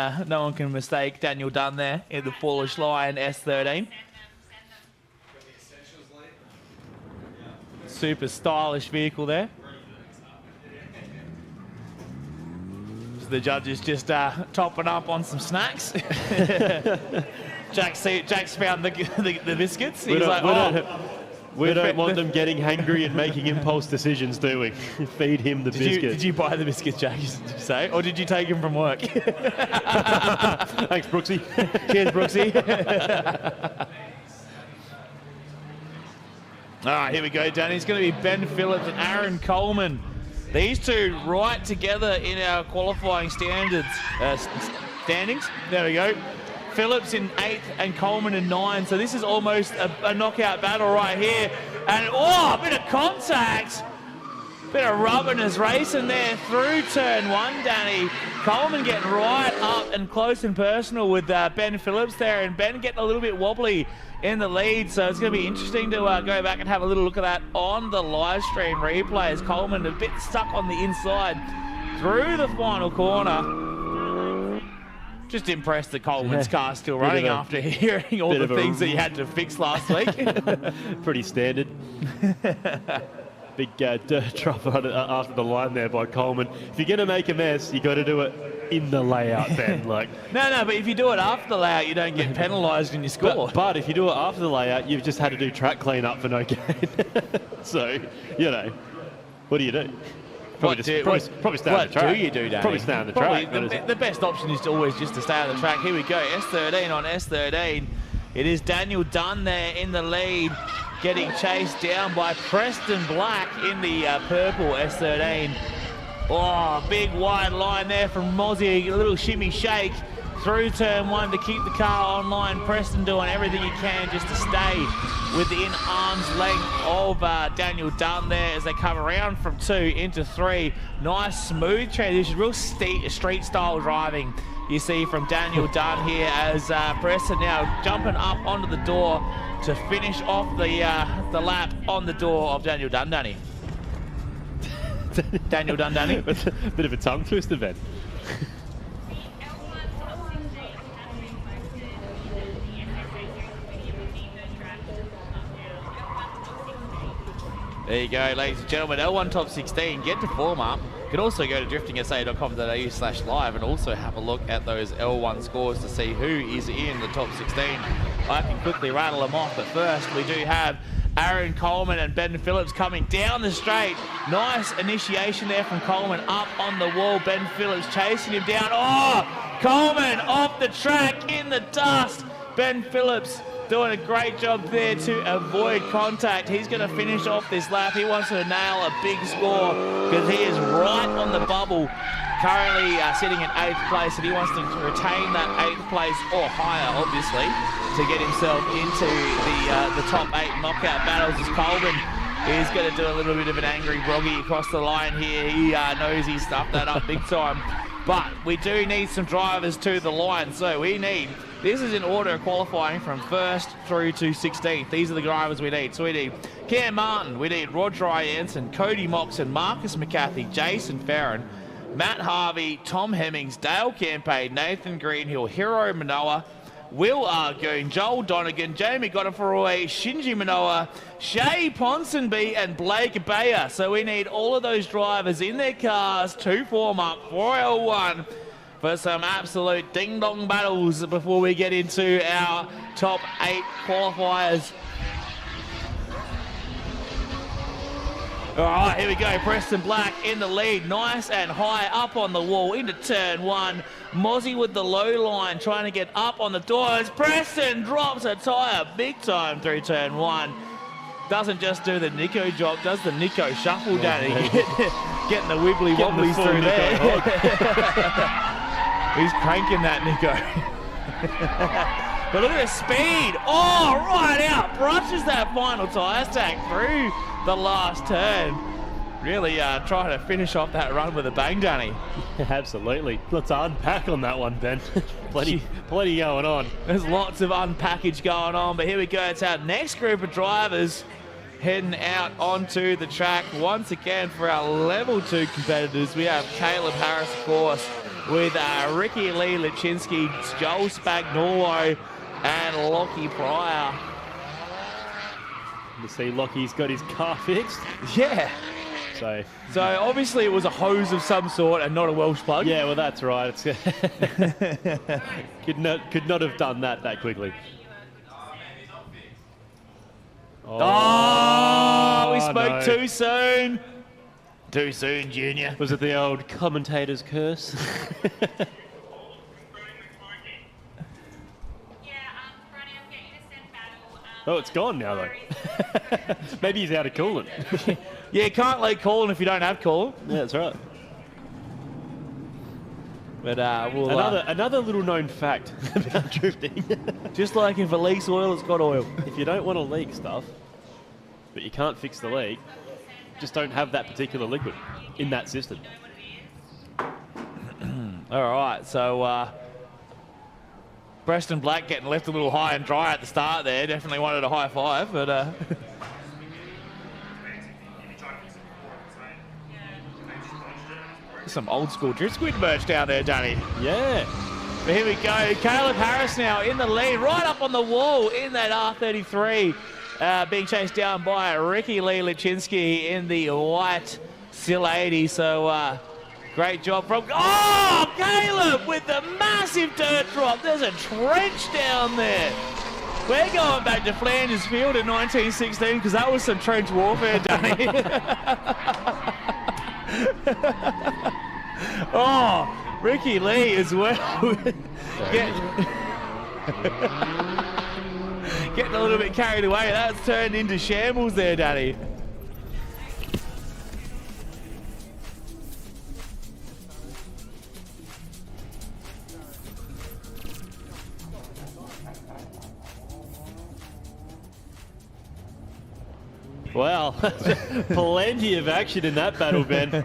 can mistake Daniel Dunn there in the Foolish Lion S13. Super stylish vehicle there. So the judges just topping up on some snacks. Jack's found the biscuits. He's like, we don't want them getting hangry and making impulse decisions, do we? Feed him the biscuits. Did you buy the biscuits, Jack, did you say? Or did you take him from work? Thanks, Brooksy. Cheers, Brooksy. All right, here we go, Danny. It's going to be Ben Phillips and Aaron Coleman. These two right together in our qualifying standings. There we go. Phillips in 8th and Coleman in 9. So this is almost a knockout battle right here. And a bit of contact. Bit of rubberness racing there through turn 1, Danny. Coleman getting right up and close and personal with Ben Phillips there. And Ben getting a little bit wobbly in the lead. So it's going to be interesting to go back and have a little look at that on the live stream replay as Coleman a bit stuck on the inside through the final corner. Just impressed that Coleman's car's still running after hearing all the things that he had to fix last week. Pretty standard. Big dirt drop after the line there by Coleman. If you're going to make a mess, you got to do it in the layout, Ben. Like, no, but if you do it after the layout, you don't get penalised in your score. But if you do it after the layout, you've just had to do track clean-up for no gain. So, you know, what do you do? Probably stay on the track. What do you do, Danny? Probably stay on the track. The best option is to always just to stay on the track. Here we go, S13 on S13. It is Daniel Dunn there in the lead, getting chased down by Preston Black in the purple S13. Oh, big wide line there from Mozzie, a little shimmy shake through turn 1 to keep the car online. Preston doing everything he can just to stay within arm's length of Daniel Dunn there as they come around from 2 into 3. Nice smooth transition, real street style driving you see from Daniel Dunn here as Preston now jumping up onto the door to finish off the lap on the door of Daniel Dunn, Danny. Daniel Dunn, Danny. Bit of a tongue twister, Ben. There you go, ladies and gentlemen. L1 Top 16, get to form up. You can also go to driftingsa.com.au/live and also have a look at those L1 scores to see who is in the top 16. I can quickly rattle them off, but first we do have Aaron Coleman and Ben Phillips coming down the straight. Nice initiation there from Coleman up on the wall. Ben Phillips chasing him down. Oh, Coleman off the track in the dust. Ben Phillips doing a great job there to avoid contact. He's going to finish off this lap. He wants to nail a big score because he is right on the bubble. Currently sitting in 8th place, and he wants to retain that 8th place or higher, obviously, to get himself into the top 8 knockout battles. As Coleman is going to do a little bit of an angry groggy across the line here. He knows he stuffed that up big time. But we do need some drivers to the line, so we need, this is in order of qualifying from 1st through to 16th. These are the drivers we need. So we need Cam Martin, we need Roger Jansen, Cody Moxon, Marcus McCarthy, Jason Farron, Matt Harvey, Tom Hemmings, Dale Campay, Nathan Greenhill, Hiro Manoa, Will Argoon, Joel Donegan, Jamie Godefroy, Shinji Manoa, Shay Ponsonby, and Blake Bayer. So we need all of those drivers in their cars to form up for L1 for some absolute ding-dong battles before we get into our top 8 qualifiers. All right, here we go. Preston Black in the lead. Nice and high up on the wall into turn 1. Mozzie with the low line trying to get up on the doors. Preston drops a tyre big time through turn 1. Doesn't just do the Nico job, does the Nico shuffle, Danny. Getting the wibbly wobblies through there. He's cranking that Nico. But look at the speed. Oh, right out. Brushes that final tyre stack through the last turn. Really trying to finish off that run with a bang, Danny. Absolutely. Let's unpack on that one, Ben. plenty going on. There's lots of unpackage going on, but here we go. It's our next group of drivers heading out onto the track. Once again, for our level 2 competitors, we have Caleb Harris, of course, with Ricky Lee Lachinsky, Joel Spagnolo, and Lockie Pryor. You see Lockie's got his car fixed. Yeah. So obviously it was a hose of some sort and not a Welsh plug. Yeah, well that's right. It's could not have done that quickly. Oh, we spoke too soon. Too soon, Junior. Was it the old commentator's curse? Oh, it's gone now, though. Maybe he's out of coolant. Yeah, can't let coolant if you don't have coolant. Yeah, that's right. But we'll... Another little known fact about drifting. Just like if it leaks oil, it's got oil. If you don't want to leak stuff, but you can't fix the leak, just don't have that particular liquid in that system. All right, so... Preston Black getting left a little high and dry at the start there. Definitely wanted a high five, but... Some old school drift squid merch down there, Danny. Yeah. But here we go. Caleb Harris now in the lead, right up on the wall in that R33. Being chased down by Ricky Lee Lachinsky in the white Sil 80. So... great job from... Oh, Caleb with the massive dirt drop. There's a trench down there. We're going back to Flanders Field in 1916 because that was some trench warfare, Danny. Oh, Ricky Lee as well. Getting a little bit carried away. That's turned into shambles there, Danny. Wow, plenty of action in that battle, Ben.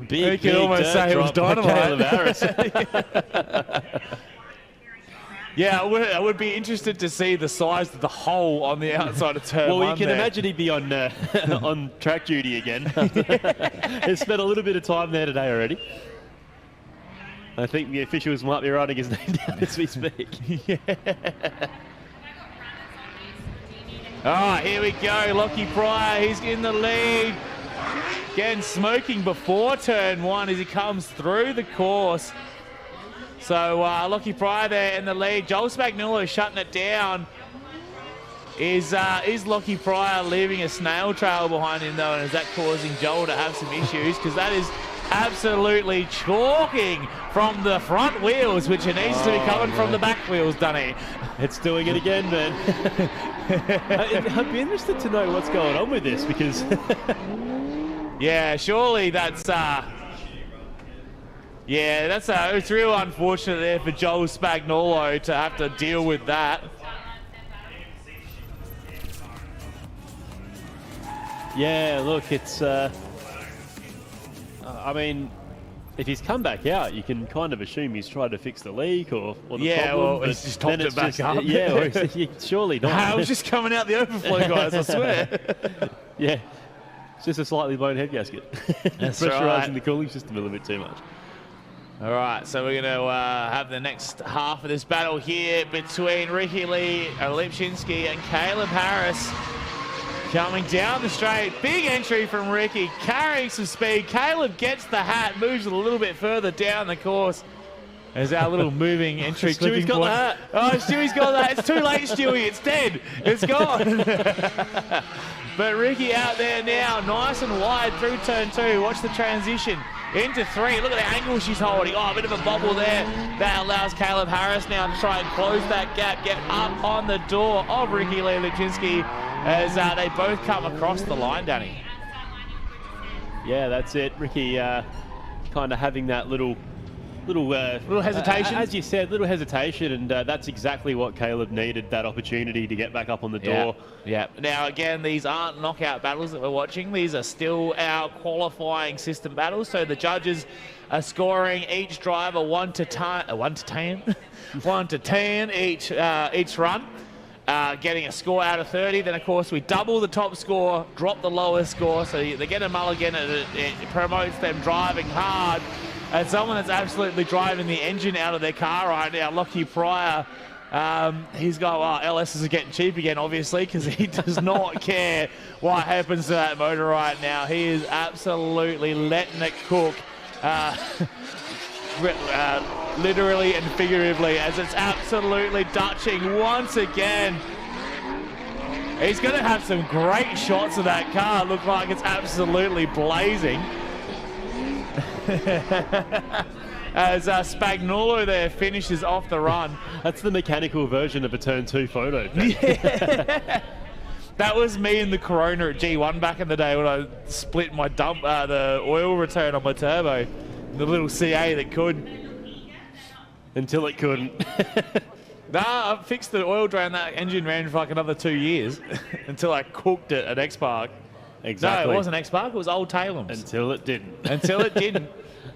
You can almost say it was dynamite. Yeah, I would be interested to see the size of the hole on the outside of turn 1 Well, you can there. imagine he'd be on on track duty again. He's spent a little bit of time there today already. I think the officials might be writing his name down as we speak. Yeah. Oh, here we go. Lockie Pryor, he's in the lead. Again, smoking before turn 1 as he comes through the course. So Lockie Pryor there in the lead. Joel Spagnolo shutting it down. Is Lockie Pryor leaving a snail trail behind him, though, and is that causing Joel to have some issues? Because that is absolutely chalking from the front wheels, which it needs to be coming from the back wheels, Dunny. It's doing it again, man. I'd be interested to know what's going on with this because... Yeah, surely that's... it's real unfortunate there for Joel Spagnolo to have to deal with that. Yeah, look, it's... I mean, if he's come back out, you can kind of assume he's tried to fix the leak or the problem. Well, he's just topped it back up. Yeah, well, surely not. I was just coming out the overflow, guys, I swear. Yeah. It's just a slightly blown head gasket. That's Pressurising right. the cooling system a little bit too much. All right, so we're going to have the next half of this battle here between Ricky Lee, Lipczynski, and Caleb Harris. Coming down the straight, big entry from Ricky, carrying some speed. Caleb gets the hat, moves it a little bit further down the course. There's our little moving entry Stewie's got the hat. Oh, Stewie's got that. It's too late, Stewie. It's dead. It's gone. But Ricky out there now, nice and wide through turn 2. Watch the transition into 3. Look at the angle she's holding. Oh, a bit of a bobble there. That allows Caleb Harris now to try and close that gap, get up on the door of Ricky Lee Lipczynski as they both come across the line, Danny. Yeah, that's it. Ricky kind of having that little hesitation. As you said, little hesitation, and that's exactly what Caleb needed, that opportunity to get back up on the door. Yeah. Now, again, these aren't knockout battles that we're watching. These are still our qualifying system battles. So the judges are scoring each driver 1 to 10 each run. Getting a score out of 30. Then, of course, we double the top score, drop the lowest score. So they get a mulligan, and it promotes them driving hard. And someone that's absolutely driving the engine out of their car right now, Lockie Pryor, he's got, well, LS is getting cheap again, obviously, because he does not care what happens to that motor right now. He is absolutely letting it cook. Literally and figuratively, as it's absolutely Dutching once again. He's going to have some great shots of that car. Look like it's absolutely blazing. As Spagnuolo there finishes off the run. That's the mechanical version of a turn 2 photo. Yeah. That was me in the Corona at G1 back in the day when I split my the oil return on my turbo. The little CA that could. Until it couldn't. Nah, I fixed the oil drain. That engine ran for like another 2 years until I cooked it at X-Park. Exactly. No, it wasn't X-Park, it was Old Talem's. Until it didn't. Until it didn't.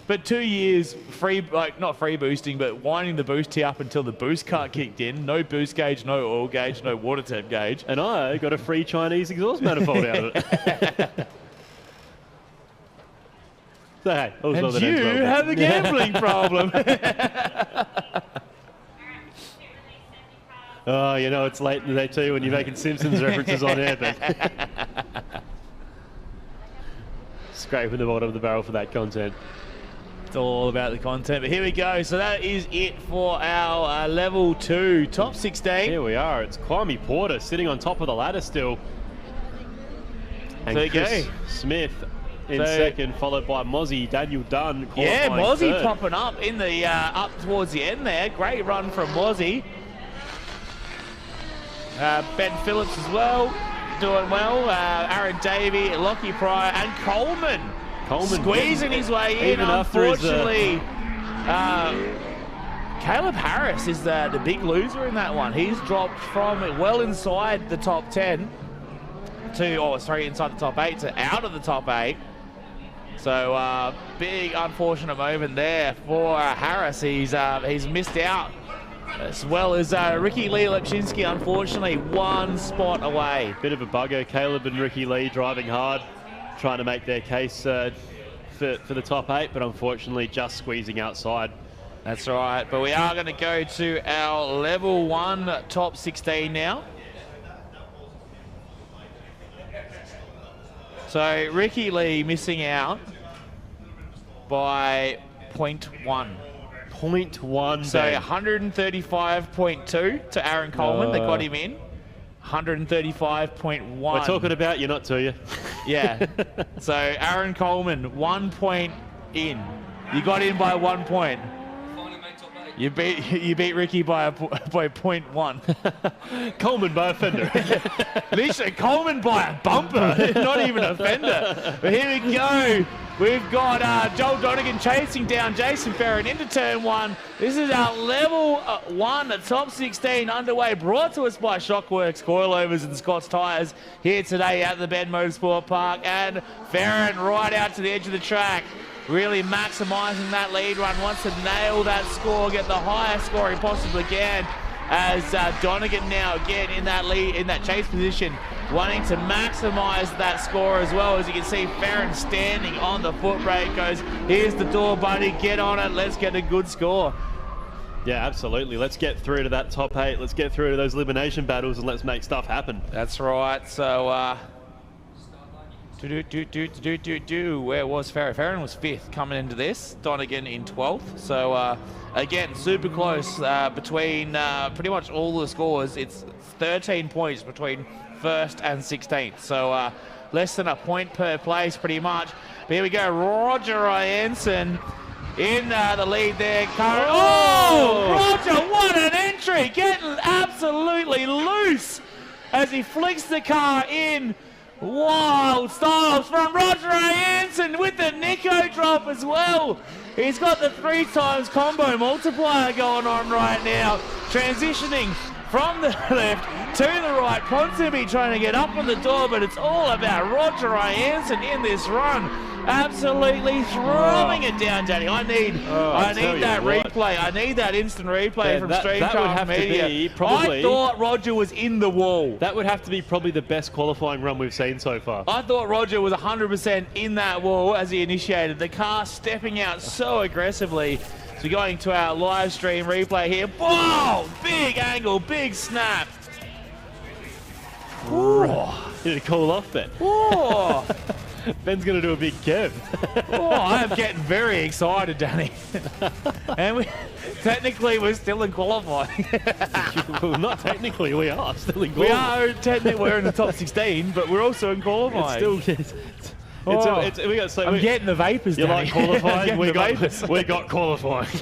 But 2 years free, like not free boosting, but winding the boost tee up until the boost cart kicked in. No boost gauge, no oil gauge, no water temp gauge. And I got a free Chinese exhaust manifold out of it. So hey, and you have a gambling problem. Oh, you know, it's late in the day too when you're making Simpsons references on air, but scraping the bottom of the barrel for that content. It's all about the content, but here we go. So that is it for our level 2 top 16. Here we are. It's Kwame Porter sitting on top of the ladder still. And there you Chris go. Smith in second, followed by Mozzie, Daniel Dunn. Yeah, Mozzie third. popping up in the up towards the end there. Great run from Mozzie. Ben Phillips as well, doing well. Aaron Davey, Lockie Pryor, and Coleman squeezing his way in. Unfortunately, Caleb Harris is the big loser in that one. He's dropped from well inside the top 10 to, inside the top 8 to out of the top 8. So big unfortunate moment there for Harris. He's missed out, as well as Ricky Lee Lipczynski, unfortunately, 1 spot away. Bit of a bugger. Caleb and Ricky Lee driving hard, trying to make their case for the top 8, but unfortunately just squeezing outside. That's right, but we are going to go to our level 1 top 16 now. So Ricky Lee missing out by 0.1. 0.1. So 135.2 to Aaron Coleman. They got him in. 135.1. We're talking about you, not to you. Yeah. So Aaron Coleman, 1 point in. You got in by 1 point. You beat Ricky by 0.1. Coleman by a fender. Literally, Coleman by a bumper, not even a fender. But here we go. We've got Joel Donegan chasing down Jason Ferrin into turn 1. This is our level 1 top 16 underway, brought to us by Shockworks Coilovers and Scott's Tyres here today at the Bend Motorsport Park. And Ferrin right out to the edge of the track, really maximising that lead run, wants to nail that score, get the highest score he possibly can, as Donegan now again in that lead, in that chase position, wanting to maximise that score as well. As you can see, Farron standing on the foot brake, goes, here's the door, buddy, get on it, let's get a good score. Yeah, absolutely. Let's get through to that top 8. Let's get through to those elimination battles and let's make stuff happen. That's right. So, where was Farron? Farron was 5th coming into this. Donegan in 12th. So, again, super close between pretty much all the scores. It's 13 points between 1st and 16th. So, less than a point per place pretty much. But here we go. Roger Ianson in the lead there. Oh, Roger, what an entry! Getting absolutely loose as he flicks the car in. Wild styles from Roger Ianson with the Nico drop as well. He's got the 3 times combo multiplier going on right now. Transitioning from the left to the right. Ponsonby trying to get up on the door, but it's all about Roger Ianson in this run. Absolutely throwing it down, Danny. I need that replay. I need that instant replay from Streamcraft Media. I thought Roger was in the wall. That would have to be probably the best qualifying run we've seen so far. I thought Roger was 100% in that wall as he initiated. The car stepping out so aggressively. So going to our live stream replay here. Whoa! Big angle, big snap. Did it cool off, Ben? Whoa! Ben's going to do a big Kev. Oh, I am getting very excited, Danny. And we're still in qualifying. Well, not technically, we are still in We qualifying. are technically we're in the top 16, but we're also in qualifying. I'm getting the vapors, You Danny. like qualifying? we we got qualifying.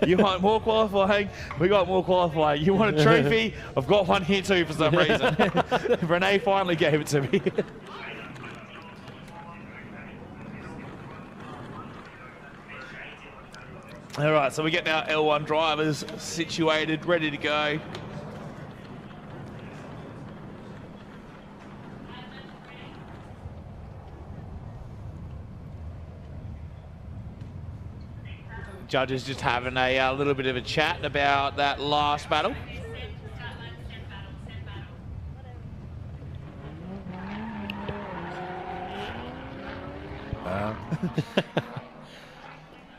You want more qualifying? We got more qualifying. You want a trophy? I've got one here too for some reason. Renee finally gave it to me. All right, so we get our L1 drivers situated, ready to go. Judges just having a little bit of a chat about that last battle.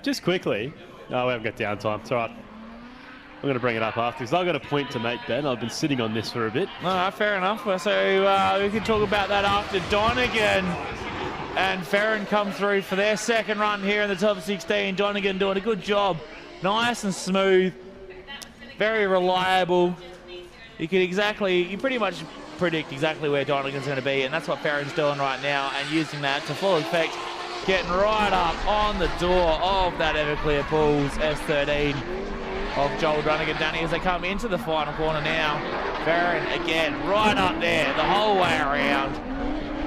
Just quickly. Oh, we haven't got downtime. It's all right. I'm going to bring it up after because I've got a point to make, Ben. I've been sitting on this for a bit. Fair enough. So we can talk about that after Donegan and Farron come through for their second run here in the top 16. Donegan doing a good job. Nice and smooth. Very reliable. You pretty much predict exactly where Donegan's going to be, and that's what Farron's doing right now, and using that to full effect. Getting right up on the door of that Everclear Pools S13 of Joel Donegan. Danny, as they come into the final corner now. Farron again, right up there, the whole way around.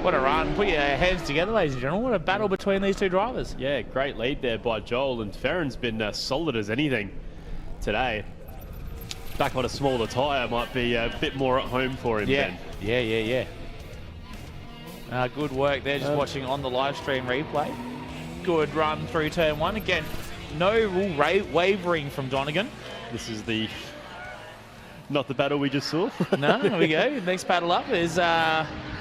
What a run. Put your heads together, ladies and gentlemen. What a battle between these two drivers. Yeah, great lead there by Joel, and Farron's been solid as anything today. Back on a smaller tyre might be a bit more at home for him, Ben. Yeah. Good work there, just watching on the live stream replay. Good run through turn 1. Again, no real wavering from Donegan. This is not the battle we just saw. No, here we go. Next battle up is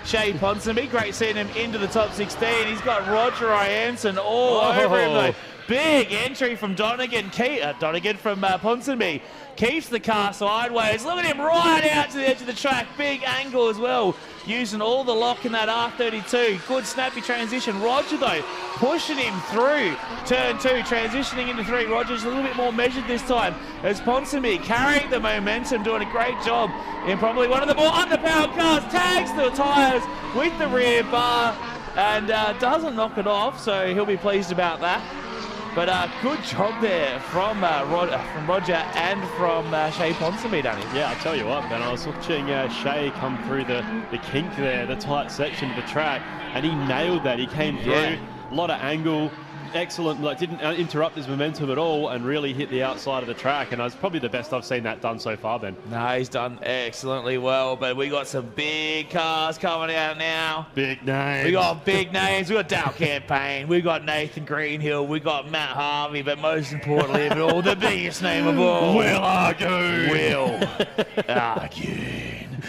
Shay Ponsonby. Great seeing him into the top 16. He's got Roger Ianson all over him though. Big entry from Donegan. Donegan from Ponsonby. Keeps the car sideways. Look at him right out to the edge of the track. Big angle as well. Using all the lock in that R32. Good snappy transition. Roger, though, pushing him through turn 2. Transitioning into 3. Roger's a little bit more measured this time. As Ponsonby carrying the momentum. Doing a great job in probably one of the more underpowered cars. Tags the tyres with the rear bar. And doesn't knock it off. So he'll be pleased about that. But good job there from Roger and from Shay Ponsonby, Danny. Yeah, I'll tell you what, Ben, I was watching Shay come through the kink there, the tight section of the track, and he nailed that. He came through, a lot of angle, excellent, didn't interrupt his momentum at all and really hit the outside of the track, and it's probably the best I've seen that done so far, Ben. No, he's done excellently well, but we got some big cars coming out now. Big names. We got big names. We got Dale Campaign. We got Nathan Greenhill. We got Matt Harvey, but most importantly of all, the biggest name of all. Will Argoon. Will Argoon.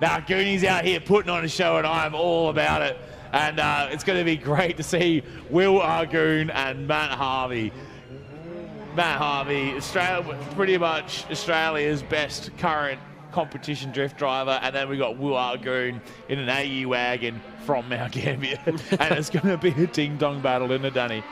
Now, Gooney's out here putting on a show, and I'm all about it. And it's going to be great to see Will Argoon and Matt Harvey. Matt Harvey, pretty much Australia's best current competition drift driver, and then we got Will Argoon in an AE wagon from Mount Gambier. And it's going to be a ding-dong battle, isn't it, Danny?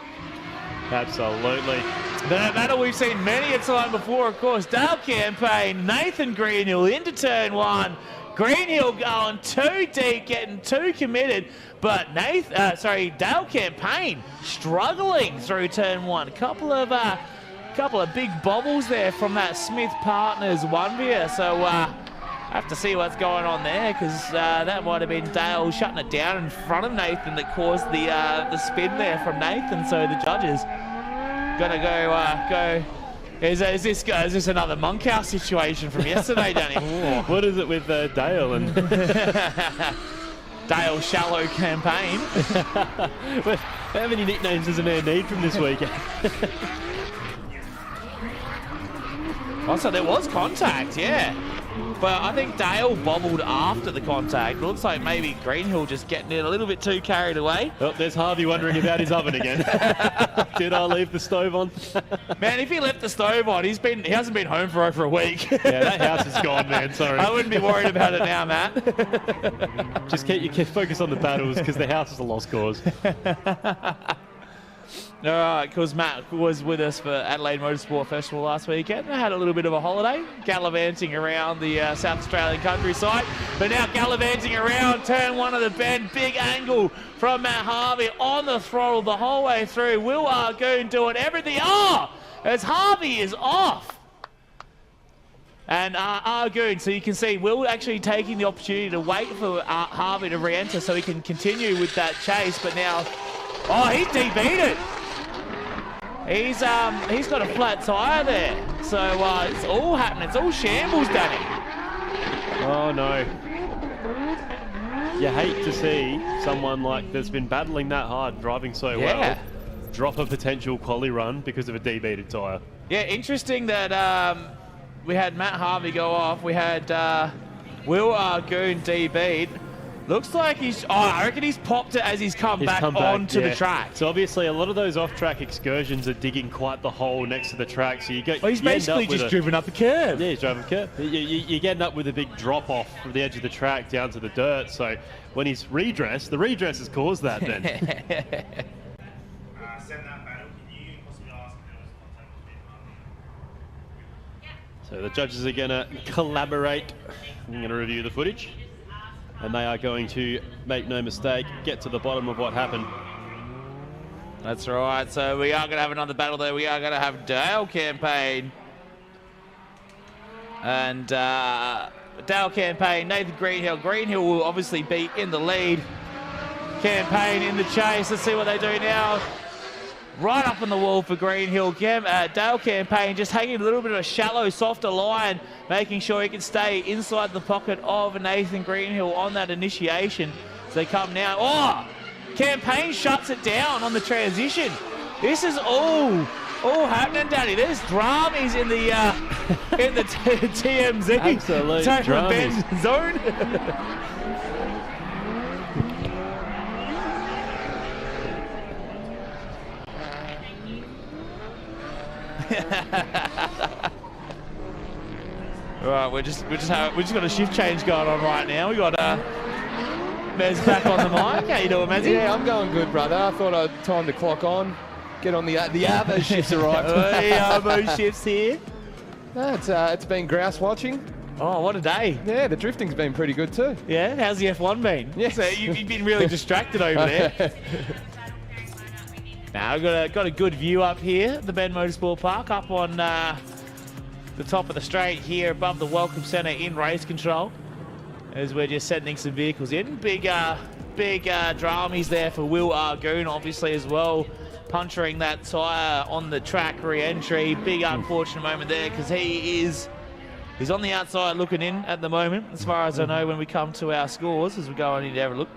Absolutely. The battle we've seen many a time before, of course. Dale Campaign, Nathan Greenhill into turn 1. Greenhill going too deep, getting too committed, but Dale Campaign struggling through turn 1. Couple of big bobbles there from that Smith Partners 1-veer, so have to see what's going on there, because that might have been Dale shutting it down in front of Nathan that caused the spin there from Nathan. So the judges gonna go. Is this another Monkhouse situation from yesterday, Danny? What is it with Dale and Dale Shallow Campaign? How many nicknames does a man need from this weekend? So there was contact, yeah. But I think Dale bobbled after the contact. It looks like maybe Greenhill just getting it a little bit too carried away. Oh, there's Harvey wondering about his oven again. Did I leave the stove on? Man, if he left the stove on, he hasn't been home for over a week. Yeah, that house is gone, man. Sorry. I wouldn't be worried about it now, Matt. Just keep focus on the battles, because the house is a lost cause. All right, because Matt was with us for Adelaide Motorsport Festival last weekend. I had a little bit of a holiday, gallivanting around the South Australian countryside. But now gallivanting around turn 1 of the bend. Big angle from Matt Harvey on the throttle the whole way through. Will Argoon doing everything. As Harvey is off. And Argoon, so you can see Will actually taking the opportunity to wait for Harvey to re-enter so he can continue with that chase. But now, he DB'd it. He's got a flat tyre there, so it's all happening. It's all shambles, Danny. Oh no! You hate to see someone that's been battling that hard, driving so well, drop a potential quali run because of a debeated tyre. Yeah, interesting that we had Matt Harvey go off. We had Will Argoon DB'd. Looks like I reckon he's popped it as he's come back onto the track. So obviously a lot of those off-track excursions are digging quite the hole next to the track. So he's basically just driven up the curb. Yeah, he's driving a curb. You're getting up with a big drop-off from the edge of the track down to the dirt. So when he's redressed, the redress has caused that then. Send that battle. Can you possibly ask if there was contact with So the judges are going to collaborate. I'm going to review the footage. And they are going to, make no mistake, get to the bottom of what happened. That's right. So we are going to have another battle there. We are going to have Dale Campaign. And Dale Campaign, Nathan Greenhill. Greenhill will obviously be in the lead. Campaign in the chase. Let's see what they do now. Right up on the wall for Greenhill. Dale Campaign just hanging a little bit of a shallow, softer line, making sure he can stay inside the pocket of Nathan Greenhill on that initiation. So they come now. Campaign shuts it down on the transition. This is all happening, Danny. There's dramas in the TMZ. Absolute dramas. Zone. Right, we just got a shift change going on right now. We got Mez back on the mic. How you doing, Mezzy? Yeah, I'm going good, brother. I thought I'd time the clock on, get on the Arvo shifts arrived. Arvo shifts here. No, it's been grouse watching. Oh, what a day. Yeah, the drifting's been pretty good too. Yeah, how's the F1 been? Yes. So you've been really distracted over there. Now, I've got a good view up here at the Bend Motorsport Park, up on the top of the straight here above the Welcome Centre in race control, as we're just sending some vehicles in. Big dramies there for Will Argoon, obviously, as well, puncturing that tyre on the track re-entry. Big unfortunate moment there, because he's on the outside looking in at the moment, as far as I know, when we come to our scores, as we go on in to have a look.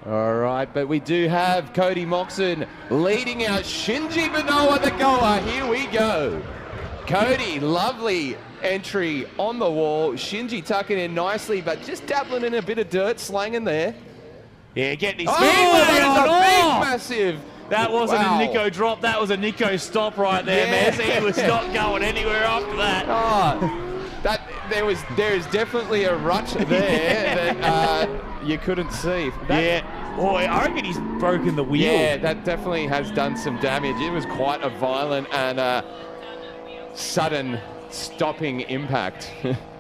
All right, but we do have Cody Moxon leading out Shinji Manoa, the goer. Here we go. Cody, lovely entry on the wall. Shinji tucking in nicely, but just dabbling in a bit of dirt, slanging there. Yeah, getting his Oh, speed that on. is a big, Oh! massive. That wasn't Wow. a Nico drop, that was a Nico stop right there, Yeah. man. He was not going anywhere after that. Oh, there is definitely a rut there that you couldn't see. Yeah. Boy, I reckon he's broken the wheel. Yeah, that definitely has done some damage. It was quite a violent and sudden stopping impact.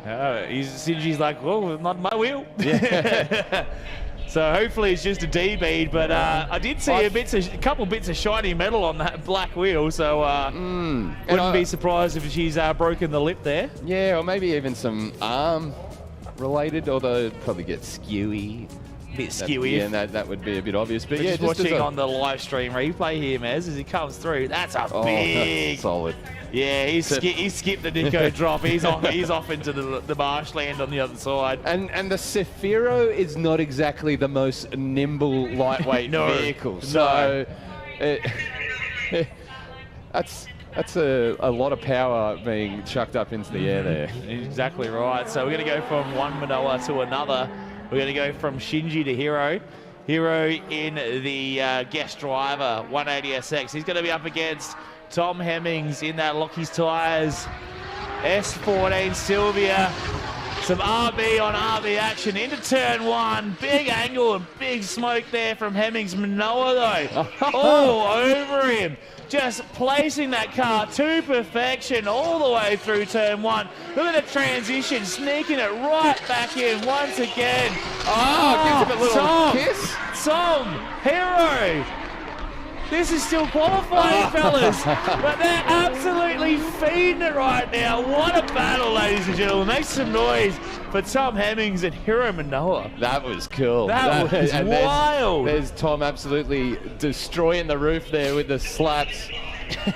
Shinji's like, well, not my wheel. Yeah. So hopefully it's just a D-bead, but I did see a couple bits of shiny metal on that black wheel, so wouldn't be surprised if she's broken the lip there. Yeah, or maybe even some arm related, although it'd probably get skewy. Bit skewy. Yeah, that would be a bit obvious. But yeah, just watching on the live stream replay here, Mez, as he comes through. That's a big. solid. Yeah, he skipped the Nico drop. He's off into the marshland on the other side. And the Sephiro is not exactly the most nimble, lightweight vehicle. So that's a lot of power being chucked up into the air there. Exactly right. So we're going to go from one Manoa to another. We're going to go from Shinji to Hiro. Hiro in the guest driver, 180SX. He's going to be up against Tom Hemmings in that Lockie's Tyres S14 Sylvia. Some RB on RB action into turn one. Big angle and big smoke there from Hemmings. Manoa though, all over him. Just placing that car to perfection all the way through turn one. Look at the transition, sneaking it right back in once again. Gives him a little kiss. Tom, Hiro. This is still qualifying, fellas, but they're absolutely feeding it right now. What a battle, ladies and gentlemen. Make some noise for Tom Hemmings and Hiro Manoa. That was cool. That was and wild. There's Tom absolutely destroying the roof there with the slaps.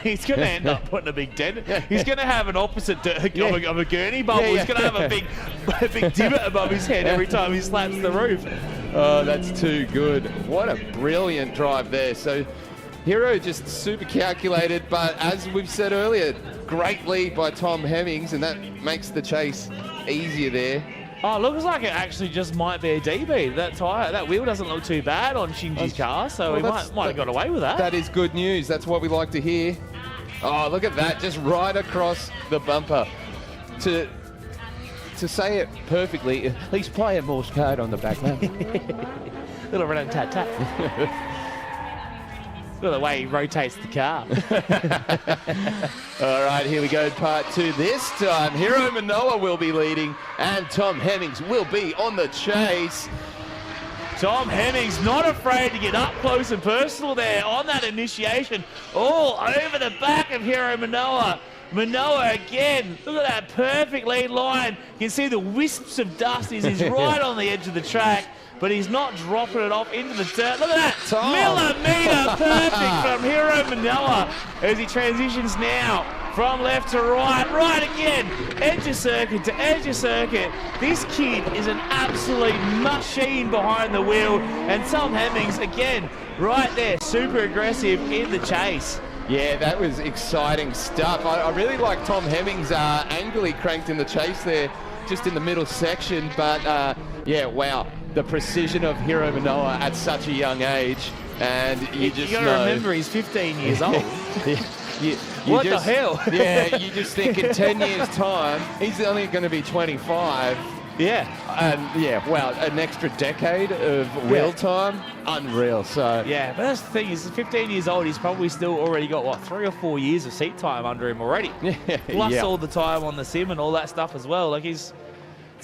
He's going to end up putting a big dent. He's going to have an opposite of a gurney bubble. He's going to have a big divot above his head every time he slaps the roof. Oh, that's too good. What a brilliant drive there. So Hiro just super calculated, but as we've said earlier, great lead by Tom Hemmings, and that makes the chase easier there. Oh, looks like it actually just might be a DB. That wheel doesn't look too bad on Shinji's car, so he might have got away with that. That is good news. That's what we like to hear. Oh, look at that, just right across the bumper. To say it perfectly, he's playing Morse code on the back, man. Little rat-tat-tat. Look at the way he rotates the car. All right, here we go, part two. This time, Hiro Manoa will be leading, and Tom Hemmings will be on the chase. Tom Hemmings not afraid to get up close and personal there on that initiation. All over the back of Hiro Manoa. Manoa again, look at that perfect lead line. You can see the wisps of dust. He's right on the edge of the track, but he's not dropping it off into the dirt. Look at that, millimetre perfect from Hiro Manoa as he transitions now from left to right, right again, edge of circuit to edge of circuit. This kid is an absolute machine behind the wheel, and Tom Hemmings again, right there, super aggressive in the chase. Yeah, that was exciting stuff. I really like Tom Hemmings angrily cranked in the chase there, just in the middle section. But yeah, wow, the precision of Hiro Manoa at such a young age, and you just got to remember he's 15 years old. What the hell? Yeah, you just think in 10 years' time, he's only going to be 25. Yeah. And yeah, wow, an extra decade of wheel time, unreal. So yeah, but that's the thing, he's 15 years old, he's probably still already got, what, 3 or 4 years of seat time under him already. Plus all the time on the sim and all that stuff as well. Like it's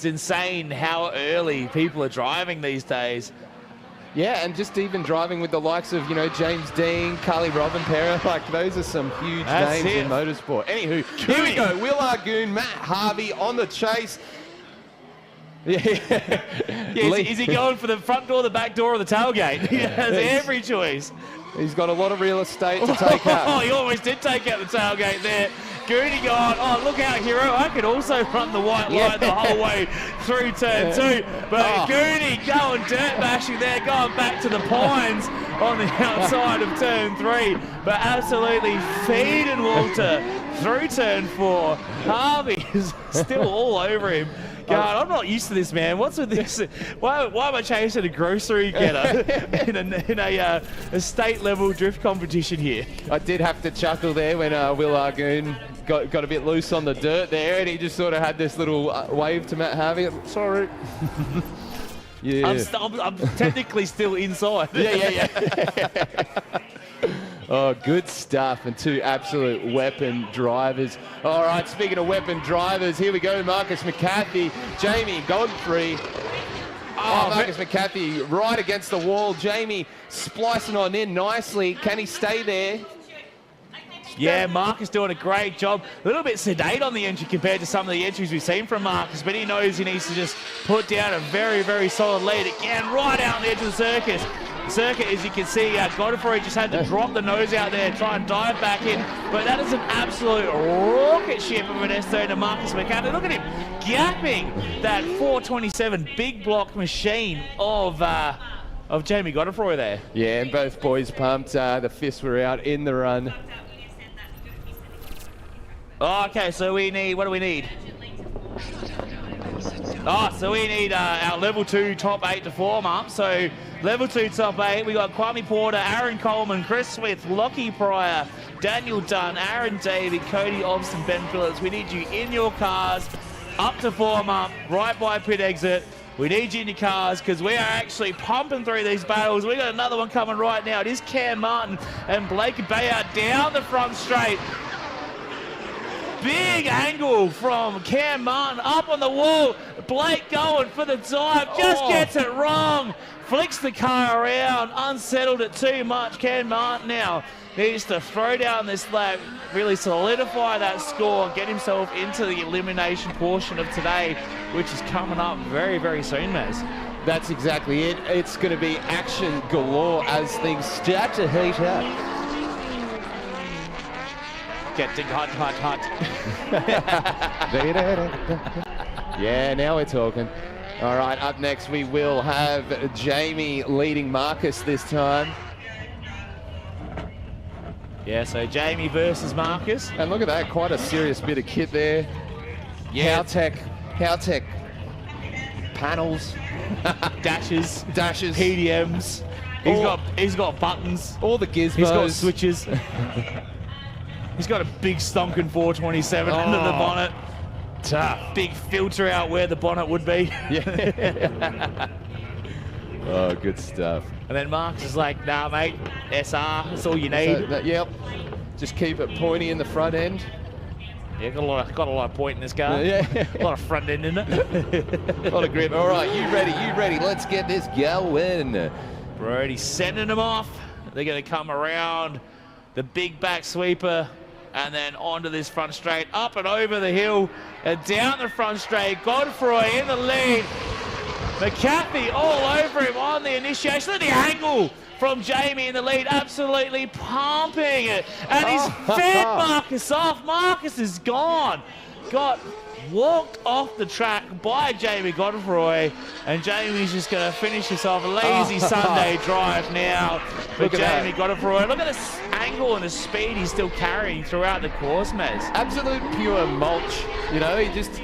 insane how early people are driving these days. Yeah, and just even driving with the likes of, James Dean, Carly Robinpera, like those are some huge names in motorsport. Anywho, here we go. Will Argoon, Matt Harvey on the chase. Is he going for the front door, the back door, or the tailgate? He has every choice. He's got a lot of real estate to take out. Oh, he almost did take out the tailgate there. Goody going, oh, look out, Hiro. I could also run the white line the whole way through turn two. But Goody going dirt bashing there, going back to the pines on the outside of turn three. But absolutely feeding Walter. through turn 4. Harvey is still all over him. God, I'm not used to this, man. What's with this? Why am I chasing a grocery getter in a state level drift competition here? I did have to chuckle there when Will Argoon got a bit loose on the dirt there, and he just sort of had this little wave to Matt Harvey. Sorry. Yeah. I'm technically still inside. Yeah. Oh, good stuff, and 2 absolute weapon drivers. All right, speaking of weapon drivers, here we go. Marcus McCarthy, Jamie Godfrey. Marcus McCarthy right against the wall. Jamie splicing on in nicely. Can he stay there? Yeah, Marcus doing a great job. A little bit sedate on the entry compared to some of the entries we've seen from Marcus, but he knows he needs to just put down a very, very solid lead again, right out on the edge of the circuit, as you can see, Godfrey just had to drop the nose out there, try and dive back in, but that is an absolute rocket ship of an S-turn to Marcus McCarthy. Look at him gapping that 427 big block machine of Jamie Godfrey there. Yeah, and both boys pumped. The fists were out in the run. Oh, okay, so we need, what do we need? Oh, so we need our level 2 top 8 to form up. So level 2 top 8, we got Kwame Porter, Aaron Coleman, Chris Smith, Lockie Pryor, Daniel Dunn, Aaron Davey, Cody Obston, Ben Phillips. We need you in your cars, up to form up, right by pit exit. We need you in your cars because we are actually pumping through these battles. We got another one coming right now. It is Cam Martin and Blake Bayard down the front straight. Big angle from Cam Martin up on the wall. Blake going for the dive, just gets it wrong. Flicks the car around, unsettled it too much. Cam Martin now needs to throw down this lap, really solidify that score, get himself into the elimination portion of today, which is coming up very, very soon, Maz. That's exactly it. It's going to be action galore as things start to heat up. Getting hot. Yeah, now we're talking. All right, up next we will have Jamie leading Marcus this time. Yeah, so Jamie versus Marcus. And look at that, quite a serious bit of kit there. Yeah. Howtech panels, dashes, PDMs. He's got buttons. All the gizmos. He's got switches. He's got a big stonking 427 under the bonnet. Tough. Big filter out where the bonnet would be. Yeah. Oh, good stuff. And then Marcus is like, nah, mate, SR, that's all you need. Yep. Just keep it pointy in the front end. Yeah, got a lot of point in this car. Yeah. A lot of front end in it. A lot of grip. All right, you ready? Let's get this going. Brody's sending them off. They're going to come around the big back sweeper and then onto this front straight, up and over the hill and down the front straight. Godfrey in the lead. McCarthy all over him on the initiation. Look at the angle from Jamie in the lead, absolutely pumping it. And he's fed Marcus off. Marcus is gone. Got walked off the track by Jamie Godfrey, and Jamie's just going to finish this off. A lazy Sunday drive now for Jamie Godfrey. Look at this angle and the speed he's still carrying throughout the course, Mez. Absolute pure mulch. You know, he just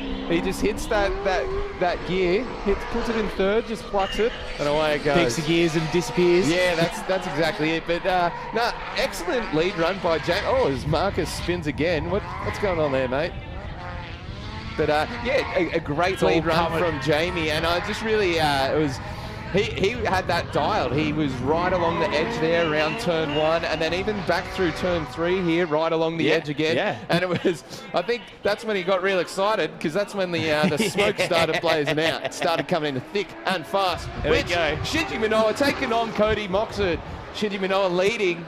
hits that gear, puts it in third, just plucks it, and away it goes. Picks the gears and disappears. Yeah, that's exactly it. But no, excellent lead run by Jamie. Oh, as Marcus spins again. What's going on there, mate? But yeah, a great lead run from Jamie, and I just really it was. He had that dialed. He was right along the edge there around turn 1, and then even back through turn 3 here, right along the edge again. Yeah. And it was, I think that's when he got real excited, because that's when the smoke started blazing out. It started coming in thick and fast. There we go. Shinji Minowa taking on Cody Moxford. Shinji Minowa leading.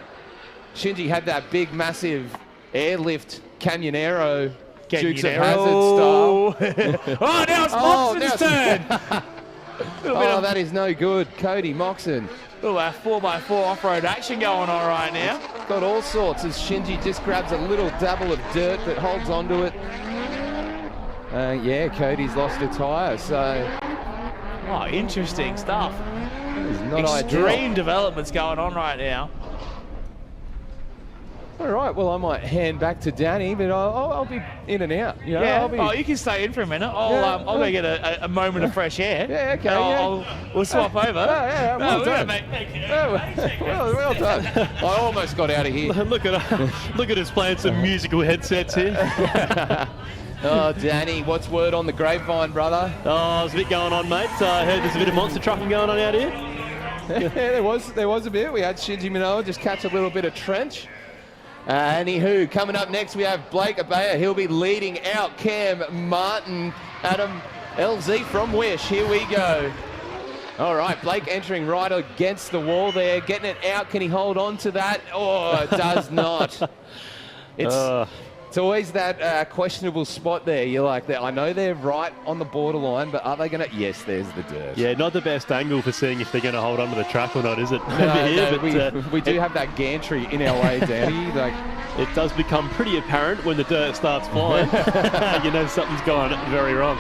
Shinji had that big, massive airlift Canyonero. Dukes of Hazzard style. Oh, now it's Moxon's turn. Oh, that is no good. Cody Moxon. Little 4x4 off-road action going on right now. Got all sorts as Shinji just grabs a little dabble of dirt but holds onto it. Yeah, Cody's lost a tyre, so... Oh, interesting stuff. It's not Extreme ideal. developments going on right now. All right, well, I might hand back to Danny, but I'll be in and out. You know, Yeah. I'll be, Oh, you can stay in for a minute. I'll go get a moment of fresh air. Yeah, okay, And we'll swap over. yeah, well done. Mate. well done. I almost got out of here. Look at us playing some musical headsets here. Oh, Danny, what's word on the grapevine, brother? Oh, there's a bit going on, mate. I heard there's a bit of monster trucking going on out here. Yeah, there was a bit. We had Shinji Manoa just catch a little bit of trench. Anywho, coming up next we have Blake Abaya. He'll be leading out Cam Martin, Adam LZ from Wish. Here we go. All right, Blake entering right against the wall there, getting it out. Can he hold on to that? Oh, it does not. It's always that questionable spot there. You're like, I know they're right on the borderline, but are they going to? Yes, there's the dirt. Yeah, not the best angle for seeing if they're going to hold on to the track or not, is it? We do have that gantry in our way, Danny. Like, it does become pretty apparent when the dirt starts flying. You know something's going very wrong.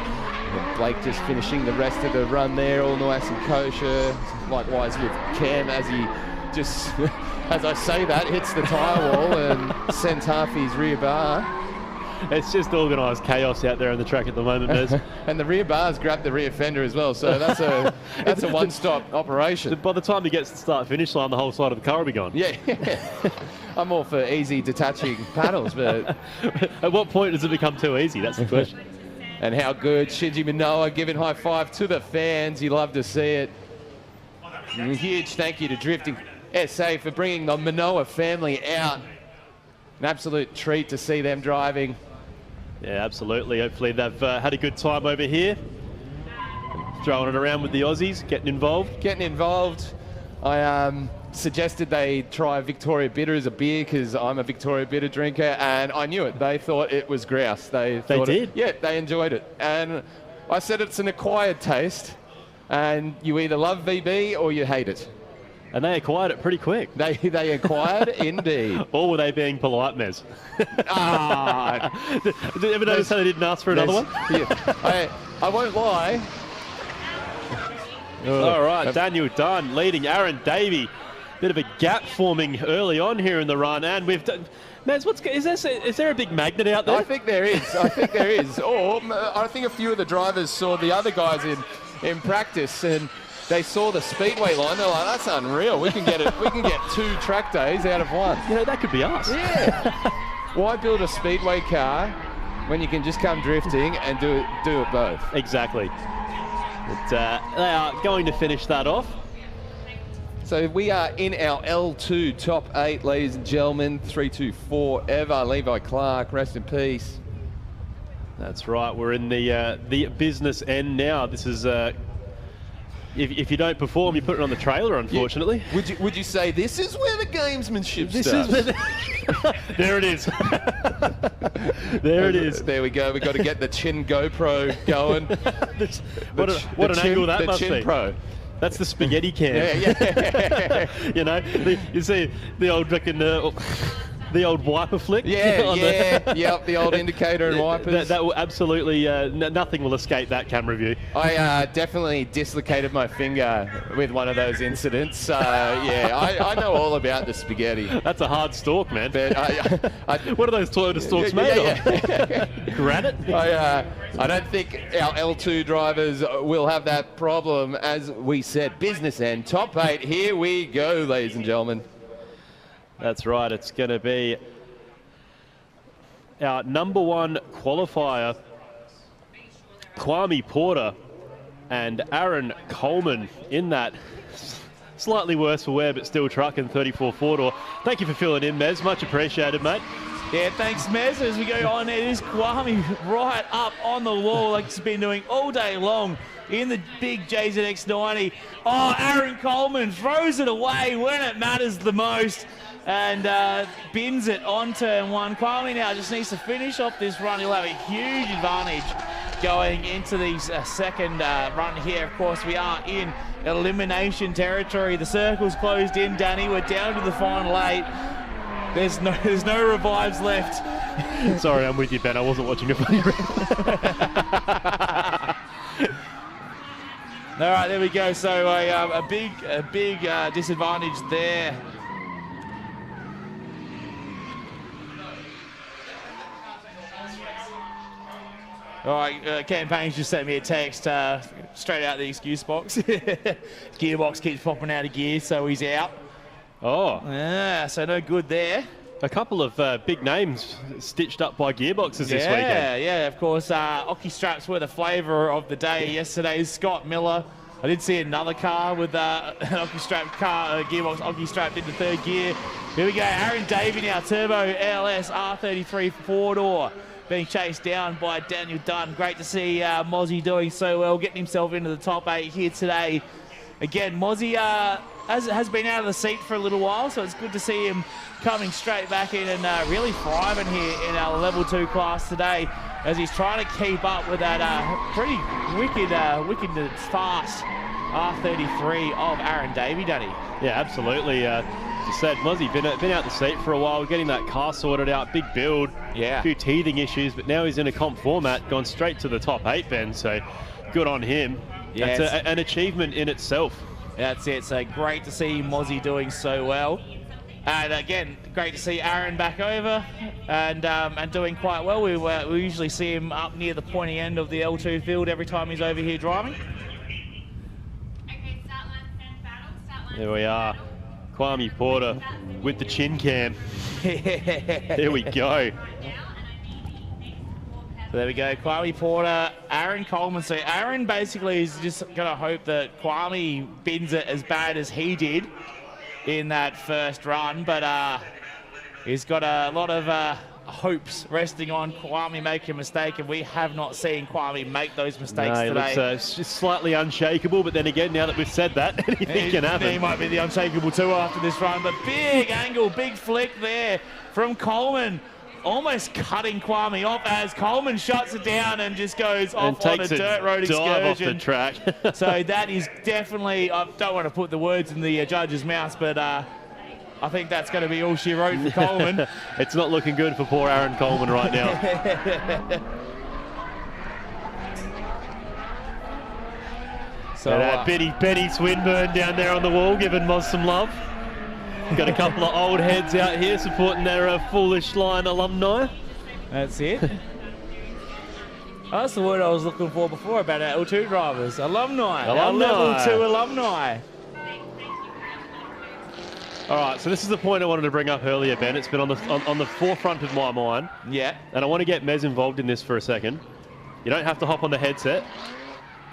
Blake just finishing the rest of the run there, all nice and kosher. Likewise with Cam as he just, as I say that, hits the tyre wall and sends half his rear bar. It's just organised chaos out there on the track at the moment, Mez. And the rear bar's grabbed the rear fender as well, so that's a one-stop operation. By the time he gets to the start-finish line, the whole side of the car will be gone. Yeah. I'm all for easy detaching paddles, but at what point does it become too easy? That's the question. And how good Shinji Manoa giving high five to the fans. You love to see it. And a huge thank you to Drifting SA for bringing the Manoa family out. An absolute treat to see them driving. Yeah, absolutely. Hopefully they've had a good time over here. Throwing it around with the Aussies, getting involved. I suggested they try Victoria Bitter as a beer because I'm a Victoria Bitter drinker, and I knew it. They thought it was grouse. They did? Yeah, they enjoyed it. And I said it's an acquired taste, and you either love VB or you hate it. And they acquired it pretty quick. They acquired indeed. Or were they being polite, Mez? Did you ever notice how they didn't ask for another one? Yeah. I won't lie. All right, Daniel Dunn leading Aaron Davey. Bit of a gap forming early on here in the run, and we've done. Mez, is there a big magnet out there? I think there is. Or I think a few of the drivers saw the other guys in practice, and they saw the speedway line. They're like, "That's unreal. We can get it. We can get 2 track days out of one." You know, that could be us. Yeah. Why build a speedway car when you can just come drifting and do it both? Exactly. But they are going to finish that off. So we are in our L2 top 8, ladies and gentlemen. 3-2 forever. Levi Clark, rest in peace. That's right. We're in the business end now. This is if you don't perform, you put it on the trailer. Unfortunately. Yeah. Would you say this is where the gamesmanship starts? There it is. There it is. There we go. We've got to get the chin GoPro going. What an angle that must be. The chin pro. That's the spaghetti can. Yeah. You know, you see the old the old wiper flick. The old indicator and wipers. That will absolutely nothing will escape that camera view. I definitely dislocated my finger with one of those incidents. I know all about the spaghetti. That's a hard stalk, man. But what are those Toyota stalks made of? Granite? I don't think our L2 drivers will have that problem. As we said, business end, top 8. Here we go, ladies and gentlemen. That's right. It's going to be our number 1 qualifier, Kwame Porter and Aaron Coleman in that slightly worse for wear, but still trucking 34 4-door. Thank you for filling in, Mez. Much appreciated, mate. Yeah, thanks, Mez. As we go on, it is Kwame right up on the wall like he's been doing all day long in the big JZX90. Oh, Aaron Coleman throws it away when it matters the most and bins it on turn 1. Kwame now just needs to finish off this run. He'll have a huge advantage going into the second run here. Of course, we are in elimination territory. The circle's closed in, Danny. We're down to the final 8. There's no revives left. Sorry, I'm with you, Ben. I wasn't watching it. All right, there we go. So a big disadvantage there. All right, Campaign's just sent me a text straight out the excuse box. Gearbox keeps popping out of gear, so he's out. Oh. Yeah, so no good there. A couple of big names stitched up by gearboxes this weekend. Yeah, of course. Ocky straps were the flavour of the day yesterday. Scott Miller. I did see another car with an Ocky strap car, gearbox Ocky strapped into third gear. Here we go, Aaron Davey now, Turbo LS R33 four-door, being chased down by Daniel Dunn. Great to see Mozzie doing so well, getting himself into the top 8 here today. Again, Mozzie has been out of the seat for a little while, so it's good to see him coming straight back in and really thriving here in our level 2 class today, as he's trying to keep up with that pretty wicked and fast R33 of Aaron Davey, Danny. Yeah, absolutely. As you said, Mozzie been out the seat for a while, getting that car sorted out, big build, Yeah. a few teething issues, but now he's in a comp format, gone straight to the top 8, Ben, so good on him. Yes. That's an achievement in itself. That's it, so great to see Mozzie doing so well. And again, great to see Aaron back over and doing quite well. We usually see him up near the pointy end of the L2 field every time he's over here driving. Okay, start line, stand battle, start line. There we are. Kwame Porter with the chin cam. There we go. So there we go, Kwame Porter, Aaron Coleman. So Aaron basically is just going to hope that Kwame bins it as bad as he did in that first run, but he's got a lot of hopes resting on Kwame making a mistake, and we have not seen Kwame make those mistakes today. It's just slightly unshakable, but then again, now that we've said that, anything can happen. He might be the unshakable too after this run, but big angle, big flick there from Coleman, almost cutting Kwame off as Coleman shuts it down and just goes off on a dirt road excursion. Off the track. So that is definitely, I don't want to put the words in the judge's mouth, but I think that's going to be all she wrote for Coleman. It's not looking good for poor Aaron Coleman right now. So Benny Swinburne down there on the wall giving Moz some love. Got a couple of old heads out here supporting their Foolish Line alumni. That's it. That's the word I was looking for before about our L2 drivers. Alumni. Our level 2 alumni. All right, so this is the point I wanted to bring up earlier, Ben. It's been on the forefront of my mind. Yeah. And I want to get Mez involved in this for a second. You don't have to hop on the headset.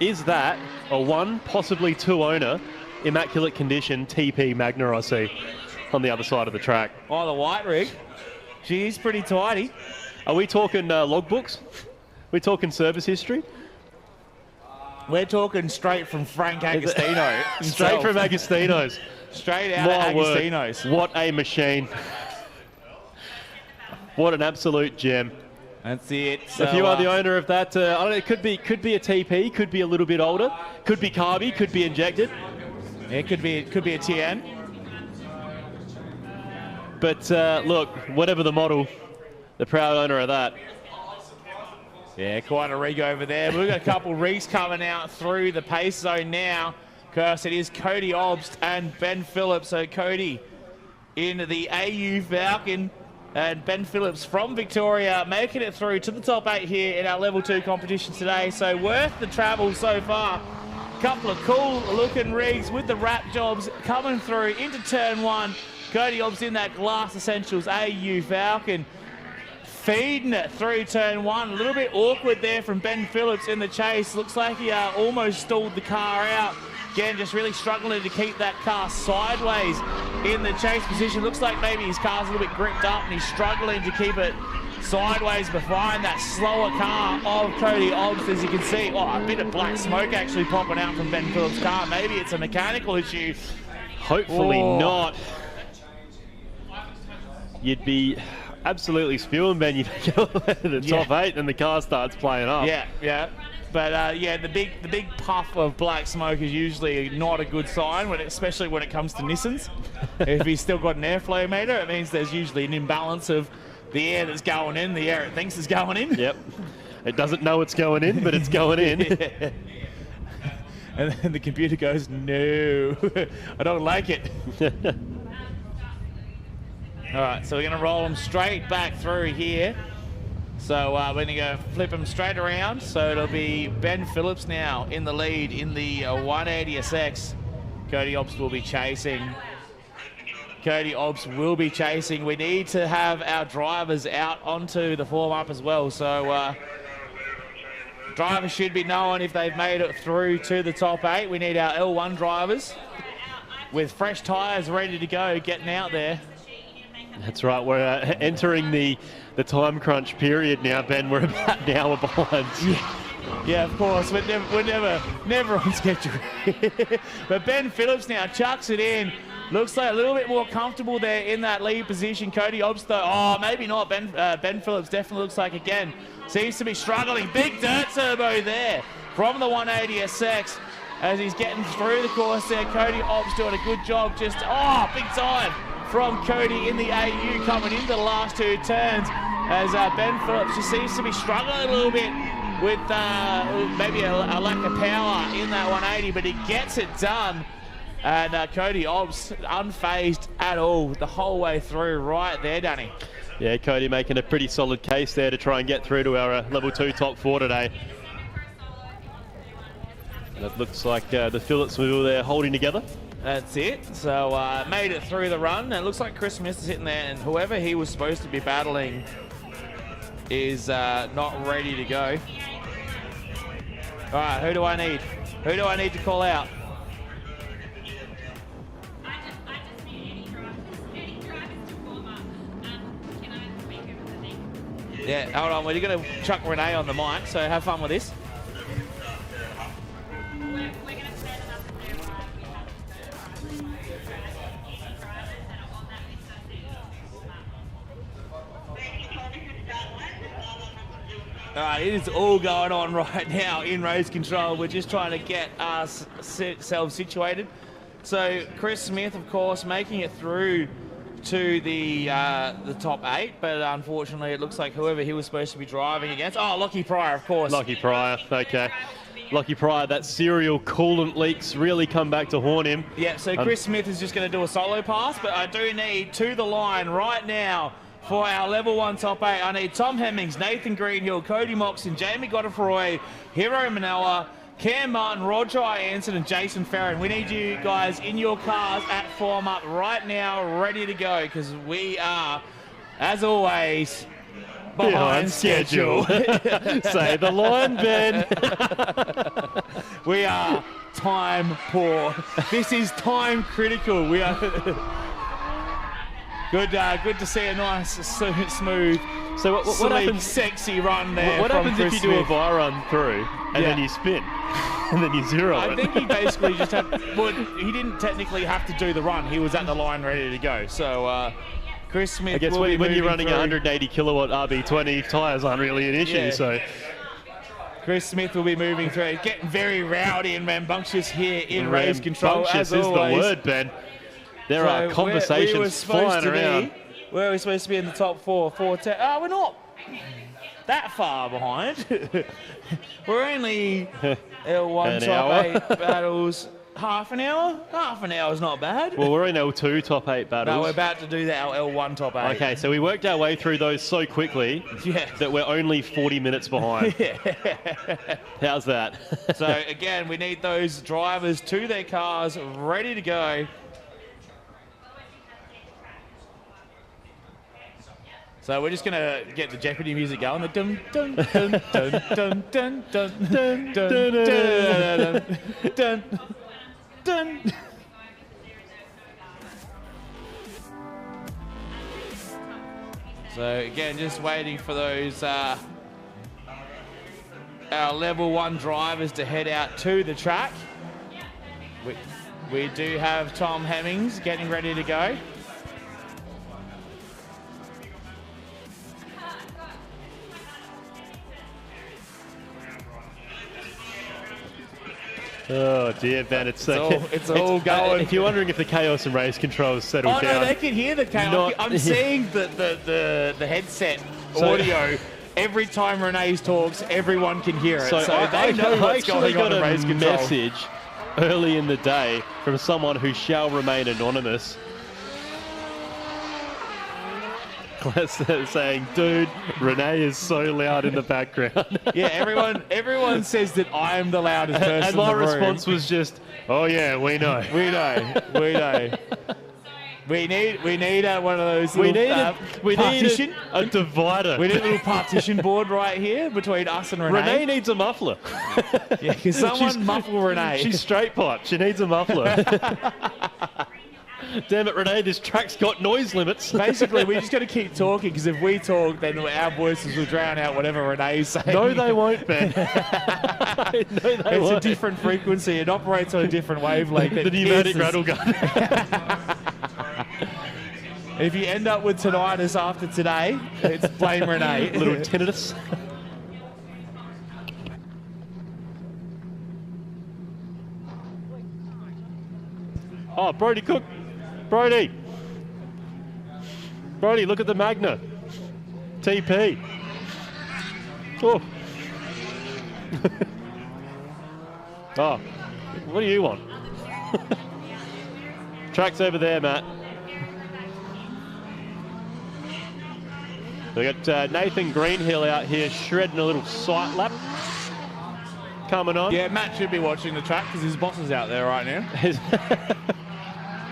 Is that a 1, possibly 2 owner, immaculate condition TP Magna I see on the other side of the track? Oh, the white rig. She's pretty tidy. Are we talking logbooks? We talking service history? We're talking straight from Frank Agostino. Straight from Agostino's. Straight out of Agostino's. What a machine. What an absolute gem. That's it. So, if you are the owner of that, I don't know, it could be a TP, could be a little bit older, could be carby, could be injected. It could be a TN. But look, whatever the model, the proud owner of that. Yeah, quite a rig over there. We've got a couple rigs coming out through the pace zone now. Of course, it is Cody Obst and Ben Phillips. So Cody in the AU Falcon and Ben Phillips from Victoria making it through to the top 8 here in our level 2 competition today. So worth the travel so far. Couple of cool looking rigs with the wrap jobs coming through into turn 1. Cody Obst in that Glass Essentials AU Falcon, feeding it through turn 1. A little bit awkward there from Ben Phillips in the chase. Looks like he almost stalled the car out. Again, just really struggling to keep that car sideways in the chase position. Looks like maybe his car's a little bit gripped up and he's struggling to keep it sideways behind that slower car of Cody Obst, as you can see. Oh, a bit of black smoke actually popping out from Ben Phillips' car. Maybe it's a mechanical issue. Hopefully not. You'd be absolutely spewing, Ben. You'd go to the top 8 and the car starts playing up. Yeah. But yeah, the big puff of black smoke is usually not a good sign, especially when it comes to Nissans. If he's still got an airflow meter, it means there's usually an imbalance of the air that's going in, the air it thinks is going in. Yep. It doesn't know it's going in, but it's going in. Yeah. And then the computer goes, no, I don't like it. All right, so we're going to roll them straight back through here. So we're going to go flip them straight around. So it'll be Ben Phillips now in the lead in the 180SX. Cody Obbs will be chasing. We need to have our drivers out onto the form up as well. So drivers should be knowing if they've made it through to the top 8. We need our L1 drivers with fresh tyres ready to go, getting out there. That's right. We're entering the time crunch period now, Ben. We're about an hour behind. Yeah, of course. We're never on schedule. But Ben Phillips now chucks it in. Looks like a little bit more comfortable there in that lead position. Cody Obbs, though, oh, maybe not. Ben Phillips definitely looks like, again, seems to be struggling. Big dirt turbo there from the 180SX as he's getting through the course there. Cody Obbs doing a good job. Just, oh, big time from Cody in the AU coming into the last 2 turns as Ben Phillips just seems to be struggling a little bit with maybe a lack of power in that 180, but he gets it done. And Cody Obbs unfazed at all the whole way through right there, Danny. Yeah, Cody making a pretty solid case there to try and get through to our level 2 top 4 today. That looks like the Phillips wheel there holding together. That's it. So made it through the run. And it looks like Chris Smith is sitting there, and whoever he was supposed to be battling is not ready to go. All right, who do I need? Who do I need to call out? I just need any drivers to warm up. Can I speak over the thing? Yeah, hold on. We're going to chuck Renee on the mic, so have fun with this. We're going to set it up there while we have the drivers that are on that list. I think warm up. All right, it is all going on right now in race control. We're just trying to get ourselves situated. So Chris Smith, of course, making it through to the top 8, but unfortunately it looks like whoever he was supposed to be driving against. Oh, Lockie Pryor, of course. Lockie Pryor, okay. Lockie Pryor, that serial coolant leaks really come back to haunt him. Yeah, so Chris Smith is just going to do a solo pass, but I do need to the line right now for our level 1 top 8. I need Tom Hemmings, Nathan Greenhill, Cody Moxon, Jamie Godefroy, Hero Manella, Cam Martin, Roger Anson, and Jason Farron. We need you guys in your cars at form up right now, ready to go, because we are, as always, behind schedule. Say the line, Ben. We are time poor. This is time critical. We are good to see a nice, smooth, So what sleek, happens? sexy run there. What from happens Chris if you do a Smith. VAR run through and then you spin and then you zero it? I think he basically just had. Well, he didn't technically have to do the run. He was at the line ready to go. So Chris Smith. I guess will be when you're moving running through. 180 kilowatt RB20 tyres aren't really an issue. Yeah. So Chris Smith will be moving through. It's getting very rowdy and rambunctious here in race control. Rambunctious As is always. the word, Ben. There So are conversations flying around. Where are we supposed to be in the top 4? 4-10. Oh, we're not that far behind. We're only L1 An top hour. 8 battles. Half an hour? Half an hour is not bad. Well, we're in L2 top 8 battles. No, we're about to do that L1 top 8. Okay, so we worked our way through those so quickly that we're only 40 minutes behind. How's that? So again, we need those drivers to their cars, ready to go. So we're just gonna get the Jeopardy music going. The dun dun dun dun dun dun dun dun dun dun dun dun. So again, just waiting for those our level 1 drivers to head out to the track. We do have Tom Hemmings getting ready to go. Oh dear, Ben, it's all going. if you're wondering if the chaos and race control has settled Oh down. no, they can hear the chaos. I'm seeing the headset audio. Every time Renee's talks, everyone can hear it. So they know what's going on in race control. Message early in the day from someone who shall remain anonymous, saying, dude, Renee is so loud in the background. Yeah, everyone says that I am the loudest person And in my the room. response was just, oh yeah, we know. We know. We need one of those We little, need partition. a divider. We need a little partition board right here between us and Renee. Renee needs a muffler. Yeah, can someone muffle Renee? She's straight pipe. She needs a muffler. Damn it, Renee, this track's got noise limits. Basically, we just got to keep talking, because if we talk, then our voices will drown out whatever Renee's saying. No, they won't, man. It's a different frequency. It operates on a different wavelength. The pneumatic rattle gun. If you end up with tinnitus after today, it's blame Renee. A little tinnitus. Oh, Brody Cook. Brody, look at the Magna. TP. Oh. Oh, what do you want? Track's over there, Matt. We got Nathan Greenhill out here shredding a little sight lap. Coming on. Yeah, Matt should be watching the track because his boss is out there right now.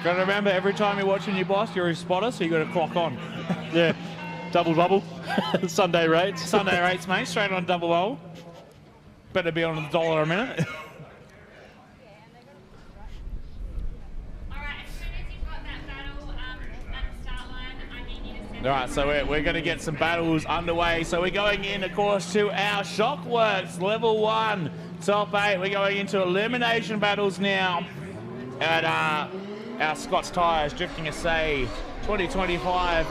Got to remember, every time you're watching your boss, you're his spotter, so you got to clock on. Yeah, double bubble. Sunday rates. Sunday rates, mate, straight on double bubble. Better be on $1 a minute. All right, so we're going to get some battles underway. So we're going in, of course, to our Shockworks Level 1 Top 8. We're going into elimination battles now at our Scott's Tyres Drifting SA 2025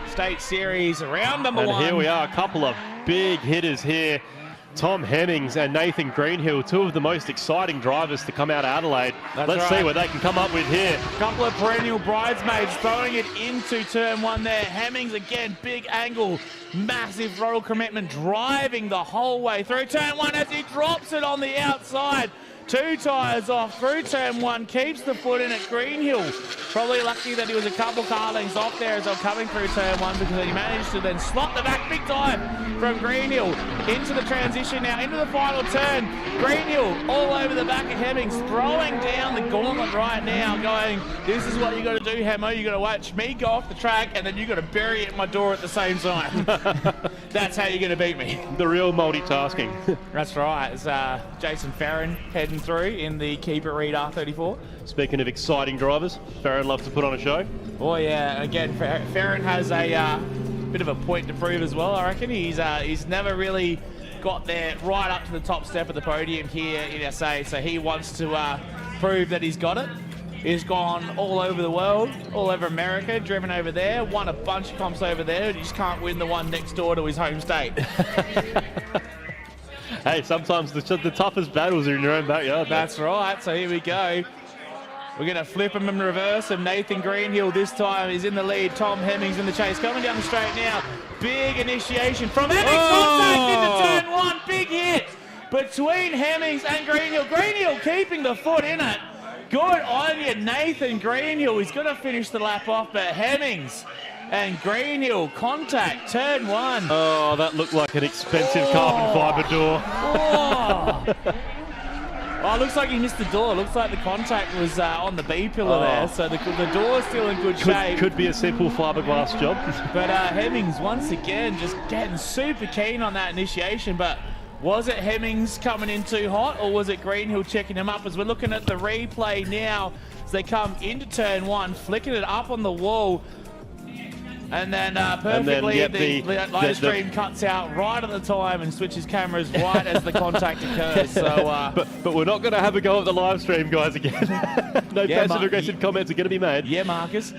State Series round number 1. And here we are, a couple of big hitters here. Tom Hemmings and Nathan Greenhill, two of the most exciting drivers to come out of Adelaide. Let's see what they can come up with here. Couple of perennial bridesmaids throwing it into turn 1 there. Hemmings again, big angle, massive throttle commitment, driving the whole way through turn 1 as he drops it on the outside. 2 tyres off through turn 1, keeps the foot in at Greenhill. Probably lucky that he was a couple car lengths off there as they were coming through turn 1, because he managed to then slot the back big time from Greenhill into the transition now, into the final turn. Greenhill all over the back of Hemmings, throwing down the gauntlet right now, going, this is what you got to do, Hemmo. You got to watch me go off the track, and then you got to bury it in my door at the same time. That's how you're going to beat me. The real multitasking. That's right. It's Jason Farron heading through in the Keeper Reed R34. Speaking of exciting drivers, Farron loves to put on a show. Oh yeah, again, Farron has a bit of a point to prove as well, I reckon. He's never really got there right up to the top step of the podium here in SA, so he wants to prove that he's got it. He's gone all over the world, all over America, driven over there, won a bunch of comps over there, but he just can't win the one next door to his home state. Hey, sometimes the toughest battles are in your own backyard. That's right, so here we go. We're going to flip him in reverse, and Nathan Greenhill this time is in the lead. Tom Hemmings in the chase, coming down the straight now. Big initiation from Hemmings, contact into turn 1, big hit between Hemmings and Greenhill. Greenhill keeping the foot in it. Good on you, Nathan Greenhill. He's going to finish the lap off, but Hemmings and Greenhill contact, turn 1. Oh, that looked like an expensive carbon fibre door. Oh, it looks like he missed the door. It looks like the contact was on the B pillar there, so the door's still in good shape. Could be a simple fiberglass job. But Hemmings, once again, just getting super keen on that initiation, but was it Hemmings coming in too hot, or was it Greenhill checking him up? As we're looking at the replay now, as they come into turn 1, flicking it up on the wall, and then perfectly the live stream cuts out right at the time and switches cameras right as the contact occurs. So, but we're not going to have a go at the live stream, guys, again. No passive aggressive comments are going to be made. Yeah, Marcus.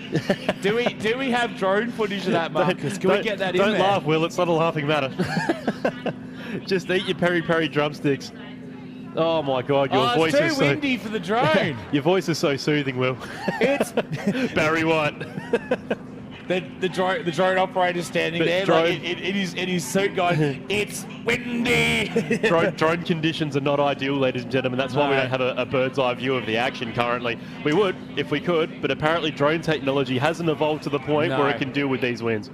do we have drone footage of that, Marcus? Can we get that in there? Don't laugh, Will. It's not a laughing matter. Just eat your peri-peri drumsticks. Oh my God, your voice is so... It's too windy for the drone. Your voice is so soothing, Will. It's... Barry White. The drone operator standing there, like in his suit going, it's windy. Drone conditions are not ideal, ladies and gentlemen. That's why we don't have a bird's eye view of the action currently. We would if we could, but apparently drone technology hasn't evolved to the point where it can deal with these winds.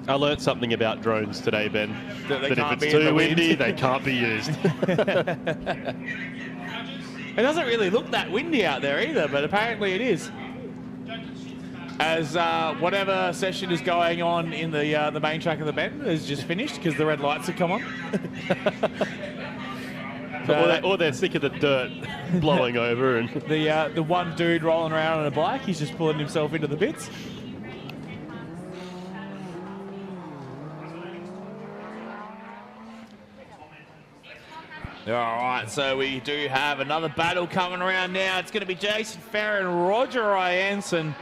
I learnt something about drones today, Ben. That they That can't if it's be in the too windy, wind. they can't be used. It doesn't really look that windy out there either, but apparently it is. As whatever session is going on in the main track of the bend is just finished because the red lights have come on. Or they're sick of the dirt blowing over. And The one dude rolling around on a bike, he's just pulling himself into the pits. All right, so we do have another battle coming around now. It's going to be Jason Farron, Roger Ianson.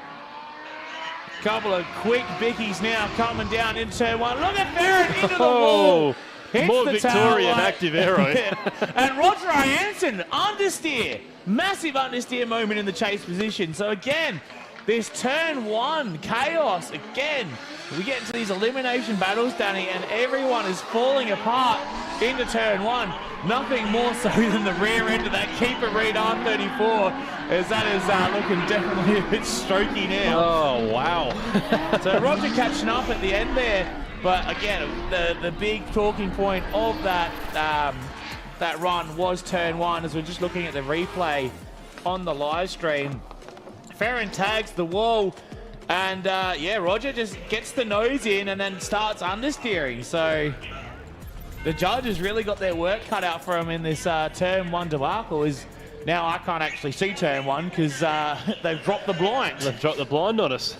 Couple of quick bickies now coming down into turn one. Look at Farron into the wall. Hits more the Victorian taillight. active aero. And Roger Ianson, understeer. Massive understeer moment in the chase position. So again, this turn one, chaos again. We get into these elimination battles, Danny, and everyone is falling apart into turn one. Nothing more so than the rear end of that keeper read R34, as that is looking definitely a bit strokey now. Oh, wow. So Roger catching up at the end there, but again, the big talking point of that that run was turn one, as we're just looking at the replay on the live stream. Farron tags the wall, and yeah, Roger just gets the nose in and then starts understeering. So the judges really got their work cut out for him in this turn one debacle. Is now I can't actually see turn one because they've dropped the blind. They've dropped the blind on us.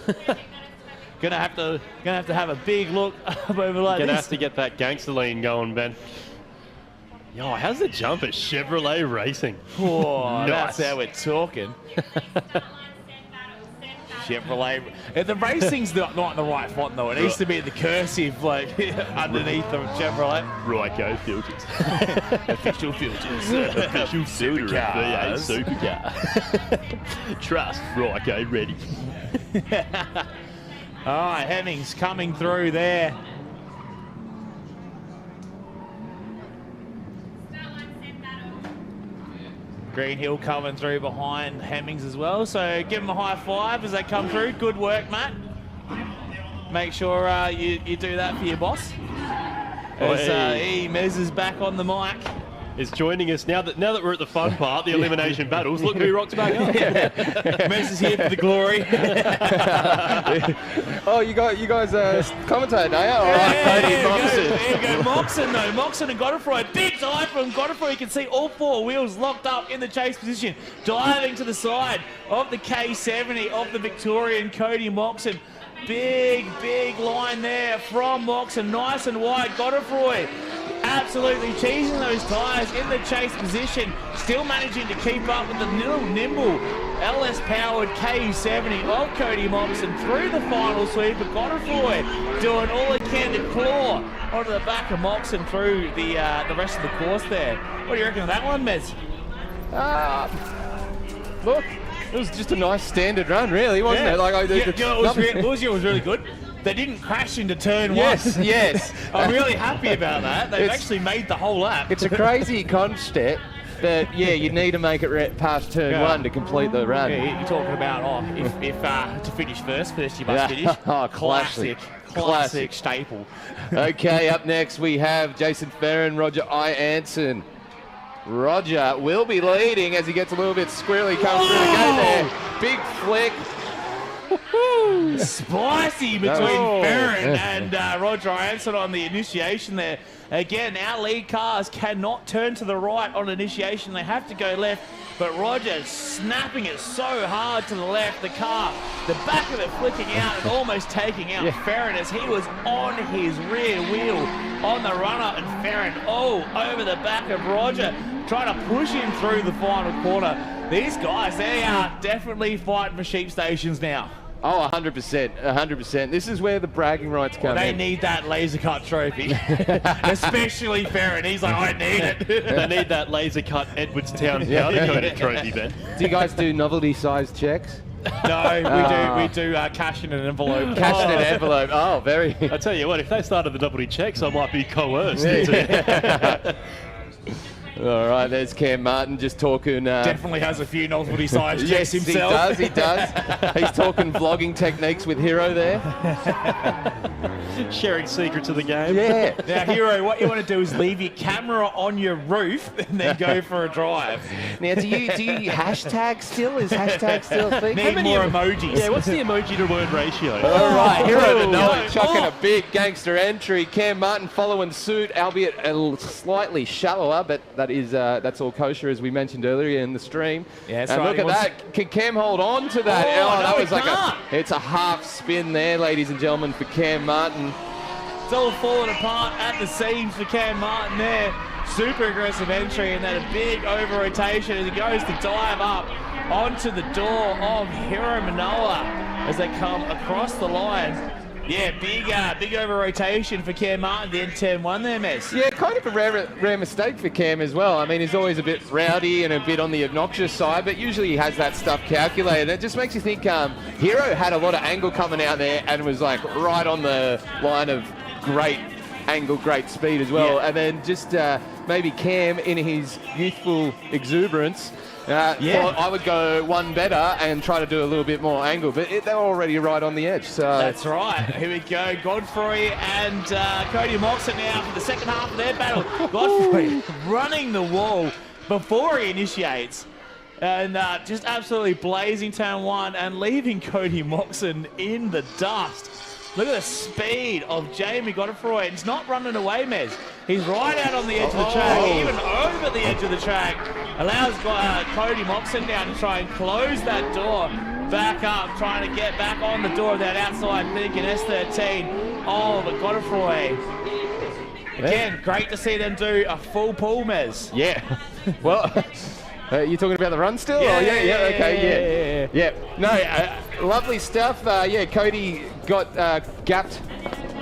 Gonna have to have a big look up over like Gonna this. have to get that gangster lean going, Ben. Yo, how's the jump at Chevrolet Racing? Oh, Nice. that's how we're talking. Chevrolet. The racing's not in the right font though. It needs to be the cursive, like underneath the Chevrolet. Right-go filters. Official filters. Official Supercars. Supercar. Trust, right-go, ready. All right, Hemmings coming through there. Green Hill coming through behind Hemmings as well. So give them a high five as they come through. Good work, Matt. Make sure you do that for your boss. As E Mez back on the mic. Is joining us now that we're at the fun part, the elimination battles. Look who rocks back up. Mez is here for the glory. Oh, you guys commentating, are you? All right, Cody Moxon. There you go, Moxon though. Moxon and Godefroy. Big dive from Godefroy. You can see all four wheels locked up in the chase position. Diving to the side of the K70 of the Victorian Cody Moxon. Big line there from Moxon. Nice and wide. Godefroy absolutely cheesing those tyres in the chase position. Still managing to keep up with the little nimble LS-powered K70 of Cody Moxon through the final sweep. But Godefroy doing all he can to claw onto the back of Moxon through the rest of the course there. What do you reckon of that one, Mez? Look, it was just a nice standard run, really, wasn't it? Like, what was really good? They didn't crash into turn one. Yes. I'm really happy about that. They've actually made the whole lap. It's a crazy concept that, yeah, you need to make it past turn one to complete the run. Yeah, you're talking about, if to finish first you must finish. Oh, Classic staple. Okay, up next we have Jason Farron, Roger Ianson. Roger will be leading as he gets a little bit squirrely, comes through the gate there. Big flick. Spicy between Farron and Roger Ianson on the initiation there. Again, our lead cars cannot turn to the right on initiation. They have to go left, but Roger snapping it so hard to the left. The car, the back of it flicking out and almost taking out Farron as he was on his rear wheel on the runner, and Farron over the back of Roger, trying to push him through the final quarter. These guys, they are definitely fighting for sheep stations now. Oh, 100%. This is where the bragging rights come They in. need that laser cut trophy, especially Farron. He's like, I need it. They need that laser cut Edwardstown powder-coated trophy, Ben. Do you guys do novelty-sized checks? No, we do cash in an envelope. Cash in an envelope. Oh, very. I tell you what, if they started the double checks, I might be coerced. All right, there's Cam Martin just talking. Definitely has a few novelty science checks Yes, himself. he does. He's talking vlogging techniques with Hero there. Sharing secrets of the game. Yeah. Now, Hero, what you want to do is leave your camera on your roof and then go for a drive. Now, do you hashtag still? Is hashtag still a thing? Need more emojis. Yeah, what's the emoji to word ratio? All right, Hero to know Oh. it, chucking a big gangster entry. Cam Martin following suit, albeit slightly shallower, but that's all kosher, as we mentioned earlier in the stream. Yeah, that's and right. look He at wants- that. Can Cam hold on to that? Oh, no, that he was like can't. it's a half spin there, ladies and gentlemen, for Cam Martin. It's all falling apart at the seams for Cam Martin there. Super aggressive entry and then a big over rotation as he goes to dive up onto the door of Hero Manoa as they come across the line. Yeah, big over rotation for Cam Martin, the N10-1 there, Mess. Yeah, kind of a rare mistake for Cam as well. I mean, he's always a bit rowdy and a bit on the obnoxious side, but usually he has that stuff calculated. It just makes you think Hero had a lot of angle coming out there and was like right on the line of great angle, great speed as well. Yeah. And then just maybe Cam, in his youthful exuberance, thought I would go one better and try to do a little bit more angle, but they were already right on the edge. So That's right. Here we go. Godfrey and Cody Moxon now for the second half of their battle. Godfrey running the wall before he initiates. And just absolutely blazing turn one and leaving Cody Moxon in the dust. Look at the speed of Jamie Godfrey. He's not running away, Mez. He's right out on the edge of the track, even over the edge of the track. Allows Cody Moxon down to try and close that door back up, trying to get back on the door of that outside pink in S13. Oh, but Godfrey. Again, great to see them do a full pull, Mez. yeah. Well, you talking about the run still? Yeah, Oh, yeah, okay, yeah. No, lovely stuff. Cody got gapped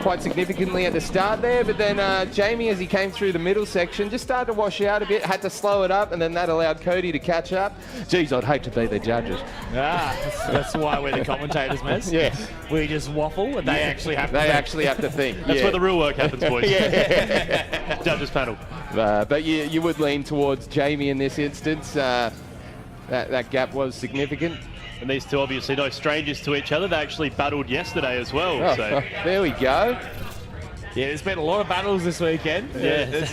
quite significantly at the start there, but then Jamie, as he came through the middle section, just started to wash out a bit, had to slow it up, and then that allowed Cody to catch up. Geez, I'd hate to be the judges. That's why we're the commentators, Mez. Yeah. We just waffle and they actually have to They think. actually have to think. That's where the real work happens, boys. Yeah. Judges panel. But you would lean towards Jamie in this instance. That gap was significant. And these two obviously no strangers to each other. They actually battled yesterday as well. Oh, So there we go. Yeah, there's been a lot of battles this weekend. Yeah.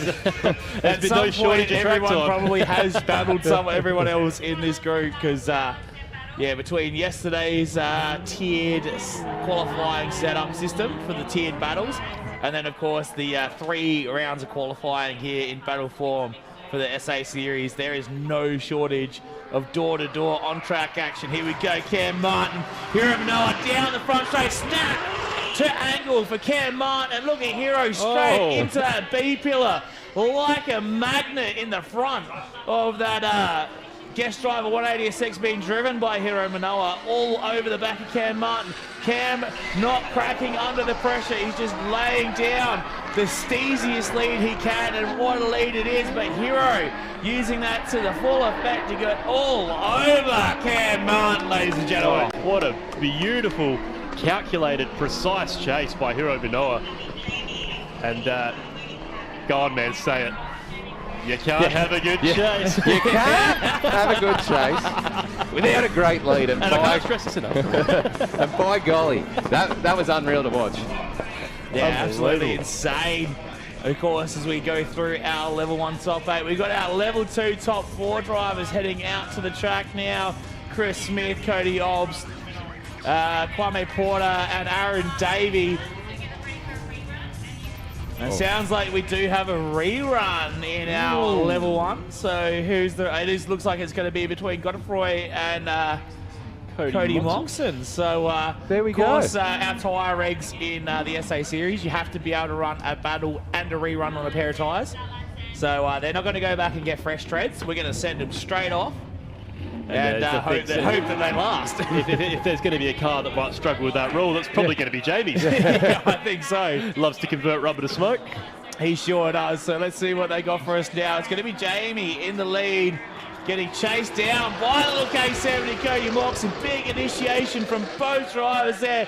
At been some no shortage point, of track everyone time. probably has battled everyone else in this group because, between yesterday's tiered qualifying setup system for the tiered battles, and then of course the 3 rounds of qualifying here in battle form for the SA series, there is no shortage of door-to-door on-track action. Here we go, Cam Martin. Hero Manoa down the front straight, snap to angle for Cam Martin, and look at Hero straight into that B pillar like a magnet in the front of that guest driver 180SX being driven by Hero Manoa all over the back of Cam Martin. Cam not cracking under the pressure. He's just laying down the steeziest lead he can, and what a lead it is. But Hero using that to the full effect to get all over Cam Martin, ladies and gentlemen. what a beautiful, calculated, precise chase by Hero Manoa. And go on, man, say it. You can't have a good chase. You can't have a good chase without a great lead. And And I can't stress this enough. and by golly, that was unreal to watch. Yeah, absolutely insane. Of course, as we go through our level 1 top 8, we've got our level 2 top 4 drivers heading out to the track now. Chris Smith, Cody Obbs, Kwame Porter, and Aaron Davey. It sounds like we do have a rerun in our level 1. So it looks like it's going to be between Godfrey and Cody Moxon. So There we of course, go. our tyre regs in the SA series, you have to be able to run a battle and a rerun on a pair of tyres. So they're not going to go back and get fresh treads. We're going to send them straight off and hope that they last. if there's going to be a car that might struggle with that rule, that's probably going to be Jamie's. Yeah, I think so. Loves to convert rubber to smoke. He sure does. So let's see what they got for us now. It's going to be Jamie in the lead, getting chased down by the little K70 Cody Moxon. Big initiation from both drivers there.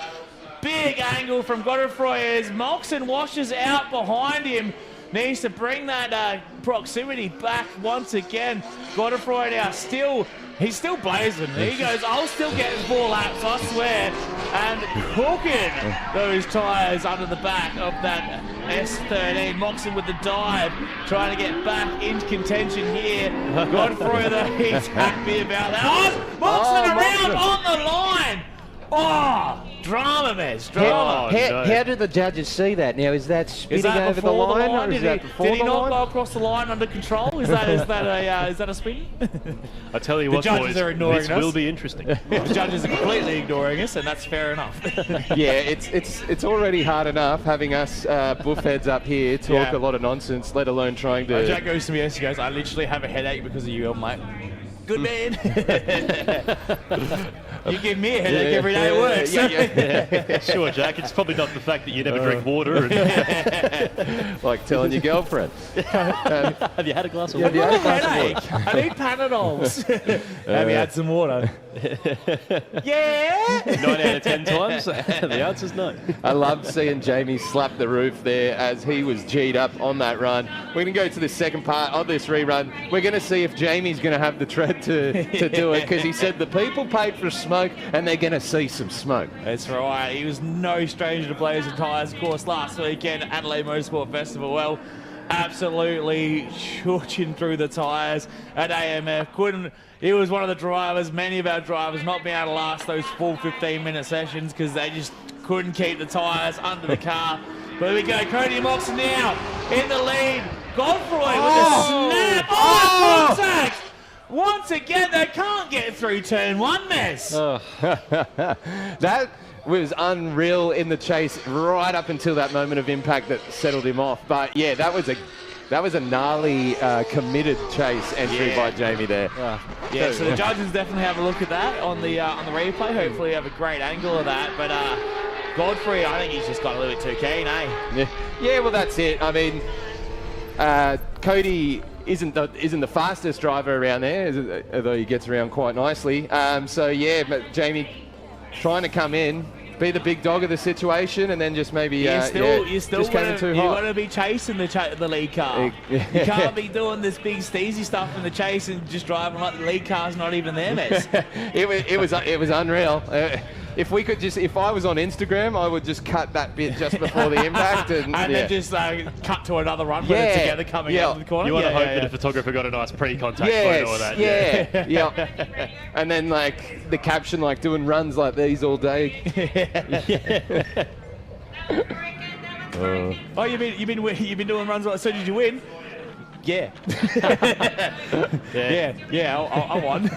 Big angle from Godfrey as Moxon washes out behind him. needs to bring that proximity back once again. Godefroy now he's still blazing. He goes, I'll still get 4 laps, I swear. And cooking those tyres under the back of that S13. Moxon with the dive, trying to get back into contention here. Godefroy, though, he's happy about that. Oh, Moxon around on the line. Oh, drama, Mez. Drama. How do the judges see that? Now, is that spitting Is that over the before line, the line? or is that before Did he the not line? go across the line under control? Is that a spin? I tell you The what, judges boys, are ignoring this us. will be interesting. The judges are completely ignoring us, and that's fair enough. Yeah, it's already hard enough having us buffheads up here talk Yeah. a lot of nonsense, let alone trying to. Jack goes to me yesterday, he goes, I literally have a headache because of you, mate. Good man. You give me a headache every day at work. Sure, Jack. It's probably not the fact that you never drink water. And Like telling your girlfriend. have you had a glass of Have you water? had a glass of water? I need Panadols. Have you had some water? Yeah. 9 out of 10 times, the answer's no. I loved seeing Jamie slap the roof there as he was G'd up on that run. We're going to go to the second part of this rerun. We're going to see if Jamie's going to have the tread to do it, because he said the people paid for smoke and they're going to see some smoke. That's right. He was no stranger to blazing tyres. Of course, last weekend, Adelaide Motorsport Festival. Well, absolutely chooching through the tyres at AMF. He was one of the drivers, many of our drivers, not being able to last those full 15-minute sessions because they just couldn't keep the tyres under the car. But here we go. Cody Moxon now in the lead. Godefroy with a snap. Oh, contact! Once again, they can't get through turn 1, Mess. That was unreal in the chase right up until that moment of impact that settled him off. But yeah, that was a gnarly, committed chase entry by Jamie there. Yeah, so the judges definitely have a look at that on the replay. Hopefully, you have a great angle of that. But Godfrey, I think he's just got a little bit too keen, eh? Yeah, well, that's it. I mean, Cody isn't the fastest driver around there, although he gets around quite nicely. So yeah, but Jamie trying to come in, be the big dog of the situation, and then just maybe you still just came in too you hot. got to be chasing the lead car. You can't be doing this big steezy stuff in the chase and just driving like the lead car's not even there, Mess. It was unreal. If I was on Instagram, I would just cut that bit just before the impact and then just cut to another run when it's together coming out of the corner. You want to hope that a photographer got a nice pre-contact photo of that. Yeah. And then like the caption, like doing runs like these all day. Oh, you've been doing runs like so. Did you win? Yeah. I won.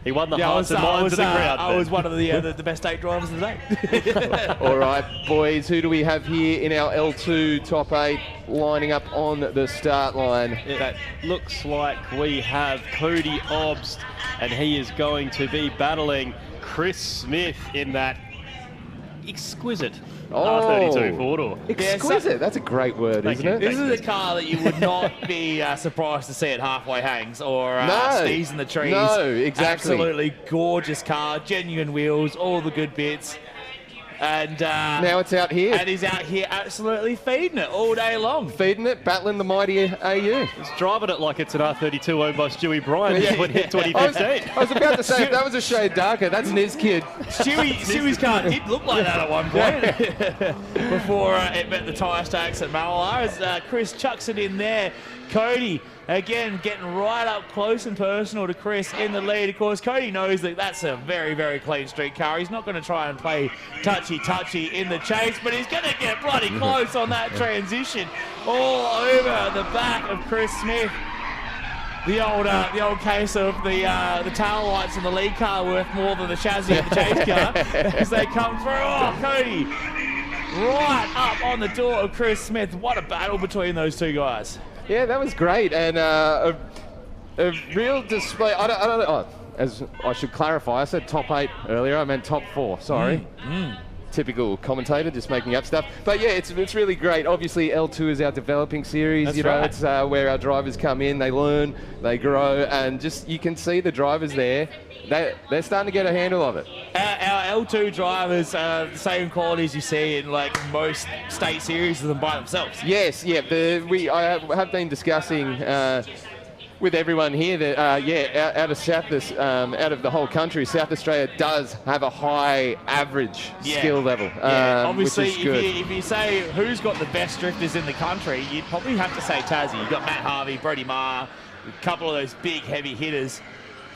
He won the hearts and minds of the crowd. I was one of the best 8 drivers of the day. All right, boys, who do we have here in our L2 top 8 lining up on the start line? That looks like we have Cody Obst, and he is going to be battling Chris Smith in that exquisite R32 four-door. Exquisite. That's a great word, isn't it? This is a car that you would not be surprised to see at halfway hangs or Steve's in the trees. No, exactly. Absolutely gorgeous car, genuine wheels, all the good bits. And now it's out here. And he's out here absolutely feeding it all day long. Feeding it, battling the mighty AU. He's driving it like it's an R32 owned by Stewie Bryan in 2015. I was about to say, if that was a shade darker, that's Niz Kid. Stewie's car did look like that at one point before it met the tyre stacks at Mallala. As Chris chucks it in there. Cody, again, getting right up close and personal to Chris in the lead. Of course, Cody knows that that's a very, very clean street car. He's not going to try and play touchy-touchy in the chase, but he's going to get bloody close on that transition. All over the back of Chris Smith. The old case of the tail lights in the lead car worth more than the chassis of the chase car as they come through. Oh, Cody, right up on the door of Chris Smith. What a battle between those two guys. Yeah, that was great, and a real display. I don't know. As I should clarify, I said top 8 earlier. I meant top 4. Sorry. Typical commentator, just making up stuff. But yeah, it's really great. Obviously, L2 is our developing series. That's right. right. It's where our drivers come in, they learn, they grow, and just you can see the drivers there. They're starting to get a handle of it. Our L2 drivers are the same qualities you see in like most state series of them by themselves. Yes, yeah. I have been discussing with everyone here that out of the whole country, South Australia does have a high average skill level. Obviously, which is good. if you say who's got the best drifters in the country, you'd probably have to say Tassie. You've got Matt Harvey, Brody Marr, a couple of those big heavy hitters,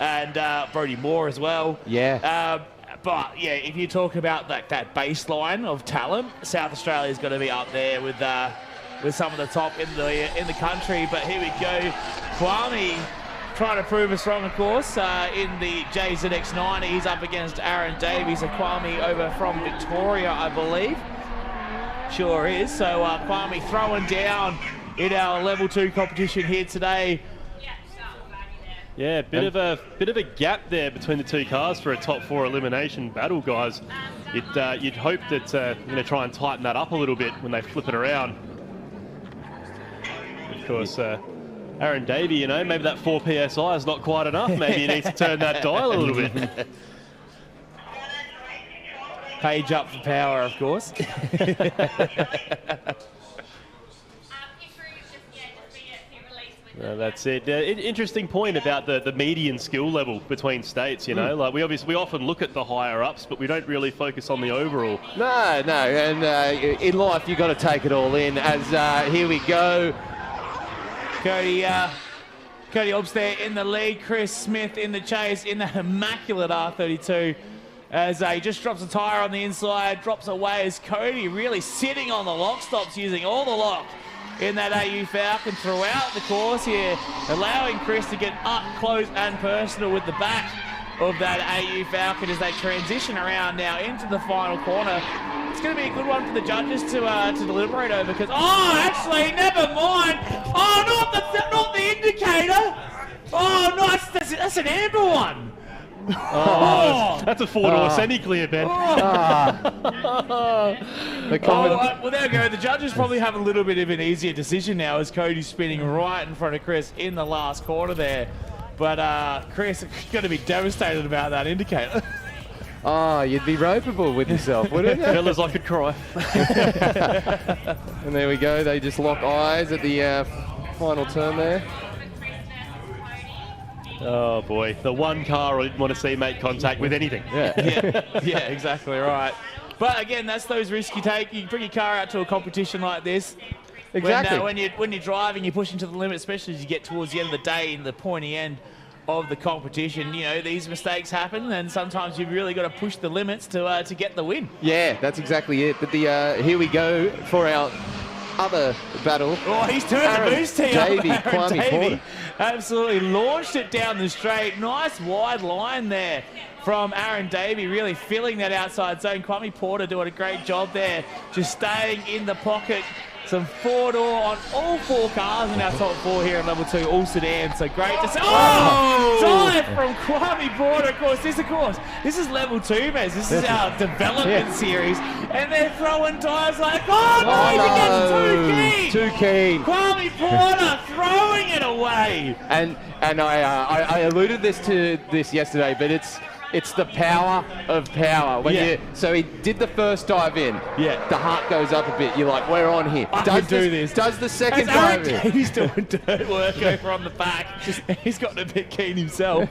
and Brody Moore as well. Yeah. But yeah, if you talk about that baseline of talent, South Australia's got to be up there with some of the top in the country. But here we go, Kwame trying to prove us wrong, of course, in the JZX90. He's up against Aaron Davies, a Kwame over from Victoria, I believe. Sure is. So Kwame throwing down in our level 2 competition here today. Yeah, bit of a gap there between the two cars for a top 4 elimination battle, guys. You'd hope that they're going to try and tighten that up a little bit when they flip it around. Of course, Aaron Davey, you know, maybe that 4 PSI is not quite enough. Maybe he needs to turn that dial a little bit. Page up for power, of course. That's it. Interesting point about the median skill level between states, you know. Like we often look at the higher ups, but we don't really focus on the overall. No, and in life you've got to take it all in. As here we go. Cody Obbs there in the lead. Chris Smith in the chase in the immaculate R32. As he just drops a tyre on the inside, drops away as Cody really sitting on the lock stops, using all the lock in that AU Falcon throughout the course here, allowing Chris to get up close and personal with the back of that AU Falcon as they transition around now into the final corner. It's going to be a good one for the judges to deliberate over, because actually, never mind. Not the indicator. Oh, nice. That's an amber one. That's a 4-door semi-clear, Ben. Well, there we go. The judges probably have a little bit of an easier decision now as Cody's spinning right in front of Chris in the last quarter there. But Chris, you're going to be devastated about that indicator. You'd be ropeable with yourself, wouldn't you? Fellas, I could cry. And there we go. They just lock eyes at the final turn there. Oh boy, the one car I didn't want to see make contact with anything. Yeah, exactly right. But again, that's those risks you take. You bring your car out to a competition like this. Exactly. When you're driving, you're pushing to the limit, especially as you get towards the end of the day in the pointy end of the competition. You know, these mistakes happen, and sometimes you've really got to push the limits to get the win. Yeah, that's exactly it. But here we go for our other battle. Oh, he's turned the boost here. Kwame Porter. Absolutely launched it down the straight. Nice wide line there from Aaron Davey, really filling that outside zone. Kwame Porter doing a great job there, just staying in the pocket. Some 4-door on all 4 cars in our top 4 here in level 2, all sedans. So great to see. Dive from Kwame Porter, of course. This is level 2, Mez. This is our development series. And they're throwing dives like, too keen. Kwame Porter throwing it away. And I alluded to this yesterday, but it's the power of power. So he did the first dive in. Yeah. The heart goes up a bit. You're like, we're on here. I can do this. Does the second dive in? He's doing dirt work over on the back. He's gotten a bit keen himself.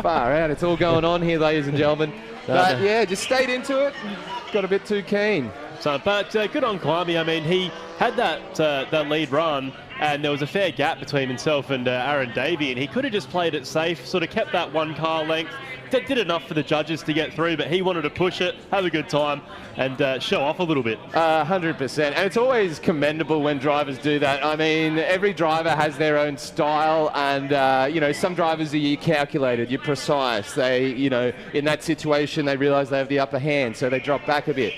Far out. It's all going on here, ladies and gentlemen. But yeah, just stayed into it. Got a bit too keen. But good on Kwame. I mean, he had that lead run, and there was a fair gap between himself and Aaron Davey, and he could have just played it safe, sort of kept that 1 car length. Did enough for the judges to get through, but he wanted to push it, have a good time, and show off a little bit. 100%. And it's always commendable when drivers do that. I mean, every driver has their own style, and, you know, some drivers are calculated, you're precise. They, you know, in that situation, they realise they have the upper hand, so they drop back a bit.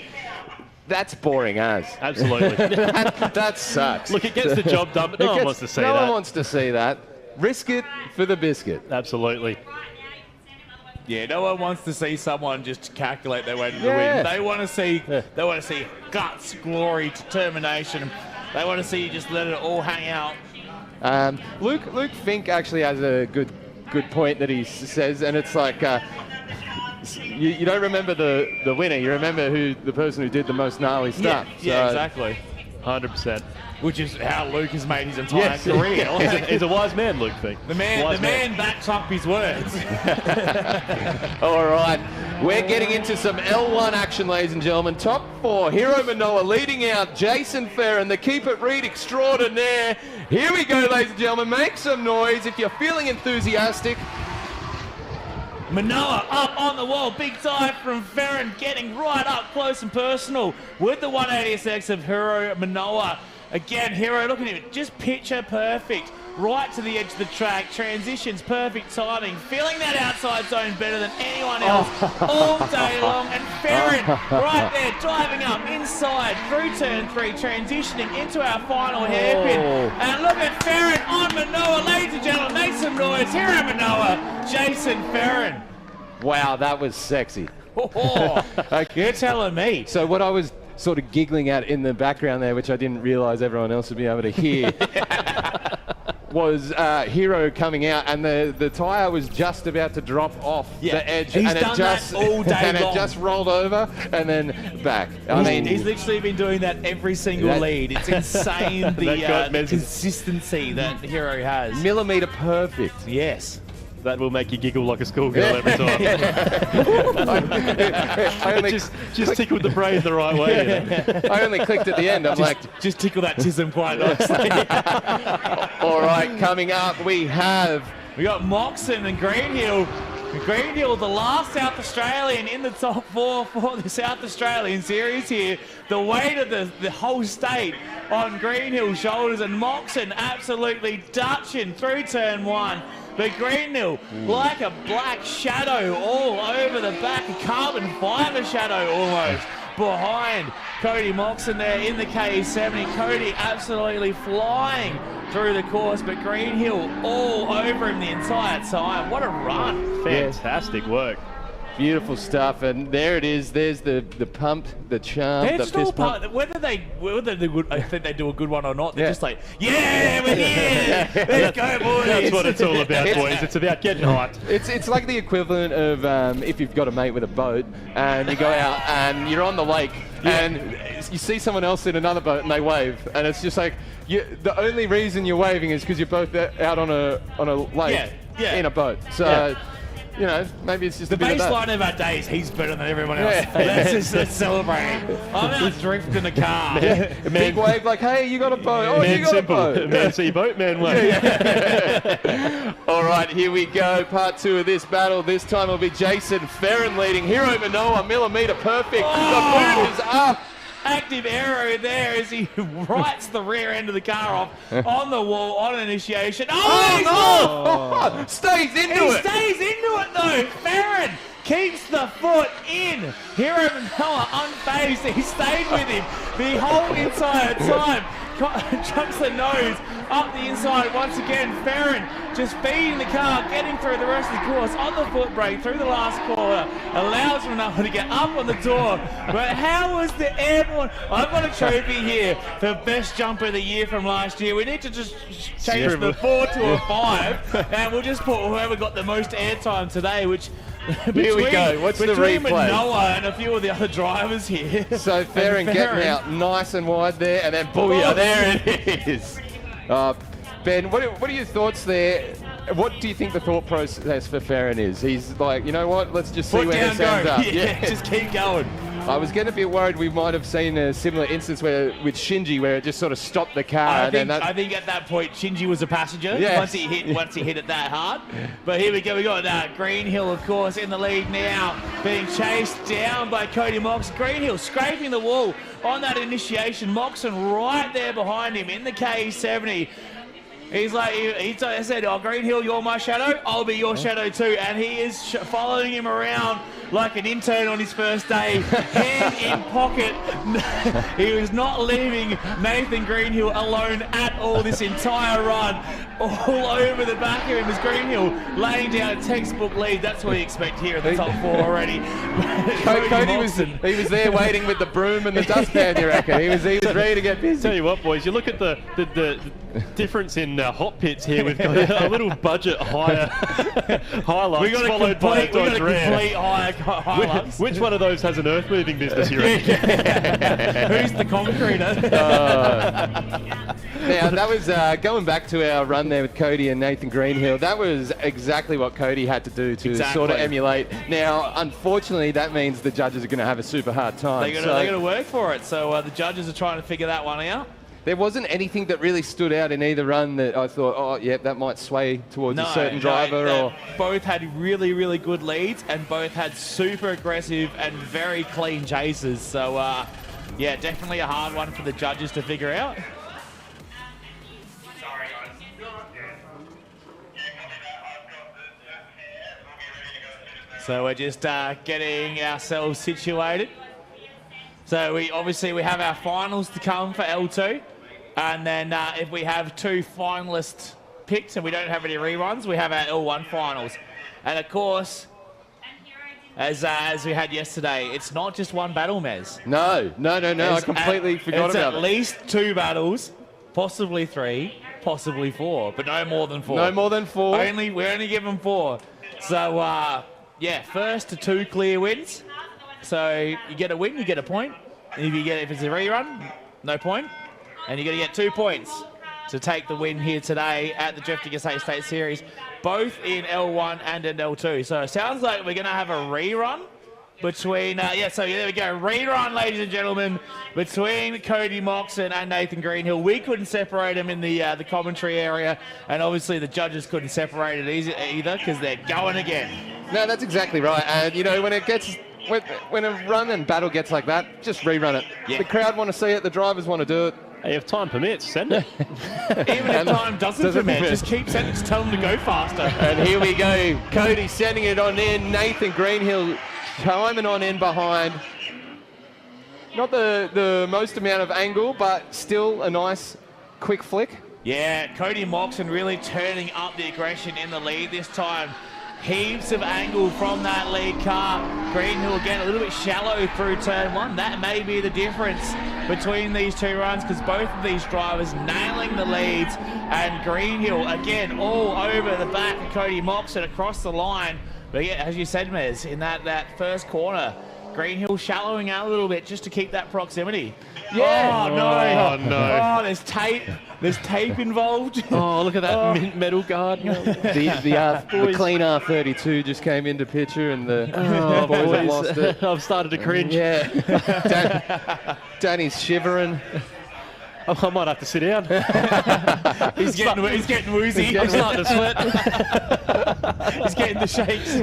That's boring as. Absolutely. that sucks. Look, it gets the job done, but no one wants to see that. No one wants to see that. Risk it for the biscuit. Absolutely. Yeah, no one wants to see someone just calculate their way to the win. They want to see guts, glory, determination. They want to see you just let it all hang out. Luke Fink actually has a good point that he says, and it's like you don't remember the winner. You remember the person who did the most gnarly stuff. Yeah, So- exactly. 100%. Which is how Luke has made his entire career. He's a wise man, Luke, think. The man backs up his words. All right, we're getting into some L1 action, ladies and gentlemen. Top 4, Hero Manoa leading out Jason Ferrin, the keep it read extraordinaire. Here we go, ladies and gentlemen. Make some noise if you're feeling enthusiastic. Manoa up on the wall, big dive from Ferrin, getting right up close and personal with the 180SX of Hero Manoa. Again, Hero looking at it, just picture perfect, right to the edge of the track, transitions, perfect timing, feeling that outside zone better than anyone else all day long, and Ferrin right there, driving up inside through turn 3, transitioning into our final hairpin. And look at Ferrin on Manoa, ladies and gentlemen, make some noise, Hero Manoa, Jason Ferrin. Wow, that was sexy. You're telling me. So what I was sort of giggling at in the background there, which I didn't realize everyone else would be able to hear, was Hero coming out, and the tyre was just about to drop off the edge, He's and done it just that all day and long. it just rolled over and then back. He's literally been doing that every single lead. It's insane the consistency that Hero has. millimeter perfect. Yes. That will make you giggle like a schoolgirl every time. I only, just tickled the brain the right way. You know? I only clicked at the end. I'm like, Just tickle that tism quite nicely. all right, coming up we have We got Moxon and Greenhill. Greenhill, the last South Australian in the top 4 for the South Australian series here. The weight of the whole state on Greenhill's shoulders, and Moxon absolutely dutching through turn 1. But Greenhill, like a black shadow all over the back, a carbon fibre shadow almost, behind Cody Moxon there in the KE70. Cody absolutely flying through the course, but Greenhill all over him the entire time. What a run. Fantastic work. beautiful stuff, and there it is. There's the pump, the charm, They're the just all fist pump. whether they do good, I think they do a good one or not. They're just like, yeah, we're here. Let's go, boys. That's what it's all about, boys. It's about getting hot. It's like the equivalent of if you've got a mate with a boat and you go out and you're on the lake and you see someone else in another boat and they wave, and it's just like the only reason you're waving is because you're both out on a lake in a boat. So. You know, maybe it's just the a bit of that. baseline of our day is he's better than everyone else. Let's celebrate. I'm out drifting in the car. Big wave like, hey, you got a boat. Oh, you got a boat. Man see boat, man wave. All right, here we go. Part 2 of this battle. This time it'll be Jason Ferrin leading. Hero Manoa, millimetre perfect. The boot is up. Active arrow there as he rights the rear end of the car off on the wall on initiation. Oh, stays into He it. stays into it though. Ferrin keeps the foot in. Hero Manoa unfazed. He stayed with him the whole entire time. Jumps the nose up the inside once again. Ferrin just feeding the car, getting through the rest of the course on the foot brake through the last corner, allows Manoa to get up on the door. But how was the airborne? I've got a trophy here for best jumper of the year from last year. We need to just change the 4 to a 5, and we'll just put whoever got the most airtime today, which. Here we go. What's the between replay? Manoa and a few of the other drivers here. So Ferrin getting out nice and wide there, and then booyah, there it is. Ben, what are your thoughts there? What do you think the thought process for Ferrin is? He's like, you know what, let's just see Put where down, this ends go. up. Yeah, just keep going. I was getting a bit worried we might have seen a similar instance with Shinji where it just sort of stopped the car. I think at that point Shinji was a passenger once he hit it that hard. But here we go. We got Greenhill, of course, in the lead now, being chased down by Cody Moxon. Greenhill scraping the wall on that initiation. Moxon right there behind him in the KE70. He's like, he said, oh, Greenhill, you're my shadow, I'll be your shadow too. And he is following him around like an intern on his first day, hand in pocket. He was not leaving Nathan Greenhill alone at all this entire run. All over the back of him is Greenhill laying down a textbook lead. That's what you expect here in the top 4 already. Cody was there waiting with the broom and the dustpan, you reckon? He was ready to get busy. Tell you what, boys, you look at the difference in hot pits here. We've got a little budget higher Hilux We got followed by a Dodge Ram. complete Hilux. Which one of those has an earth moving business here? Who's the concreter? Now, that was going back to our run there with Cody and Nathan Greenhill. That was exactly what Cody had to do to sort of emulate. Now, unfortunately, that means the judges are going to have a super hard time. They're going to work for it. So the judges are trying to figure that one out. There wasn't anything that really stood out in either run that I thought, oh, yeah, that might sway towards a certain driver. Or both had really, really good leads and both had super aggressive and very clean chases. So, yeah, definitely a hard one for the judges to figure out. Sorry, guys. So we're just getting ourselves situated. So we have our finals to come for L2. And then if we have 2 finalists picked and we don't have any reruns, we have our L1 finals. And of course, as we had yesterday, it's not just one battle, Mez. No. I completely forgot about it. It's at least 2 battles, possibly 3, possibly 4, but no more than 4. No more than 4. We're only given 4. So, yeah, first to 2 clear wins. So you get a win, you get a point. If it's a rerun, no point. And you're going to get 2 points to take the win here today at the Drifting SA State Series, both in L1 and in L2. So it sounds like we're going to have a rerun between, so there we go, rerun, ladies and gentlemen, between Cody Moxon and Nathan Greenhill. We couldn't separate them in the commentary area, and obviously the judges couldn't separate it either because they're going again. No, that's exactly right. And, you know, when a run and battle gets like that, just rerun it. Yeah. The crowd want to see it, the drivers want to do it. Hey, if time permits, send it. Even if time doesn't permit, just keep sending, just tell them to go faster. And here we go. Cody sending it on in. Nathan Greenhill timing on in behind. Not the most amount of angle, but still a nice quick flick. Yeah, Cody Moxon really turning up the aggression in the lead this time. Heaps of angle from that lead car. Greenhill again a little bit shallow through turn 1. That may be the difference between these 2 runs because both of these drivers nailing the leads, and Greenhill again all over the back of Cody Moxon across the line. But yeah, as you said, Mez, in that first corner, Greenhill shallowing out a little bit just to keep that proximity. Yeah. Oh, no. Oh, no. Oh, there's tape. There's tape involved. Oh, look at that mint metal guard. The clean R32 just came into picture, and the boys have lost it. I've started to cringe. Yeah. Danny's shivering. I might have to sit down. He's getting woozy. I'm starting to sweat. He's getting the shakes.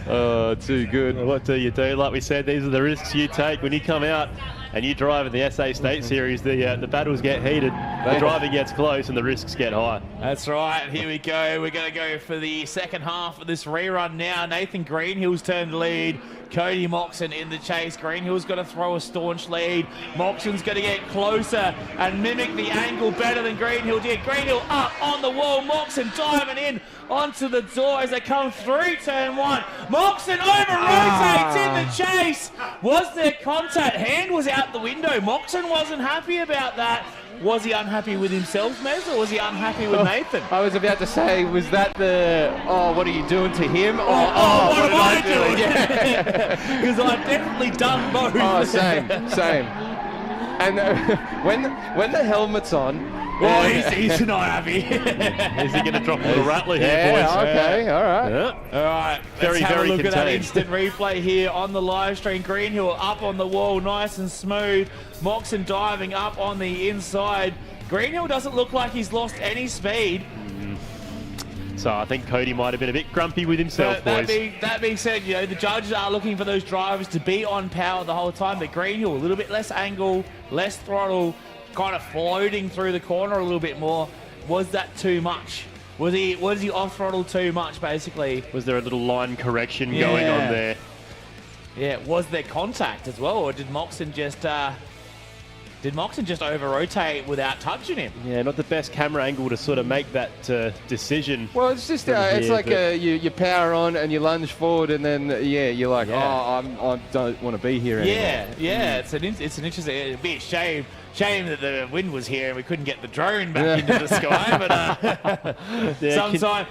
Oh, too good. What do you do? Like we said, these are the risks you take when you come out and you drive in the SA State Series. The battles get heated, the driving gets close, and the risks get high. That's right. Here we go. We're going to go for the second half of this rerun now. Nathan Greenhill's turned lead. Cody Moxon in the chase. Greenhill's got to throw a staunch lead. Moxon's going to get closer and mimic the angle better than Greenhill did. Greenhill up on the wall. Moxon diving in onto the door as they come through turn 1. Moxon over-rotates in the chase. Was there contact? Hand was out the window. Moxon wasn't happy about that. Was he unhappy with himself, Mez, or was he unhappy with Nathan? I was about to say, was that what are you doing to him? What am I doing? Because I've definitely done both. Oh, same. And when the helmet's on, well, he's not happy. Is he going to drop a little rattler here, boys? Okay, all right. Yeah. All right, Very, let's have very a look at that contained. instant replay here on the live stream. Greenhill up on the wall, nice and smooth. Moxon diving up on the inside. Greenhill doesn't look like he's lost any speed. So I think Cody might have been a bit grumpy with himself, But boys. that being said, you know, the judges are looking for those drivers to be on power the whole time. But Greenhill, a little bit less angle, less throttle, kind of floating through the corner a little bit more. Was that too much? Was he off throttle too much, basically? Was there a little line correction going on there? Yeah, was there contact as well, or did Moxon just over-rotate without touching him? Yeah, not the best camera angle to sort of make that decision. Well, it's just From here, you power on and you lunge forward, and then you're like, I don't want to be here anymore. Yeah, it's an interesting. It'd be a shame Shame that the wind was here and we couldn't get the drone back into the sky. But sometime,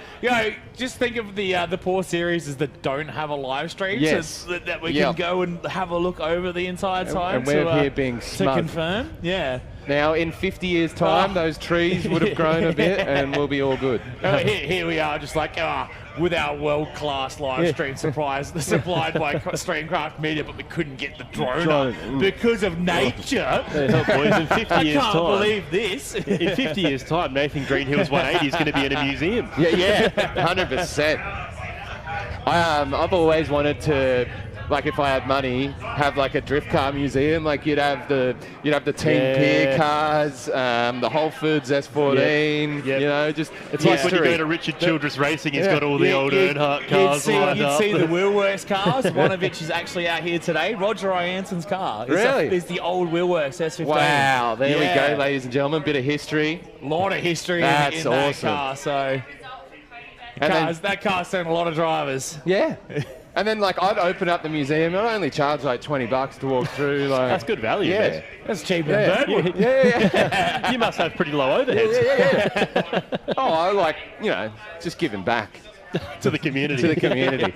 just think of the poor series that don't have a live stream, Yes. so that we can go and have a look over the entire time. And we're here being to smug. confirm. Yeah. Now, in 50 years' time, those trees would have grown a bit and we'll be all good. Here we are, just like with our world-class live stream supplied by Streamcraft Media, but we couldn't get the drone up because of nature. Boys, in 50 I years' can't time, believe this. in 50 years' time, Nathan Greenhill's 180 is going to be in a museum. Yeah, 100%. I've always wanted to, like, if I had money, have like a drift car museum. Like you'd have the Team Pier cars, the Whole Foods S14. Yep. You know, just It's like when you go to Richard Childress Racing, he's got all the old Earnhardt cars lined You'd up. see the Wheelworks cars, one of which is actually out here today. Roger Ianson's car. Really? It's the old Wheelworks S15. Wow, there we go, ladies and gentlemen. Bit of history. A lot of history That's in that awesome. car. So And then- that car's seen a lot of drivers. Yeah. And then, like, I'd open up the museum. I'd only charge like $20 to walk through. Like, That's good value, yeah. man. That's cheaper than Birdwood. Yeah. You must have pretty low overheads Yeah. Oh, I like, just giving back to the community. to the community.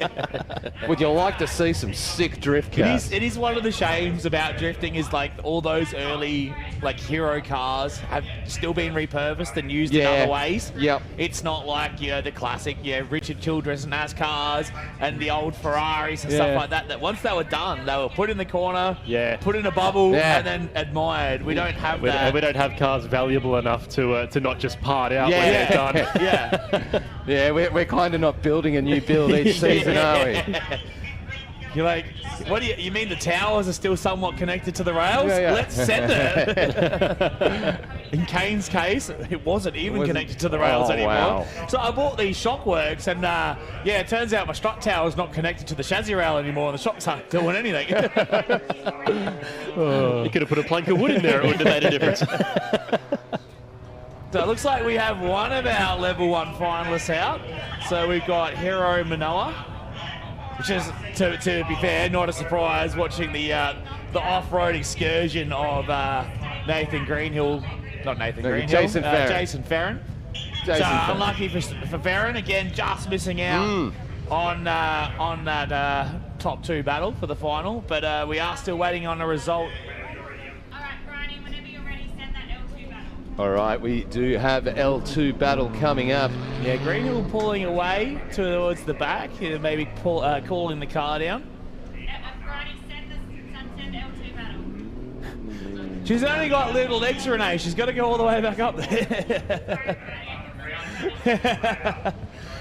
Would you like to see some sick drift cars? It is one of the shames about drifting is like all those early like hero cars have still been repurposed and used in other ways. Yep. It's not like the classic Richard Childress NASCARs and the old Ferraris and stuff like that. That once they were done, they were put in the corner, put in a bubble, and then admired. We don't have that. We don't have cars valuable enough to not just part out when they're done. Yeah, we're kind of not building a new build each season, are we? You're like, what do you mean the towers are still somewhat connected to the rails? Yeah. Let's send it. In Kane's case, it wasn't even connected to the rails anymore. Wow. So I bought these Shockworks and it turns out my strut tower is not connected to the chassis rail anymore and the shocks aren't doing anything. You could have put a plank of wood in there, it wouldn't have made a difference. So it looks like we have one of our level 1 finalists out. So we've got Hero Manoa, which is, to be fair, not a surprise watching the off-road excursion of Nathan Greenhill, not Nathan Greenhill, Jason Farron. Jason Farron. Jason Farron. Unlucky for Farron, again, just missing out on that top 2 battle for the final, but we are still waiting on a result. All right, Bryony, whenever you're ready, send that L2 battle. All right, we do have L2 battle coming up. Yeah, Greenhill pulling away towards the back, maybe calling the car down. Bryony, send L2 battle. She's only got little legs, Renee. She's got to go all the way back up there.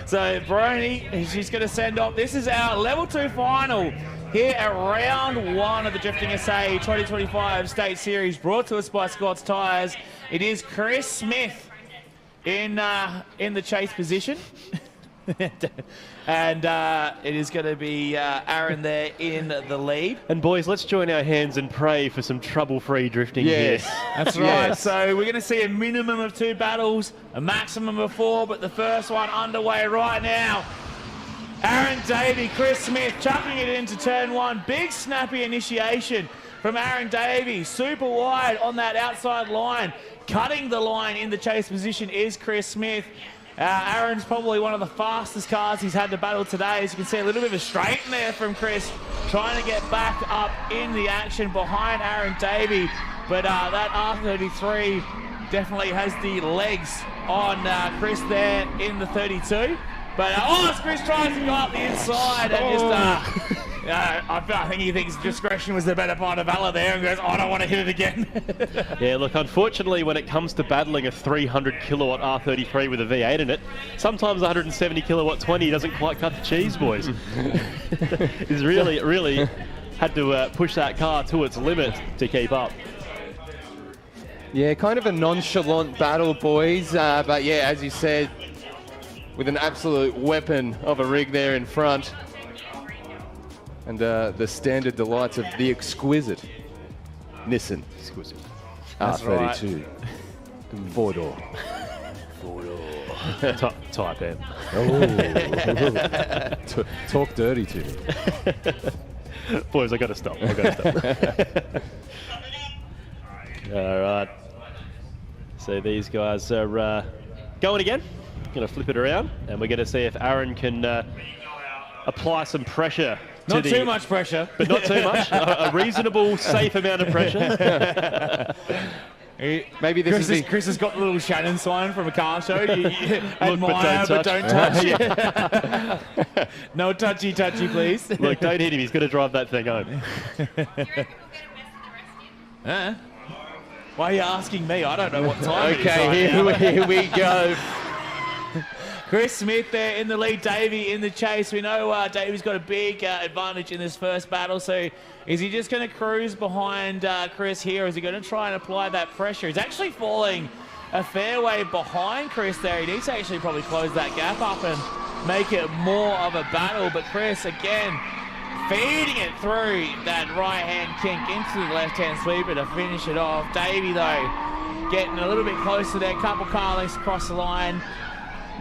So, Brony, she's going to send off. This is our level 2 final here at round 1 of the Drifting SA 2025 State Series, brought to us by Scott's Tyres. It is Chris Smith in the chase position. And it is going to be Aaron there in the lead. And boys, let's join our hands and pray for some trouble-free drifting here. That's right. So we're going to see a minimum of 2 battles, a maximum of 4, but the first one underway right now. Aaron Davey, Chris Smith chucking it into turn 1. Big snappy initiation from Aaron Davey. Super wide on that outside line. Cutting the line in the chase position is Chris Smith. Aaron's probably one of the fastest cars he's had to battle today. As you can see, a little bit of a straighten there from Chris, trying to get back up in the action behind Aaron Davey. But that R33 definitely has the legs on Chris there in the 32. But as Chris tries to go up the inside and just... I think he thinks discretion was the better part of valor there and goes, I don't want to hit it again. Yeah, look, unfortunately, when it comes to battling a 300 kilowatt R33 with a V8 in it, sometimes 170 kilowatt 20 doesn't quite cut the cheese, boys. He's really had to push that car to its limit to keep up. Yeah, kind of a nonchalant battle, boys. But yeah, as you said, with an absolute weapon of a rig there in front. And the standard delights of the exquisite Nissan. Exquisite. R32. Four-door. Type M. Oh. Talk dirty to me. Boys, I gotta stop. All right. So these guys are going again. Going to flip it around, and we're going to see if Aaron can apply some pressure. Not too much pressure. But not too much. A reasonable, safe amount of pressure. Maybe this Chris has got the little Shannon sign from a car show. You admire, but don't touch. No touchy, please. Look, don't hit him. He's going to drive that thing home. Do you reckon we'll get a best of the rest in? Why are you asking me? I don't know what time it is. Okay, here we go. Chris Smith there in the lead, Davey in the chase. We know Davey's got a big advantage in this first battle, so is he just going to cruise behind Chris here, or is he going to try and apply that pressure? He's actually falling a fair way behind Chris there. He needs to actually probably close that gap up and make it more of a battle, but Chris, again, feeding it through that right-hand kink into the left-hand sweeper to finish it off. Davey, though, getting a little bit closer there, couple car lengths across the line.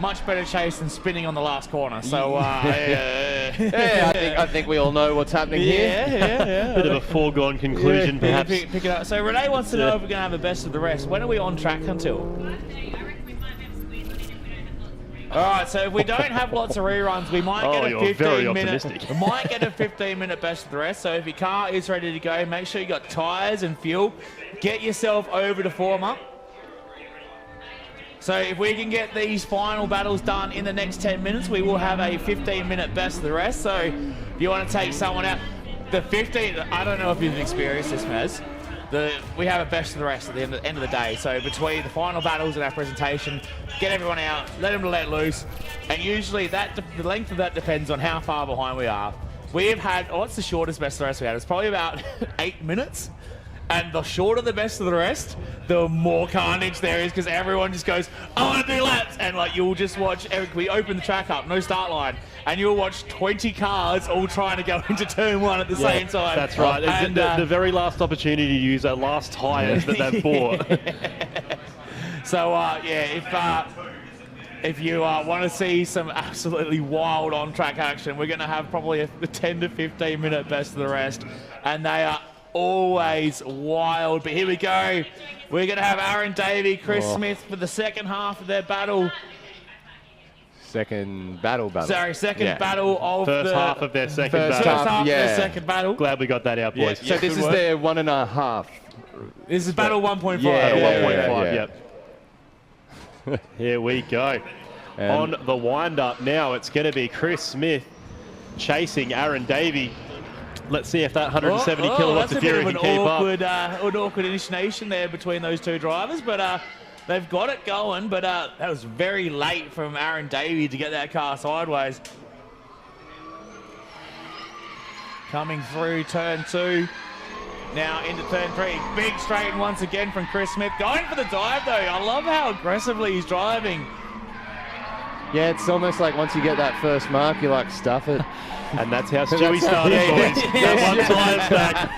Much better chase than spinning on the last corner. So, yeah, I think we all know what's happening here. Yeah. Bit of a foregone conclusion, perhaps. Pick it up. So, Renee wants to know if we're going to have a best of the rest. When are we on track until? Monday. I reckon we might be able to squeeze one in if we don't have lots of reruns. All right, so if we don't have lots of reruns, we might get a you're very 15-minute. optimistic. We might get a 15-minute best of the rest. So if your car is ready to go, make sure you got tyres and fuel. Get yourself over to form up. So if we can get these final battles done in the next 10 minutes, we will have a 15-minute best of the rest. So if you want to take someone out, the 15, I don't know if you've experienced this, Maz. We have a best of the rest at the end of the day. So between the final battles and our presentation, get everyone out, let them let loose. And usually the length of that depends on how far behind we are. We've had, what's the shortest best of the rest we had? It's probably about 8 minutes. And the shorter the best of the rest, the more carnage there is, because everyone just goes, I want to do laps. And like, you'll just watch, we open the track up, no start line, and you'll watch 20 cars all trying to go into turn one at the same time. That's right. And the very last opportunity to use their last tyres that they've bought. So, if you want to see some absolutely wild on-track action, we're going to have probably a 10 to 15 minute best of the rest. And they are always wild. But here we go. We're going to have Aaron Davey, Chris Smith for the second half of their battle. Second battle. Sorry, second battle of First half of their second battle. First half of their second battle. Glad we got that out, boys. So this is their 1.5. This is battle 1.5. Yeah, Battle 1.5, yeah. yep. Here we go. On the wind-up now, it's going to be Chris Smith chasing Aaron Davey. Let's see if that 170 kilowatts of fury can keep up. An awkward initiation there between those two drivers, but they've got it going. But that was very late from Aaron Davey to get that car sideways. Coming through turn 2. Now into turn 3. Big straighten once again from Chris Smith. Going for the dive, though. I love how aggressively he's driving. Yeah, it's almost like once you get that first mark, you like stuff it. And that's how Stewie started, boys. That one time's back.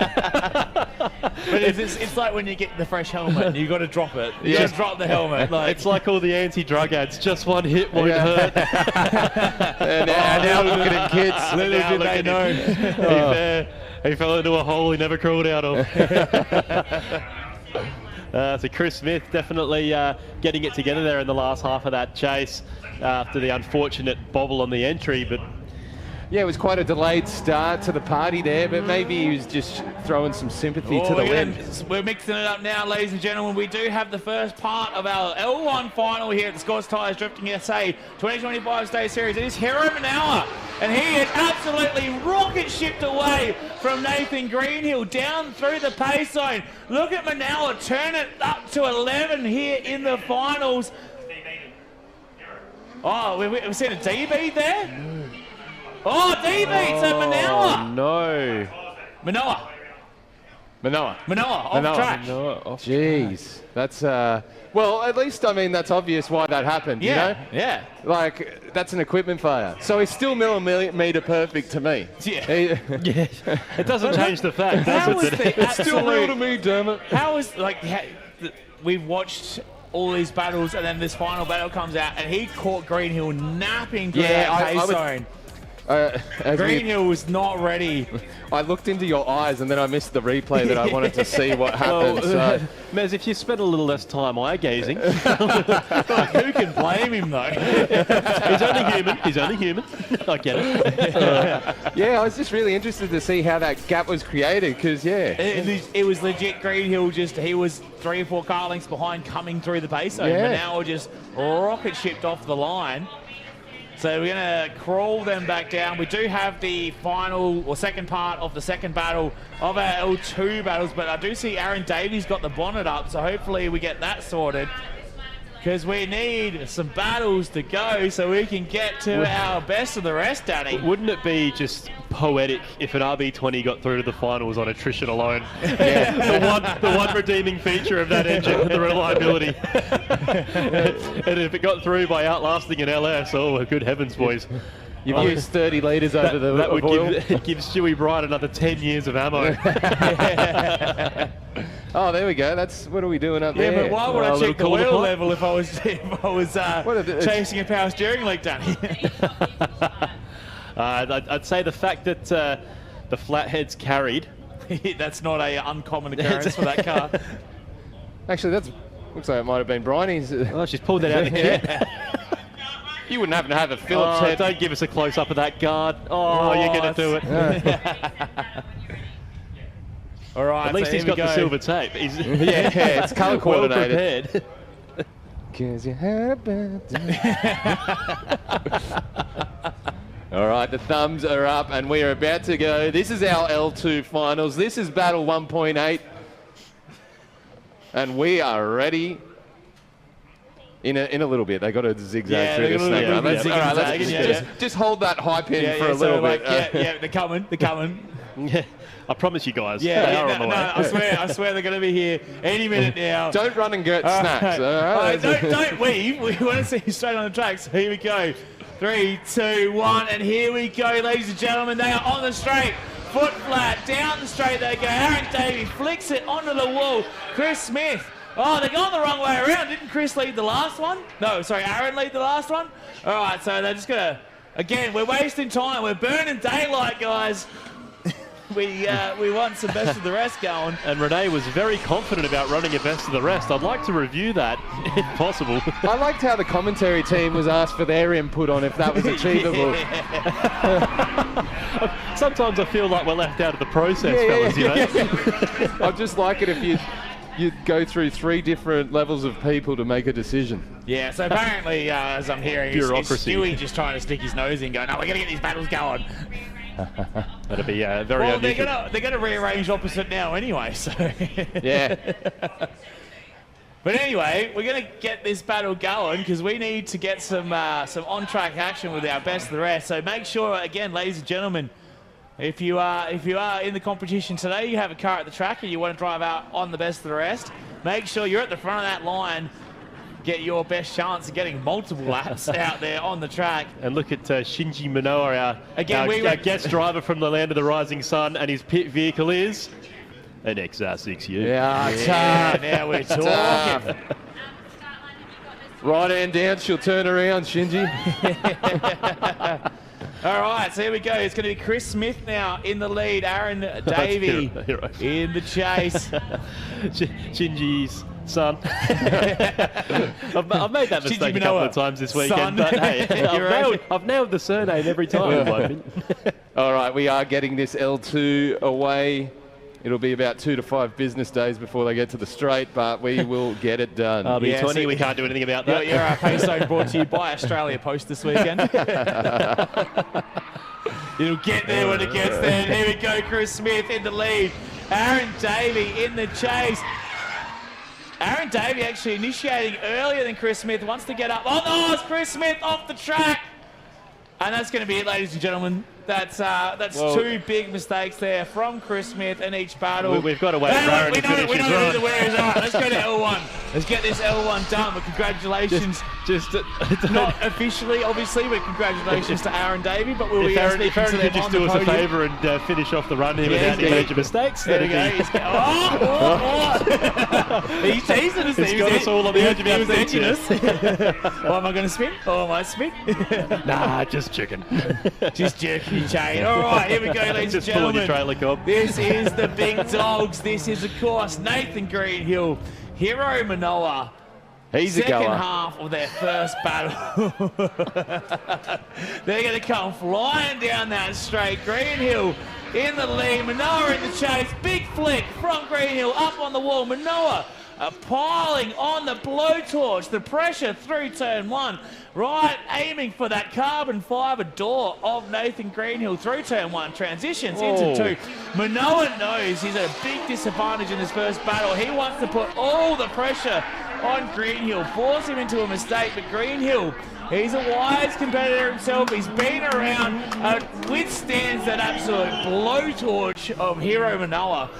But it's like when you get the fresh helmet and you got to drop it. You just drop the helmet. Like. It's like all the anti-drug ads. Just one hit won't hurt. and now look at him, kids. Little did they know. He fell into a hole he never crawled out of. So Chris Smith definitely getting it together there in the last half of that chase after the unfortunate bobble on the entry. But yeah, it was quite a delayed start to the party there, but maybe he was just throwing some sympathy to the wind. We're mixing it up now, ladies and gentlemen. We do have the first part of our L1 final here at the Scotts Tyres Drifting SA 2025 Stage Series. It is Hero Manawa, and he is absolutely rocket shipped away from Nathan Greenhill down through the pace zone. Look at Manawa turn it up to 11 here in the finals. Oh, we've seen a D-beat there? Oh, D-beat, so Manawa. No. Manoa off track. Jeez, that's well, at least I mean that's obvious why that happened. Yeah, you know? yeah. Like that's an equipment failure. So he's still millimeter perfect to me. Yeah. It doesn't change the fact, does it? It's still real to me, damn it. How is we've watched all these battles and then this final battle comes out and he caught Greenhill napping through that pace zone. As we- Greenhill was not ready. I looked into your eyes and then I missed the replay that I wanted to see what happened. Well, So. Mez, if you spent a little less time eye gazing, Who can blame him, though? he's only human. He's only human. I get it. Yeah, I was just really interested to see how that gap was created because, yeah. It was legit Greenhill. He was 3 or 4 car lengths behind coming through the pace zone, Yeah. but now we're just rocket shipped off the line. So we're going to crawl them back down. We do have the final or second part of the second battle of our L2 battles, but I do see Aaron Davies got the bonnet up, so hopefully we get that sorted. Because we need some battles to go so we can get to our best of the rest, Danny. Wouldn't it be just poetic if an RB20 got through to the finals on attrition alone? Yeah. the one redeeming feature of that engine, the reliability. And if it got through by outlasting an LS, oh, good heavens, boys. You've used 30 litres over the That would oil. give Stewie Bright another 10 years of ammo. Oh, there we go. That's what are we doing up Yeah, there? but why would A I little check the cooler wheel pot? level if I was What are the- chasing a power steering leak, Danny? I'd say the fact that the flatheads carried. That's not a uncommon occurrence for that car. Actually, that's looks like it might have been Bryony's. Oh, she's pulled that out of the head. You wouldn't happen to have a Phillips Oh, head. don't give us a close-up of that guard. Oh, you're going to do it. All right, At least so he's here we got the go. silver tape. He's Yeah, it's colour well coordinated. prepared. 'Cause you had a bad day. All right, the thumbs are up and we are about to go. This is our L2 finals. This is battle 1.8. And we are ready. In a little bit, they got to zigzag Yeah, through they're this gonna snake do a run. bit Let's, of all right, let's zigzagging, yeah, just hold that high pin Yeah, for yeah, a little so like, bit. yeah, they're coming. They're coming. Yeah, I promise you guys. Yeah, they yeah, are no, on the way. no, I swear they're going to be here any minute now. Don't run and get All snacks. right. All right? Don't weave. We want to see you straight on the track. So here we go. 3, 2, 1, and here we go, ladies and gentlemen. They are on the straight. Foot flat, down the straight they go. Aaron Davey flicks it onto the wall. Chris Smith. Oh, they're going the wrong way around. Didn't Chris lead the last one? No, sorry, Aaron lead the last one? All right, so they're just going to, again, we're wasting time. We're burning daylight, guys. We want some best of the rest going. And Renee was very confident about running a best of the rest. I'd like to review that, if possible. I liked how the commentary team was asked for their input on if that was achievable. Sometimes I feel like we're left out of the process, fellas, you know? I'd just like it if you'd go through 3 different levels of people to make a decision. Yeah, so apparently, as I'm hearing, it's Bureaucracy. Stewie just trying to stick his nose in, going, no, we're going to get these battles going. That'd be very Well, they're unusual. gonna rearrange opposite now anyway, so. Yeah. But anyway, we're gonna get this battle going because we need to get some on-track action with our best of the rest. So make sure, again, ladies and gentlemen, if you are in the competition today, you have a car at the track and you want to drive out on the best of the rest, make sure you're at the front of that line. Get your best chance of getting multiple laps out there on the track. And look at Shinji Minoa, our guest driver from the land of the rising sun, and his pit vehicle is an XR6U. Yeah, Now we're talking. Start line, have you got this? Right hand down, she'll turn around, Shinji. All right, so here we go. It's going to be Chris Smith now in the lead. Aaron Davey Hero. in the chase. Shinji's son. I've made that mistake a couple of times this weekend, Son. but hey, You're I've nailed the surname every time. All right, we are getting this L2 away. It'll be about 2 to 5 business days before they get to the straight, but we will get it done. RB20, Yeah, so- we can't do anything about that. You're our pace zone brought to you by Australia Post this weekend. It'll get there when it gets there. Here we go, Chris Smith in the lead. Aaron Davey in the chase. Aaron Davey actually initiating earlier than Chris Smith. Wants to get up. Oh no, it's Chris Smith off the track. And that's going to be it, ladies and gentlemen. That's Well, 2 big mistakes there from Chris Smith in each battle. We've got to wait for Hey, Aaron we to know finish his who run. the winner is. All right, let's go to L1. Let's get this L1 done. But congratulations. Just Not officially, obviously, but congratulations to Aaron Davey. But we'll be if Aaron speaking to could them just on do the us a podium. favour and finish off the run here Yeah, without any yeah. major mistakes, There we that'd go. be- He's teasing us. He's got us all on the edge of our He was seats edging here. us. Oh, am I going to spin? Oh, am I spin? Nah, just chicken. Just jerking your chain. All right, here we go, ladies and Just pulling your gentlemen. trailer cob. This is the big dogs. This is, of course, Nathan Greenhill, Hero Manoa. He's a Second goer. half of their first battle. They're going to come flying down that straight. Greenhill in the lead. Manoa in the chase. Big flick from Greenhill up on the wall. Manoa piling on the blowtorch. The pressure through turn 1. Right, aiming for that carbon fibre door of Nathan Greenhill through turn 1. Transitions into 2. Manoa knows he's at a big disadvantage in this first battle. He wants to put all the pressure on Greenhill, force him into a mistake, but Greenhill, he's a wise competitor himself. He's been around, withstands that absolute blowtorch of Hero Manoa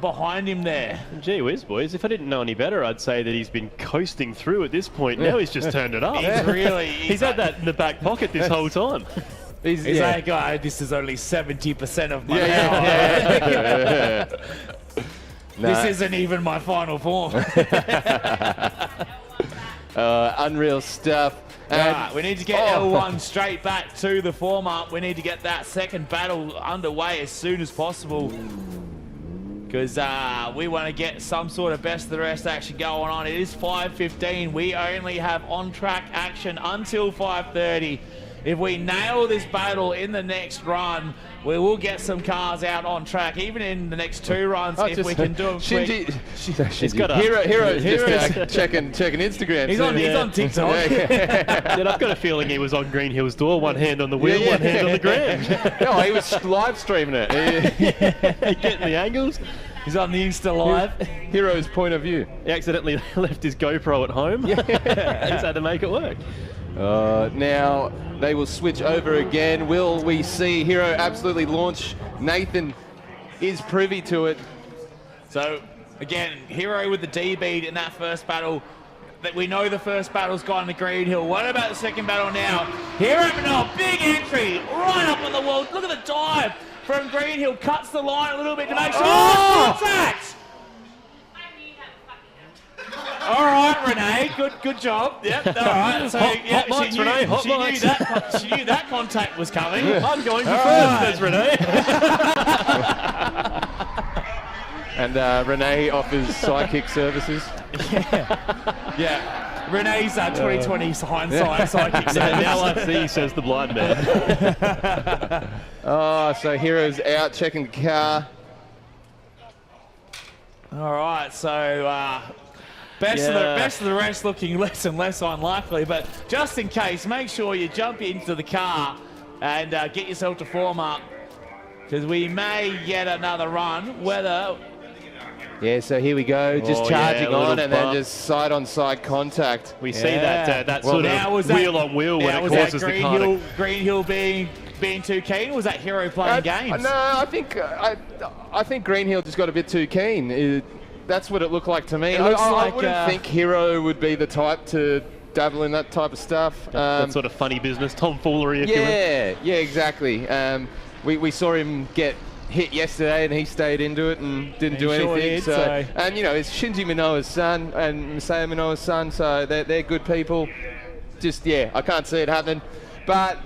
behind him there. Gee whiz, boys. If I didn't know any better, I'd say that he's been coasting through at this point. Now he's just turned it up. He's really... He's had that in the back pocket this whole time. He's, He's yeah. like, oh, this is only 70% of my Yeah, power. Nah. This isn't even my final form. Unreal stuff. And Alright, we need to get L1 straight back to the form up. We need to get that second battle underway as soon as possible. Because we want to get some sort of best of the rest action going on. It is 5:15. We only have on-track action until 5:30. If we nail this battle in the next run, we will get some cars out on track, even in the next 2 runs, if we can do them quick. He's got a Hero's just checking Instagram. He's on TikTok. Then I've got a feeling he was on Greenhill's door, one hand on the wheel, one hand on the ground. No, he was live streaming it. Getting the angles. He's on the Insta Live. Hero's point of view. He accidentally left his GoPro at home. He's had to make it work. Now they will switch over again. Will we see Hero absolutely launch? Nathan is privy to it. So, again, Hero with the D-beat in that first battle. That we know the first battle's gone to Greenhill. What about the second battle now? Hero Manoa, big entry, right up on the wall. Look at the dive from Greenhill. Cuts the line a little bit to make sure. Oh! Contact! All right, Renee, good job. Yep, all right. So, yeah, hot lights, Renee, hot lights. She knew that contact was coming. I'm going for All first, right. says Renee. And Renee offers psychic services. Yeah. Renee's 2020 hindsight psychic. Now I see, says the blind man. So Hero's out checking the car. All right, so best of the rest looking less and less unlikely, but just in case, make sure you jump into the car and get yourself to form up, because we may get another run. Whether Yeah, so here we go, just Oh, charging yeah, a little on and then bump. just side-on-side contact. We see that Well, sort now, was of that- wheel on wheel when it was that causes the car to... Greenhill being too keen? Or was that Hero playing games? No, I think Greenhill just got a bit too keen. That's what it looked like to me. It looks I like, wouldn't think Hero would be the type to dabble in that type of stuff. that sort of funny business, tomfoolery, if you will. Yeah, exactly. We saw him get hit yesterday and he stayed into it and didn't do He sure anything. did, so, so- and you know, it's Shinji Minoa's son and Masaya Minoa's son, so they're good people. Just I can't see it happen. But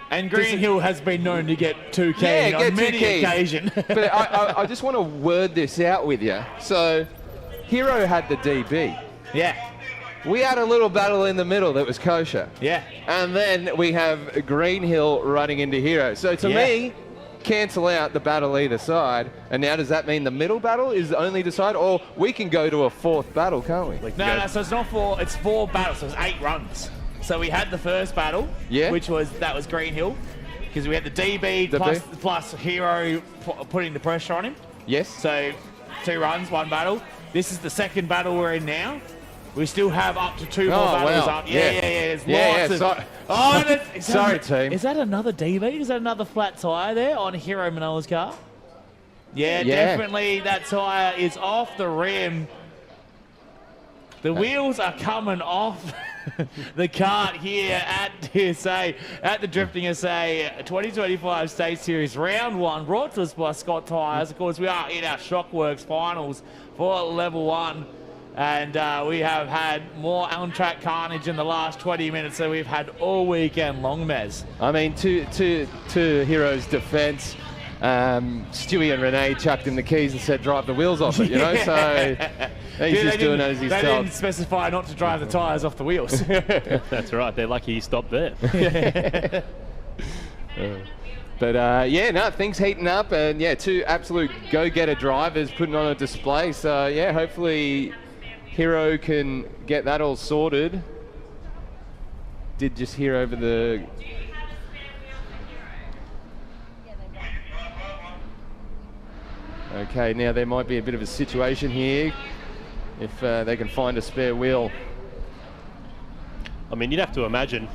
And Greenhill has been known to get too keen on many occasions. But I just want to word this out with you. So, Hero had the DB. Yeah, We had a little battle in the middle that was kosher. yeah. And then we have Greenhill running into Hero. So to me, cancel out the battle either side. And now does that mean the middle battle is only decided? Or we can go to a fourth battle, can't we? No, so it's not 4, it's 4 battles, so it's 8 runs. So we had the first battle, which was Greenhill, because we had the DB plus Hero putting the pressure on him. Yes. So 2 runs, 1 battle. This is the second battle we're in now. We still have up to 2 more Oh, battles wow. up. Yeah. There's Yeah, lots yeah, of... sorry. Oh, Sorry, team. Is that another DB? Is that another flat tyre there on Hero Manoa's car? Yeah, Yeah. definitely that tyre is off the rim. The wheels are coming off the cart here at DSA, at the Drifting SA 2025 State Series Round 1, brought to us by Scott Tyres. Of course, we are in our Shockworks finals for Level 1. And we have had more on-track carnage in the last 20 minutes than we've had all weekend long, Mez. I mean, to Hero's defence, Stewie and Renee chucked him the keys and said, drive the wheels off it, you know? So he's just doing as he's They told. didn't specify not to drive the tyres off the wheels. That's right. They're lucky he stopped there. But yeah, no, things heating up, and yeah, 2 absolute go-getter drivers putting on a display. So yeah, hopefully Hero can get that all sorted. Did just hear over the... Okay, now there might be a bit of a situation here if they can find a spare wheel. I mean, you'd have to imagine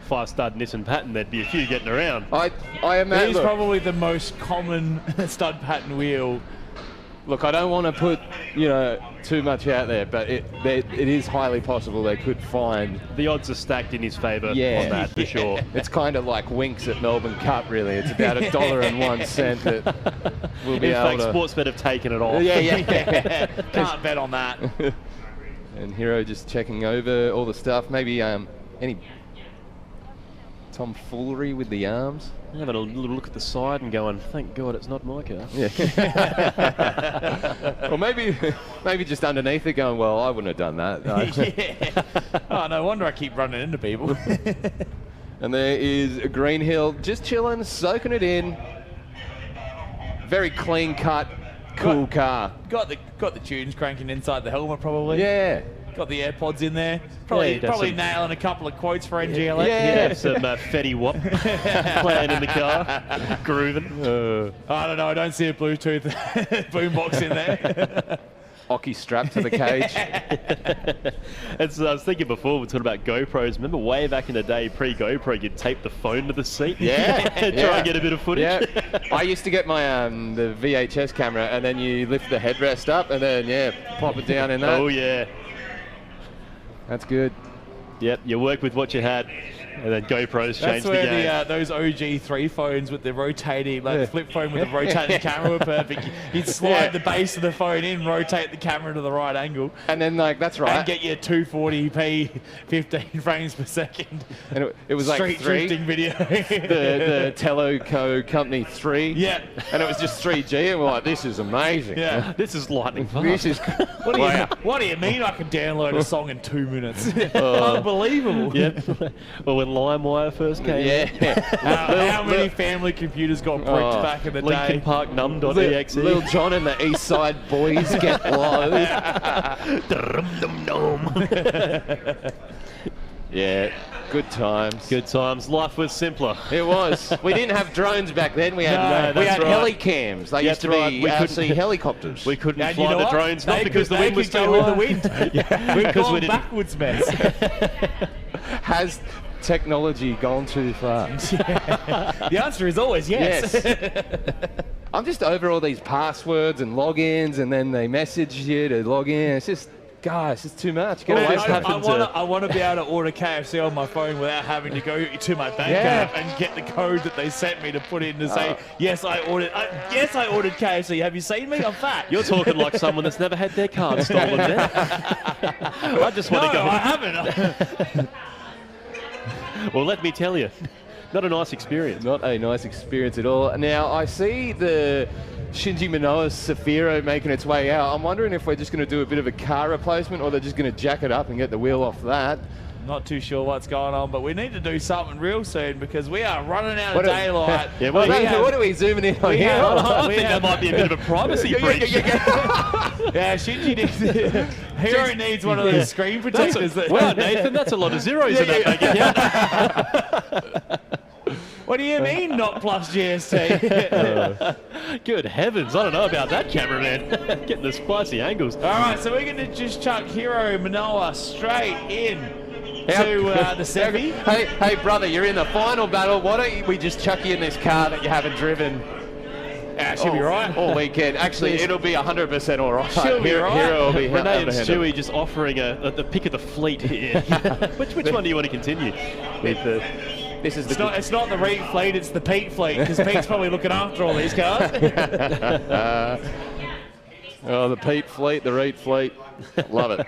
5-stud Nissan pattern, there'd be a few getting around. I It imagine. is probably the most common stud pattern wheel. Look, I don't want to put, you know, too much out there, but it is highly possible they could find. The odds are stacked in his favour Yeah. on that, for sure. It's kind of like Winks at Melbourne Cup, really. It's about $1.01 that we'll be In able fact, to. Sportsbet have taken it off. Yeah. Can't bet on that. And Hero just checking over all the stuff. Maybe any tomfoolery with the arms. Having a little look at the side and going, thank God it's not my car. Yeah. Or maybe just underneath it going, well, I wouldn't have done that. Yeah. Oh, no wonder I keep running into people. And there is Greenhill just chilling, soaking it in. Very clean cut, cool car. Got the tunes cranking inside the helmet probably. Yeah. Got the AirPods in there. he does Probably some- nailing a couple of quotes for NGLX. Yeah. Yeah, some Fetty Wap playing in the car, grooving. I don't know. I don't see a Bluetooth boombox in there. Hockey strapped to the cage. I was thinking before, we were talking about GoPros. Remember way back in the day, pre-GoPro, you'd tape the phone to the seat? Yeah. Try and get a bit of footage. Yeah. I used to get my the VHS camera, and then you lift the headrest up, and then pop it down in that. Oh, yeah. That's good. Yep, you work with what you had, and then GoPros That's changed the where game. those OG 3 phones with the rotating, like the flip phone with the rotating camera were perfect. You'd slide the base of the phone in, rotate the camera to the right angle, And then that's right. and get your 240p, 15 frames per second. And it was like Street 3. drifting video. The Teleco Company 3. Yeah. And it was just 3G, and we're like, this is amazing. Yeah. This is lightning fast. This is. What do you mean I can download a song in 2 minutes? Unbelievable. Yep. Well, when LimeWire first came Yeah. How many family computers got bricked Oh, back in the Linkin day? Park num.exe. Lil Jon and the East Side Boys get low. Yeah, good times. Good times. Life was simpler. It was. We didn't have drones back then. We had No, we that's had right. helicams. They Yeah, used to that's right. be We couldn't- RC helicopters. We couldn't And fly you know the what? drones, not They because could- the wind they was could too go in high. the wind. We've Because we gone didn't- backwards, man. Has technology gone too far? The answer is always yes. I'm just over all these passwords and logins, and then they message you to log in. It's just, guys, it's too much. Get away from it. I want to be able to order KFC on my phone without having to go to my bank Yeah. app and get the code that they sent me to put in to say, yes, I ordered KFC. Have you seen me? I'm fat. You're talking like someone that's never had their card stolen there. I just want no, to go. I haven't. Well, let me tell you, not a nice experience. Not a nice experience at all. Now, I see the Shinji Manoa's Safiro making its way out. I'm wondering if we're just going to do a bit of a car replacement, or they're just going to jack it up and get the wheel off that. Not too sure what's going on, but we need to do something real soon because we are running out of What a- daylight. Yeah, well, What are we zooming in on we here? have- I we think have- that might be a bit of a privacy breach. Yeah, Shinji needs. Hero needs one of those screen protectors. Wow, Nathan, that's a lot of zeros in that bank account. What do you mean not plus GST? Good heavens, I don't know about that cameraman. Getting the spicy angles. All right, so we're going to just chuck Hero Manoa straight in to the semi. Hey, brother, you're in the final battle. Why don't we just chuck you in this car that you haven't driven She'll be right. all weekend? Actually, it'll be 100% all right. She'll be right. Hero will be Renee and able to handle it. Stewie just offering the pick of the fleet here. which one do you want to continue? With the, This is It's not the Reed fleet, it's the Pete fleet, because Pete's probably looking after all these cars. oh, the Pete fleet, the Reed fleet. Love it.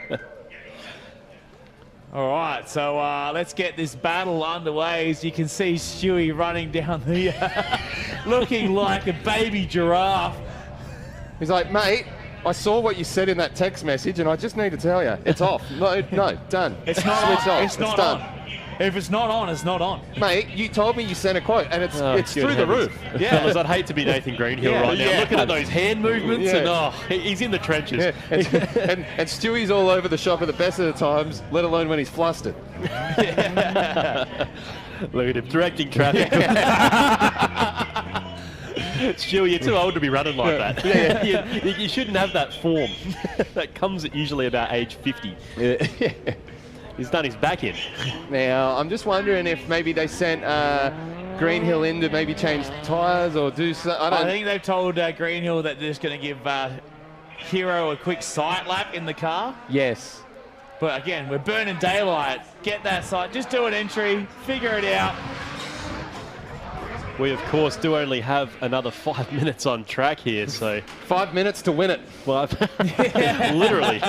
All right, so let's get this battle underway. As you can see, Stewie running down the, looking like a baby giraffe. He's like, mate, I saw what you said in that text message, and I just need to tell you, it's off. No, done. It's not Switch on. off. It's not done. on. If it's not on, it's not on. Mate, you told me you sent a quote, and it's good through the heavens. roof. Yeah. Fellas, I'd hate to be Nathan Greenhill Yeah. right now. Yeah. Looking at those hand movements, Yeah. and he's in the trenches. Yeah. And Stewie's all over the shop at the best of the times, let alone when he's flustered. Look at him directing traffic. Stewie, you're too old to be running like that. You shouldn't have that form. That comes at usually about age 50. He's done his back in. Now, I'm just wondering if maybe they sent Greenhill in to maybe change tyres or do something. I think they've told Greenhill that they're just going to give Hero a quick sight lap in the car. Yes. But again, we're burning daylight. Get that sight. Just do an entry. Figure it out. We, of course, do only have another 5 minutes on track here, so... 5 minutes to win it. Well, literally.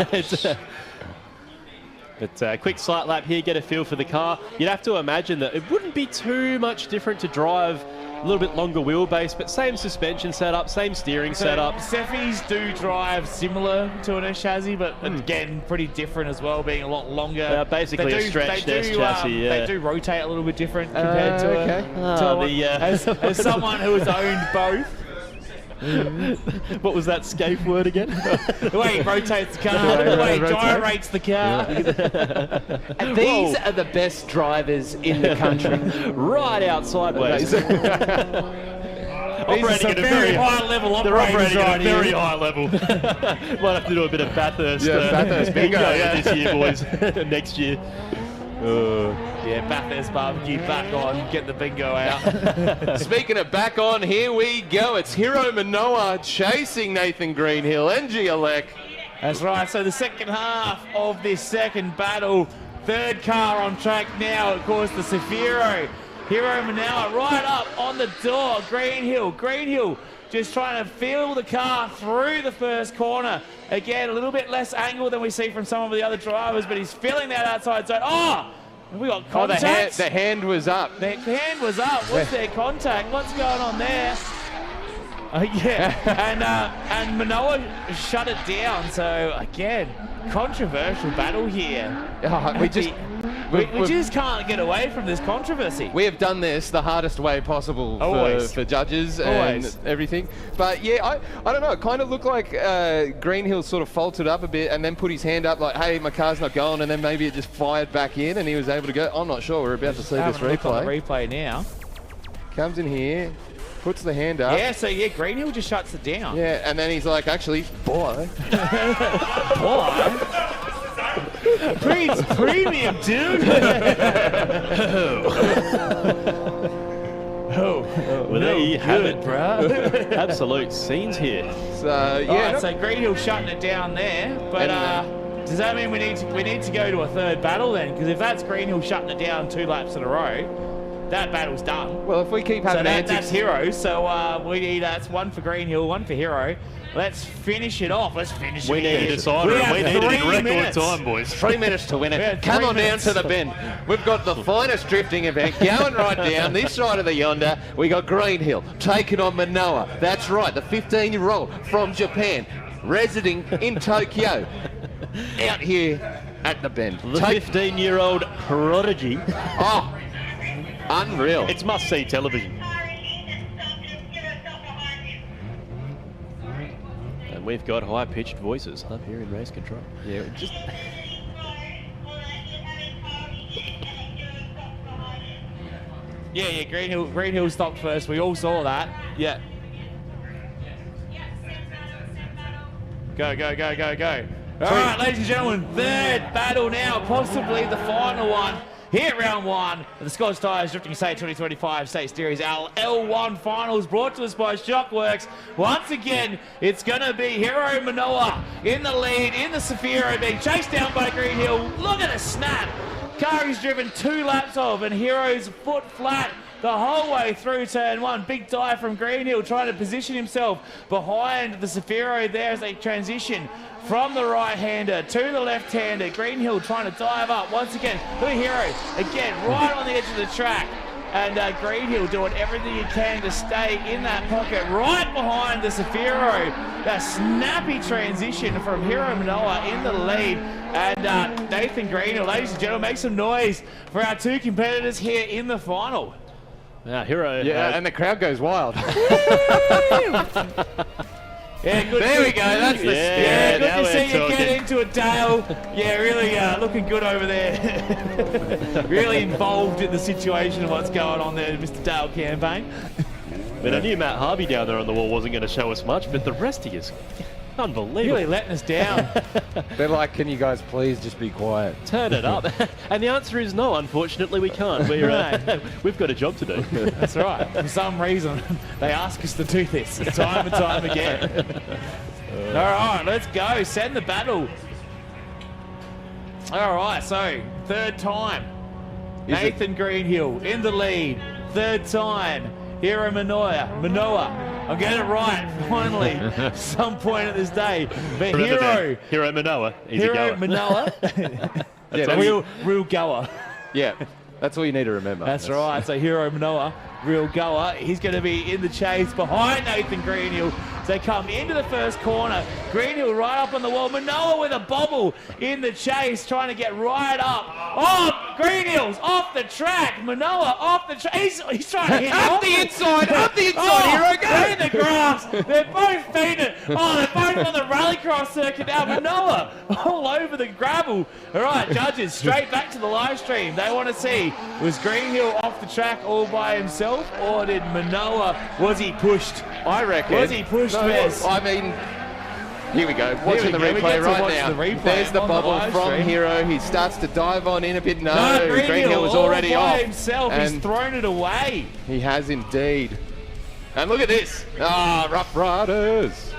But quick sight lap here, get a feel for the car. You'd have to imagine that it wouldn't be too much different to drive a little bit longer wheelbase, but same suspension setup, same steering setup. Cephis do drive similar to an S chassis, but again, pretty different as well, being a lot longer. Basically a stretched S chassis, yeah. They do rotate a little bit different compared to as someone who has owned both. What was that scape word again? The way he rotates the car, the way he gyrates the car. And these are the best drivers in the country. Right out sideways. These are some very high level They're operators operating at a right very here. high level. Might have to do a bit of Bathurst, Bathurst bingo this year, boys. Next year. Yeah, Bathurst barbecue back on. Get the bingo out. Speaking of back on, here we go. It's Hero Manoa chasing Nathan Greenhill and Giolek. That's right. So the second half of this second battle. Third car on track now. Of course, the Safiro. Hero Manoa right up on the door. Greenhill just trying to feel the car through the first corner. Again, a little bit less angle than we see from some of the other drivers, but he's feeling that outside zone. Oh! We got contact. The hand was up. The hand was up. What's their contact? What's going on there? And Manoa shut it down. So again, controversial battle here. We just can't get away from this controversy. We have done this the hardest way possible for judges and everything. But yeah, I don't know. It kind of looked like Greenhill sort of faltered up a bit and then put his hand up like, hey, my car's not going. And then maybe it just fired back in and he was able to go. I'm not sure. We're about to see this replay. The replay now. Comes in here, puts the hand up. Yeah, so yeah, Greenhill just shuts it down. Yeah, and then he's like, actually, boy. Premium, dude. Well, there you have it, bro. Absolute scenes here. So yeah, Alright, so Greenhill shutting it down there, but does that mean we need to go to a third battle then? Because if that's Greenhill shutting it down 2 laps in a row, that battle's done. well, if we keep having That's Hero. So we need that's 1 for Greenhill, 1 for Hero. Let's finish it off. Let's finish it. We need a decider, and we need it in record time, boys. 3 minutes to win Yeah, it. Come 3 on down minutes. to the bend. We've got the finest drifting event going right down this side of the yonder. We got Greenhill taking on Manoa. That's right, the 15-year-old from Japan, residing in Tokyo, out here at the bend. The 15-year-old prodigy. Oh, unreal. It's must-see television. And we've got high-pitched voices up here in race control. Yeah, just Yeah, Greenhill stopped first. We all saw that. yeah. Go, go, go, go, go. All right, ladies and gentlemen, third battle now, possibly the final one. Here, round one of the Scotch Tires Drifting State 2025 State Series, our L1 Finals, brought to us by Shockworks. Once again, it's going to be Hero Manoa in the lead, in the Safiro, being chased down by Greenhill. Look at the snap. Car he's driven 2 laps of, and Hero's foot flat the whole way through turn 1. Big dive from Greenhill, trying to position himself behind the Safiro there as they transition from the right-hander to the left-hander. Greenhill trying to dive up once again. Look at Hero, again, right on the edge of the track. And Greenhill doing everything he can to stay in that pocket right behind the Safiro. That snappy transition from Hero Manoa in the lead. And Nathan Greenhill, ladies and gentlemen, make some noise for our 2 competitors here in the final. Now, Hero. Yeah, and the crowd goes wild. Yeah, good. There we go. That's the Yeah, spirit. good to see you get into a Dale. Yeah, really looking good over there. Really involved in the situation of what's going on there, Mr. Dale campaign. But I knew Matt Harvey down there on the wall wasn't going to show us much, but the rest of you is unbelievable. Really letting us down. They're like, can you guys please just be quiet? Turn it up. And the answer is no, unfortunately we can't. We've got a job to do. That's right. For some reason, they ask us to do this time and time again. All right, let's go. Send the battle. All right, so third time. Nathan Greenhill in the lead. Third time. Hero Manoa. I'm getting it right, finally, some point of this day. But Hero Manoa. He's Hero a goer. Manoa. Yeah, real goer. Yeah, that's all you need to remember. That's right. So Hero Manoa, real goer. He's going to be in the chase behind Nathan Greenhill. They come into the first corner. Greenhill right up on the wall. Manoa with a bobble in the chase, trying to get right up. Oh, Greenhill's off the track. Manoa off the track. He's trying to hit Up the inside, Hero, go! In the grass. They're both feeding. Oh, they're both on the rallycross circuit now. Manoa all over the gravel. All right, judges, straight back to the live stream. They want to see, was Greenhill off the track all by himself, or did Manoa, was he pushed? I reckon. Was he pushed, Wes? I mean, here we go. Watching the We get replay to right watch now. the replay There's the on the bubble live from stream. Hero. He starts to dive on in a bit. No, No, Greenhill was already all by off. himself. He's And thrown it away. he has indeed. And look at this. Ah, Rough Riders.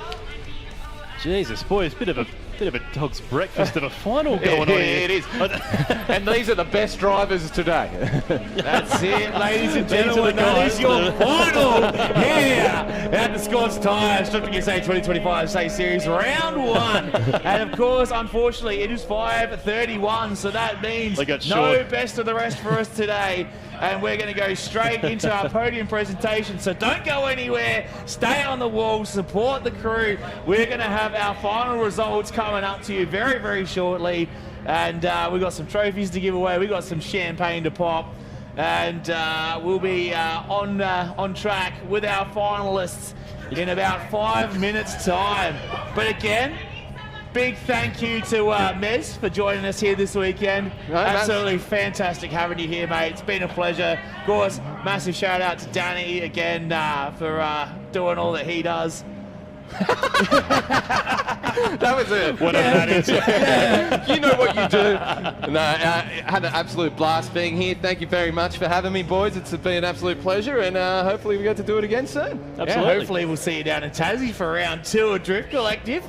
Jesus, boys, bit of a dog's breakfast of a final going on here. It is. And these are the best drivers today. That's it, ladies and These are the gentlemen. That guys is your that final here at the Scotch Tires Drifting SA 2025 State Series Round 1. And of course, unfortunately, it is 5:31, so that means They got no short. best of the rest for us today. And we're going to go straight into our podium presentation. So don't go anywhere. Stay on the wall. Support the crew. We're going to have our final results coming up to you very, very shortly. And we've got some trophies to give away. We've got some champagne to pop. And we'll be on track with our finalists in about 5 minutes' time. But again, big thank you to Mez for joining us here this weekend. Absolutely fantastic having you here, mate. It's been a pleasure. Of course, massive shout out to Danny again for doing all that he does. That was it. Whatever that is. You know what you do. No, had an absolute blast being here. Thank you very much for having me, boys. It's been an absolute pleasure, and hopefully we get to do it again soon. Yeah, Absolutely. hopefully we'll see you down in Tassie for round 2 of Drift Collective.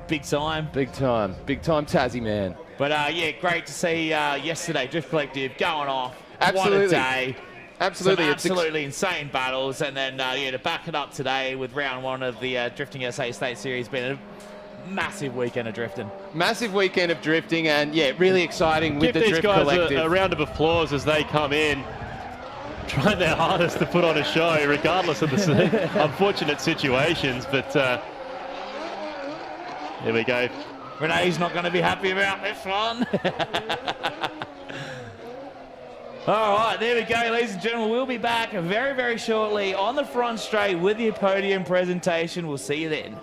Big time. Big time Tassie man. But yeah, great to see yesterday Drift Collective going off. Absolutely. What a day. Absolutely. Some It's absolutely insane battles, and then yeah, to back it up today with round 1 of the Drifting SA State Series, been a massive weekend of drifting. massive weekend of drifting, and yeah, really exciting with Give the these Drift guys Collective. a round of applause as they come in, trying their hardest to put on a show, regardless of the unfortunate situations. But here we go. Renee's not going to be happy about this one. All right, there we go, ladies and gentlemen. We'll be back very, very shortly on the front straight with your podium presentation. We'll see you then.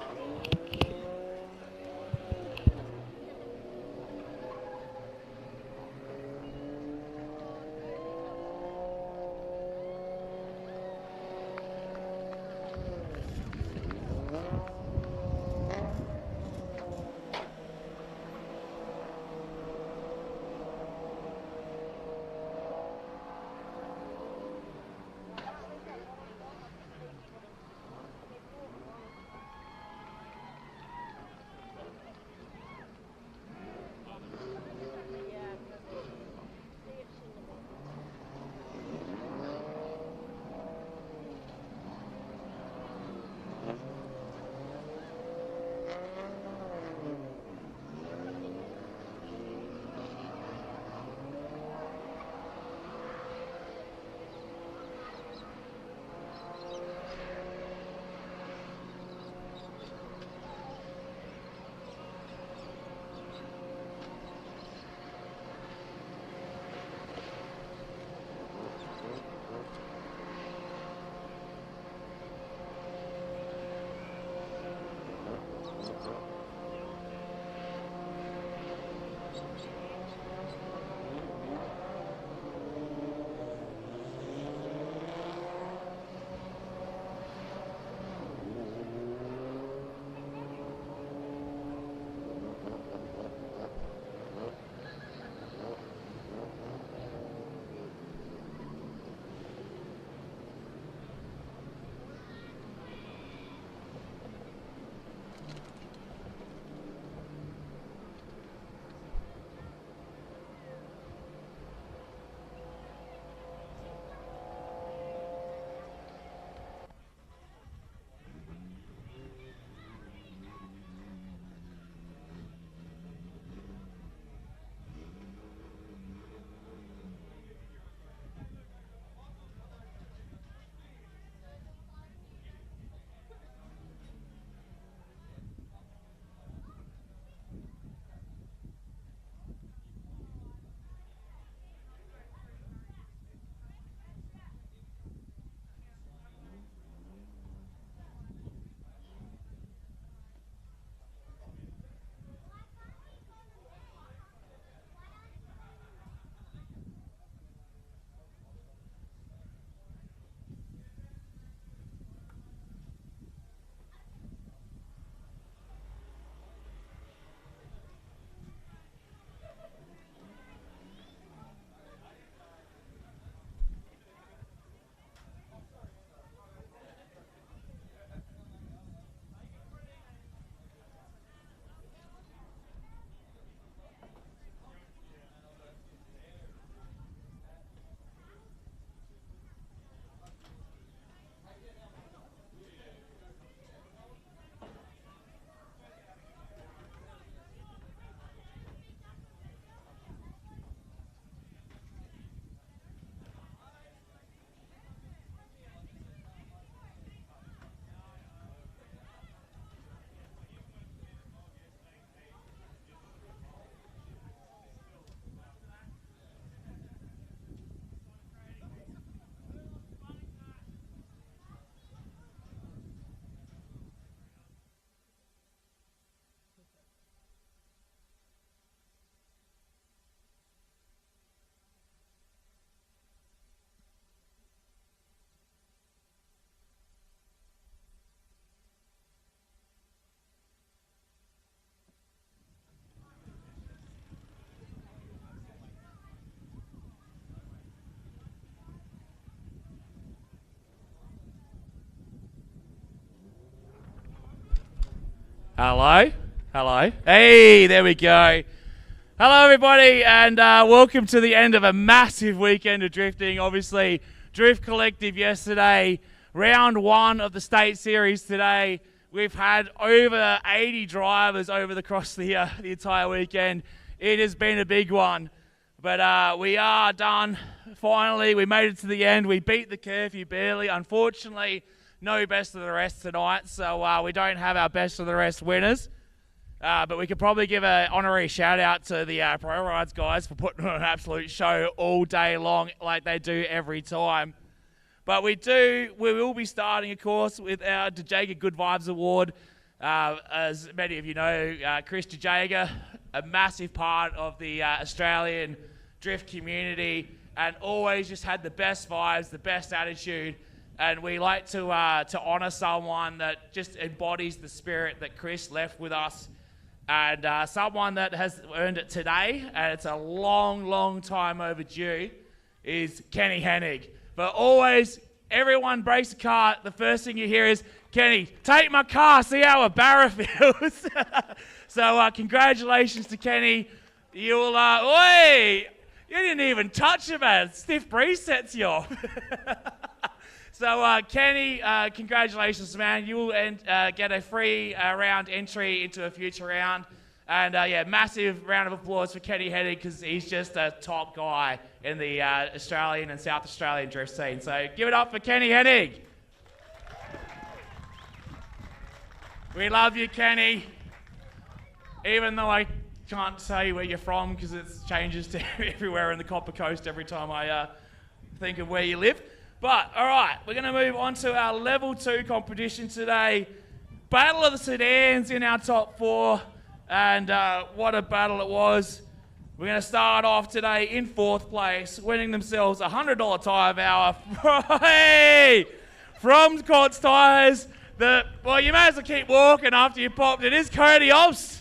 Hello? Hello? Hey, there we go. Hello, everybody, and welcome to the end of a massive weekend of drifting. Obviously, Drift Collective yesterday, round 1 of the State Series today. We've had over 80 drivers across the entire weekend. It has been a big one, but we are done. Finally, we made it to the end. We beat the curfew barely. Unfortunately, no best of the rest tonight, so we don't have our best of the rest winners. But we could probably give an honorary shout out to the Pro Rides guys for putting on an absolute show all day long like they do every time. But we will be starting, of course, with our DeJager Good Vibes Award. As many of you know, Chris DeJager, a massive part of the Australian drift community, and always just had the best vibes, the best attitude. And we like to honour someone that just embodies the spirit that Chris left with us. And someone that has earned it today, and it's a long, long time overdue, is Kenny Hennig. But always, everyone breaks a car, the first thing you hear is, Kenny, take my car, see how a barra feels. So congratulations to Kenny. You'll, oi! You didn't even touch him, man. Stiff breeze sets you off. So, Kenny, congratulations, man. You will get a free round entry into a future round. And, yeah, massive round of applause for Kenny Hennig because he's just a top guy in the Australian and South Australian drift scene. So, give it up for Kenny Hennig. We love you, Kenny. Even though I can't say where you're from because it changes to everywhere in the Copper Coast every time I think of where you live. But, all right, we're going to move on to our Level 2 competition today. Battle of the Sedans in our top 4. And what a battle it was. We're going to start off today in 4th place, winning themselves a $100 tyre hour. Hey! From Cots Tyres. Well, you may as well keep walking after you popped. It is Cody Obst.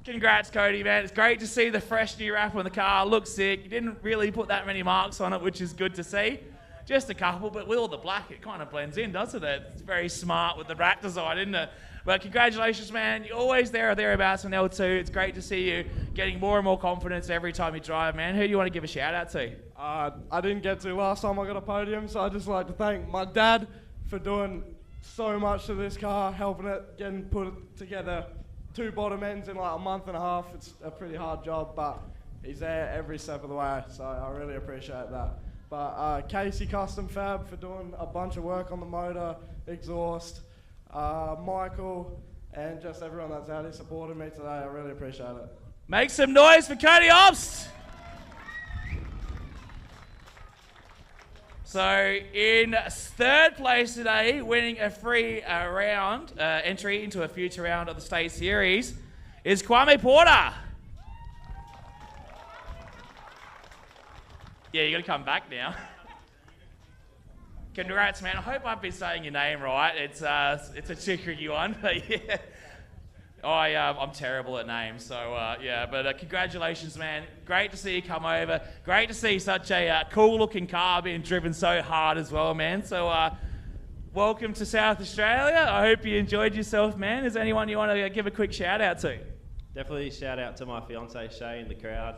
Congrats, Cody, man. It's great to see the fresh new wrap on the car. Looks sick. You didn't really put that many marks on it, which is good to see. Just a couple, but with all the black, it kind of blends in, doesn't it? It's very smart with the wrap design, isn't it? But congratulations, man. You're always there or thereabouts in L2. It's great to see you getting more and more confidence every time you drive, man. Who do you want to give a shout out to? I didn't get to last time I got a podium, so I'd just like to thank my dad for doing so much to this car, helping it, getting put together 2 bottom ends in like a month and a half. It's a pretty hard job, but he's there every step of the way, so I really appreciate that. But Casey Custom Fab for doing a bunch of work on the motor, exhaust, Michael, and just everyone that's out here supporting me today. I really appreciate it. Make some noise for Cody Obst. So in 3rd place today, winning a free round, entry into a future round of the State Series, is Kwame Porter. Yeah, you got to come back now. Congrats, man. I hope I've been saying your name right. It's a tricky one, but yeah. I'm terrible at names, so yeah. But congratulations, man. Great to see you come over. Great to see such a cool-looking car being driven so hard as well, man. So welcome to South Australia. I hope you enjoyed yourself, man. Is there anyone you want to give a quick shout-out to? Definitely shout out to my fiancée, Shay, in the crowd.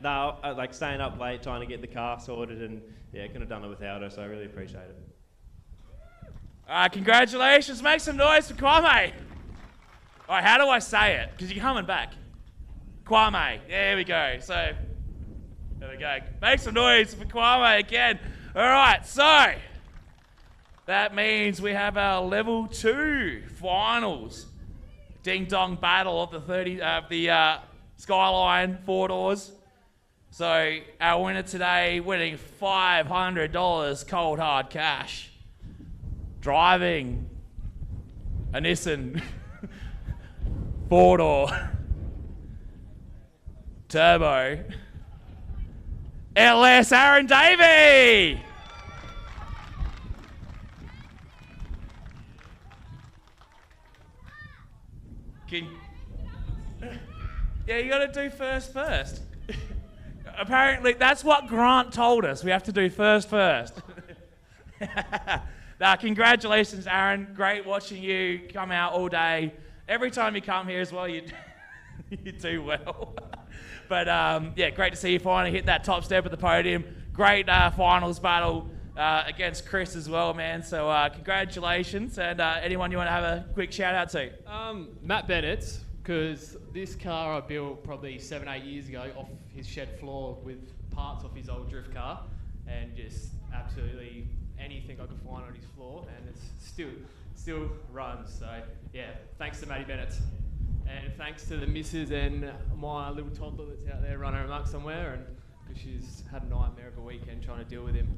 No, like staying up late trying to get the car sorted, and yeah, couldn't have done it without her, so I really appreciate it. Congratulations. Make some noise for Kwame. All right, how do I say it? Because you're coming back. Kwame. There we go. So, there we go. Make some noise for Kwame again. All right, so that means we have our Level 2 finals. Ding-dong battle of the Skyline 4 doors. So, our winner today winning $500 cold hard cash. Driving a Nissan 4-door turbo LS Aaron Davey. Yeah, you got to do first. Apparently, that's what Grant told us. We have to do first. Congratulations, Aaron. Great watching you come out all day. Every time you come here as well, you do well. But yeah, great to see you finally hit that top step at the podium. Great finals battle against Chris as well, man. So congratulations. And anyone you want to have a quick shout out to? Matt Bennett, because this car I built probably 7-8 years ago off his shed floor with parts off his old drift car, and just absolutely anything I could find on his floor, and it's still runs. So yeah, thanks to Matty Bennett, and thanks to the missus and my little toddler that's out there running amok somewhere, and because she's had a nightmare of a weekend trying to deal with him.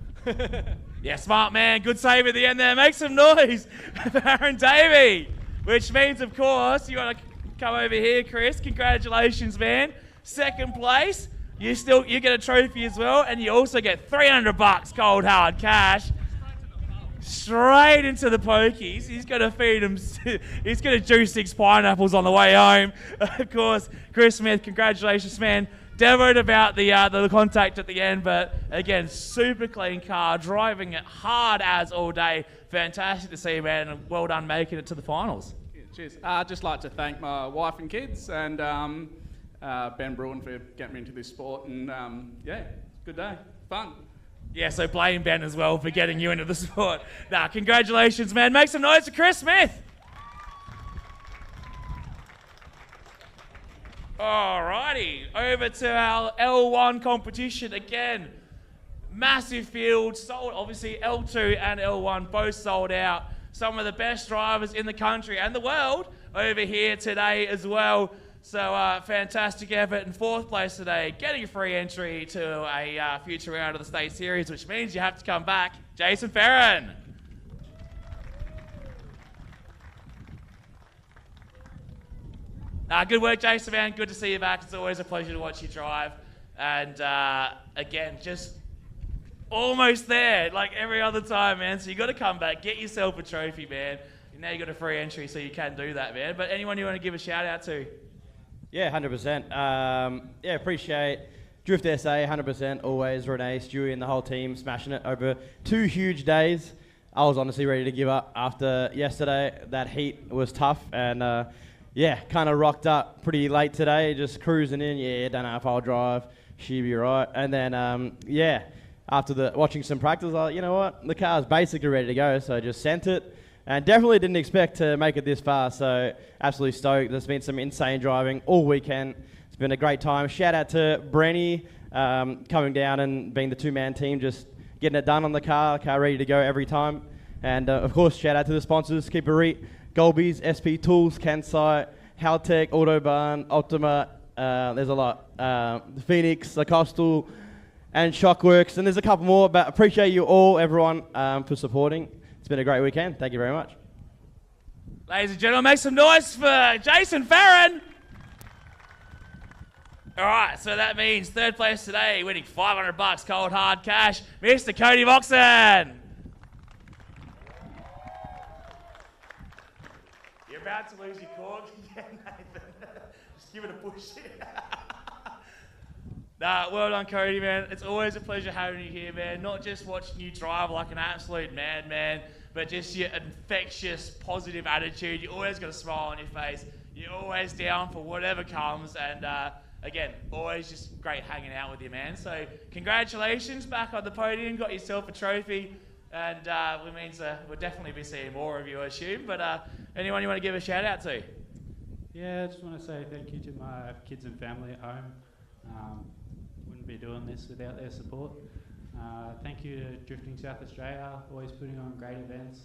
Yeah, smart man. Good save at the end there. Make some noise for Aaron Davey. Which means, of course, you want to come over here, Chris. Congratulations, man. Second place. You get a trophy as well, and you also get $300 cold hard cash. Straight into the pokies. He's going to feed him. He's going to juice 6 pineapples on the way home. Of course, Chris Smith, congratulations, man. Devoed about the contact at the end, but again, super clean car, driving it hard as all day. Fantastic to see you, man, and well done making it to the finals. Yeah, cheers. I'd just like to thank my wife and kids, and Ben Bruin for getting me into this sport, and yeah, good day, fun. Yeah, so blame Ben as well for getting you into the sport. Congratulations, man. Make some noise for Chris Smith. Alrighty, over to our L1 competition again. Massive field, sold, obviously L2 and L1 both sold out. Some of the best drivers in the country and the world over here today as well. So fantastic effort. In 4th place today, getting a free entry to a future round of the state series, which means you have to come back. Jason Ferrin. Good work, Jason, man. Good to see you back. It's always a pleasure to watch you drive. And again, just almost there, like every other time, man. So you got to come back, get yourself a trophy, man. Now you got a free entry, so you can do that, man. But anyone you want to give a shout out to? Yeah, 100%. Yeah, appreciate Drift SA, 100%. Always Renee, Stewie, and the whole team smashing it over 2 huge days. I was honestly ready to give up after yesterday. That heat was tough, and yeah, kind of rocked up pretty late today, just cruising in. Yeah, don't know if I'll drive. She'll be right. And then, yeah, after watching some practice, I was like, you know what? The car's basically ready to go, so I just sent it. And definitely didn't expect to make it this far, so absolutely stoked. There's been some insane driving all weekend. It's been a great time. Shout out to Brenny coming down and being the 2-man team, just getting it done on the car ready to go every time. And of course, shout out to the sponsors, Keeper Golby's, SP Tools, Kansai, Haltech, Autobahn, Optima, there's a lot. Phoenix, the Costal, and Shockworks, and there's a couple more, but appreciate you all, everyone, for supporting. It's been a great weekend. Thank you very much. Ladies and gentlemen, make some noise for Jason Farron. All right, so that means 3rd place today, winning $500 cold hard cash, Mr. Cody Moxon. You're about to lose your cork again, Nathan. Just give it a push. Well done, Cody, man. It's always a pleasure having you here, man. Not just watching you drive like an absolute madman, but just your infectious, positive attitude. You always got a smile on your face. You're always down for whatever comes. And again, always just great hanging out with you, man. So congratulations, back on the podium. Got yourself a trophy. And it means we'll definitely be seeing more of you, I assume. But anyone you want to give a shout out to? Yeah, I just want to say thank you to my kids and family at home. Wouldn't be doing this without their support. Thank you to Drifting South Australia, always putting on great events.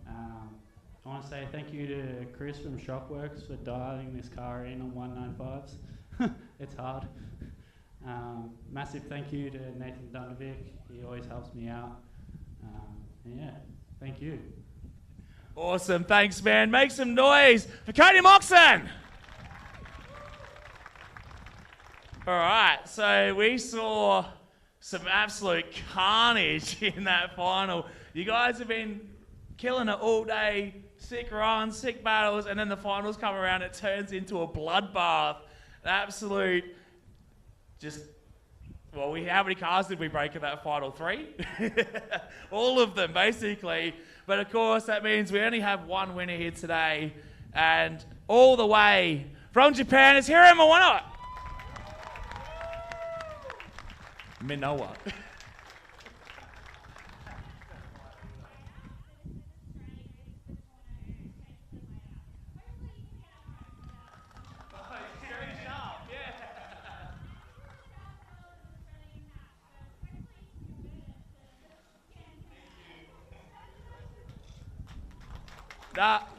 I want to say thank you to Chris from Shockworks for dialing this car in on 195s. It's hard. Massive thank you to Nathan Dundervik. He always helps me out. And yeah, thank you. Awesome, thanks, man. Make some noise for Cody Moxon. All right, so we saw some absolute carnage in that final. You guys have been killing it all day, sick runs, sick battles, and then the finals come around, it turns into a bloodbath. An absolute just Well, how many cars did we break in that final 3? All of them, basically. But of course, that means we only have one winner here today. And all the way from Japan is Hiro Minowa. Minowa.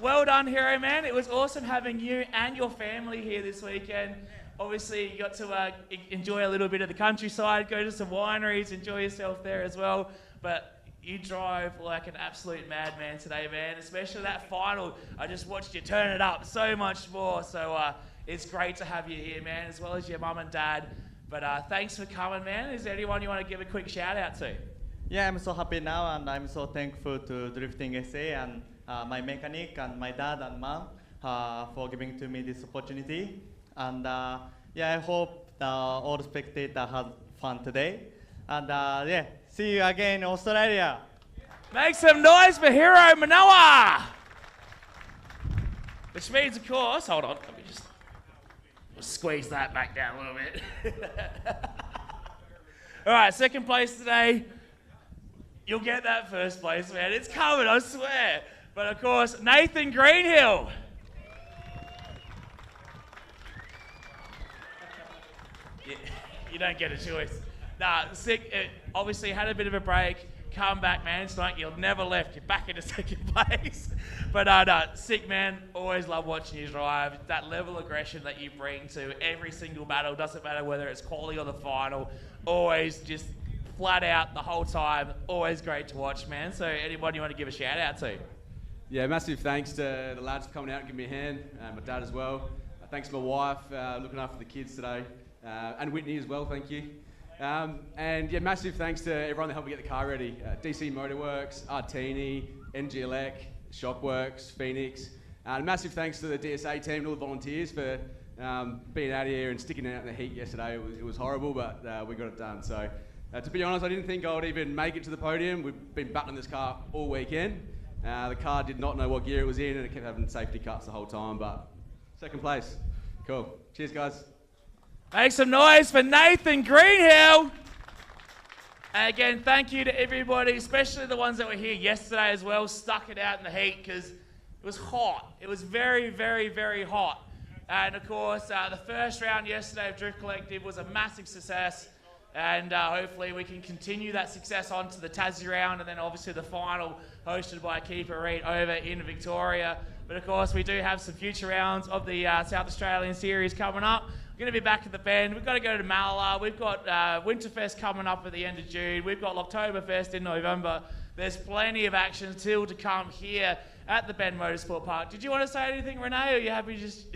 Well done, Hiro, man. It was awesome having you and your family here this weekend. Obviously, you got to enjoy a little bit of the countryside, go to some wineries, enjoy yourself there as well. But you drove like an absolute madman today, man. Especially that final. I just watched you turn it up so much more. So it's great to have you here, man, as well as your mum and dad. But thanks for coming, man. Is there anyone you want to give a quick shout out to? Yeah, I'm so happy now, and I'm so thankful to Drifting SA and my mechanic and my dad and mom for giving to me this opportunity. And yeah, I hope all the spectators had fun today. And yeah, see you again in Australia. Make some noise for Hiro Minowa! Which means, of course, hold on, let me just squeeze that back down a little bit. All right, second place today. You'll get that first place, man. It's coming, I swear. But of course, Nathan Greenhill. You don't get a choice. Nah, sick. Obviously had a bit of a break. Come back, man. It's like you've never left. You're back into second place. But no, sick, man. Always love watching you drive. That level of aggression that you bring to every single battle. Doesn't matter whether it's quali or the final. Always just flat out the whole time. Always great to watch, man. So anyone you want to give a shout out to? Yeah, massive thanks to the lads for coming out and giving me a hand, my dad as well. Thanks to my wife, looking after the kids today, and Whitney as well, thank you. And yeah, massive thanks to everyone that helped me get the car ready. DC Motorworks, Artini, NG Elec, Shockworks, Phoenix. And massive thanks to the DSA team and all the volunteers for being out here and sticking out in the heat yesterday. It was horrible, but we got it done. So to be honest, I didn't think I would even make it to the podium. We've been battling this car all weekend. The car did not know what gear it was in, and it kept having safety cuts the whole time, but second place. Cool. Cheers, guys. Make some noise for Nathan Greenhill. And again, thank you to everybody, especially the ones that were here yesterday as well, stuck it out in the heat because it was hot. It was very, very, very hot. And of course, the first round yesterday of Drift Collective was a massive success. And hopefully we can continue that success on to the Tassie round, and then obviously the final hosted by Keeper Reed over in Victoria. But of course we do have some future rounds of the South Australian Series coming up. We're going to be back at the Bend. We've got to go to Malala. We've got Winterfest coming up at the end of June. We've got Oktoberfest in November. There's plenty of action still to come here at the Bend Motorsport Park. Did you want to say anything, Renee, or are you happy just...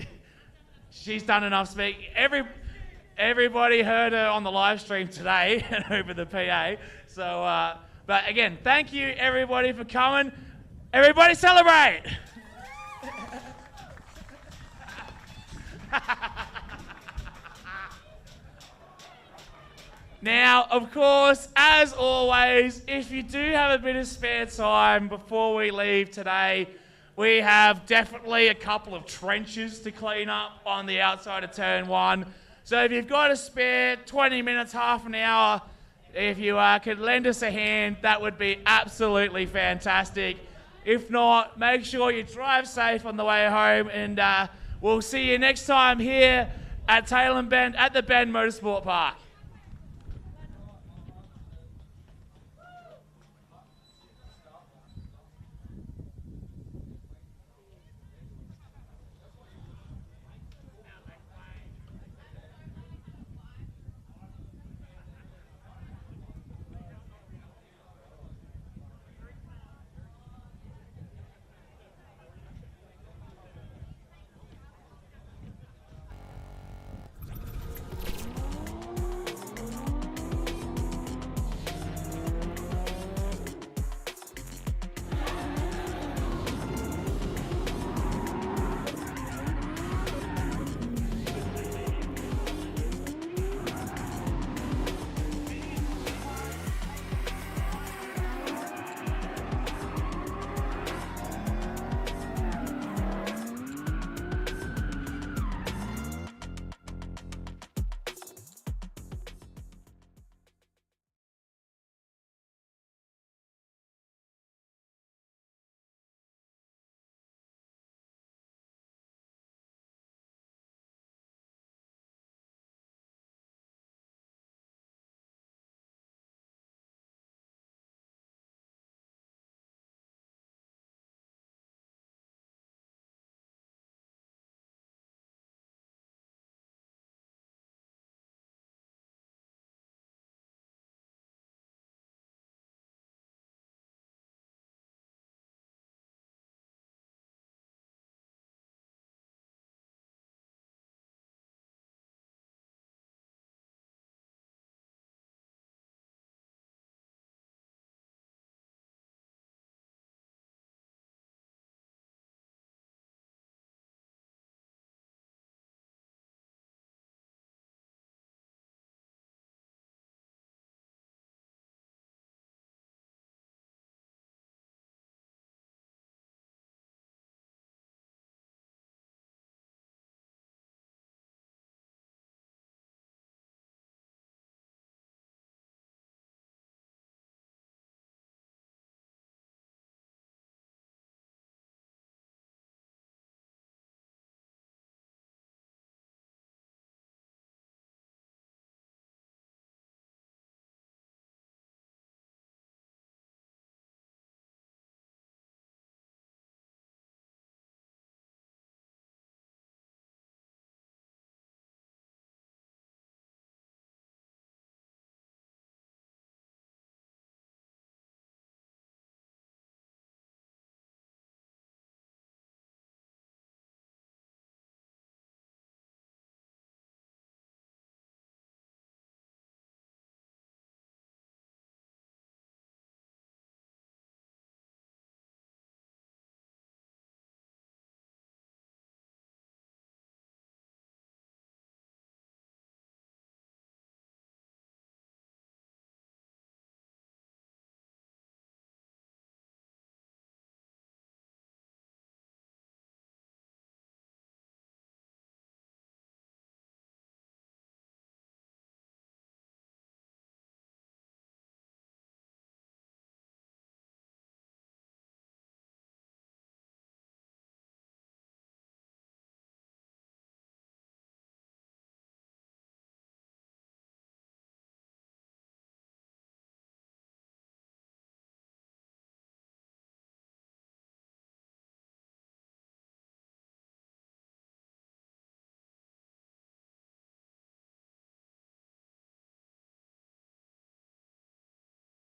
She's done enough speaking. Everybody heard her on the live stream today and over the PA. So, but again, thank you everybody for coming. Everybody celebrate! Now, of course, as always, if you do have a bit of spare time before we leave today, we have definitely a couple of trenches to clean up on the outside of Turn 1. So if you've got a spare 20 minutes, half an hour, if you could lend us a hand, that would be absolutely fantastic. If not, make sure you drive safe on the way home, and we'll see you next time here at Tailem Bend at the Bend Motorsport Park.